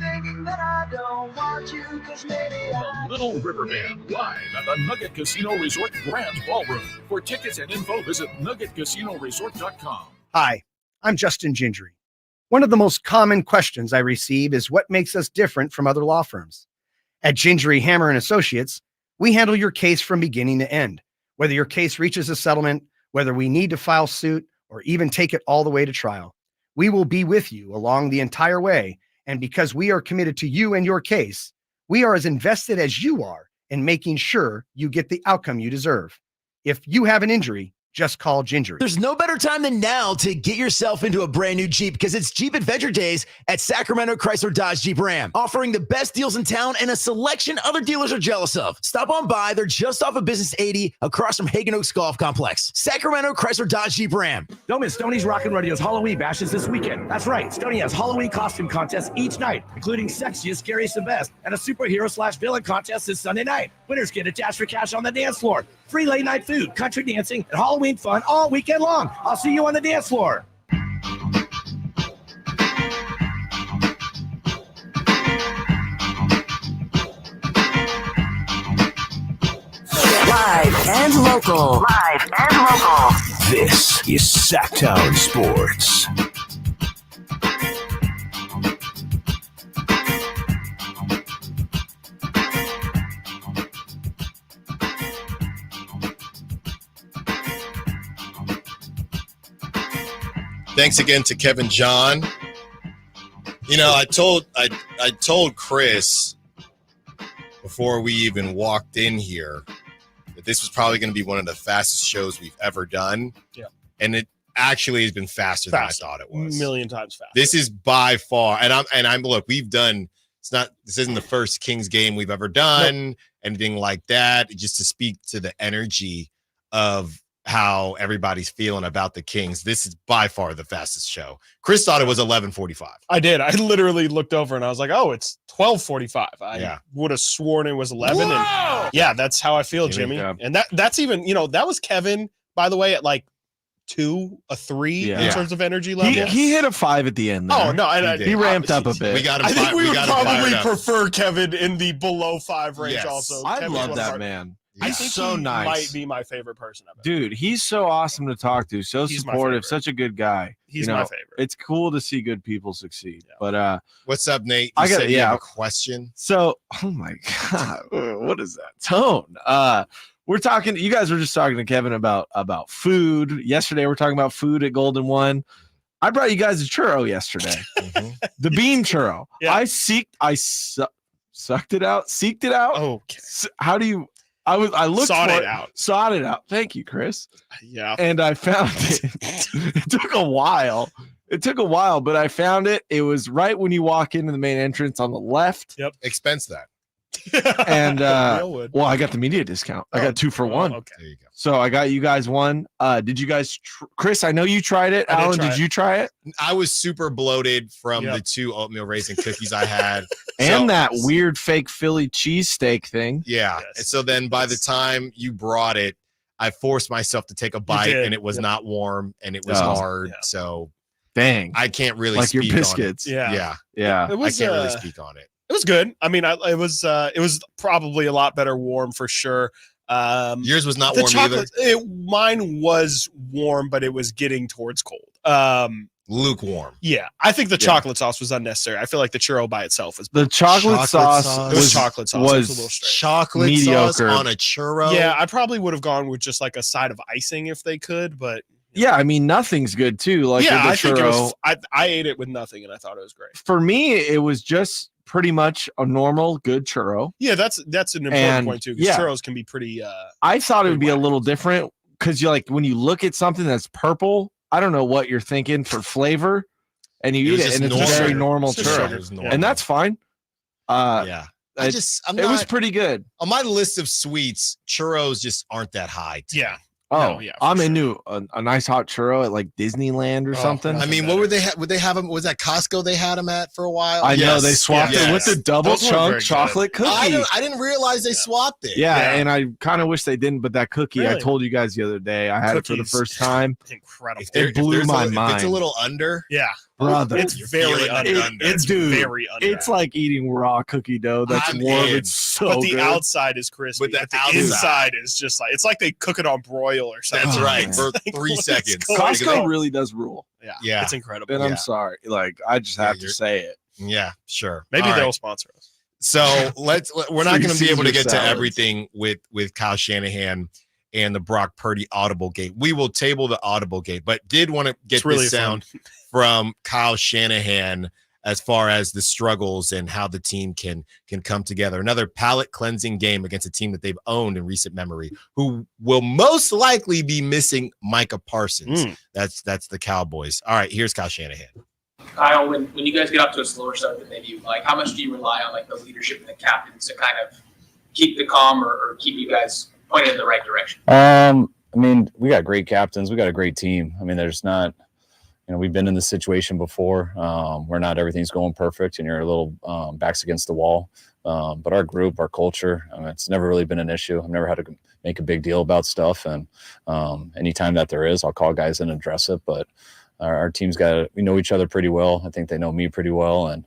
[SPEAKER 28] Little River Band live at the Nugget Casino Resort Grand Ballroom. For tickets and info, visit nuggetcasinoresort.com.
[SPEAKER 16] Hi, I'm Justin Gingery. One of the most common questions I receive is what makes us different from other law firms. At Gingery, Hammer & Associates, we handle your case from beginning to end. Whether your case reaches a settlement, whether we need to file suit, or even take it all the way to trial, we will be with you along the entire way. And because we are committed to you and your case, we are as invested as you are in making sure you get the outcome you deserve. If you have an injury, just call Gingery.
[SPEAKER 22] There's no better time than now to get yourself into a brand new Jeep because it's Jeep Adventure Days at Sacramento Chrysler Dodge Jeep Ram, offering the best deals in town and a selection other dealers are jealous of. Stop on by. They're just off of Business 80 across from Hagen Oaks Golf Complex. Sacramento Chrysler Dodge Jeep Ram.
[SPEAKER 23] Don't miss Stoney's Rockin' Radio's Halloween bashes this weekend. That's right. Stoney has Halloween costume contests each night, including Sexiest, Scariest, and Best, and a superhero/villain contest this Sunday night. Winners get a dash for cash on the dance floor, free late night food, country dancing, and Halloween fun all weekend long. I'll see you on the dance floor.
[SPEAKER 1] Live and local. Live and local.
[SPEAKER 3] This is Sacktown Sports.
[SPEAKER 4] Thanks again to Kevin John. You know, I told Chris before we even walked in here that this was probably going to be one of the fastest shows we've ever done.
[SPEAKER 5] Yeah.
[SPEAKER 4] And it actually has been faster than I thought it was.
[SPEAKER 5] A million times faster.
[SPEAKER 4] This is by far, and I'm look, we've done, this isn't the first Kings game we've ever done, anything like that. Just to speak to the energy of how everybody's feeling about the Kings. This is by far the fastest show. Chris thought it was 11:45.
[SPEAKER 5] I did. I literally looked over and I was like, oh, it's 12:45. I would have sworn it was 11. And yeah, that's how I feel, Jimmy. And that's even, that was Kevin, by the way, at like 2, a 3 in terms of energy level.
[SPEAKER 10] He hit a 5 at the end there.
[SPEAKER 5] Oh, no.
[SPEAKER 10] He ramped up a bit.
[SPEAKER 4] We got him.
[SPEAKER 5] I think we would probably prefer Kevin in the below 5 range also.
[SPEAKER 10] I love that man.
[SPEAKER 5] I
[SPEAKER 10] He's
[SPEAKER 5] think
[SPEAKER 10] so
[SPEAKER 5] he
[SPEAKER 10] nice.
[SPEAKER 5] might be my favorite person I've ever.
[SPEAKER 10] Dude, he's so awesome to talk to. So
[SPEAKER 5] He's my
[SPEAKER 10] supportive,
[SPEAKER 5] favorite.
[SPEAKER 10] such a good guy.
[SPEAKER 5] He's my favorite.
[SPEAKER 10] It's cool to see good people succeed. But
[SPEAKER 4] what's up, Nate?
[SPEAKER 10] I got
[SPEAKER 4] you have a question.
[SPEAKER 10] So, oh my god, what is that tone? We're talking. You guys were just talking to Kevin about food yesterday. We're talking about food at Golden One. I brought you guys a churro yesterday, the bean churro.
[SPEAKER 5] Yeah.
[SPEAKER 10] I sucked it out, seeked it out.
[SPEAKER 5] Okay.
[SPEAKER 10] How do you? I looked
[SPEAKER 5] Sought
[SPEAKER 10] for
[SPEAKER 5] it out.
[SPEAKER 10] Sought it out. Thank you, Chris.
[SPEAKER 5] Yeah.
[SPEAKER 10] And I found it. It took a while. But I found it. It was right when you walk into the main entrance on the left.
[SPEAKER 5] Yep.
[SPEAKER 4] Expense that.
[SPEAKER 10] And
[SPEAKER 5] Real
[SPEAKER 10] well, I got the media discount. I got 2 for 1.
[SPEAKER 5] Okay.
[SPEAKER 4] There you go.
[SPEAKER 10] So I got you guys one. Did you guys, Chris? I know you tried it. Alan, did you try it?
[SPEAKER 4] I was super bloated from the 2 oatmeal raisin cookies I had,
[SPEAKER 10] And that weird fake Philly cheesesteak thing.
[SPEAKER 4] Yeah. And so then by the time you brought it, I forced myself to take a bite, and it was not warm, and it was hard.
[SPEAKER 5] Yeah.
[SPEAKER 4] So
[SPEAKER 10] dang,
[SPEAKER 4] I can't really
[SPEAKER 10] like
[SPEAKER 4] speak
[SPEAKER 10] your biscuits.
[SPEAKER 4] on it.
[SPEAKER 5] Yeah.
[SPEAKER 10] Yeah.
[SPEAKER 5] It was,
[SPEAKER 4] I can't really speak on it.
[SPEAKER 5] It was good. I mean, it was probably a lot better warm for sure.
[SPEAKER 4] Yours was not
[SPEAKER 5] the
[SPEAKER 4] warm
[SPEAKER 5] chocolate,
[SPEAKER 4] either.
[SPEAKER 5] Mine was warm, but it was getting towards cold.
[SPEAKER 4] Lukewarm.
[SPEAKER 5] Yeah, I think the chocolate sauce was unnecessary. I feel like the churro by itself is
[SPEAKER 10] The chocolate sauce
[SPEAKER 5] It was chocolate sauce. It was a little
[SPEAKER 10] was
[SPEAKER 5] strange.
[SPEAKER 4] Chocolate
[SPEAKER 10] mediocre.
[SPEAKER 4] sauce on a churro.
[SPEAKER 5] Yeah, I probably would have gone with just like a side of icing if they could, but
[SPEAKER 10] Yeah, I mean nothing's good too. Like
[SPEAKER 5] yeah, I
[SPEAKER 10] with the
[SPEAKER 5] think it
[SPEAKER 10] churro.
[SPEAKER 5] was. I ate it with nothing, and I thought it was great.
[SPEAKER 10] For me, it was just pretty much a normal good churro.
[SPEAKER 5] Yeah, that's an important
[SPEAKER 10] And,
[SPEAKER 5] point too. Because
[SPEAKER 10] yeah.
[SPEAKER 5] churros can be pretty.
[SPEAKER 10] I thought it would be a
[SPEAKER 5] whack.
[SPEAKER 10] little different because you like when you look at something that's purple, I don't know what you're thinking for flavor, and you eat it, and it's a very normal
[SPEAKER 4] It's just
[SPEAKER 10] churro,
[SPEAKER 4] sugar. Normal.
[SPEAKER 10] and that's fine.
[SPEAKER 4] Yeah.
[SPEAKER 10] it was pretty good.
[SPEAKER 4] On my list of sweets, churros just aren't that high.
[SPEAKER 5] Yeah.
[SPEAKER 10] Oh,
[SPEAKER 5] No, yeah,
[SPEAKER 10] I'm into a nice hot churro at like Disneyland or something.
[SPEAKER 4] I mean, what would they have? Would they have them? Was that Costco they had them at for a while?
[SPEAKER 10] I know they swapped it with the double
[SPEAKER 5] Those weren't very
[SPEAKER 10] chunk
[SPEAKER 5] good.
[SPEAKER 10] chocolate cookie.
[SPEAKER 4] I didn't realize they swapped it.
[SPEAKER 10] Yeah, and I kind of wish they didn't, but that cookie I
[SPEAKER 5] Really?
[SPEAKER 10] told you guys the other day, I had it for the
[SPEAKER 5] Cookies.
[SPEAKER 10] first time.
[SPEAKER 5] Incredible.
[SPEAKER 10] It blew my
[SPEAKER 4] If it's
[SPEAKER 10] mind.
[SPEAKER 4] a little under,
[SPEAKER 5] Yeah,
[SPEAKER 10] Brother,
[SPEAKER 5] it's very
[SPEAKER 4] feeling
[SPEAKER 5] under.
[SPEAKER 4] under.
[SPEAKER 5] It's
[SPEAKER 10] Dude,
[SPEAKER 5] very under.
[SPEAKER 10] it's like eating raw cookie dough that's
[SPEAKER 4] I'm
[SPEAKER 10] warm.
[SPEAKER 4] in.
[SPEAKER 10] It's so
[SPEAKER 5] but the
[SPEAKER 10] good.
[SPEAKER 5] outside is crispy.
[SPEAKER 4] But the
[SPEAKER 5] the
[SPEAKER 4] outside-
[SPEAKER 5] inside is just like it's like they cook it on broil or something.
[SPEAKER 4] that's
[SPEAKER 10] Oh,
[SPEAKER 4] right.
[SPEAKER 10] man.
[SPEAKER 4] For
[SPEAKER 5] Like,
[SPEAKER 4] 3
[SPEAKER 5] what's
[SPEAKER 4] seconds.
[SPEAKER 5] going
[SPEAKER 10] Costco
[SPEAKER 5] on?
[SPEAKER 10] really does rule.
[SPEAKER 4] Yeah.
[SPEAKER 5] it's incredible.
[SPEAKER 10] And
[SPEAKER 4] Yeah.
[SPEAKER 10] I'm sorry. Like, I just have to
[SPEAKER 4] you're-
[SPEAKER 10] say it.
[SPEAKER 4] Yeah, sure.
[SPEAKER 5] Maybe
[SPEAKER 4] All
[SPEAKER 5] they'll
[SPEAKER 4] right.
[SPEAKER 5] sponsor us.
[SPEAKER 4] So we're not
[SPEAKER 10] Free
[SPEAKER 4] going to be able to
[SPEAKER 10] Caesar
[SPEAKER 4] get to
[SPEAKER 10] salads.
[SPEAKER 4] everything with Kyle Shanahan and the Brock Purdy audible gate. We will table the audible gate, but did want to get
[SPEAKER 5] It's really
[SPEAKER 4] this sound from Kyle Shanahan as far as the struggles and how the team can come together. Another palate cleansing game against a team that they've owned in recent memory, who will most likely be missing Micah Parsons. That's the Cowboys. All right, here's Kyle Shanahan.
[SPEAKER 6] Kyle, when you guys get up to a slower start than maybe like, how much do you rely on like the leadership and the captains to kind of keep the calm or keep you guys pointed in the right direction?
[SPEAKER 7] I mean, we got great captains. We got a great team. I mean, there's not, we've been in this situation before where not everything's going perfect and you're a little backs against the wall. But our group, our culture, it's never really been an issue. I've never had to make a big deal about stuff. And anytime that there is, I'll call guys in and address it. But our team's we know each other pretty well. I think they know me pretty well. And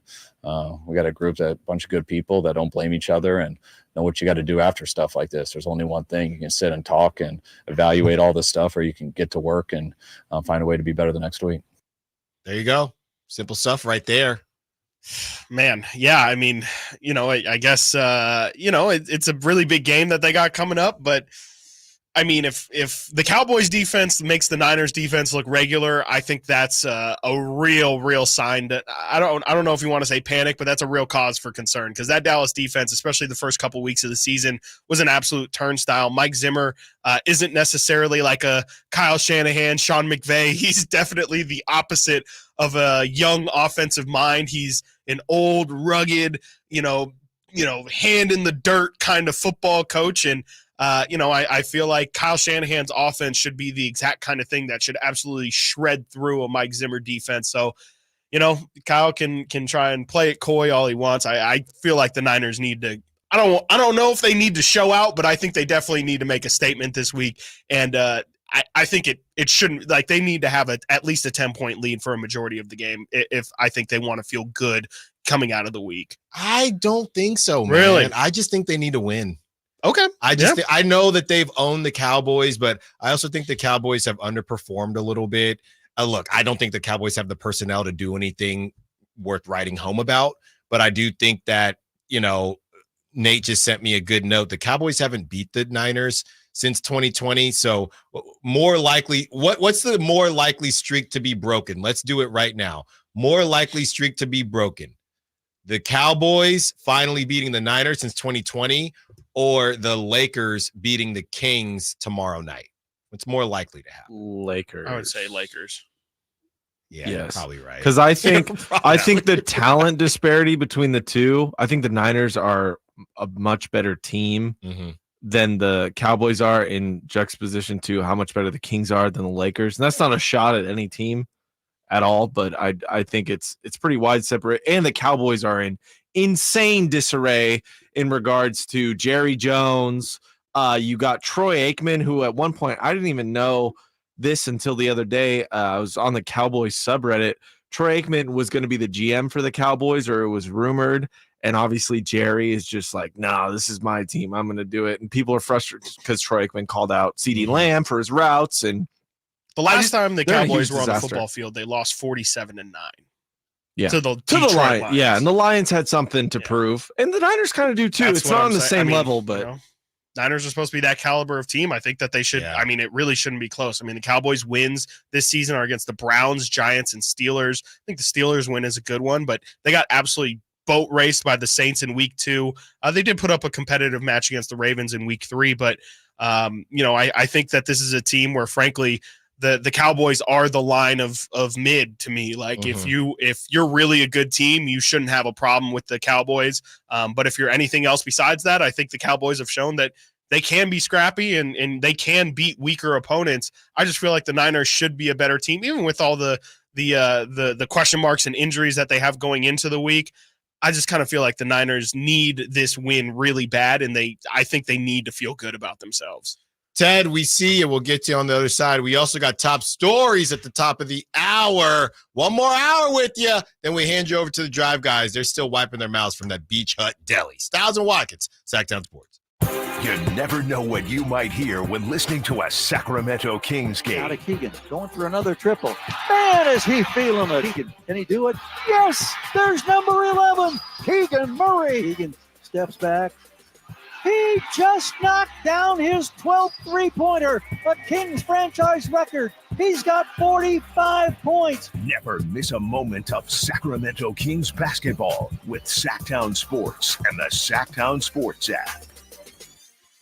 [SPEAKER 7] we got a group a bunch of good people that don't blame each other and know what you got to do after stuff like this. There's only one thing. You can sit and talk and evaluate all this stuff, or you can get to work and find a way to be better the next week.
[SPEAKER 4] There you go. Simple stuff right there.
[SPEAKER 5] Man, yeah. I mean, I guess it's a really big game that they got coming up, but I mean, if the Cowboys defense makes the Niners defense look regular, I think that's a real sign that I don't know if you want to say panic, but that's a real cause for concern because that Dallas defense, especially the first couple weeks of the season, was an absolute turnstile. Mike Zimmer isn't necessarily like a Kyle Shanahan, Sean McVay. He's definitely the opposite of a young offensive mind. He's an old, rugged, hand in the dirt kind of football coach. And I feel like Kyle Shanahan's offense should be the exact kind of thing that should absolutely shred through a Mike Zimmer defense. So, Kyle can try and play it coy all he wants. I feel like the Niners need to. I don't know if they need to show out, but I think they definitely need to make a statement this week. And I think it shouldn't, like, they need to have at least a 10-point lead for a majority of the game if I think they want to feel good coming out of the week.
[SPEAKER 4] I don't think so, man.
[SPEAKER 5] Really?
[SPEAKER 4] I just think they need to win.
[SPEAKER 5] Okay.
[SPEAKER 4] I know that they've owned the Cowboys, but I also think the Cowboys have underperformed a little bit. Look, I don't think the Cowboys have the personnel to do anything worth writing home about, but I do think that, Nate just sent me a good note. The Cowboys haven't beat the Niners since 2020. So more likely, what's the more likely streak to be broken? Let's do it right now. More likely streak to be broken. The Cowboys finally beating the Niners since 2020, or the Lakers beating the Kings tomorrow night? What's more likely to happen?
[SPEAKER 10] Lakers.
[SPEAKER 5] I would say Lakers.
[SPEAKER 4] Yeah, you're probably right.
[SPEAKER 10] Because I think the talent disparity between the two, I think the Niners are a much better team than the Cowboys are in juxtaposition to how much better the Kings are than the Lakers. And that's not a shot at any team at all, but I think it's pretty wide separate. And the Cowboys are in insane disarray in regards to Jerry Jones. You got Troy Aikman, who at one point, I didn't even know this until the other day. I was on the Cowboys subreddit. Troy Aikman was going to be the GM for the Cowboys, or it was rumored. And obviously Jerry is just like, no, this is my team. I'm going to do it. And people are frustrated because Troy Aikman called out CeeDee Lamb for his routes. And
[SPEAKER 5] the last time the Cowboys were on the football field, they lost 47-9.
[SPEAKER 10] Yeah.
[SPEAKER 5] To the
[SPEAKER 10] Lions. Yeah, and the Lions had something to prove. And the Niners kind of do too. It's not on the same level, but
[SPEAKER 5] Niners are supposed to be that caliber of team. I think that they should. I mean, it really shouldn't be close. I mean, the Cowboys' wins this season are against the Browns, Giants, and Steelers. I think the Steelers win is a good one, but they got absolutely boat raced by the Saints in week 2. They did put up a competitive match against the Ravens in week 3, but I think that this is a team where, frankly, the Cowboys are the line of mid to me. Like if you're really a good team, you shouldn't have a problem with the Cowboys. But if you're anything else besides that, I think the Cowboys have shown that they can be scrappy and they can beat weaker opponents. I just feel like the Niners should be a better team, even with all the question marks and injuries that they have going into the week. I just kind of feel like the Niners need this win really bad, and I think they need to feel good about themselves.
[SPEAKER 4] Ted, we see you. We'll get you on the other side. We also got top stories at the top of the hour. One more hour with you. Then we hand you over to the Drive guys. They're still wiping their mouths from that Beach Hut Deli. Stiles and Watkins, Sacktown Sports.
[SPEAKER 3] You never know what you might hear when listening to a Sacramento Kings game.
[SPEAKER 8] Out of Keegan, going for another triple. Man, is he feeling it. Can he do it? Yes, there's number 11, Keegan Murray. Keegan steps back. He just knocked down his 12th three-pointer, a Kings franchise record. He's got 45 points.
[SPEAKER 3] Never miss a moment of Sacramento Kings basketball with Sacktown Sports and the Sacktown Sports app.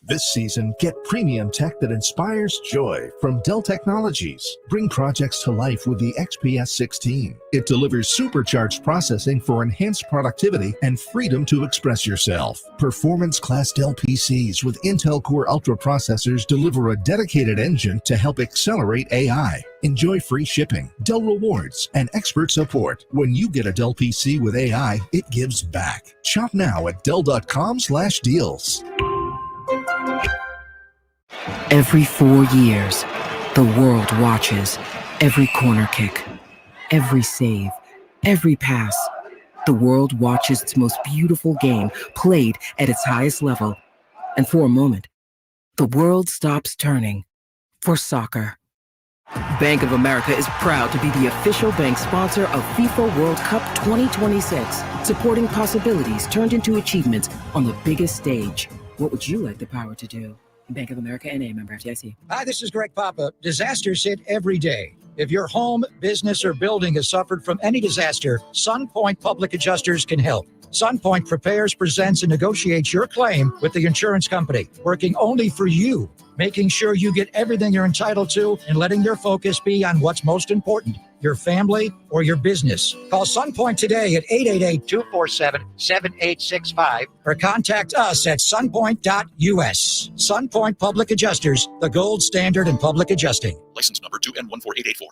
[SPEAKER 9] This season, get premium tech that inspires joy from Dell Technologies. Bring projects to life with the XPS 16. It delivers supercharged processing for enhanced productivity and freedom to express yourself. Performance-class Dell PCs with Intel Core Ultra processors deliver a dedicated engine to help accelerate AI. Enjoy free shipping, Dell rewards, and expert support. When you get a Dell PC with AI, it gives back. Shop now at Dell.com/deals.
[SPEAKER 11] Every 4 years, the world watches every corner kick, every save, every pass. The world watches its most beautiful game played at its highest level. And for a moment, the world stops turning for soccer. Bank of America is proud to be the official bank sponsor of FIFA World Cup 2026, supporting possibilities turned into achievements on the biggest stage. What would you like the power to do? Bank of America N.A., member FDIC.
[SPEAKER 18] Hi, this is Greg Papa. Disasters hit every day. If your home, business, or building has suffered from any disaster, SunPoint Public Adjusters can help. SunPoint prepares, presents, and negotiates your claim with the insurance company, working only for you, making sure you get everything you're entitled to and letting your focus be on what's most important, your family or your business. Call SunPoint today at 888-247-7865 or contact us at sunpoint.us. SunPoint Public Adjusters, the gold standard in public adjusting.
[SPEAKER 24] License number 2N14884.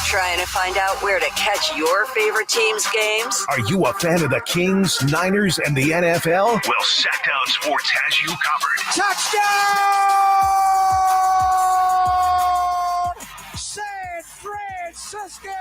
[SPEAKER 1] Trying to find out where to catch your favorite team's games?
[SPEAKER 3] Are you a fan of the Kings, Niners, and the NFL? Well, Sacktown Sports has you covered.
[SPEAKER 18] Touchdown! San Francisco!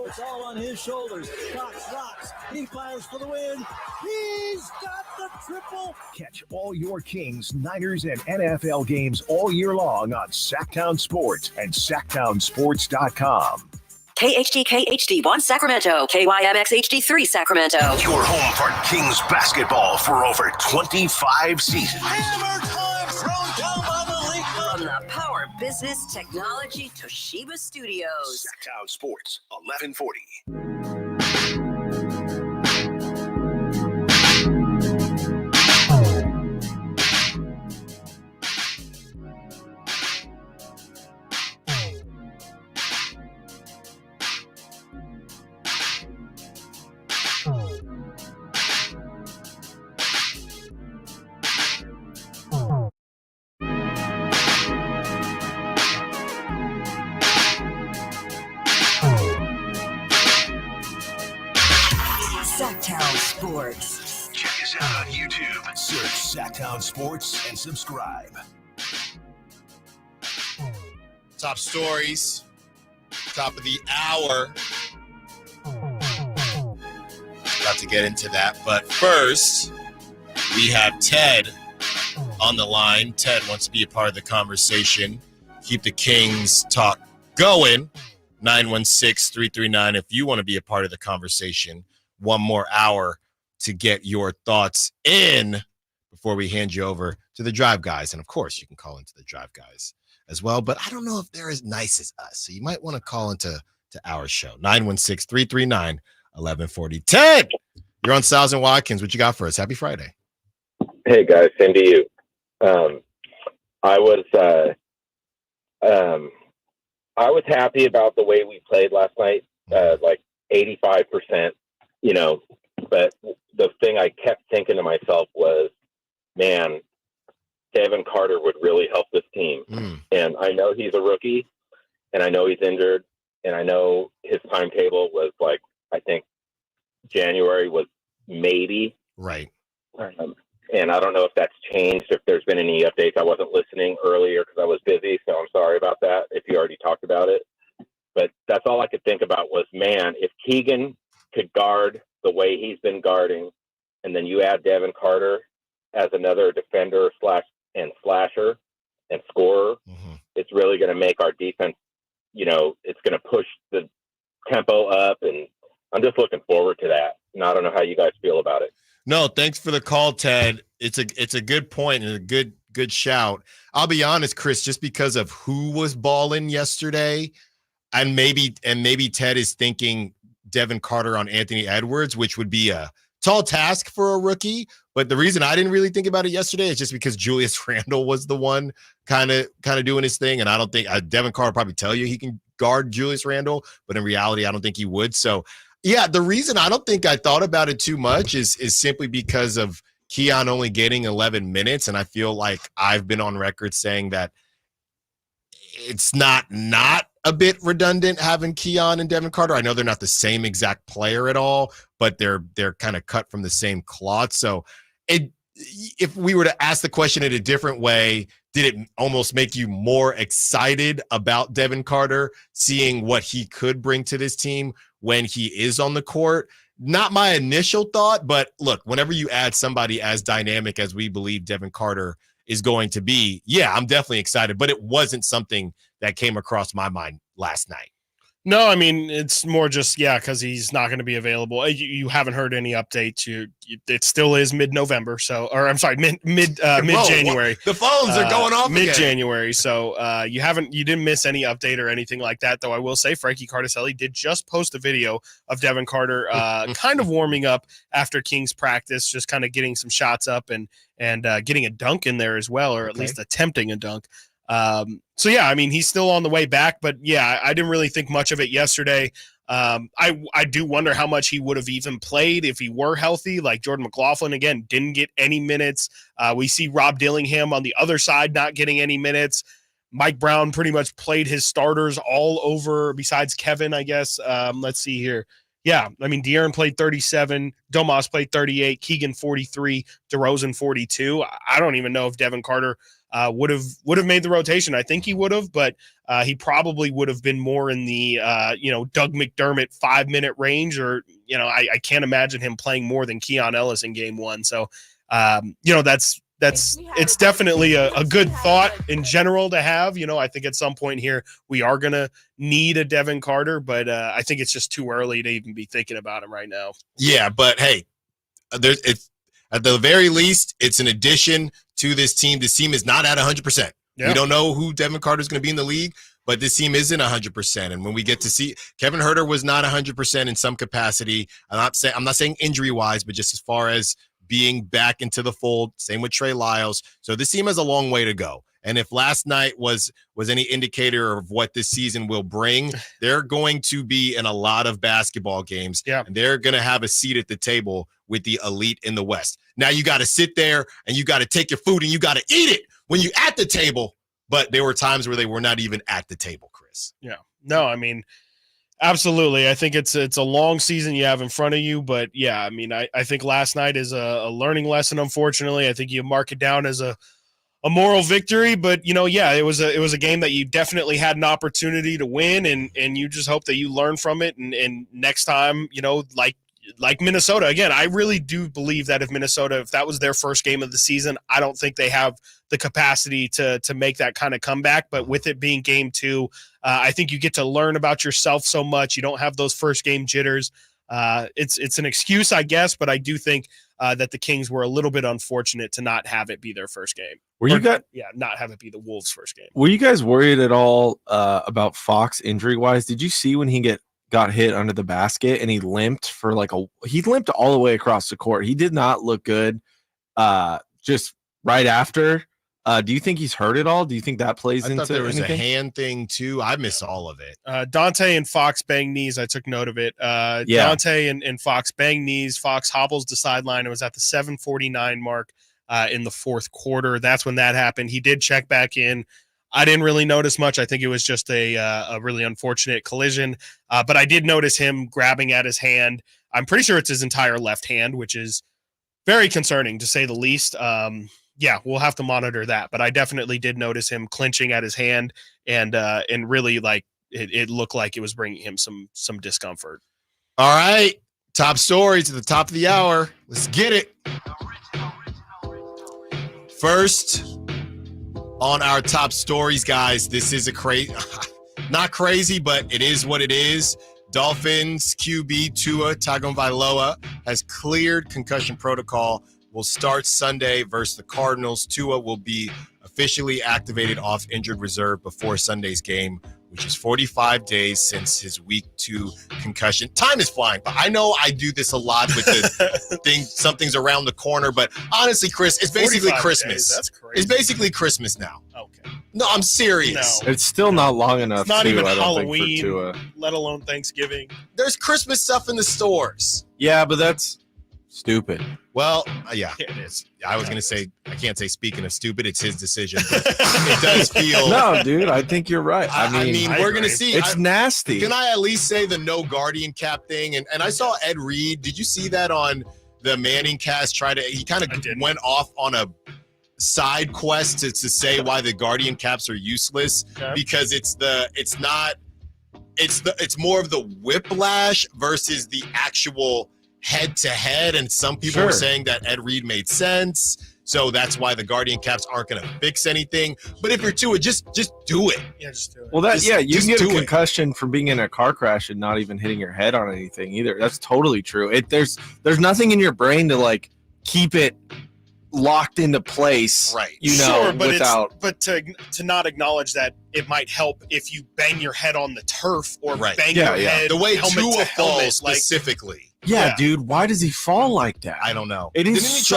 [SPEAKER 18] It's all on his shoulders. Rocks. He
[SPEAKER 23] He fires for the win. He's got the triple.
[SPEAKER 3] Catch all your Kings, Niners, and NFL games all year long on Sacktown Sports and SacktownSports.com.
[SPEAKER 1] KHD HD1 Sacramento, KYMX HD3 Sacramento.
[SPEAKER 3] Your home for Kings basketball for over 25 seasons.
[SPEAKER 23] Hammer time thrown down by the league.
[SPEAKER 1] From the Power Business Technology Toshiba Studios.
[SPEAKER 3] Sacktown Sports, 1140.
[SPEAKER 1] Sacktown Sports.
[SPEAKER 3] Check us out on YouTube. Search Sacktown Sports and subscribe.
[SPEAKER 4] Top stories, top of the hour. About to get into that, but first, we have Ted on the line. Ted wants to be a part of the conversation. Keep the Kings talk going. 916-339 if you want to be a part of the conversation. One more hour to get your thoughts in before we hand you over to the Drive Guys. And, of course, you can call into the Drive Guys as well. But I don't know if they're as nice as us. So you might want to call into our show. 916-339-1140. Ted, you're on Stiles Watkins. What you got for us? Happy Friday.
[SPEAKER 12] Hey, guys. Same to you. I was happy about the way we played last night, like 85%. But the thing I kept thinking to myself was, man, Devin Carter would really help this team. And I know he's a rookie, and I know he's injured, and I know his timetable was like, I think January was maybe.
[SPEAKER 4] Right.
[SPEAKER 12] And I don't know if that's changed, if there's been any updates. I wasn't listening earlier because I was busy, so I'm sorry about that if you already talked about it. But that's all I could think about was, man, if Keegan could guard the way he's been guarding, and then you add Devin Carter as another defender and slasher and scorer, it's really going to make our defense, it's going to push the tempo up, and I'm just looking forward to that. And I don't know how you guys feel about it.
[SPEAKER 4] No, thanks for the call, Ted. It's a good point and a good shout. I'll be honest, Chris, just because of who was balling yesterday, and maybe Ted is thinking Devin Carter on Anthony Edwards, which would be a tall task for a rookie. But the reason I didn't really think about it yesterday is just because Julius Randle was the one kind of doing his thing. And I don't think Devin Carter will probably tell you he can guard Julius Randle, but in reality, I don't think he would. So yeah, the reason I don't think I thought about it too much is simply because of Keon only getting 11 minutes. And I feel like I've been on record saying that it's not a bit redundant having Keon and Devin Carter. I know they're not the same exact player at all, but they're kind of cut from the same cloth. So if we were to ask the question in a different way, did it almost make you more excited about Devin Carter, seeing what he could bring to this team when he is on the court? Not my initial thought, but look, whenever you add somebody as dynamic as we believe Devin Carter is going to be, yeah, I'm definitely excited, but it wasn't something that came across my mind last night.
[SPEAKER 5] No, I mean, it's more just, because he's not going to be available. You haven't heard any updates. It still is mid-November. So, or I'm sorry, mid-January.
[SPEAKER 4] The phones are going off
[SPEAKER 5] mid-January. Again. So you didn't miss any update or anything like that. Though I will say Frankie Cardicelli did just post a video of Devin Carter kind of warming up after Kings practice, just kind of getting some shots up and getting a dunk in there as well, or at least attempting a dunk. So yeah, I mean, he's still on the way back, but yeah, I didn't really think much of it yesterday. I do wonder how much he would have even played if he were healthy. Like Jordan McLaughlin, again, didn't get any minutes. We see Rob Dillingham on the other side not getting any minutes. Mike Brown pretty much played his starters all over besides Kevin, I guess. Let's see here. Yeah, I mean, De'Aaron played 37, Domas played 38, Keegan 43, DeRozan 42. I don't even know if Devin Carter would have made the rotation. I think he would have, but he probably would have been more in the Doug McDermott 5-minute range, or I can't imagine him playing more than Keon Ellis in game 1. So it's definitely a good thought in general to have. I think at some point here we are going to need a Devin Carter, but I think it's just too early to even be thinking about him right now.
[SPEAKER 4] Yeah, but hey, at the very least, it's an addition to this team. This team is not at 100%. Yeah. We don't know who Devin Carter is going to be in the league, but this team isn't 100%. And when we get to see Kevin Huerter was not 100% in some capacity. I'm not saying injury wise, but just as far as being back into the fold. Same with Trey Lyles. So this team has a long way to go. And if last night was any indicator of what this season will bring, they're going to be in a lot of basketball games.
[SPEAKER 5] Yeah.
[SPEAKER 4] And they're going to have a seat at the table with the elite in the West. Now you got to sit there and you got to take your food and you got to eat it when you're at the table. But there were times where they were not even at the table, Chris.
[SPEAKER 5] Yeah. No, I mean, absolutely. I think it's a long season you have in front of you, but yeah, I mean, I think last night is a learning lesson. Unfortunately, I think you mark it down as a moral victory, but it was a game that you definitely had an opportunity to win, and you just hope that you learn from it. And next time, like Minnesota, again, I really do believe that if that was their first game of the season, I don't think they have the capacity to make that kind of comeback. But with it being game 2, I think you get to learn about yourself so much. You don't have those first game jitters. It's an excuse, I guess, but I do think that the Kings were a little bit unfortunate to not have it be their first game. Not have it be the Wolves' first game.
[SPEAKER 10] Were you guys worried at all about Fox injury wise? Did you see when he got hit under the basket and he limped he limped all the way across the court? He did not look good just right after. Do you think he's hurt at all? Do you think that plays into anything? I thought there was
[SPEAKER 4] a hand thing too. I missed all of it.
[SPEAKER 5] Dante and Fox banged knees. I took note of it. Dante and Fox banged knees. Fox hobbles the sideline. It was at the 7:49 mark in the fourth quarter. That's when that happened. He did check back in. I didn't really notice much. I think it was just a really unfortunate collision. But I did notice him grabbing at his hand. I'm pretty sure it's his entire left hand, which is very concerning to say the least. We'll have to monitor that. But I definitely did notice him clenching at his hand and really it looked like it was bringing him some discomfort.
[SPEAKER 4] All right. Top stories at the top of the hour. Let's get it. First on our top stories, guys, this is not crazy, but it is what it is. Dolphins QB Tua Tagovailoa has cleared concussion protocol. Will start Sunday versus the Cardinals. Tua will be officially activated off injured reserve before Sunday's game, which is 45 days since his week 2 concussion. Time is flying, but I know I do this a lot with the thing. Something's around the corner, but honestly, Chris, it's basically Christmas.
[SPEAKER 5] Days, that's crazy.
[SPEAKER 4] It's basically Christmas now.
[SPEAKER 5] Okay.
[SPEAKER 4] No, I'm serious.
[SPEAKER 5] No.
[SPEAKER 10] It's still not long enough.
[SPEAKER 5] It's not even
[SPEAKER 10] I don't
[SPEAKER 5] Halloween,
[SPEAKER 10] think, for Tua.
[SPEAKER 5] let alone Thanksgiving.
[SPEAKER 4] There's Christmas stuff in the stores.
[SPEAKER 10] Yeah, but that's stupid.
[SPEAKER 4] Well, yeah, it is. I was going to say, I can't say speaking of stupid, it's his decision. But it does feel.
[SPEAKER 10] No, dude, I think you're right.
[SPEAKER 4] I mean, we're going to see.
[SPEAKER 10] It's nasty.
[SPEAKER 4] Can I at least say the no Guardian cap thing? And I saw Ed Reed. Did you see that on the Manning cast? He kind of went off on a side quest to say why the Guardian caps are useless, because it's more of the whiplash versus the actual head-to-head, and some people were saying that Ed Reed made sense, so that's why the Guardian caps aren't going to fix anything. But if you're Tua, just do it.
[SPEAKER 5] Yeah, just do it.
[SPEAKER 10] Well, you can get a concussion from being in a car crash and not even hitting your head on anything either. That's totally true. There's nothing in your brain to keep it locked into place,
[SPEAKER 4] right?
[SPEAKER 5] But to not acknowledge that it might help if you bang your head on the turf or bang your head
[SPEAKER 4] the way
[SPEAKER 5] helmet
[SPEAKER 4] Tua
[SPEAKER 5] to helmet,
[SPEAKER 4] falls specifically.
[SPEAKER 10] Yeah, dude, why does he fall like that?
[SPEAKER 4] I don't know.
[SPEAKER 10] It is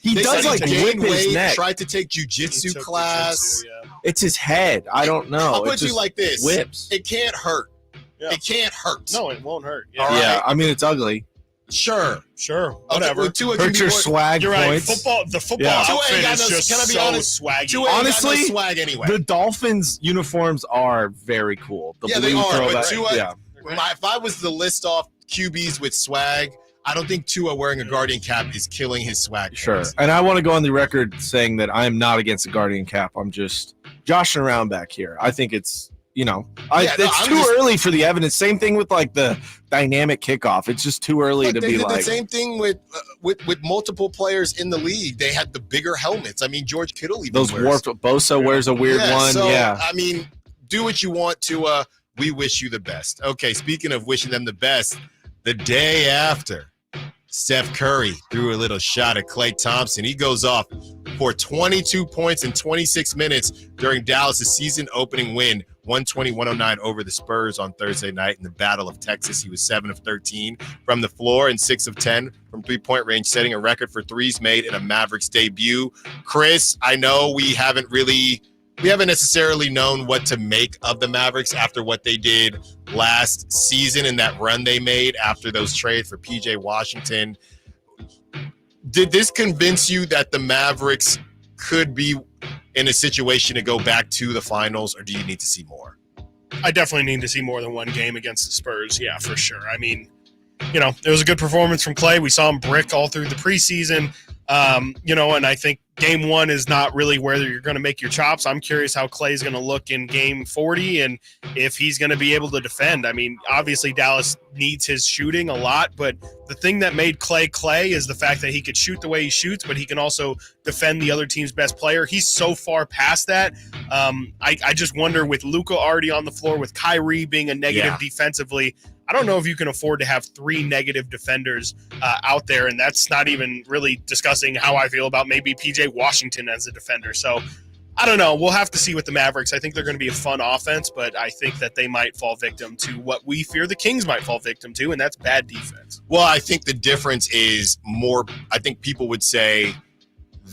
[SPEAKER 10] he does whip his neck.
[SPEAKER 4] Tried to take jiu-jitsu class.
[SPEAKER 10] It's his head. I don't know.
[SPEAKER 4] I'll put you like this.
[SPEAKER 10] Whips.
[SPEAKER 4] It can't hurt.
[SPEAKER 5] Yeah.
[SPEAKER 4] It can't hurt.
[SPEAKER 5] No, it won't hurt.
[SPEAKER 10] Yeah, I mean, it's ugly.
[SPEAKER 4] Sure.
[SPEAKER 5] Whatever.
[SPEAKER 10] Hurt your swag
[SPEAKER 5] You're
[SPEAKER 10] points.
[SPEAKER 5] Right. The football outfit is just so swaggy.
[SPEAKER 10] Honestly,
[SPEAKER 4] no swag anyway.
[SPEAKER 10] The Dolphins uniforms are very cool.
[SPEAKER 4] They are. But Tua, if I was to list off QBs with swag, I don't think Tua wearing a Guardian cap is killing his swag.
[SPEAKER 10] Sure.
[SPEAKER 4] points.
[SPEAKER 10] And I want to go on the record saying that I am not against the Guardian cap. I'm just joshing around back here. I think it's, it's too early for the evidence. Same thing with like the dynamic kickoff. It's just too early to
[SPEAKER 4] They
[SPEAKER 10] be
[SPEAKER 4] did
[SPEAKER 10] like
[SPEAKER 4] the same thing with multiple players in the league. They had the bigger helmets. I mean, George Kittle even
[SPEAKER 10] those warped. Bosa wears a weird one.
[SPEAKER 4] So,
[SPEAKER 10] yeah.
[SPEAKER 4] I mean, do what you want to. We wish you the best. Okay, speaking of wishing them the best, the day after, Steph Curry threw a little shot at Klay Thompson. He goes off for 22 points in 26 minutes during Dallas' season-opening win, 120-109 over the Spurs on Thursday night in the Battle of Texas. He was 7 of 13 from the floor and 6 of 10 from three-point range, setting a record for threes made in a Mavericks debut. Chris, I know we haven't necessarily known what to make of the Mavericks after what they did last season and that run they made after those trades for PJ Washington. Did this convince you that the Mavericks could be in a situation to go back to the finals, or do you need to see more?
[SPEAKER 5] I definitely need to see more than one game against the Spurs. Yeah, for sure. I mean, it was a good performance from Klay. We saw him brick all through the preseason. And I think game 1 is not really where you're going to make your chops. I'm curious how Klay's going to look in game 40 and if he's going to be able to defend. I mean, obviously Dallas needs his shooting a lot, but the thing that made Klay is the fact that he could shoot the way he shoots, but he can also defend the other team's best player. He's so far past that. I just wonder, with Luka already on the floor, with Kyrie being a negative defensively, I don't know if you can afford to have 3 negative defenders out there, and that's not even really discussing how I feel about maybe PJ Washington as a defender. So I don't know. We'll have to see with the Mavericks. I think they're going to be a fun offense, but I think that they might fall victim to what we fear the Kings might fall victim to, and that's bad defense.
[SPEAKER 4] Well, I think the difference is more – I think people would say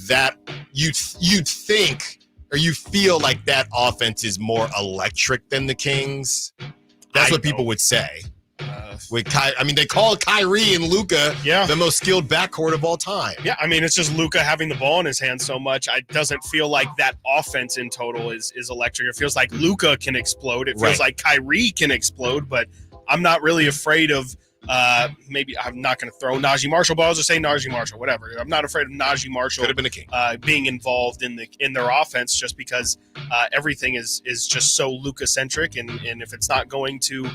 [SPEAKER 4] that you'd think or you feel like that offense is more electric than the Kings. That's what people would say. They call Kyrie and Luka the most skilled backcourt of all time.
[SPEAKER 5] Yeah, I mean, it's just Luka having the ball in his hands so much. It doesn't feel like that offense in total is electric. It feels like Luka can explode. It feels like Kyrie can explode, but I'm not really afraid of maybe I'm not going to throw Najee Marshall, but I'll just say Najee Marshall, whatever. I'm not afraid of Najee Marshall
[SPEAKER 4] Could have been a King.
[SPEAKER 5] Being involved in their offense, just because everything is just so Luka-centric, and if it's not going to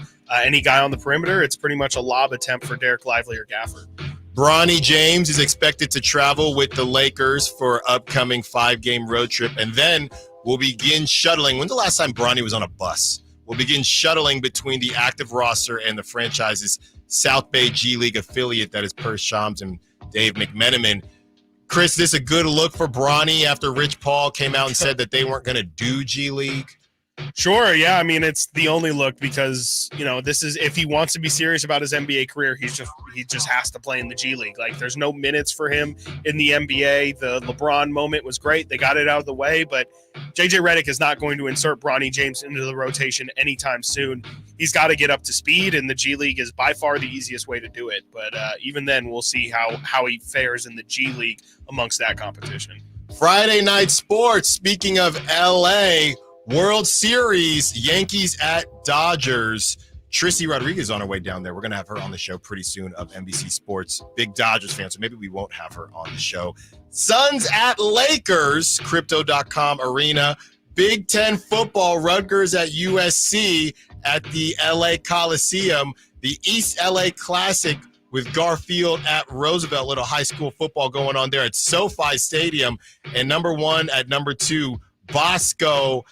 [SPEAKER 5] any guy on the perimeter, it's pretty much a lob attempt for Derek Lively or Gafford.
[SPEAKER 4] Bronny James is expected to travel with the Lakers for upcoming 5-game road trip, and then we'll begin shuttling. When's the last time Bronny was on a bus? We'll begin shuttling between the active roster and the franchise's South Bay G League affiliate, that is Perth Shams and Dave McMenamin. Chris, this is a good look for Bronny after Rich Paul came out and said that they weren't going to do G League.
[SPEAKER 5] Sure, yeah. I mean, it's the only look because, this is, if he wants to be serious about his NBA career, he just has to play in the G League. Like, there's no minutes for him in the NBA. The LeBron moment was great. They got it out of the way, but JJ Redick is not going to insert Bronny James into the rotation anytime soon. He's got to get up to speed, and the G League is by far the easiest way to do it. But even then, we'll see how he fares in the G League amongst that competition.
[SPEAKER 4] Friday night sports, speaking of LA, World Series, Yankees at Dodgers. Trissy Rodriguez on her way down there. We're going to have her on the show pretty soon of NBC Sports. Big Dodgers fan, so maybe we won't have her on the show. Suns at Lakers, Crypto.com Arena. Big Ten football, Rutgers at USC at the LA Coliseum. The East LA Classic with Garfield at Roosevelt. Little high school football going on there at SoFi Stadium. And number 1 at number 2, Bosco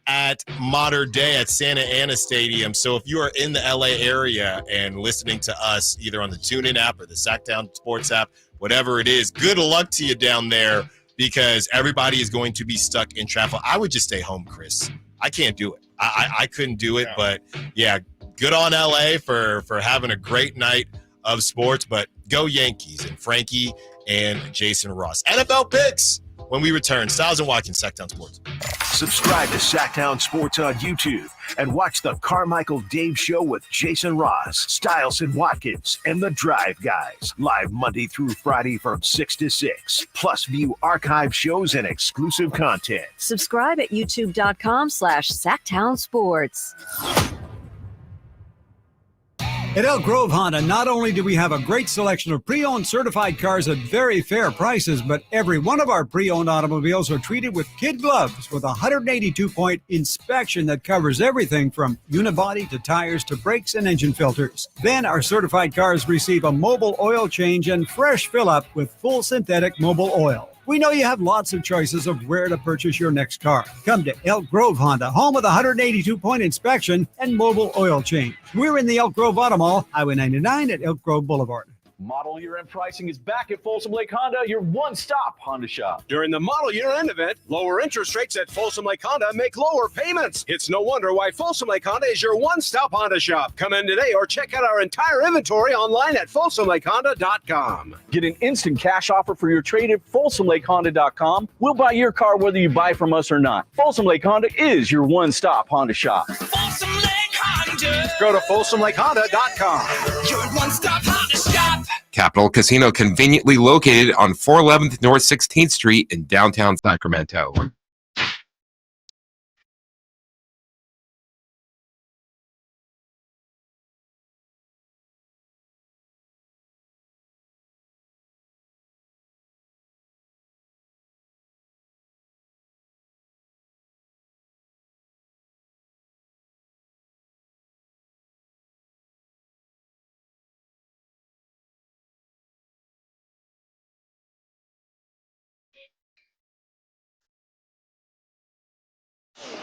[SPEAKER 4] at Modern Day at Santa Ana Stadium. So if you are in the LA area and listening to us either on the TuneIn app or the Sacktown Sports app, whatever it is, good luck to you down there because everybody is going to be stuck in traffic. I would just stay home, Chris. I can't do it. I couldn't do it, but yeah, good on LA for having a great night of sports, but go Yankees and Frankie and Jason Ross. NFL picks when we return. Stiles and Watkins, Sacktown Sports.
[SPEAKER 3] Subscribe to Sacktown Sports on YouTube and watch the Carmichael Dave Show with Jason Ross, Stiles and Watkins, and the Drive Guys. Live Monday through Friday from 6 to 6. Plus view archive shows and exclusive content.
[SPEAKER 1] Subscribe at youtube.com/Sacktown Sports.
[SPEAKER 19] At Elk Grove Honda, not only do we have a great selection of pre-owned certified cars at very fair prices, but every one of our pre-owned automobiles are treated with kid gloves with a 182-point inspection that covers everything from unibody to tires to brakes and engine filters. Then our certified cars receive a mobile oil change and fresh fill-up with full synthetic mobile oil. We know you have lots of choices of where to purchase your next car. Come to Elk Grove Honda, home of the 182-point inspection and mobile oil change. We're in the Elk Grove Auto Mall, Highway 99 at Elk Grove Boulevard.
[SPEAKER 13] Model year-end pricing is back at Folsom Lake Honda, your one-stop Honda shop.
[SPEAKER 14] During the model year-end event, lower interest rates at Folsom Lake Honda make lower payments. It's no wonder why Folsom Lake Honda is your one-stop Honda shop. Come in today or check out our entire inventory online at folsomlakehonda.com.
[SPEAKER 13] Get an instant cash offer for your trade at folsomlakehonda.com. We'll buy your car whether you buy from us or not. Folsom Lake Honda is your one-stop Honda shop.
[SPEAKER 14] Folsom Lake Honda. Go to folsomlakehonda.com. Your one-stop Honda shop.
[SPEAKER 17] Capital Casino, conveniently located on 411th North 16th Street in downtown Sacramento.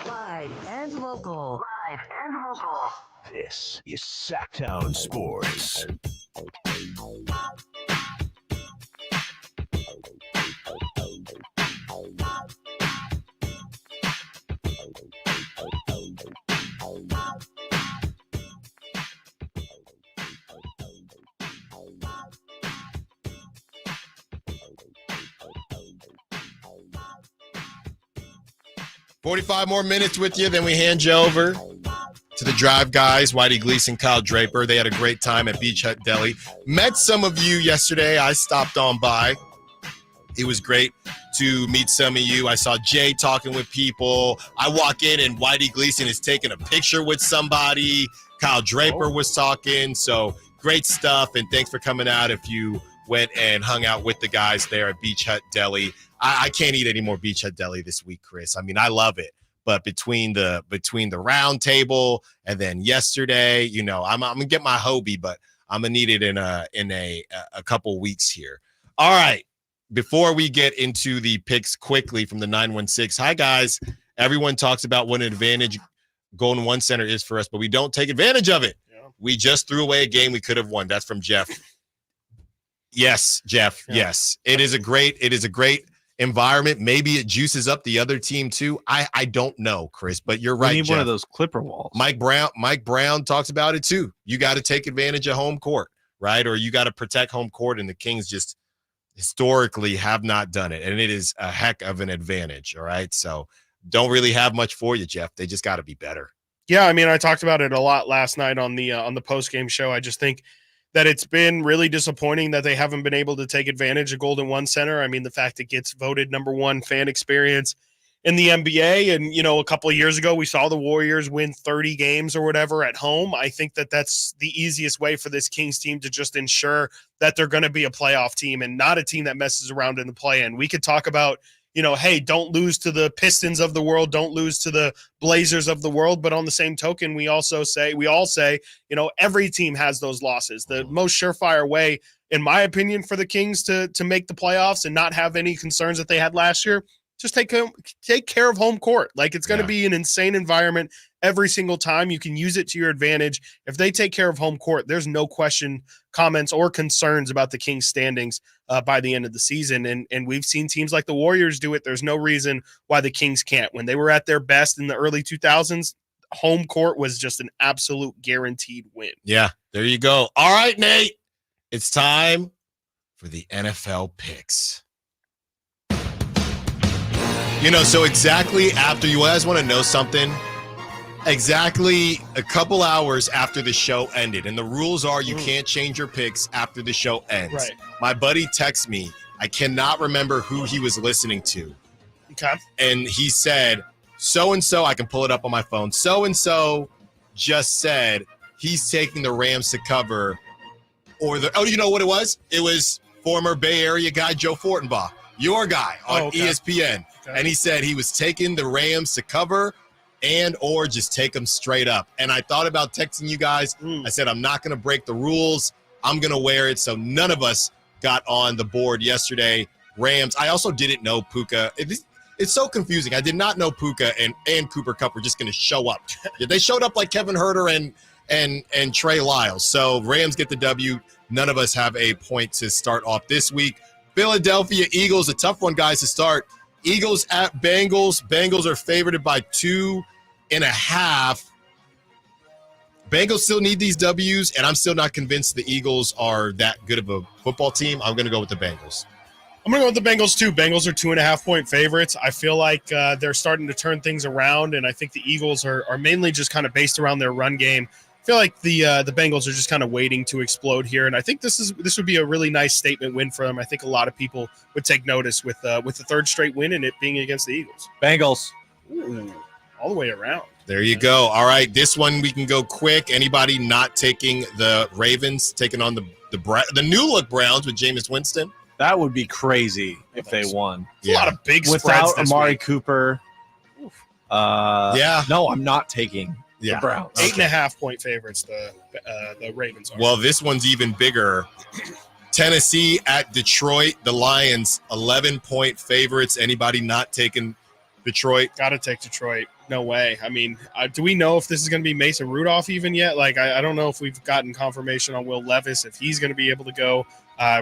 [SPEAKER 3] Live and local. Live and local. This is Sacktown Sports.
[SPEAKER 4] $45 more minutes with you, then we hand you over to the Drive guys, Whitey Gleason, Kyle Draper. They had a great time at Beach Hut Deli. Met some of you yesterday. I stopped on by. It was great to meet some of you. I saw Jay talking with people. I walk in and Whitey Gleason is taking a picture with somebody. Kyle Draper was talking. So great stuff, and thanks for coming out if you went and hung out with the guys there at Beach Hut Deli. I can't eat any more Beach Hut Deli this week, Chris. I mean, I love it, but between the round table and then yesterday, you know, I'm gonna get my Hobie, but I'm gonna need it in a couple weeks here. All right, before we get into the picks quickly from the 916. Hi guys, everyone talks about what an advantage Golden One Center is for us, but we don't take advantage of it. Yeah. We just threw away a game we could have won. That's from Jeff. Yes, Jeff. Yeah. Yes, it is a great environment. Maybe it juices up the other team too. I don't know, Chris, but you're right.
[SPEAKER 10] We need
[SPEAKER 4] Jeff.
[SPEAKER 10] one of those Clipper walls.
[SPEAKER 4] Mike Brown talks about it too. You got to take advantage of home court, right? Or you got to protect home court, and the Kings just historically have not done it, and it is a heck of an advantage. All right, so don't really have much for you, Jeff. They just got to be better.
[SPEAKER 5] Yeah, I mean, I talked about it a lot last night on the post-game show. I just think that it's been really disappointing that they haven't been able to take advantage of Golden One Center. I mean, the fact it gets voted #1 fan experience in the NBA, and, you know, a couple of years ago, we saw the Warriors win 30 games or whatever at home. I think that that's the easiest way for this Kings team to just ensure that they're going to be a playoff team and not a team that messes around in the play-in. We could talk about, you know, hey, don't lose to the Pistons of the world, don't lose to the Blazers of the world. But on the same token, we all say, you know, every team has those losses. The most surefire way, in my opinion, for the Kings to make the playoffs and not have any concerns that they had last year, just take care of home court. Like, it's going to be an insane environment every single time. You can use it to your advantage. If they take care of home court, there's no question, comments, or concerns about the Kings standings by the end of the season. And we've seen teams like the Warriors do it. There's no reason why the Kings can't. When they were at their best in the early 2000s, home court was just an absolute guaranteed win.
[SPEAKER 4] Yeah, there you go. All right, Nate, it's time for the NFL picks. You know, so exactly after, you guys want to know something? Exactly a couple hours after the show ended, and the rules are you can't change your picks after the show ends.
[SPEAKER 5] Right.
[SPEAKER 4] My buddy texts me. I cannot remember who he was listening to.
[SPEAKER 5] Okay.
[SPEAKER 4] And he said, so-and-so, I can pull it up on my phone, so-and-so just said he's taking the Rams to cover. You know what it was? It was former Bay Area guy Joe Fortenbaugh, your guy on ESPN. Okay. And he said he was taking the Rams to cover or just take them straight up. And I thought about texting you guys. I said, I'm not going to break the rules. I'm going to wear it. So none of us got on the board yesterday. Rams. I also didn't know Puka. It's so confusing. I did not know Puka and Cooper Kupp were just going to show up. They showed up like Kevin Huerter and Trey Lyles. So Rams get the W. None of us have a point to start off this week. Philadelphia Eagles, a tough one, guys, to start. Eagles at Bengals. Bengals are favored by 2.5. Bengals still need these W's, and I'm still not convinced the Eagles are that good of a football team. I'm going to go with the Bengals.
[SPEAKER 5] I'm going to go with the Bengals, too. Bengals are 2.5-point favorites. I feel like they're starting to turn things around, and I think the Eagles are mainly just kind of based around their run game. I feel like the Bengals are just kind of waiting to explode here, and I think this would be a really nice statement win for them. I think a lot of people would take notice with the third straight win and it being against the Eagles.
[SPEAKER 10] Bengals.
[SPEAKER 5] Ooh, all the way around.
[SPEAKER 4] There you go. All right, this one we can go quick. Anybody not taking the Ravens, taking on the new-look Browns with Jameis Winston?
[SPEAKER 10] That would be crazy if they won.
[SPEAKER 5] A lot of big spreads
[SPEAKER 10] without
[SPEAKER 5] this
[SPEAKER 10] Amari
[SPEAKER 5] week.
[SPEAKER 10] Cooper. No, I'm not taking the Browns.
[SPEAKER 5] 8.5-point favorites. The Ravens are.
[SPEAKER 4] Well, this one's even bigger. Tennessee at Detroit. The Lions 11-point favorites. Anybody not taking Detroit?
[SPEAKER 5] Got to take Detroit. No way. I mean, do we know if this is going to be Mason Rudolph even yet? Like, I don't know if we've gotten confirmation on Will Levis, if he's going to be able to go.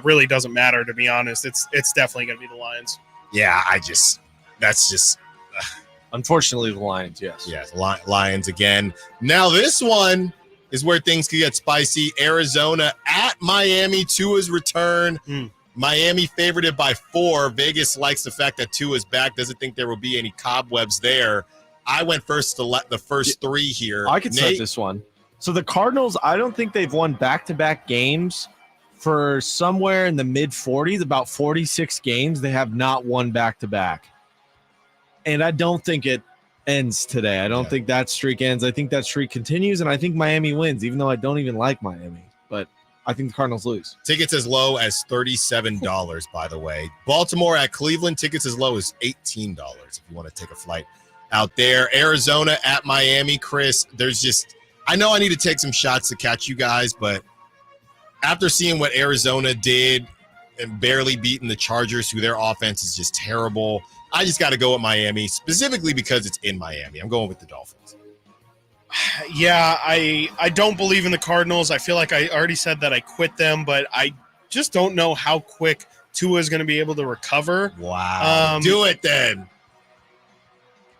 [SPEAKER 5] Really doesn't matter, to be honest. It's definitely going to be the Lions.
[SPEAKER 4] Yeah, that's just.
[SPEAKER 10] Unfortunately, the Lions, yes.
[SPEAKER 4] Yes, Lions again. Now, this one is where things could get spicy. Arizona at Miami. Tua's return. Miami favorited by 4. Vegas likes the fact that Tua's back. Doesn't think there will be any cobwebs there. I went first to the first 3 here.
[SPEAKER 10] I can start this one. So the Cardinals, I don't think they've won back-to-back games for somewhere in the mid-40s, about 46 games. They have not won back-to-back. And I don't think it ends today. I don't think that streak ends. I think that streak continues, and I think Miami wins, even though I don't even like Miami. But I think the Cardinals lose.
[SPEAKER 4] Tickets as low as $37, by the way. Baltimore at Cleveland, tickets as low as $18 if you want to take a flight out there. Arizona at Miami. Chris, I know I need to take some shots to catch you guys, but after seeing what Arizona did and barely beating the Chargers, who their offense is just terrible, I just got to go with Miami, specifically because it's in Miami. I'm going with the Dolphins.
[SPEAKER 5] Yeah, I don't believe in the Cardinals. I feel like I already said that I quit them, but I just don't know how quick Tua is going to be able to recover.
[SPEAKER 4] Wow. Do it then.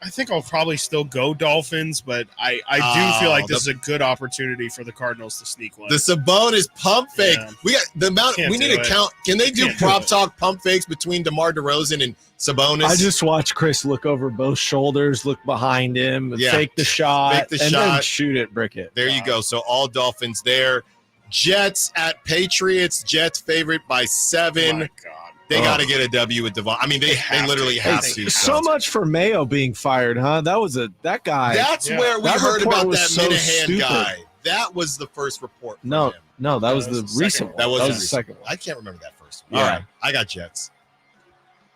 [SPEAKER 5] I think I'll probably still go Dolphins, but I do feel like this is a good opportunity for the Cardinals to sneak one.
[SPEAKER 4] The Sabonis pump fake.
[SPEAKER 5] Yeah.
[SPEAKER 4] We got the amount. We need to count. Can they do prop talk pump fakes between DeMar DeRozan and Sabonis?
[SPEAKER 10] I just watched Chris look over both shoulders, look behind him, fake the shot, then shoot it, brick it.
[SPEAKER 4] There you go. So all Dolphins there. Jets at Patriots. Jets favorite by 7.
[SPEAKER 5] Oh my God.
[SPEAKER 4] They got to get a W with Devon. I mean, they literally have to.
[SPEAKER 10] So much for Mayo being fired, huh? That guy.
[SPEAKER 4] That's where we heard about that Minahan guy. That was the first report.
[SPEAKER 10] No, that was the recent one.
[SPEAKER 4] That was the
[SPEAKER 10] second one.
[SPEAKER 4] I can't remember that first
[SPEAKER 10] one.
[SPEAKER 4] All right. I got Jets.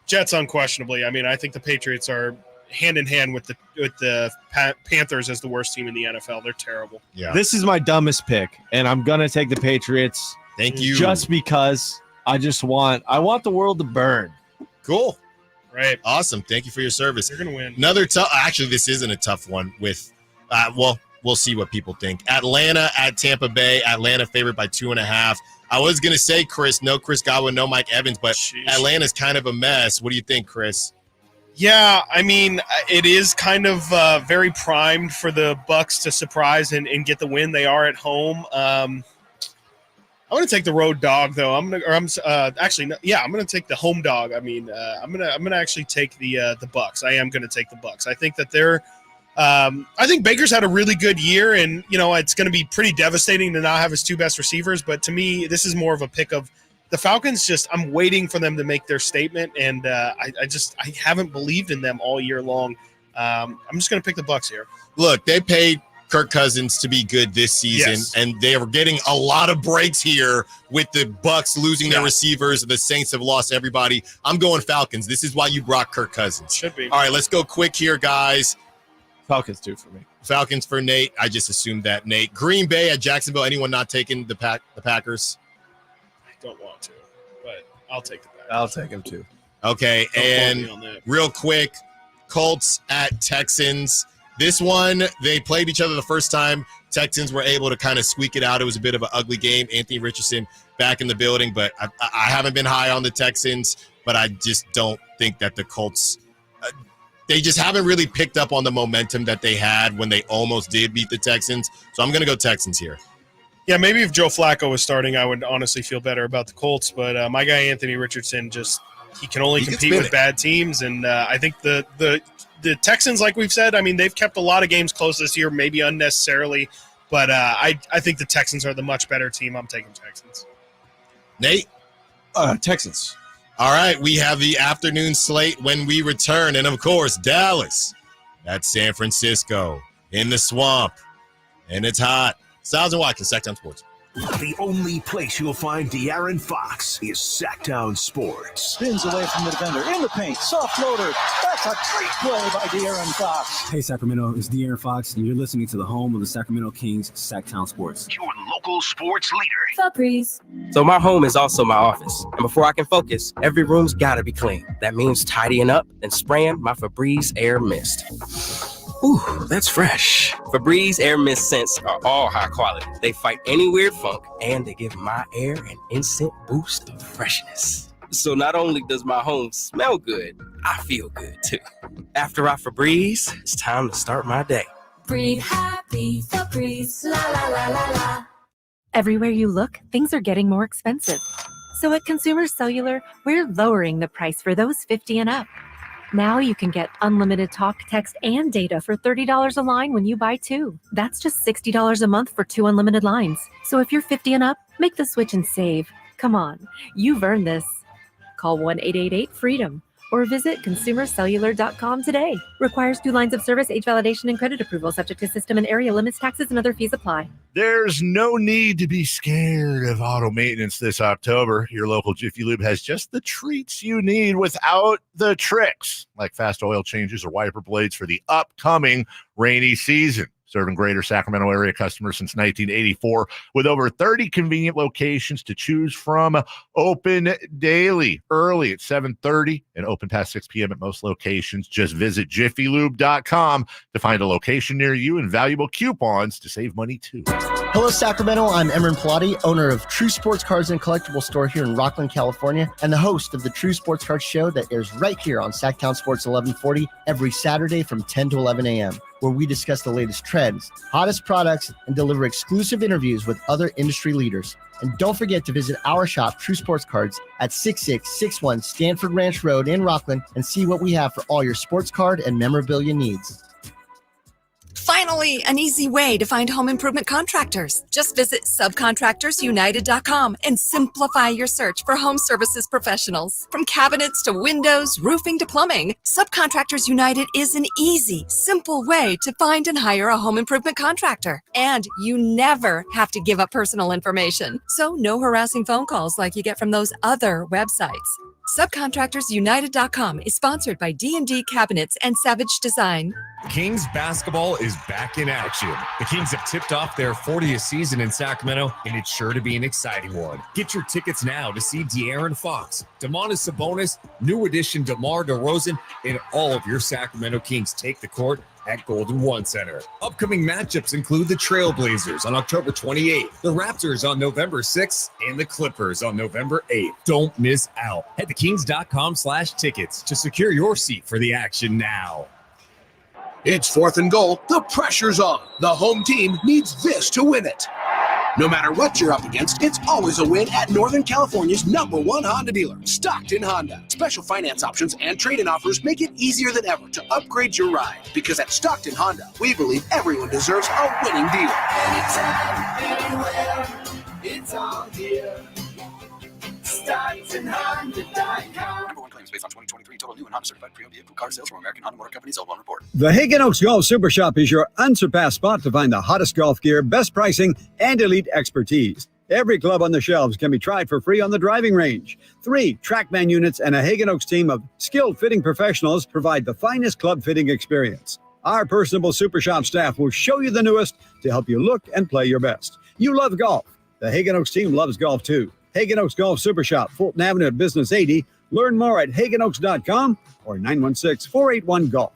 [SPEAKER 5] Jets unquestionably. I mean, I think the Patriots are hand in hand with the Panthers as the worst team in the NFL. They're terrible.
[SPEAKER 4] Yeah.
[SPEAKER 10] This is my dumbest pick, and I'm gonna take the Patriots.
[SPEAKER 4] Thank you.
[SPEAKER 10] Just because I want the world to burn.
[SPEAKER 4] Cool.
[SPEAKER 5] Right.
[SPEAKER 4] Awesome. Thank you for your service.
[SPEAKER 5] You're gonna win.
[SPEAKER 4] Another tough. Actually, this isn't a tough one. With, we'll see what people think. Atlanta at Tampa Bay. Atlanta favored by 2.5. I was gonna say Chris Godwin, no Mike Evans, but Atlanta's kind of a mess. What do you think, Chris?
[SPEAKER 5] Yeah, I mean, it is kind of very primed for the Bucks to surprise and get the win. They are at home. I'm going to take the road dog, though. I'm going to take the home dog. I mean, I'm going to actually take the Bucks. I am going to take the Bucks. I think that I think Baker's had a really good year, and it's going to be pretty devastating to not have his 2 best receivers. But to me, this is more of a pick of the Falcons. I'm waiting for them to make their statement, and I haven't believed in them all year long. I'm just going to pick the Bucks here.
[SPEAKER 4] Look, they paid Kirk Cousins to be good this season, and they are getting a lot of breaks here with the Bucs losing their receivers. The Saints have lost everybody. I'm going Falcons. This is why you brought Kirk Cousins.
[SPEAKER 5] Should be.
[SPEAKER 4] All right, let's go quick here, guys.
[SPEAKER 10] Falcons too for me.
[SPEAKER 4] Falcons for Nate. I just assumed that, Nate. Green Bay at Jacksonville. Anyone not taking the Packers?
[SPEAKER 5] I don't want to, but I'll take the Packers.
[SPEAKER 10] I'll take them too.
[SPEAKER 4] Okay, and real quick, Colts at Texans. This one, they played each other the first time. Texans were able to kind of squeak it out. It was a bit of an ugly game. Anthony Richardson back in the building, but I haven't been high on the Texans, but I just don't think that the Colts they just haven't really picked up on the momentum that they had when they almost did beat the Texans. So I'm going to go Texans here.
[SPEAKER 5] Yeah, maybe if Joe Flacco was starting, I would honestly feel better about the Colts. But my guy Anthony Richardson, he can only compete with bad teams. And I think the Texans, like we've said, I mean, they've kept a lot of games close this year, maybe unnecessarily. But I think the Texans are the much better team. I'm taking Texans.
[SPEAKER 4] Nate?
[SPEAKER 10] Texans.
[SPEAKER 4] All right, we have the afternoon slate when we return. And, of course, Dallas at San Francisco in the swamp. And it's hot. Stiles and Watkins, Sacktown Sports.
[SPEAKER 3] The only place you'll find De'Aaron Fox is Sacktown Sports.
[SPEAKER 8] Spins away from the defender. In the paint. Soft floater. That's a great play by De'Aaron Fox.
[SPEAKER 2] Hey, Sacramento. It's De'Aaron Fox, and you're listening to the home of the Sacramento Kings, Sacktown Sports.
[SPEAKER 3] Your local sports leader.
[SPEAKER 15] Febreze. So my home is also my office. And before I can focus, every room's got to be clean. That means tidying up and spraying my Febreze Air Mist. Ooh, that's fresh. Febreze Air Mist scents are all high quality. They fight any weird funk, and they give my air an instant boost of freshness. So not only does my home smell good, I feel good too. After I Febreze, it's time to start my day.
[SPEAKER 20] Breathe happy, Febreze, la la la la la.
[SPEAKER 21] Everywhere you look, things are getting more expensive. So at Consumer Cellular, we're lowering the price for those 50 and up. Now you can get unlimited talk, text, and data for $30 a line when you buy two. That's just $60 a month for 2 unlimited lines. So if you're 50 and up, make the switch and save. Come on, you've earned this. Call 1-888-FREEDOM or visit consumercellular.com today. Requires 2 lines of service, age validation, and credit approval, subject to system and area limits, taxes, and other fees apply.
[SPEAKER 24] There's no need to be scared of auto maintenance this October. Your local Jiffy Lube has just the treats you need without the tricks, like fast oil changes or wiper blades for the upcoming rainy season. Serving greater Sacramento area customers since 1984 with over 30 convenient locations to choose from. Open daily, early at 7:30 and open past 6 p.m. at most locations. Just visit jiffylube.com to find a location near you and valuable coupons to save money too.
[SPEAKER 25] Hello, Sacramento. I'm Emran Pilati, owner of True Sports Cards and Collectible Store here in Rockland, California, and the host of the True Sports Cards Show that airs right here on Sacktown Sports 1140 every Saturday from 10 to 11 a.m., where we discuss the latest trends, hottest products, and deliver exclusive interviews with other industry leaders. And don't forget to visit our shop, True Sports Cards, at 6661 Stanford Ranch Road in Rockland and see what we have for all your sports card and memorabilia needs.
[SPEAKER 26] Finally, an easy way to find home improvement contractors. Just visit subcontractorsunited.com and simplify your search for home services professionals. From cabinets to windows, roofing to plumbing, Subcontractors United is an easy, simple way to find and hire a home improvement contractor. And you never have to give up personal information. So no harassing phone calls like you get from those other websites. Subcontractorsunited.com is sponsored by D&D Cabinets and Savage Design.
[SPEAKER 27] Kings basketball is back in action. The Kings have tipped off their 40th season in Sacramento, and it's sure to be an exciting one. Get your tickets now to see De'Aaron Fox, Domantas Sabonis, new addition DeMar, DeRozan, and all of your Sacramento Kings take the court at Golden One Center. Upcoming matchups include the Trailblazers on October 28th, the Raptors on November 6th, and the Clippers on November 8th. Don't miss out. Head to kings.com/tickets to secure your seat for the action now.
[SPEAKER 14] It's 4th and goal. The pressure's on. The home team needs this to win it. No matter what you're up against, it's always a win at Northern California's #1 Honda dealer, Stockton Honda. Special finance options and trade-in offers make it easier than ever to upgrade your ride. Because at Stockton Honda, we believe everyone deserves a winning deal.
[SPEAKER 29] Anytime, anywhere, it's all here. StocktonHonda.com.
[SPEAKER 6] returns based on 2023 total new and Honda certified pre-owned vehicle car sales from American Honda Motor Company. Sold on report.
[SPEAKER 19] The Hagen Oaks Golf Super Shop is your unsurpassed spot to find the hottest golf gear, best pricing, and elite expertise. Every club on the shelves can be tried for free on the driving range. 3 TrackMan units and a Hagen Oaks team of skilled fitting professionals provide the finest club fitting experience. Our personable Super Shop staff will show you the newest to help you look and play your best. You love golf. The Hagen Oaks team loves golf too. Hagen Oaks Golf Super Shop, Fulton Avenue at Business 80. Learn more at hagenoaks.com or 916-481-GOLF.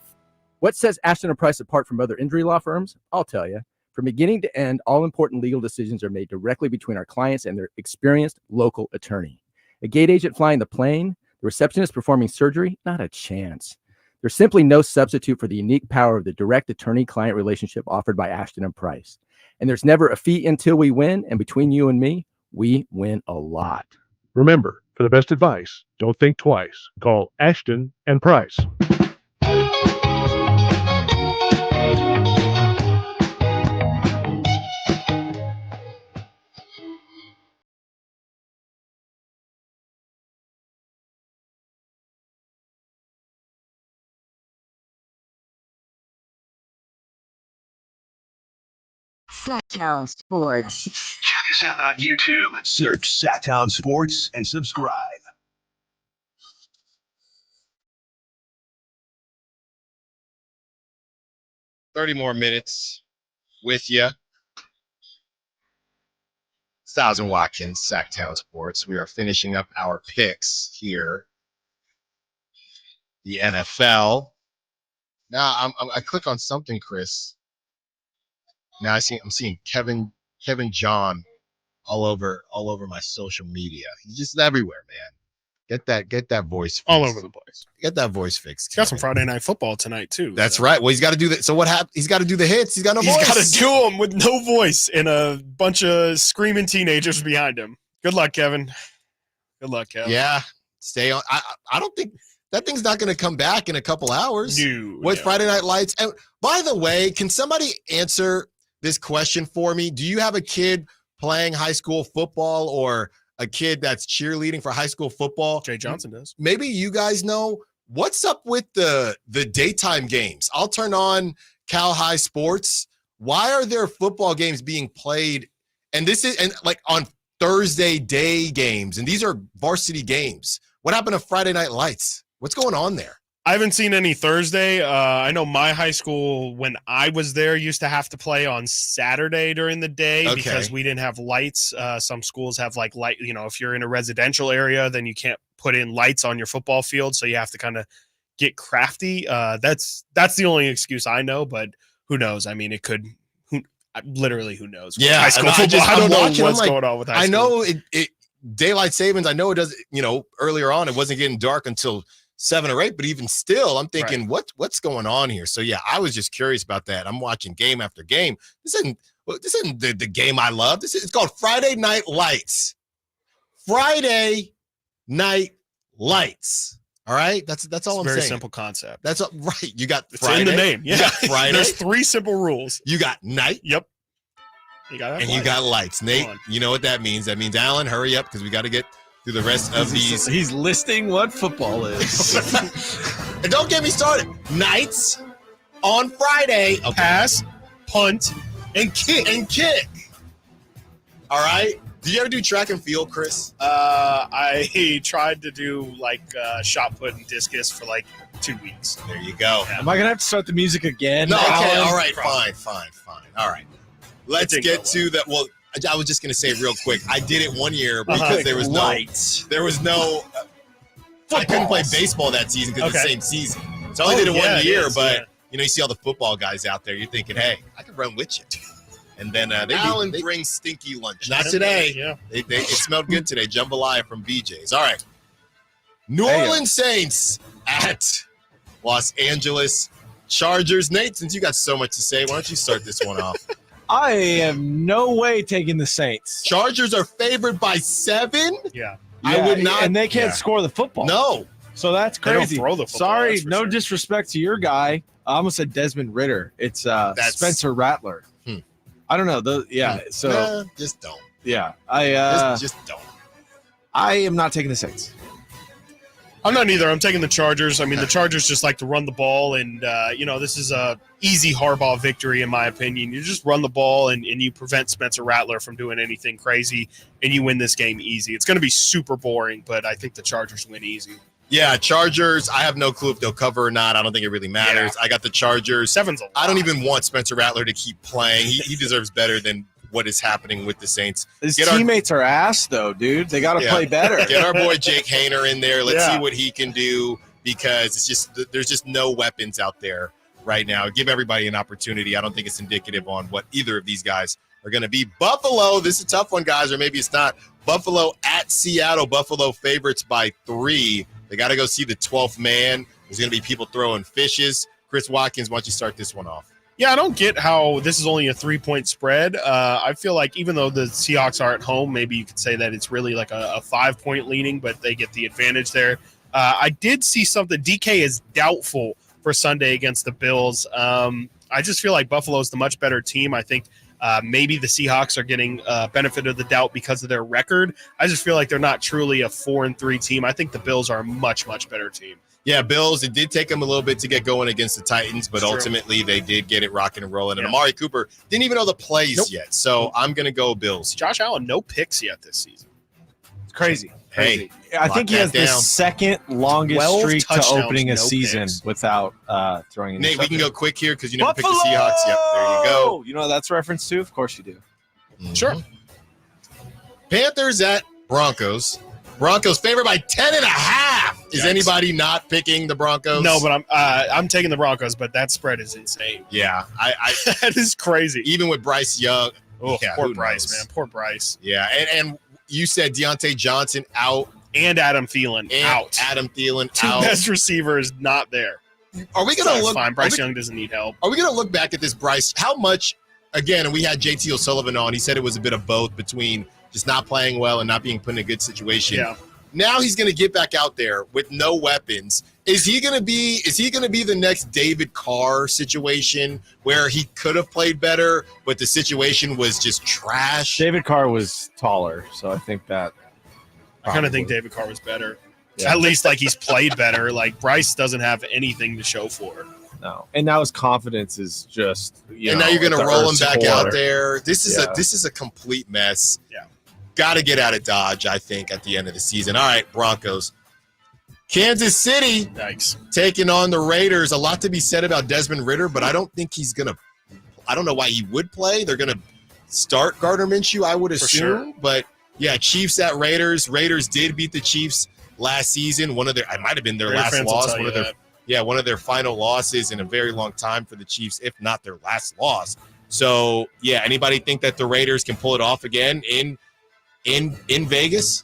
[SPEAKER 7] What sets Ashton & Price apart from other injury law firms? I'll tell you. From beginning to end, all important legal decisions are made directly between our clients and their experienced local attorney. A gate agent flying the plane, the receptionist performing surgery, not a chance. There's simply no substitute for the unique power of the direct attorney-client relationship offered by Ashton & Price. And there's never a fee until we win, and between you and me, we win a lot.
[SPEAKER 9] Remember, for the best advice, don't think twice. Call Ashton & Price.
[SPEAKER 11] Sacktown Sports.
[SPEAKER 3] Check us out on YouTube. Search Sacktown Sports and subscribe.
[SPEAKER 4] $30 more minutes with you. Stiles and Watkins, Sacktown Sports. We are finishing up our picks here. The NFL. Now I click on something, Chris. Now I'm seeing Kevin John all over my social media. He's just everywhere, man. Get that voice fixed.
[SPEAKER 5] All over the place.
[SPEAKER 4] Get that voice fixed.
[SPEAKER 5] Got some Friday Night Football tonight too.
[SPEAKER 4] That's right. Well, he's got to do that. So what happened? He's got to do the hits. He's got no voice.
[SPEAKER 5] He's got to do them with no voice and a bunch of screaming teenagers behind him. Good luck, Kevin. Good luck, Kevin.
[SPEAKER 4] Yeah, stay on. I don't think that thing's not going to come back in a couple hours. With Friday Night Lights. And by the way, can somebody answer this question for me? Do you have a kid playing high school football or a kid that's cheerleading for high school football?
[SPEAKER 5] Jay Johnson does.
[SPEAKER 4] Maybe you guys know what's up with the daytime games. I'll turn on Cal High Sports. Why are there football games being played? And like on Thursday day games, and these are varsity games. What happened to Friday Night Lights? What's going on there?
[SPEAKER 5] I haven't seen any Thursday. I know my high school, when I was there, used to have to play on Saturday during the day because we didn't have lights. Some schools have like light, if you're in a residential area, then you can't put in lights on your football field. So you have to kind of get crafty. That's the only excuse I know, but who knows? I mean, it could, literally who knows?
[SPEAKER 4] Yeah.
[SPEAKER 5] High school football. I don't know what's going on with high school.
[SPEAKER 4] I know it daylight savings. I know it does, earlier on, it wasn't getting dark until 7 or 8, but even still, I'm thinking, what's going on here? So yeah, I was just curious about that. I'm watching game after game. This isn't the game I love. It's called Friday Night Lights. Friday Night Lights. All right, that's all I'm saying.
[SPEAKER 5] Very simple concept.
[SPEAKER 4] That's right. You got
[SPEAKER 5] it's
[SPEAKER 4] Friday.
[SPEAKER 5] in the name. Yeah,
[SPEAKER 4] you got Friday.
[SPEAKER 5] There's 3 simple rules.
[SPEAKER 4] You got night.
[SPEAKER 5] Yep. You got
[SPEAKER 4] and lights. You got lights. Nate, you know what that means? That means Alan, hurry up because we got to get through the rest of these.
[SPEAKER 10] He's listing what football is.
[SPEAKER 4] And don't get me started. Nights on Friday.
[SPEAKER 5] Okay. Pass, punt, and kick.
[SPEAKER 4] All right. Do you ever do track and field, Chris?
[SPEAKER 5] I tried to do shot put and discus for 2 weeks.
[SPEAKER 4] There you go.
[SPEAKER 10] Am I going to have to start the music again?
[SPEAKER 4] No, okay.
[SPEAKER 10] Alan?
[SPEAKER 4] All right. Fine. All right. Let's get to that. Well, I was just going to say real quick. I did it one year because there was
[SPEAKER 10] lights.
[SPEAKER 4] There was no. I couldn't play baseball that season because it's the same season. So I only did it 1 year, but you see all the football guys out there. You're thinking, hey, I can run with you. And then Alan brings stinky lunch. Not today.
[SPEAKER 5] Yeah.
[SPEAKER 4] It smelled good today. Jambalaya from BJ's. All right. New Orleans Saints at Los Angeles Chargers. Nate, since you got so much to say, why don't you start this one off?
[SPEAKER 10] I am no way taking the Saints.
[SPEAKER 4] Chargers are favored by 7?
[SPEAKER 5] Yeah.
[SPEAKER 4] I would not.
[SPEAKER 10] And they can't score the football.
[SPEAKER 4] No.
[SPEAKER 10] So that's crazy.
[SPEAKER 5] They don't throw the football.
[SPEAKER 10] Sorry, no disrespect to your guy. I almost said Desmond Ritter. It's Spencer Rattler. I don't know. So
[SPEAKER 4] just don't.
[SPEAKER 10] Yeah.
[SPEAKER 4] Just don't.
[SPEAKER 10] I am not taking the Saints.
[SPEAKER 5] I'm not either. I'm taking the Chargers. I mean, the Chargers just like to run the ball, and, this is a easy Harbaugh victory, in my opinion. You just run the ball, and you prevent Spencer Rattler from doing anything crazy, and you win this game easy. It's going to be super boring, but I think the Chargers win easy.
[SPEAKER 4] Yeah, Chargers, I have no clue if they'll cover or not. I don't think it really matters. I got the Chargers.
[SPEAKER 5] 7's a lot.
[SPEAKER 4] I don't even want Spencer Rattler to keep playing. He deserves better than what is happening with the Saints.
[SPEAKER 10] His teammates are ass, though, dude. They got to play better.
[SPEAKER 4] Get our boy Jake Hayner in there. Let's see what he can do, because there's just no weapons out there right now. Give everybody an opportunity. I don't think it's indicative on what either of these guys are going to be. Buffalo, this is a tough one, guys, or maybe it's not. Buffalo at Seattle. Buffalo favorites by 3. They got to go see the 12th man. There's going to be people throwing fishes. Chris Watkins, why don't you start this one off?
[SPEAKER 5] Yeah, I don't get how this is only a 3-point spread. I feel like even though the Seahawks are at home, maybe you could say that it's really like a 5-point leaning, but they get the advantage there. I did see something. DK is doubtful for Sunday against the Bills. I just feel like Buffalo's the much better team. I think maybe the Seahawks are getting benefit of the doubt because of their record. I just feel like they're not truly a 4-3 team. I think the Bills are a much, much better team.
[SPEAKER 4] Yeah, Bills, it did take them a little bit to get going against the Titans, but ultimately they did get it rocking and rolling. And Amari Cooper didn't even know the plays yet, so I'm going to go Bills.
[SPEAKER 5] Josh Allen, no picks yet this season.
[SPEAKER 10] It's crazy.
[SPEAKER 4] Hey,
[SPEAKER 10] I think he has the second longest streak to opening a season without throwing.
[SPEAKER 4] Nate, we can go quick here because you never picked the Seahawks. Yep, there you go.
[SPEAKER 10] You know what that's reference to? Of course you do.
[SPEAKER 4] Mm-hmm.
[SPEAKER 5] Sure.
[SPEAKER 4] Panthers at Broncos. Broncos favored by 10.5. Is anybody not picking the Broncos?
[SPEAKER 5] No, but I'm taking the Broncos, but that spread is insane.
[SPEAKER 4] Yeah,
[SPEAKER 5] that is crazy.
[SPEAKER 4] Even with Bryce Young.
[SPEAKER 5] Oh,
[SPEAKER 4] yeah,
[SPEAKER 5] poor Bryce, man. Poor Bryce.
[SPEAKER 4] Yeah, and you said Deontay Johnson out.
[SPEAKER 5] And Adam Thielen out.
[SPEAKER 4] Adam Thielen
[SPEAKER 5] Two
[SPEAKER 4] out.
[SPEAKER 5] best receivers not there.
[SPEAKER 4] Are we going to look?
[SPEAKER 5] Fine. Bryce Young doesn't need help.
[SPEAKER 4] Are we going to look back at this Bryce? How much? Again, we had JT O'Sullivan on. He said it was a bit of both between just not playing well and not being put in a good situation.
[SPEAKER 5] Yeah.
[SPEAKER 4] Now he's going to get back out there with no weapons. Is he going to be the next David Carr situation where he could have played better, but the situation was just trash?
[SPEAKER 10] David Carr was taller, so I think that.
[SPEAKER 5] I kind of think David Carr was better.
[SPEAKER 10] Yeah.
[SPEAKER 5] At least like he's played better. Like Bryce doesn't have anything to show for it.
[SPEAKER 10] No, and now his confidence is just.
[SPEAKER 4] Now you're going to roll him back out there. This is a complete mess.
[SPEAKER 5] Yeah.
[SPEAKER 4] Got to get out of Dodge, I think, at the end of the season. All right, Broncos. Kansas City taking on the Raiders. A lot to be said about Desmond Ridder, but I don't think he's going to – I don't know why he would play. They're going to start Gardner Minshew, I would assume.
[SPEAKER 5] Sure.
[SPEAKER 4] But, yeah, Chiefs at Raiders. Raiders did beat the Chiefs last season. It might have been their last loss. One of their final losses in a very long time for the Chiefs, if not their last loss. So, yeah, anybody think that the Raiders can pull it off again in Vegas?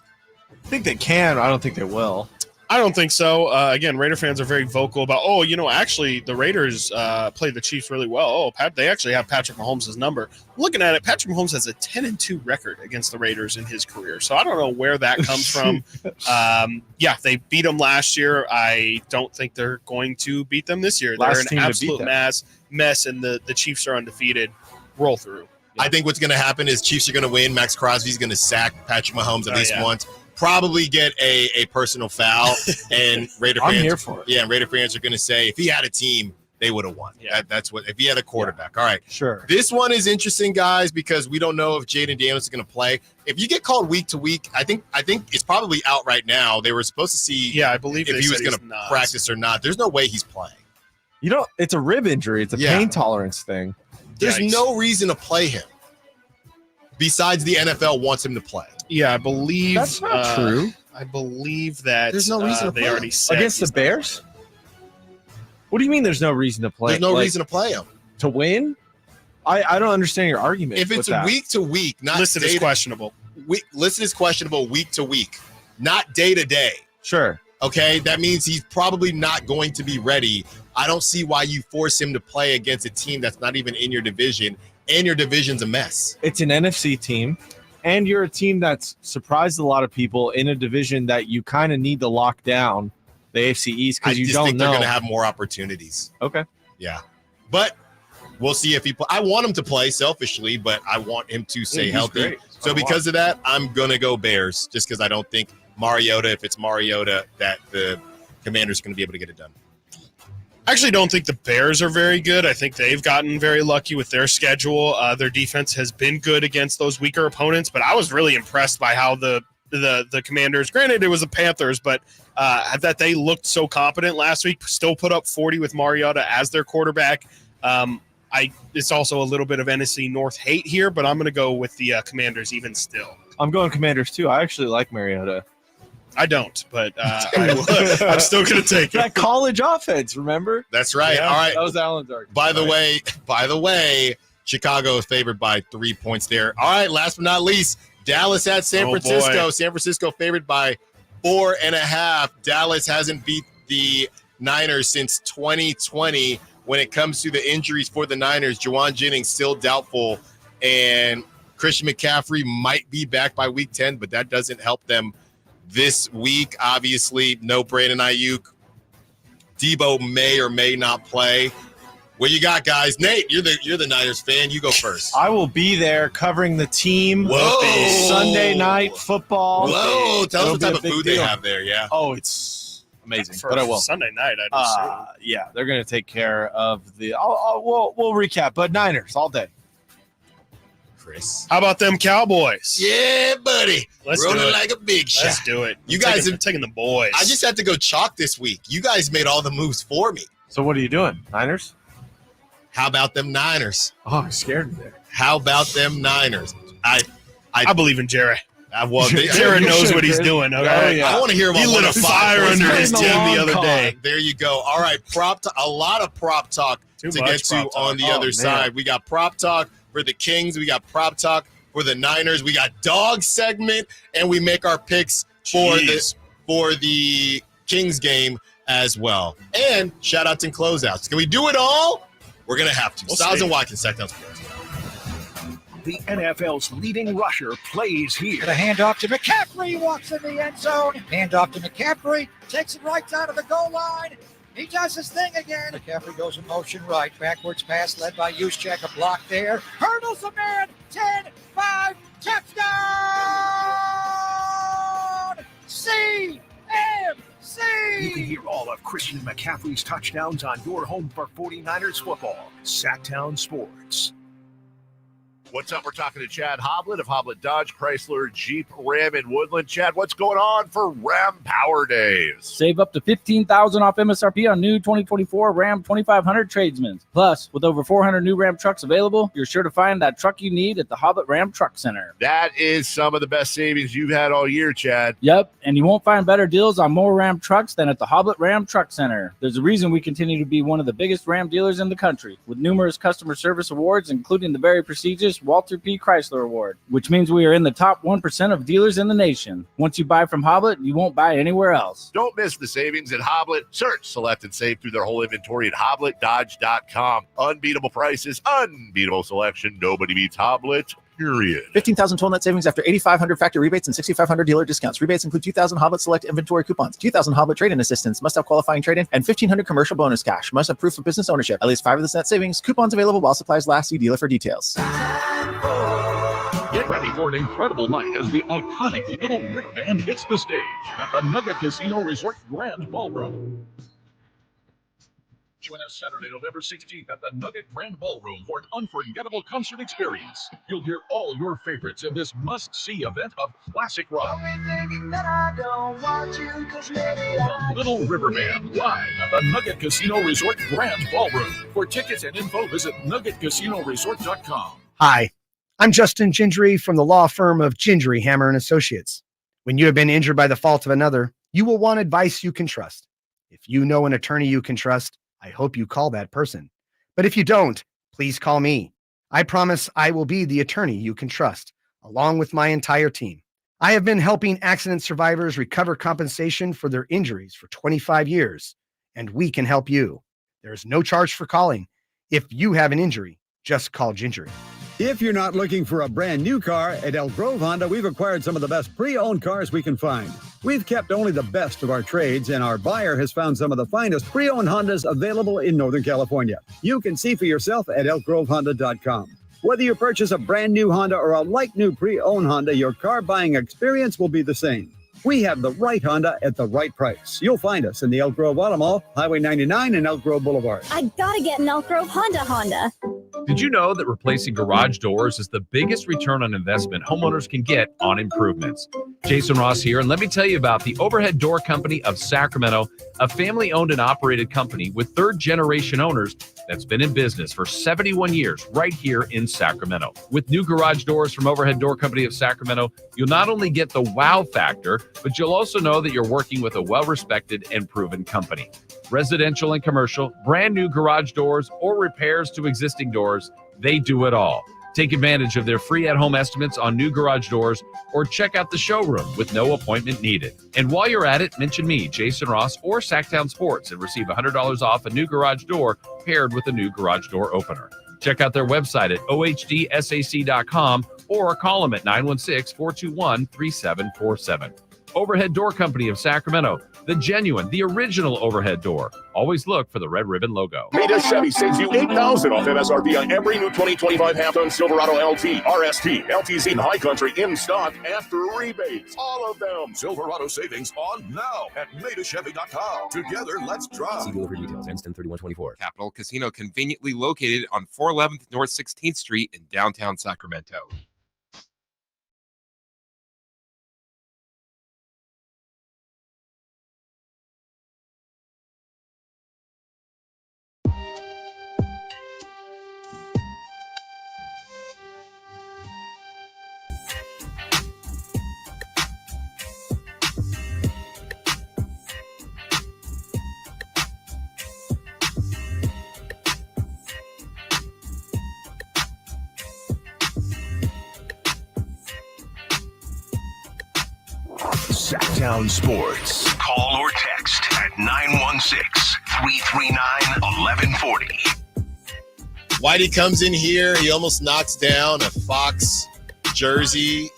[SPEAKER 10] I think they can. I don't think they will.
[SPEAKER 5] I don't think so. Again, Raider fans are very vocal about, actually the Raiders played the Chiefs really well. They actually have Patrick Mahomes' number. Looking at it, Patrick Mahomes has a 10-2 record against the Raiders in his career. So I don't know where that comes from. They beat them last year. I don't think they're going to beat them this year. They're an absolute mess, and the Chiefs are undefeated. Roll through.
[SPEAKER 4] Yeah. I think what's going to happen is Chiefs are going to win. Max Crosby's going to sack Patrick Mahomes at least once. Probably get a personal foul, and Raider fans.
[SPEAKER 10] I'm here for it.
[SPEAKER 4] Yeah, and Raider fans are going to say if he had a team, they would have won. Yeah. That's what if he had a quarterback. Yeah. All right,
[SPEAKER 10] sure.
[SPEAKER 4] This one is interesting, guys, because we don't know if Jaden Daniels is going to play. If you get called week to week, I think it's probably out right now. They were supposed to see.
[SPEAKER 5] Yeah, I believe
[SPEAKER 4] if he was going to practice or not. There's no way he's playing.
[SPEAKER 10] It's a rib injury. It's a pain tolerance thing.
[SPEAKER 4] There's no reason to play him. Besides, the NFL wants him to play.
[SPEAKER 5] Yeah, I believe
[SPEAKER 10] that's not true.
[SPEAKER 5] I believe that
[SPEAKER 4] there's no reason to play
[SPEAKER 5] they already said
[SPEAKER 10] against the Bears. What do you mean? There's no reason to play?
[SPEAKER 4] There's no reason to play him
[SPEAKER 10] to win. I don't understand your argument.
[SPEAKER 4] If it's week to week, not
[SPEAKER 5] listed as questionable.
[SPEAKER 4] Listed as questionable week to week, not day to day.
[SPEAKER 10] Sure.
[SPEAKER 4] Okay, that means he's probably not going to be ready. I don't see why you force him to play against a team that's not even in your division, and your division's a mess.
[SPEAKER 10] It's an NFC team. And you're a team that's surprised a lot of people in a division that you kind of need to lock down, the AFC East, because you don't know. I
[SPEAKER 4] think they're going to have more opportunities.
[SPEAKER 10] Okay.
[SPEAKER 4] Yeah. But we'll see if he – I want him to play selfishly, but I want him to stay healthy.
[SPEAKER 10] Great.
[SPEAKER 4] So because of that, I'm going to go Bears just because I don't think Mariota, if it's Mariota, that the Commanders are going to be able to get it done?
[SPEAKER 5] I actually don't think the Bears are very good. I think they've gotten very lucky with their schedule. Their defense has been good against those weaker opponents, but I was really impressed by how the Commanders, granted it was the Panthers, but that they looked so competent last week, still put up 40 with Mariota as their quarterback. It's also a little bit of NFC North hate here, but I'm going to go with the Commanders even still.
[SPEAKER 10] I'm going Commanders too. I actually like Mariota.
[SPEAKER 5] I don't, but I'm still going to take it.
[SPEAKER 10] That college offense, remember?
[SPEAKER 4] That's right.
[SPEAKER 10] Yeah,
[SPEAKER 4] all right.
[SPEAKER 10] That was Alan's argument.
[SPEAKER 4] By the way, Chicago is favored by 3 points there. All right, last but not least, Dallas at San Francisco.
[SPEAKER 5] Boy.
[SPEAKER 4] San Francisco favored by 4.5. Dallas hasn't beat the Niners since 2020. When it comes to the injuries for the Niners, Juwan Jennings still doubtful, and Christian McCaffrey might be back by week 10, but that doesn't help them this week. Obviously, no Brandon Ayuk. Debo may or may not play. What you got, guys? Nate, you're the Niners fan. You go first.
[SPEAKER 10] I will be there covering the team.
[SPEAKER 4] Whoa.
[SPEAKER 10] Sunday night football.
[SPEAKER 4] Whoa. Tell us what type of
[SPEAKER 10] big
[SPEAKER 4] food
[SPEAKER 10] deal.
[SPEAKER 4] they have there, yeah.
[SPEAKER 10] Oh, it's amazing.
[SPEAKER 5] For
[SPEAKER 10] But I will.
[SPEAKER 5] Sunday night, I'd assume.
[SPEAKER 10] Yeah, they're going to take care of the. We'll recap, but Niners all day.
[SPEAKER 4] Chris.
[SPEAKER 5] How about them Cowboys?
[SPEAKER 4] Yeah, buddy.
[SPEAKER 5] Let's do
[SPEAKER 4] Rolling
[SPEAKER 5] it.
[SPEAKER 4] like a big shot.
[SPEAKER 5] Let's do it.
[SPEAKER 4] You guys
[SPEAKER 5] are
[SPEAKER 4] have
[SPEAKER 5] taking the boys.
[SPEAKER 4] I just had to go chalk this week. You guys made all the moves for me.
[SPEAKER 10] So what are you doing, Niners?
[SPEAKER 4] How about them Niners?
[SPEAKER 10] Oh, I'm scared there.
[SPEAKER 4] How about them Niners?
[SPEAKER 5] I believe in Jerry.
[SPEAKER 4] Jerry
[SPEAKER 5] knows what he's doing. Okay?
[SPEAKER 10] Oh, yeah.
[SPEAKER 4] I want to hear him.
[SPEAKER 5] He
[SPEAKER 4] on
[SPEAKER 5] lit a
[SPEAKER 4] 105.
[SPEAKER 5] fire under his
[SPEAKER 10] It's
[SPEAKER 5] team
[SPEAKER 10] been a
[SPEAKER 5] the other
[SPEAKER 10] long
[SPEAKER 5] day.
[SPEAKER 4] There you go. All right, a lot of prop talk
[SPEAKER 5] Too
[SPEAKER 4] to
[SPEAKER 5] much
[SPEAKER 4] get to
[SPEAKER 5] prop talk.
[SPEAKER 4] on the
[SPEAKER 10] Oh,
[SPEAKER 4] other
[SPEAKER 10] man.
[SPEAKER 4] side. We got prop talk for the Kings. We got prop talk for the Niners. We got dog segment, and we make our picks for the Kings game as well. And shout outs and closeouts. Can we do it all? We're gonna have to. Stiles and Watkins, Sacktown Sports.
[SPEAKER 3] The NFL's leading rusher plays here.
[SPEAKER 8] The handoff to McCaffrey, walks in the end zone. Handoff to McCaffrey, takes it right out of the goal line. He does his thing again. McCaffrey goes in motion right. Backwards pass led by Juszczyk. A block there. Hurdles a man. 10-5. Touchdown! CMC!
[SPEAKER 3] You can hear all of Christian McCaffrey's touchdowns on your home for 49ers football. Sacktown Sports.
[SPEAKER 24] What's up? We're talking to Chad Hoblet of Hoblet Dodge, Chrysler, Jeep, Ram, and Woodland. Chad, what's going on for Ram Power Days?
[SPEAKER 1] Save up to $15,000 off MSRP on new 2024 Ram 2500 Tradesmen. Plus, with over 400 new Ram trucks available, you're sure to find that truck you need at the Hoblet Ram Truck Center.
[SPEAKER 24] That is some of the best savings you've had all year, Chad.
[SPEAKER 1] Yep, and you won't find better deals on more Ram trucks than at the Hoblet Ram Truck Center. There's a reason we continue to be one of the biggest Ram dealers in the country, with numerous customer service awards, including the very prestigious Walter P. Chrysler Award, which means we are in the top 1% of dealers in the nation. Once you buy from Hoblet, you won't buy anywhere else.
[SPEAKER 24] Don't miss the savings at Hoblet. Search, select, and save through their whole inventory at HobletDodge.com. Unbeatable prices, unbeatable selection. Nobody beats Hoblet, period.
[SPEAKER 12] 15,000 total net savings after 8,500 factory rebates and 6,500 dealer discounts. Rebates include 2,000 Hoblet Select inventory coupons, 2,000 Hoblet trade-in assistance, must have qualifying trade-in, and 1,500 commercial bonus cash. Must have proof of business ownership. At least 5 of this net savings. Coupons available while supplies last. See dealer for details.
[SPEAKER 13] Get ready for an incredible night as the iconic Little River Band hits the stage at the Nugget Casino Resort Grand Ballroom. Join us Saturday, November 16th at the Nugget Grand Ballroom for an unforgettable concert experience. You'll hear all your favorites in this must-see event of classic rock. The Little River Band live at the Nugget Casino Resort Grand Ballroom. For tickets and info, visit nuggetcasinoresort.com.
[SPEAKER 16] Hi, I'm Justin Gingery from the law firm of Gingery, Hammer & Associates. When you have been injured by the fault of another, you will want advice you can trust. If you know an attorney you can trust, I hope you call that person. But if you don't, please call me. I promise I will be the attorney you can trust, along with my entire team. I have been helping accident survivors recover compensation for their injuries for 25 years, and we can help you. There is no charge for calling. If you have an injury, just call Gingery.
[SPEAKER 19] If you're not looking for a brand new car, at Elk Grove Honda, we've acquired some of the best pre-owned cars we can find. We've kept only the best of our trades, and our buyer has found some of the finest pre-owned Hondas available in Northern California. You can see for yourself at elkgrovehonda.com. Whether you purchase a brand new Honda or a like-new pre-owned Honda, your car buying experience will be the same. We have the right Honda at the right price. You'll find us in the Elk Grove Auto Mall, Highway 99 and Elk Grove Boulevard.
[SPEAKER 2] I gotta get an Elk Grove Honda.
[SPEAKER 27] Did you know that replacing garage doors is the biggest return on investment homeowners can get on improvements? Jason Ross here, and let me tell you about the Overhead Door Company of Sacramento, a family-owned and operated company with third-generation owners that's been in business for 71 years right here in Sacramento. With new garage doors from Overhead Door Company of Sacramento, you'll not only get the wow factor, but you'll also know that you're working with a well-respected and proven company. Residential and commercial, brand new garage doors, or repairs to existing doors, they do it all. Take advantage of their free at-home estimates on new garage doors or check out the showroom with no appointment needed. And while you're at it, mention me, Jason Ross, or Sacktown Sports and receive $100 off a new garage door paired with a new garage door opener. Check out their website at ohdsac.com or call them at 916-421-3747. Overhead Door Company of Sacramento, the genuine, the original overhead door. Always look for the red ribbon logo.
[SPEAKER 13] Meta Chevy saves you $8,000 off MSRP on every new 2025 half-ton Silverado LT, RST, LTZ, and High Country in stock after rebates. All of them. Silverado savings on now at metachevy.com. Together, let's drive.
[SPEAKER 15] See delivery details. Ends 10/31/24.
[SPEAKER 17] Capital Casino, conveniently located on 411th North 16th Street in downtown Sacramento.
[SPEAKER 3] Sacktown Sports. Call or text at 916-339-1140.
[SPEAKER 4] Whitey comes in here. He almost knocks down a Fox jersey,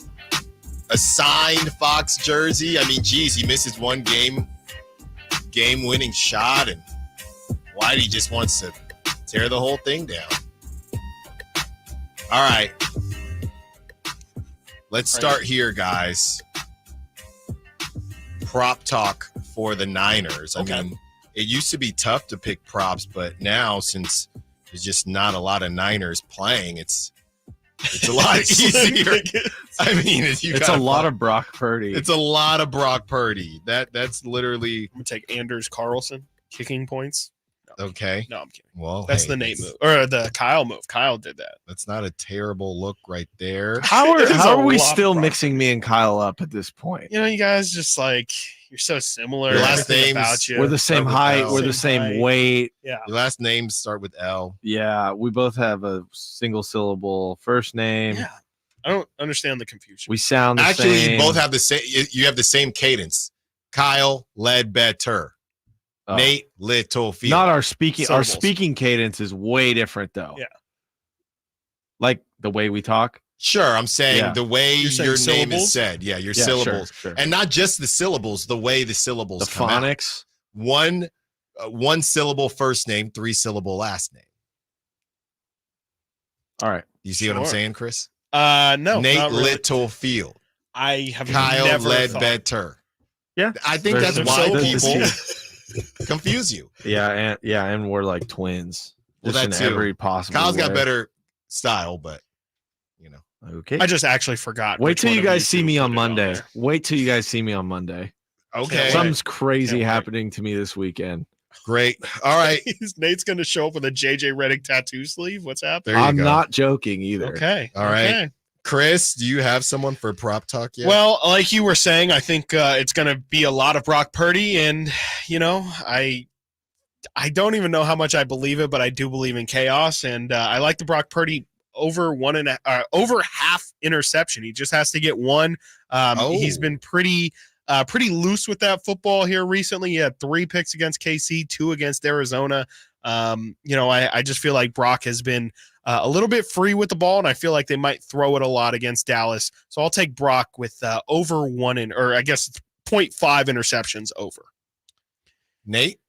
[SPEAKER 4] a signed Fox jersey. I mean, geez, he misses one game-winning shot, and Whitey just wants to tear the whole thing down. All right. Let's start here, guys. Prop talk for the Niners. I mean, it used to be tough to pick props, but now since there's just not a lot of Niners playing, it's a lot easier. I mean,
[SPEAKER 10] it's a lot of Brock Purdy.
[SPEAKER 4] It's a lot of Brock Purdy. That's literally.
[SPEAKER 5] I'm gonna take Anders Carlson kicking points.
[SPEAKER 4] Okay.
[SPEAKER 5] No, I'm kidding.
[SPEAKER 4] Well,
[SPEAKER 5] that's the Nate move or the Kyle move. Kyle did that.
[SPEAKER 4] That's not a terrible look right there.
[SPEAKER 10] How are we still mixing me and Kyle up at this point?
[SPEAKER 5] You know, you guys just like you're so similar.
[SPEAKER 4] Your last names
[SPEAKER 5] about you.
[SPEAKER 10] We're the same height. We're the same weight.
[SPEAKER 5] Yeah.
[SPEAKER 4] Your last names start with L.
[SPEAKER 10] Yeah, we both have a single syllable first name.
[SPEAKER 5] Yeah. I don't understand the confusion.
[SPEAKER 10] We sound the
[SPEAKER 4] Actually,
[SPEAKER 10] same.
[SPEAKER 4] you both have the same. You have the same cadence. Kyle Ledbetter. Nate Littlefield.
[SPEAKER 10] Not our speaking.
[SPEAKER 4] Syllables.
[SPEAKER 10] Our speaking cadence is way different, though.
[SPEAKER 5] Yeah.
[SPEAKER 10] Like the way we talk.
[SPEAKER 4] Sure, I'm saying the way your name
[SPEAKER 5] syllables?
[SPEAKER 4] is said. Yeah, your syllables,
[SPEAKER 10] sure.
[SPEAKER 4] and not just the syllables. The way the syllables,
[SPEAKER 10] The
[SPEAKER 4] come out.
[SPEAKER 10] phonics.
[SPEAKER 4] One syllable first name, 3-syllable last name.
[SPEAKER 10] All right.
[SPEAKER 4] You see what I'm saying, Chris?
[SPEAKER 5] No.
[SPEAKER 4] Nate
[SPEAKER 5] not really.
[SPEAKER 4] Littlefield.
[SPEAKER 5] I have
[SPEAKER 4] Kyle
[SPEAKER 5] never
[SPEAKER 4] Ledbetter.
[SPEAKER 10] Yeah,
[SPEAKER 4] I think
[SPEAKER 10] There's
[SPEAKER 4] that's why
[SPEAKER 10] syllables.
[SPEAKER 4] people confuse you.
[SPEAKER 10] And we're like twins.
[SPEAKER 4] Well,
[SPEAKER 10] Just
[SPEAKER 4] that
[SPEAKER 10] in
[SPEAKER 4] too.
[SPEAKER 10] every possible
[SPEAKER 4] Kyle's got
[SPEAKER 10] way.
[SPEAKER 4] better style, but
[SPEAKER 10] Okay.
[SPEAKER 5] I just actually forgot.
[SPEAKER 10] Wait
[SPEAKER 5] which
[SPEAKER 10] till
[SPEAKER 5] one
[SPEAKER 10] you
[SPEAKER 5] of
[SPEAKER 10] guys see
[SPEAKER 5] two
[SPEAKER 10] me
[SPEAKER 5] put
[SPEAKER 10] on
[SPEAKER 5] it
[SPEAKER 10] Monday.
[SPEAKER 5] there.
[SPEAKER 10] Wait till you guys see me on Monday.
[SPEAKER 4] Okay.
[SPEAKER 10] Something's crazy
[SPEAKER 5] Can't wait.
[SPEAKER 10] happening to me this weekend.
[SPEAKER 4] Great. All right.
[SPEAKER 5] Nate's going to show up with a JJ Redick tattoo sleeve. What's happening?
[SPEAKER 4] There you
[SPEAKER 10] I'm
[SPEAKER 4] go.
[SPEAKER 10] not joking either.
[SPEAKER 5] Okay.
[SPEAKER 4] All right.
[SPEAKER 5] Okay.
[SPEAKER 4] Chris, do you have someone for prop talk yet?
[SPEAKER 5] Well, like you were saying, I think it's going to be a lot of Brock Purdy, and I don't even know how much I believe it, but I do believe in chaos, and I like the Brock Purdy over over half interception. He just has to get one. He's been pretty loose with that football here recently. He had 3 picks against KC, 2 against Arizona. I just feel like Brock has been a little bit free with the ball, and I feel like they might throw it a lot against Dallas. So I'll take Brock with over 0.5 interceptions over.
[SPEAKER 4] Nate?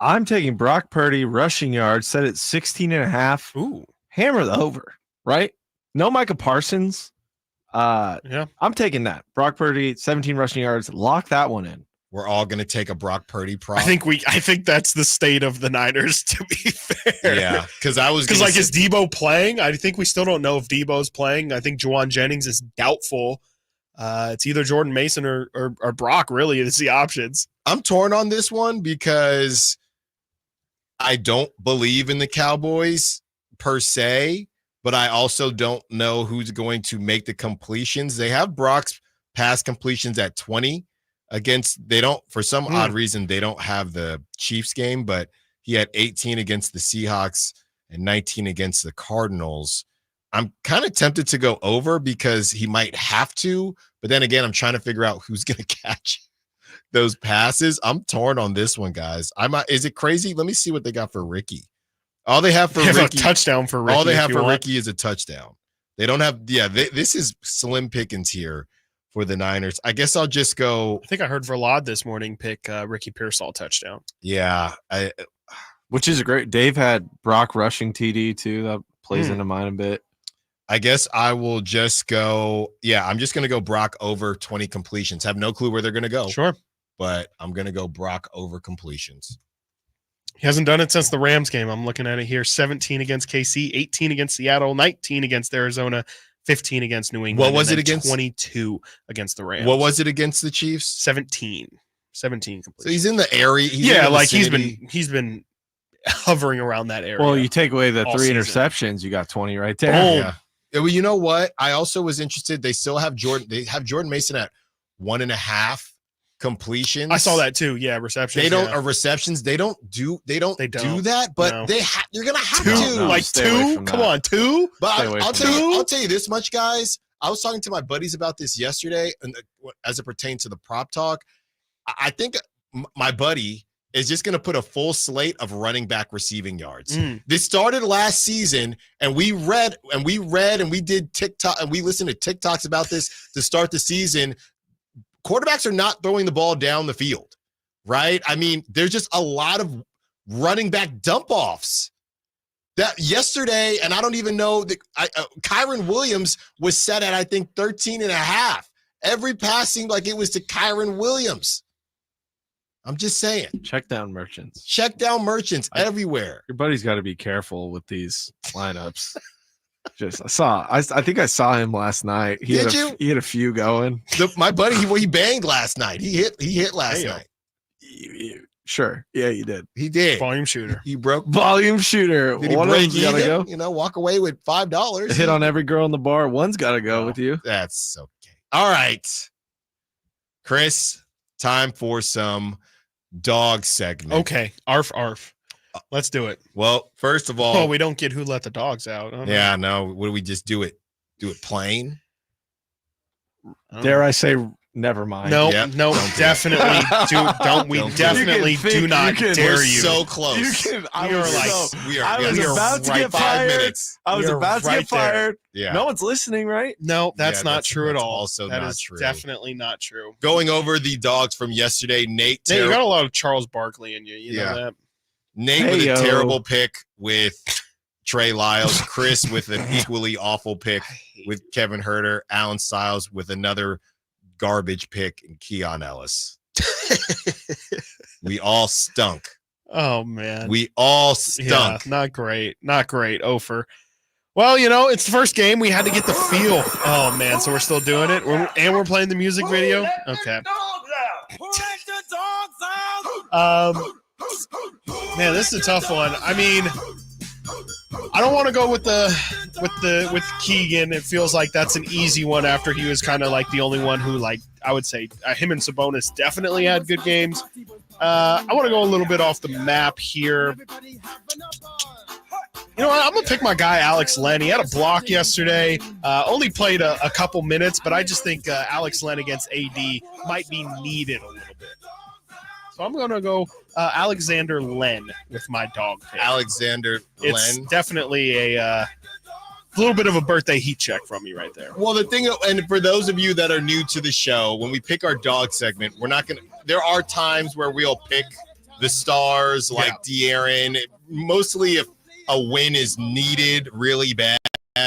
[SPEAKER 10] I'm taking Brock Purdy rushing yards set at 16.5.
[SPEAKER 5] Ooh.
[SPEAKER 10] Hammer the over, right? No Micah Parsons. Yeah, I'm taking that. Brock Purdy, 17 rushing yards. Lock that one in.
[SPEAKER 4] We're all going to take a Brock Purdy prop.
[SPEAKER 5] I think that's the state of the Niners, to be fair.
[SPEAKER 4] Yeah, because
[SPEAKER 5] is Debo playing? I think we still don't know if Debo's playing. I think Juwan Jennings is doubtful. It's either Jordan Mason or Brock. Really, it's the options.
[SPEAKER 4] I'm torn on this one because I don't believe in the Cowboys per se, but I also don't know who's going to make the completions. They have Brock's pass completions at 20. For some odd reason, they don't have the Chiefs game, but he had 18 against the Seahawks and 19 against the Cardinals. I'm kind of tempted to go over because he might have to, but then again, I'm trying to figure out who's going to catch those passes. I'm torn on this one, guys. Is it crazy? Let me see what they got for Ricky. All they have for Ricky,
[SPEAKER 5] a touchdown for Ricky.
[SPEAKER 4] All they have for Ricky is a touchdown. They don't have, this is slim pickings here for the Niners. I guess I'll just go.
[SPEAKER 5] I think I heard Verlad this morning pick Ricky Pearsall touchdown.
[SPEAKER 4] Yeah.
[SPEAKER 10] Which is great. Dave had Brock rushing TD too. That plays into mine a bit.
[SPEAKER 4] I guess I will just go. Yeah, I'm just going to go Brock over 20 completions. Have no clue where they're going to go.
[SPEAKER 5] Sure.
[SPEAKER 4] But I'm going to go Brock over completions.
[SPEAKER 5] He hasn't done it since the Rams game. I'm looking at it here. 17 against KC, 18 against Seattle, 19 against Arizona, 15 against New England.
[SPEAKER 4] What was it against?
[SPEAKER 5] 22 against the Rams.
[SPEAKER 4] What was it against the Chiefs?
[SPEAKER 5] 17 completions.
[SPEAKER 4] So he's in the area.
[SPEAKER 5] He's been hovering around that area.
[SPEAKER 10] Well, you take away the 3
[SPEAKER 5] season.
[SPEAKER 10] interceptions, you got 20 right there.
[SPEAKER 4] Yeah. Well, you know what? I also was interested. They still have Jordan. They have Jordan Mason at 1.5 completions.
[SPEAKER 5] I saw that too. Yeah, receptions.
[SPEAKER 4] They don't receptions. They don't do that. But
[SPEAKER 5] No.
[SPEAKER 4] you're gonna have
[SPEAKER 5] Two,
[SPEAKER 4] to
[SPEAKER 5] like two. Come on, two.
[SPEAKER 4] But I'll tell you this much, guys. I was talking to my buddies about this yesterday, and as it pertains to the prop talk, I think my buddy is just going to put a full slate of running back receiving yards. This started last season, and we read and we did TikTok and we listened to TikToks about this to start the season. Quarterbacks are not throwing the ball down the field, right? I mean, there's just a lot of running back dump offs. That yesterday, and I don't even know that Kyron Williams was set at, I think, 13.5. Every pass seemed like it was to Kyron Williams. I'm just saying.
[SPEAKER 10] Check down merchants
[SPEAKER 4] everywhere.
[SPEAKER 10] Your buddy's got to be careful with these lineups. I think I saw him last night. He had a few going.
[SPEAKER 4] My buddy, he banged last night. He hit last night.
[SPEAKER 10] Sure. Yeah, you did.
[SPEAKER 4] He did.
[SPEAKER 5] Volume shooter.
[SPEAKER 4] He broke.
[SPEAKER 10] Volume shooter.
[SPEAKER 4] Did he
[SPEAKER 10] One
[SPEAKER 4] break
[SPEAKER 10] of them's gotta
[SPEAKER 4] even?
[SPEAKER 10] go.
[SPEAKER 4] Walk away with $5.
[SPEAKER 10] Hit on every girl in the bar. One's got to go with you.
[SPEAKER 4] That's okay. All right. Chris, time for some dog segment.
[SPEAKER 5] Okay. Arf. Let's do it.
[SPEAKER 4] Well, first of all.
[SPEAKER 5] We don't get who let the dogs out. Oh,
[SPEAKER 4] yeah, no. What do we just do it? Do it plain?
[SPEAKER 10] Dare I say, never mind.
[SPEAKER 5] No, definitely do not dare you.
[SPEAKER 4] So close.
[SPEAKER 10] I was about to get fired. I was about to get fired.
[SPEAKER 4] Yeah.
[SPEAKER 10] No one's listening, right?
[SPEAKER 5] No, that's not true at all.
[SPEAKER 4] Also
[SPEAKER 5] that
[SPEAKER 4] not
[SPEAKER 5] is
[SPEAKER 4] true.
[SPEAKER 5] Definitely not true.
[SPEAKER 4] Going over the dogs from yesterday, Nate.
[SPEAKER 5] You got a lot of Charles Barkley in you. You know that.
[SPEAKER 4] Nate with a terrible pick with Trey Lyles. Chris with an equally awful pick with Kevin Huerter. Alan Stiles with another garbage pick in Keon Ellis. We all stunk.
[SPEAKER 5] Oh, man.
[SPEAKER 4] We all stunk.
[SPEAKER 5] Yeah, not great. Ofer. Well, it's the first game. We had to get the feel. Oh, man. So we're still doing it. We're playing the music video. Okay. Man, this is a tough one. I mean, I don't want to go with Keegan. It feels like that's an easy one after he was kind of like the only one who, like, I would say him and Sabonis definitely had good games. I want to go a little bit off the map here. You know what? I'm going to pick my guy, Alex Len. He had a block yesterday. Only played a couple minutes, but I just think Alex Len against AD might be needed a little bit. So I'm going to go Alexander Len with my dog pick.
[SPEAKER 4] Alexander Len.
[SPEAKER 5] It's definitely a little bit of a birthday heat check from you right there.
[SPEAKER 4] Well, the thing, and for those of you that are new to the show, when we pick our dog segment, we're not going to – there are times where we'll pick the stars like De'Aaron, mostly if a win is needed really bad,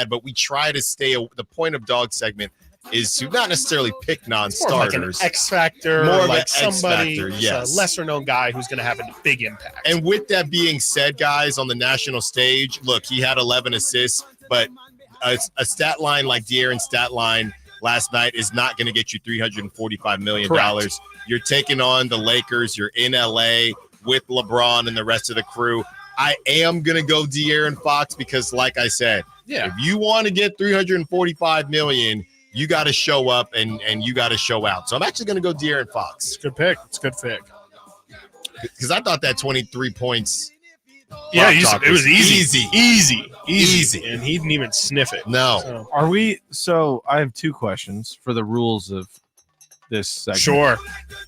[SPEAKER 4] but we try to stay – the point of dog segment is to not necessarily pick
[SPEAKER 5] More like an
[SPEAKER 4] non-starters.
[SPEAKER 5] X factor,
[SPEAKER 4] More of
[SPEAKER 5] like
[SPEAKER 4] an X
[SPEAKER 5] somebody,
[SPEAKER 4] factor, yes.
[SPEAKER 5] a lesser known guy who's going to have a big impact.
[SPEAKER 4] And with that being said, guys, on the national stage, look, he had 11 assists, but a stat line like De'Aaron's stat line last night is not going to get you $345 million.
[SPEAKER 5] Correct.
[SPEAKER 4] You're taking on the Lakers. You're in LA with LeBron and the rest of the crew. I am going to go De'Aaron Fox because, like I said, if you want to get $345 million, you got to show up and you got to show out. So I'm actually going to go De'Aaron Fox.
[SPEAKER 5] It's a good pick. It's a good pick.
[SPEAKER 4] Because I thought that 23 points.
[SPEAKER 5] Yeah, it was easy.
[SPEAKER 4] Easy.
[SPEAKER 5] And he didn't even sniff it.
[SPEAKER 4] No.
[SPEAKER 10] So I have two questions for the rules of this segment.
[SPEAKER 5] Sure.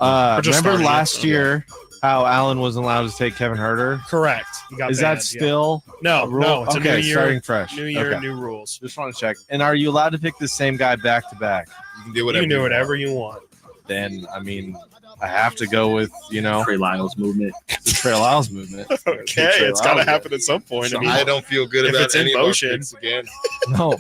[SPEAKER 10] Remember last year how Allen wasn't allowed to take Kevin Huerter?
[SPEAKER 5] Correct. He got
[SPEAKER 10] Is
[SPEAKER 5] banned,
[SPEAKER 10] that still
[SPEAKER 5] No,
[SPEAKER 10] a rule?
[SPEAKER 5] it's a
[SPEAKER 10] okay,
[SPEAKER 5] new year,
[SPEAKER 10] starting fresh.
[SPEAKER 5] New year,
[SPEAKER 10] Okay.
[SPEAKER 5] new rules.
[SPEAKER 10] Just want to check. And are you allowed to pick the same guy back to back?
[SPEAKER 4] You can do whatever
[SPEAKER 5] you can do whatever you want.
[SPEAKER 10] Then, I mean, I have to go with,
[SPEAKER 1] Trey Lyles movement.
[SPEAKER 10] The Trey Lyles movement.
[SPEAKER 5] Okay, it's got to happen at some point. I mean,
[SPEAKER 4] I don't feel good
[SPEAKER 5] if
[SPEAKER 4] about
[SPEAKER 5] it's in
[SPEAKER 4] any of those
[SPEAKER 5] motion.
[SPEAKER 4] picks again.
[SPEAKER 10] No.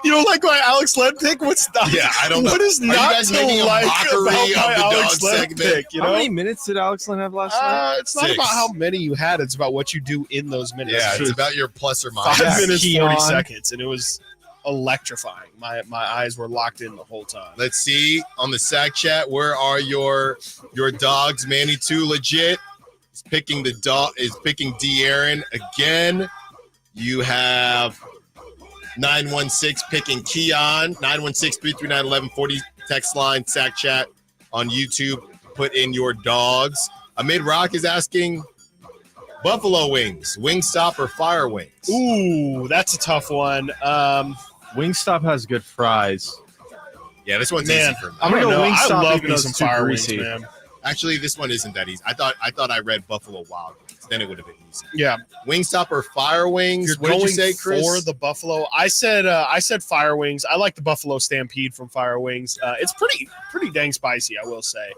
[SPEAKER 5] You don't like my Alex Len pick? What's not?
[SPEAKER 4] Yeah, I don't know.
[SPEAKER 5] What is
[SPEAKER 4] Are you
[SPEAKER 5] not
[SPEAKER 4] guys
[SPEAKER 5] to
[SPEAKER 4] making a
[SPEAKER 5] like
[SPEAKER 4] mockery
[SPEAKER 5] about
[SPEAKER 4] of
[SPEAKER 5] my
[SPEAKER 4] the
[SPEAKER 5] Alex
[SPEAKER 4] dog
[SPEAKER 5] Len
[SPEAKER 4] segment?
[SPEAKER 5] pick? You know?
[SPEAKER 10] How many minutes did Alex Len have last night?
[SPEAKER 5] It's not
[SPEAKER 4] 6.
[SPEAKER 5] about how many you had. It's about what you do in those minutes.
[SPEAKER 4] Yeah, it's about your plus or minus.
[SPEAKER 5] 5 minutes, 40
[SPEAKER 10] Keon.
[SPEAKER 5] seconds, and it was electrifying. My eyes were locked in the whole time.
[SPEAKER 4] Let's see on the Sack Chat. Where are your dogs? Manny Too legit is picking the dog. Is picking De'Aaron again. You have 916 picking Keon. 916-339-1140 text line Sack Chat on YouTube. Put in your dogs. Amid Rock is asking Buffalo wings, Wingstop or Fire Wings?
[SPEAKER 5] Ooh, that's a tough one.
[SPEAKER 10] Wingstop has good fries.
[SPEAKER 4] Yeah, this one's
[SPEAKER 5] Man,
[SPEAKER 4] easy for me.
[SPEAKER 10] I'm gonna go
[SPEAKER 5] I
[SPEAKER 10] Wingstop
[SPEAKER 5] love
[SPEAKER 10] even
[SPEAKER 5] me
[SPEAKER 10] though
[SPEAKER 5] some
[SPEAKER 10] it's too
[SPEAKER 5] fire wings,
[SPEAKER 10] greasy.
[SPEAKER 5] man.
[SPEAKER 4] Actually, this one isn't that easy. I thought I read Buffalo Wild Wings. Then it would have been easy.
[SPEAKER 5] Yeah,
[SPEAKER 4] Wingstop or Fire Wings?
[SPEAKER 5] you're
[SPEAKER 4] What did
[SPEAKER 5] going
[SPEAKER 4] you say, Chris?
[SPEAKER 5] for the Buffalo. I said Fire Wings. I like the Buffalo Stampede from Fire Wings. It's pretty dang spicy, I will say.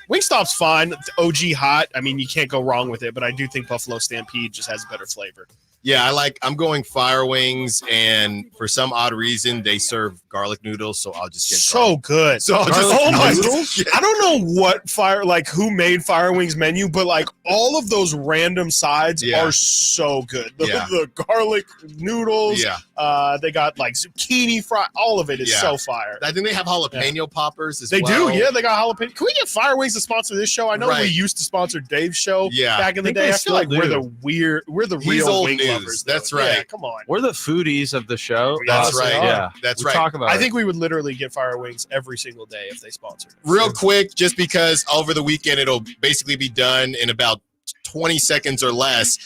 [SPEAKER 5] Wingstop's fine. It's OG hot. I mean, you can't go wrong with it, but I do think Buffalo Stampede just has a better flavor.
[SPEAKER 4] Yeah, I'm going Fire Wings, and for some odd reason, they serve garlic noodles, so I'll just get
[SPEAKER 5] So good.
[SPEAKER 4] So I'll
[SPEAKER 5] I don't know what who made Fire Wings menu, but like all of those random sides are so good. The garlic noodles.
[SPEAKER 4] Yeah.
[SPEAKER 5] They got like zucchini fry. All of it is so fire.
[SPEAKER 4] I think they have jalapeno poppers as
[SPEAKER 5] They
[SPEAKER 4] well.
[SPEAKER 5] do. Yeah, they got jalapeno. Can we get Fire Wings to sponsor this show? I know we used to sponsor Dave's show back in the day. I feel like we're the
[SPEAKER 4] He's
[SPEAKER 5] real
[SPEAKER 4] old
[SPEAKER 5] wing
[SPEAKER 4] news.
[SPEAKER 5] lovers.
[SPEAKER 4] That's
[SPEAKER 5] though.
[SPEAKER 4] right.
[SPEAKER 5] Yeah, come on.
[SPEAKER 10] We're the foodies of the show.
[SPEAKER 4] That's right.
[SPEAKER 10] Yeah,
[SPEAKER 4] That's
[SPEAKER 10] we
[SPEAKER 4] right.
[SPEAKER 10] Talk about
[SPEAKER 5] I
[SPEAKER 10] it.
[SPEAKER 5] think we would literally get Fire Wings every single day if they sponsored us.
[SPEAKER 4] Real quick, just because over the weekend it'll basically be done in about 20 seconds or less.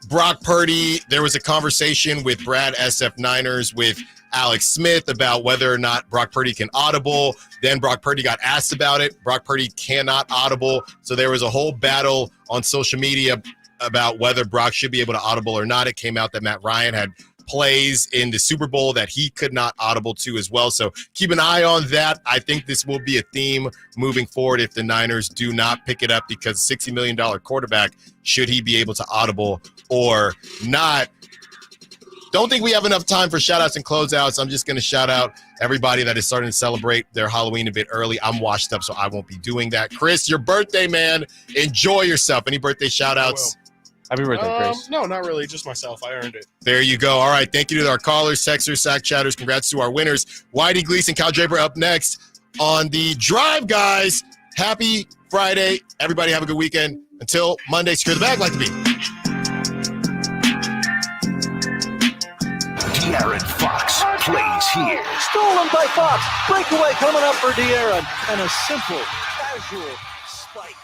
[SPEAKER 4] Brock Purdy, there was a conversation with Brad SF Niners with Alex Smith about whether or not Brock Purdy can audible. Then Brock Purdy got asked about it. Brock Purdy cannot audible. So there was a whole battle on social media about whether Brock should be able to audible or not. It came out that Matt Ryan had plays in the Super Bowl that he could not audible to as well. So keep an eye on that. I think this will be a theme moving forward if the Niners do not pick it up, because $60 million quarterback, should he be able to audible or not? Don't think we have enough time for shout-outs and closeouts. I'm just going to shout out everybody that is starting to celebrate their Halloween a bit early. I'm washed up, so I won't be doing that. Chris, your birthday, man. Enjoy yourself. Any birthday shout-outs?
[SPEAKER 10] Happy birthday, Chris.
[SPEAKER 5] No, not really. Just myself. I earned it.
[SPEAKER 4] There you go. All right. Thank you to our callers, texters, sack chatters. Congrats to our winners. Whitey Gleason, Cal Draper up next on the drive, guys. Happy Friday. Everybody have a good weekend. Until Monday, secure the bag like the beat.
[SPEAKER 3] De'Aaron Fox plays here.
[SPEAKER 8] Stolen by Fox. Breakaway coming up for De'Aaron. And a simple, casual spike.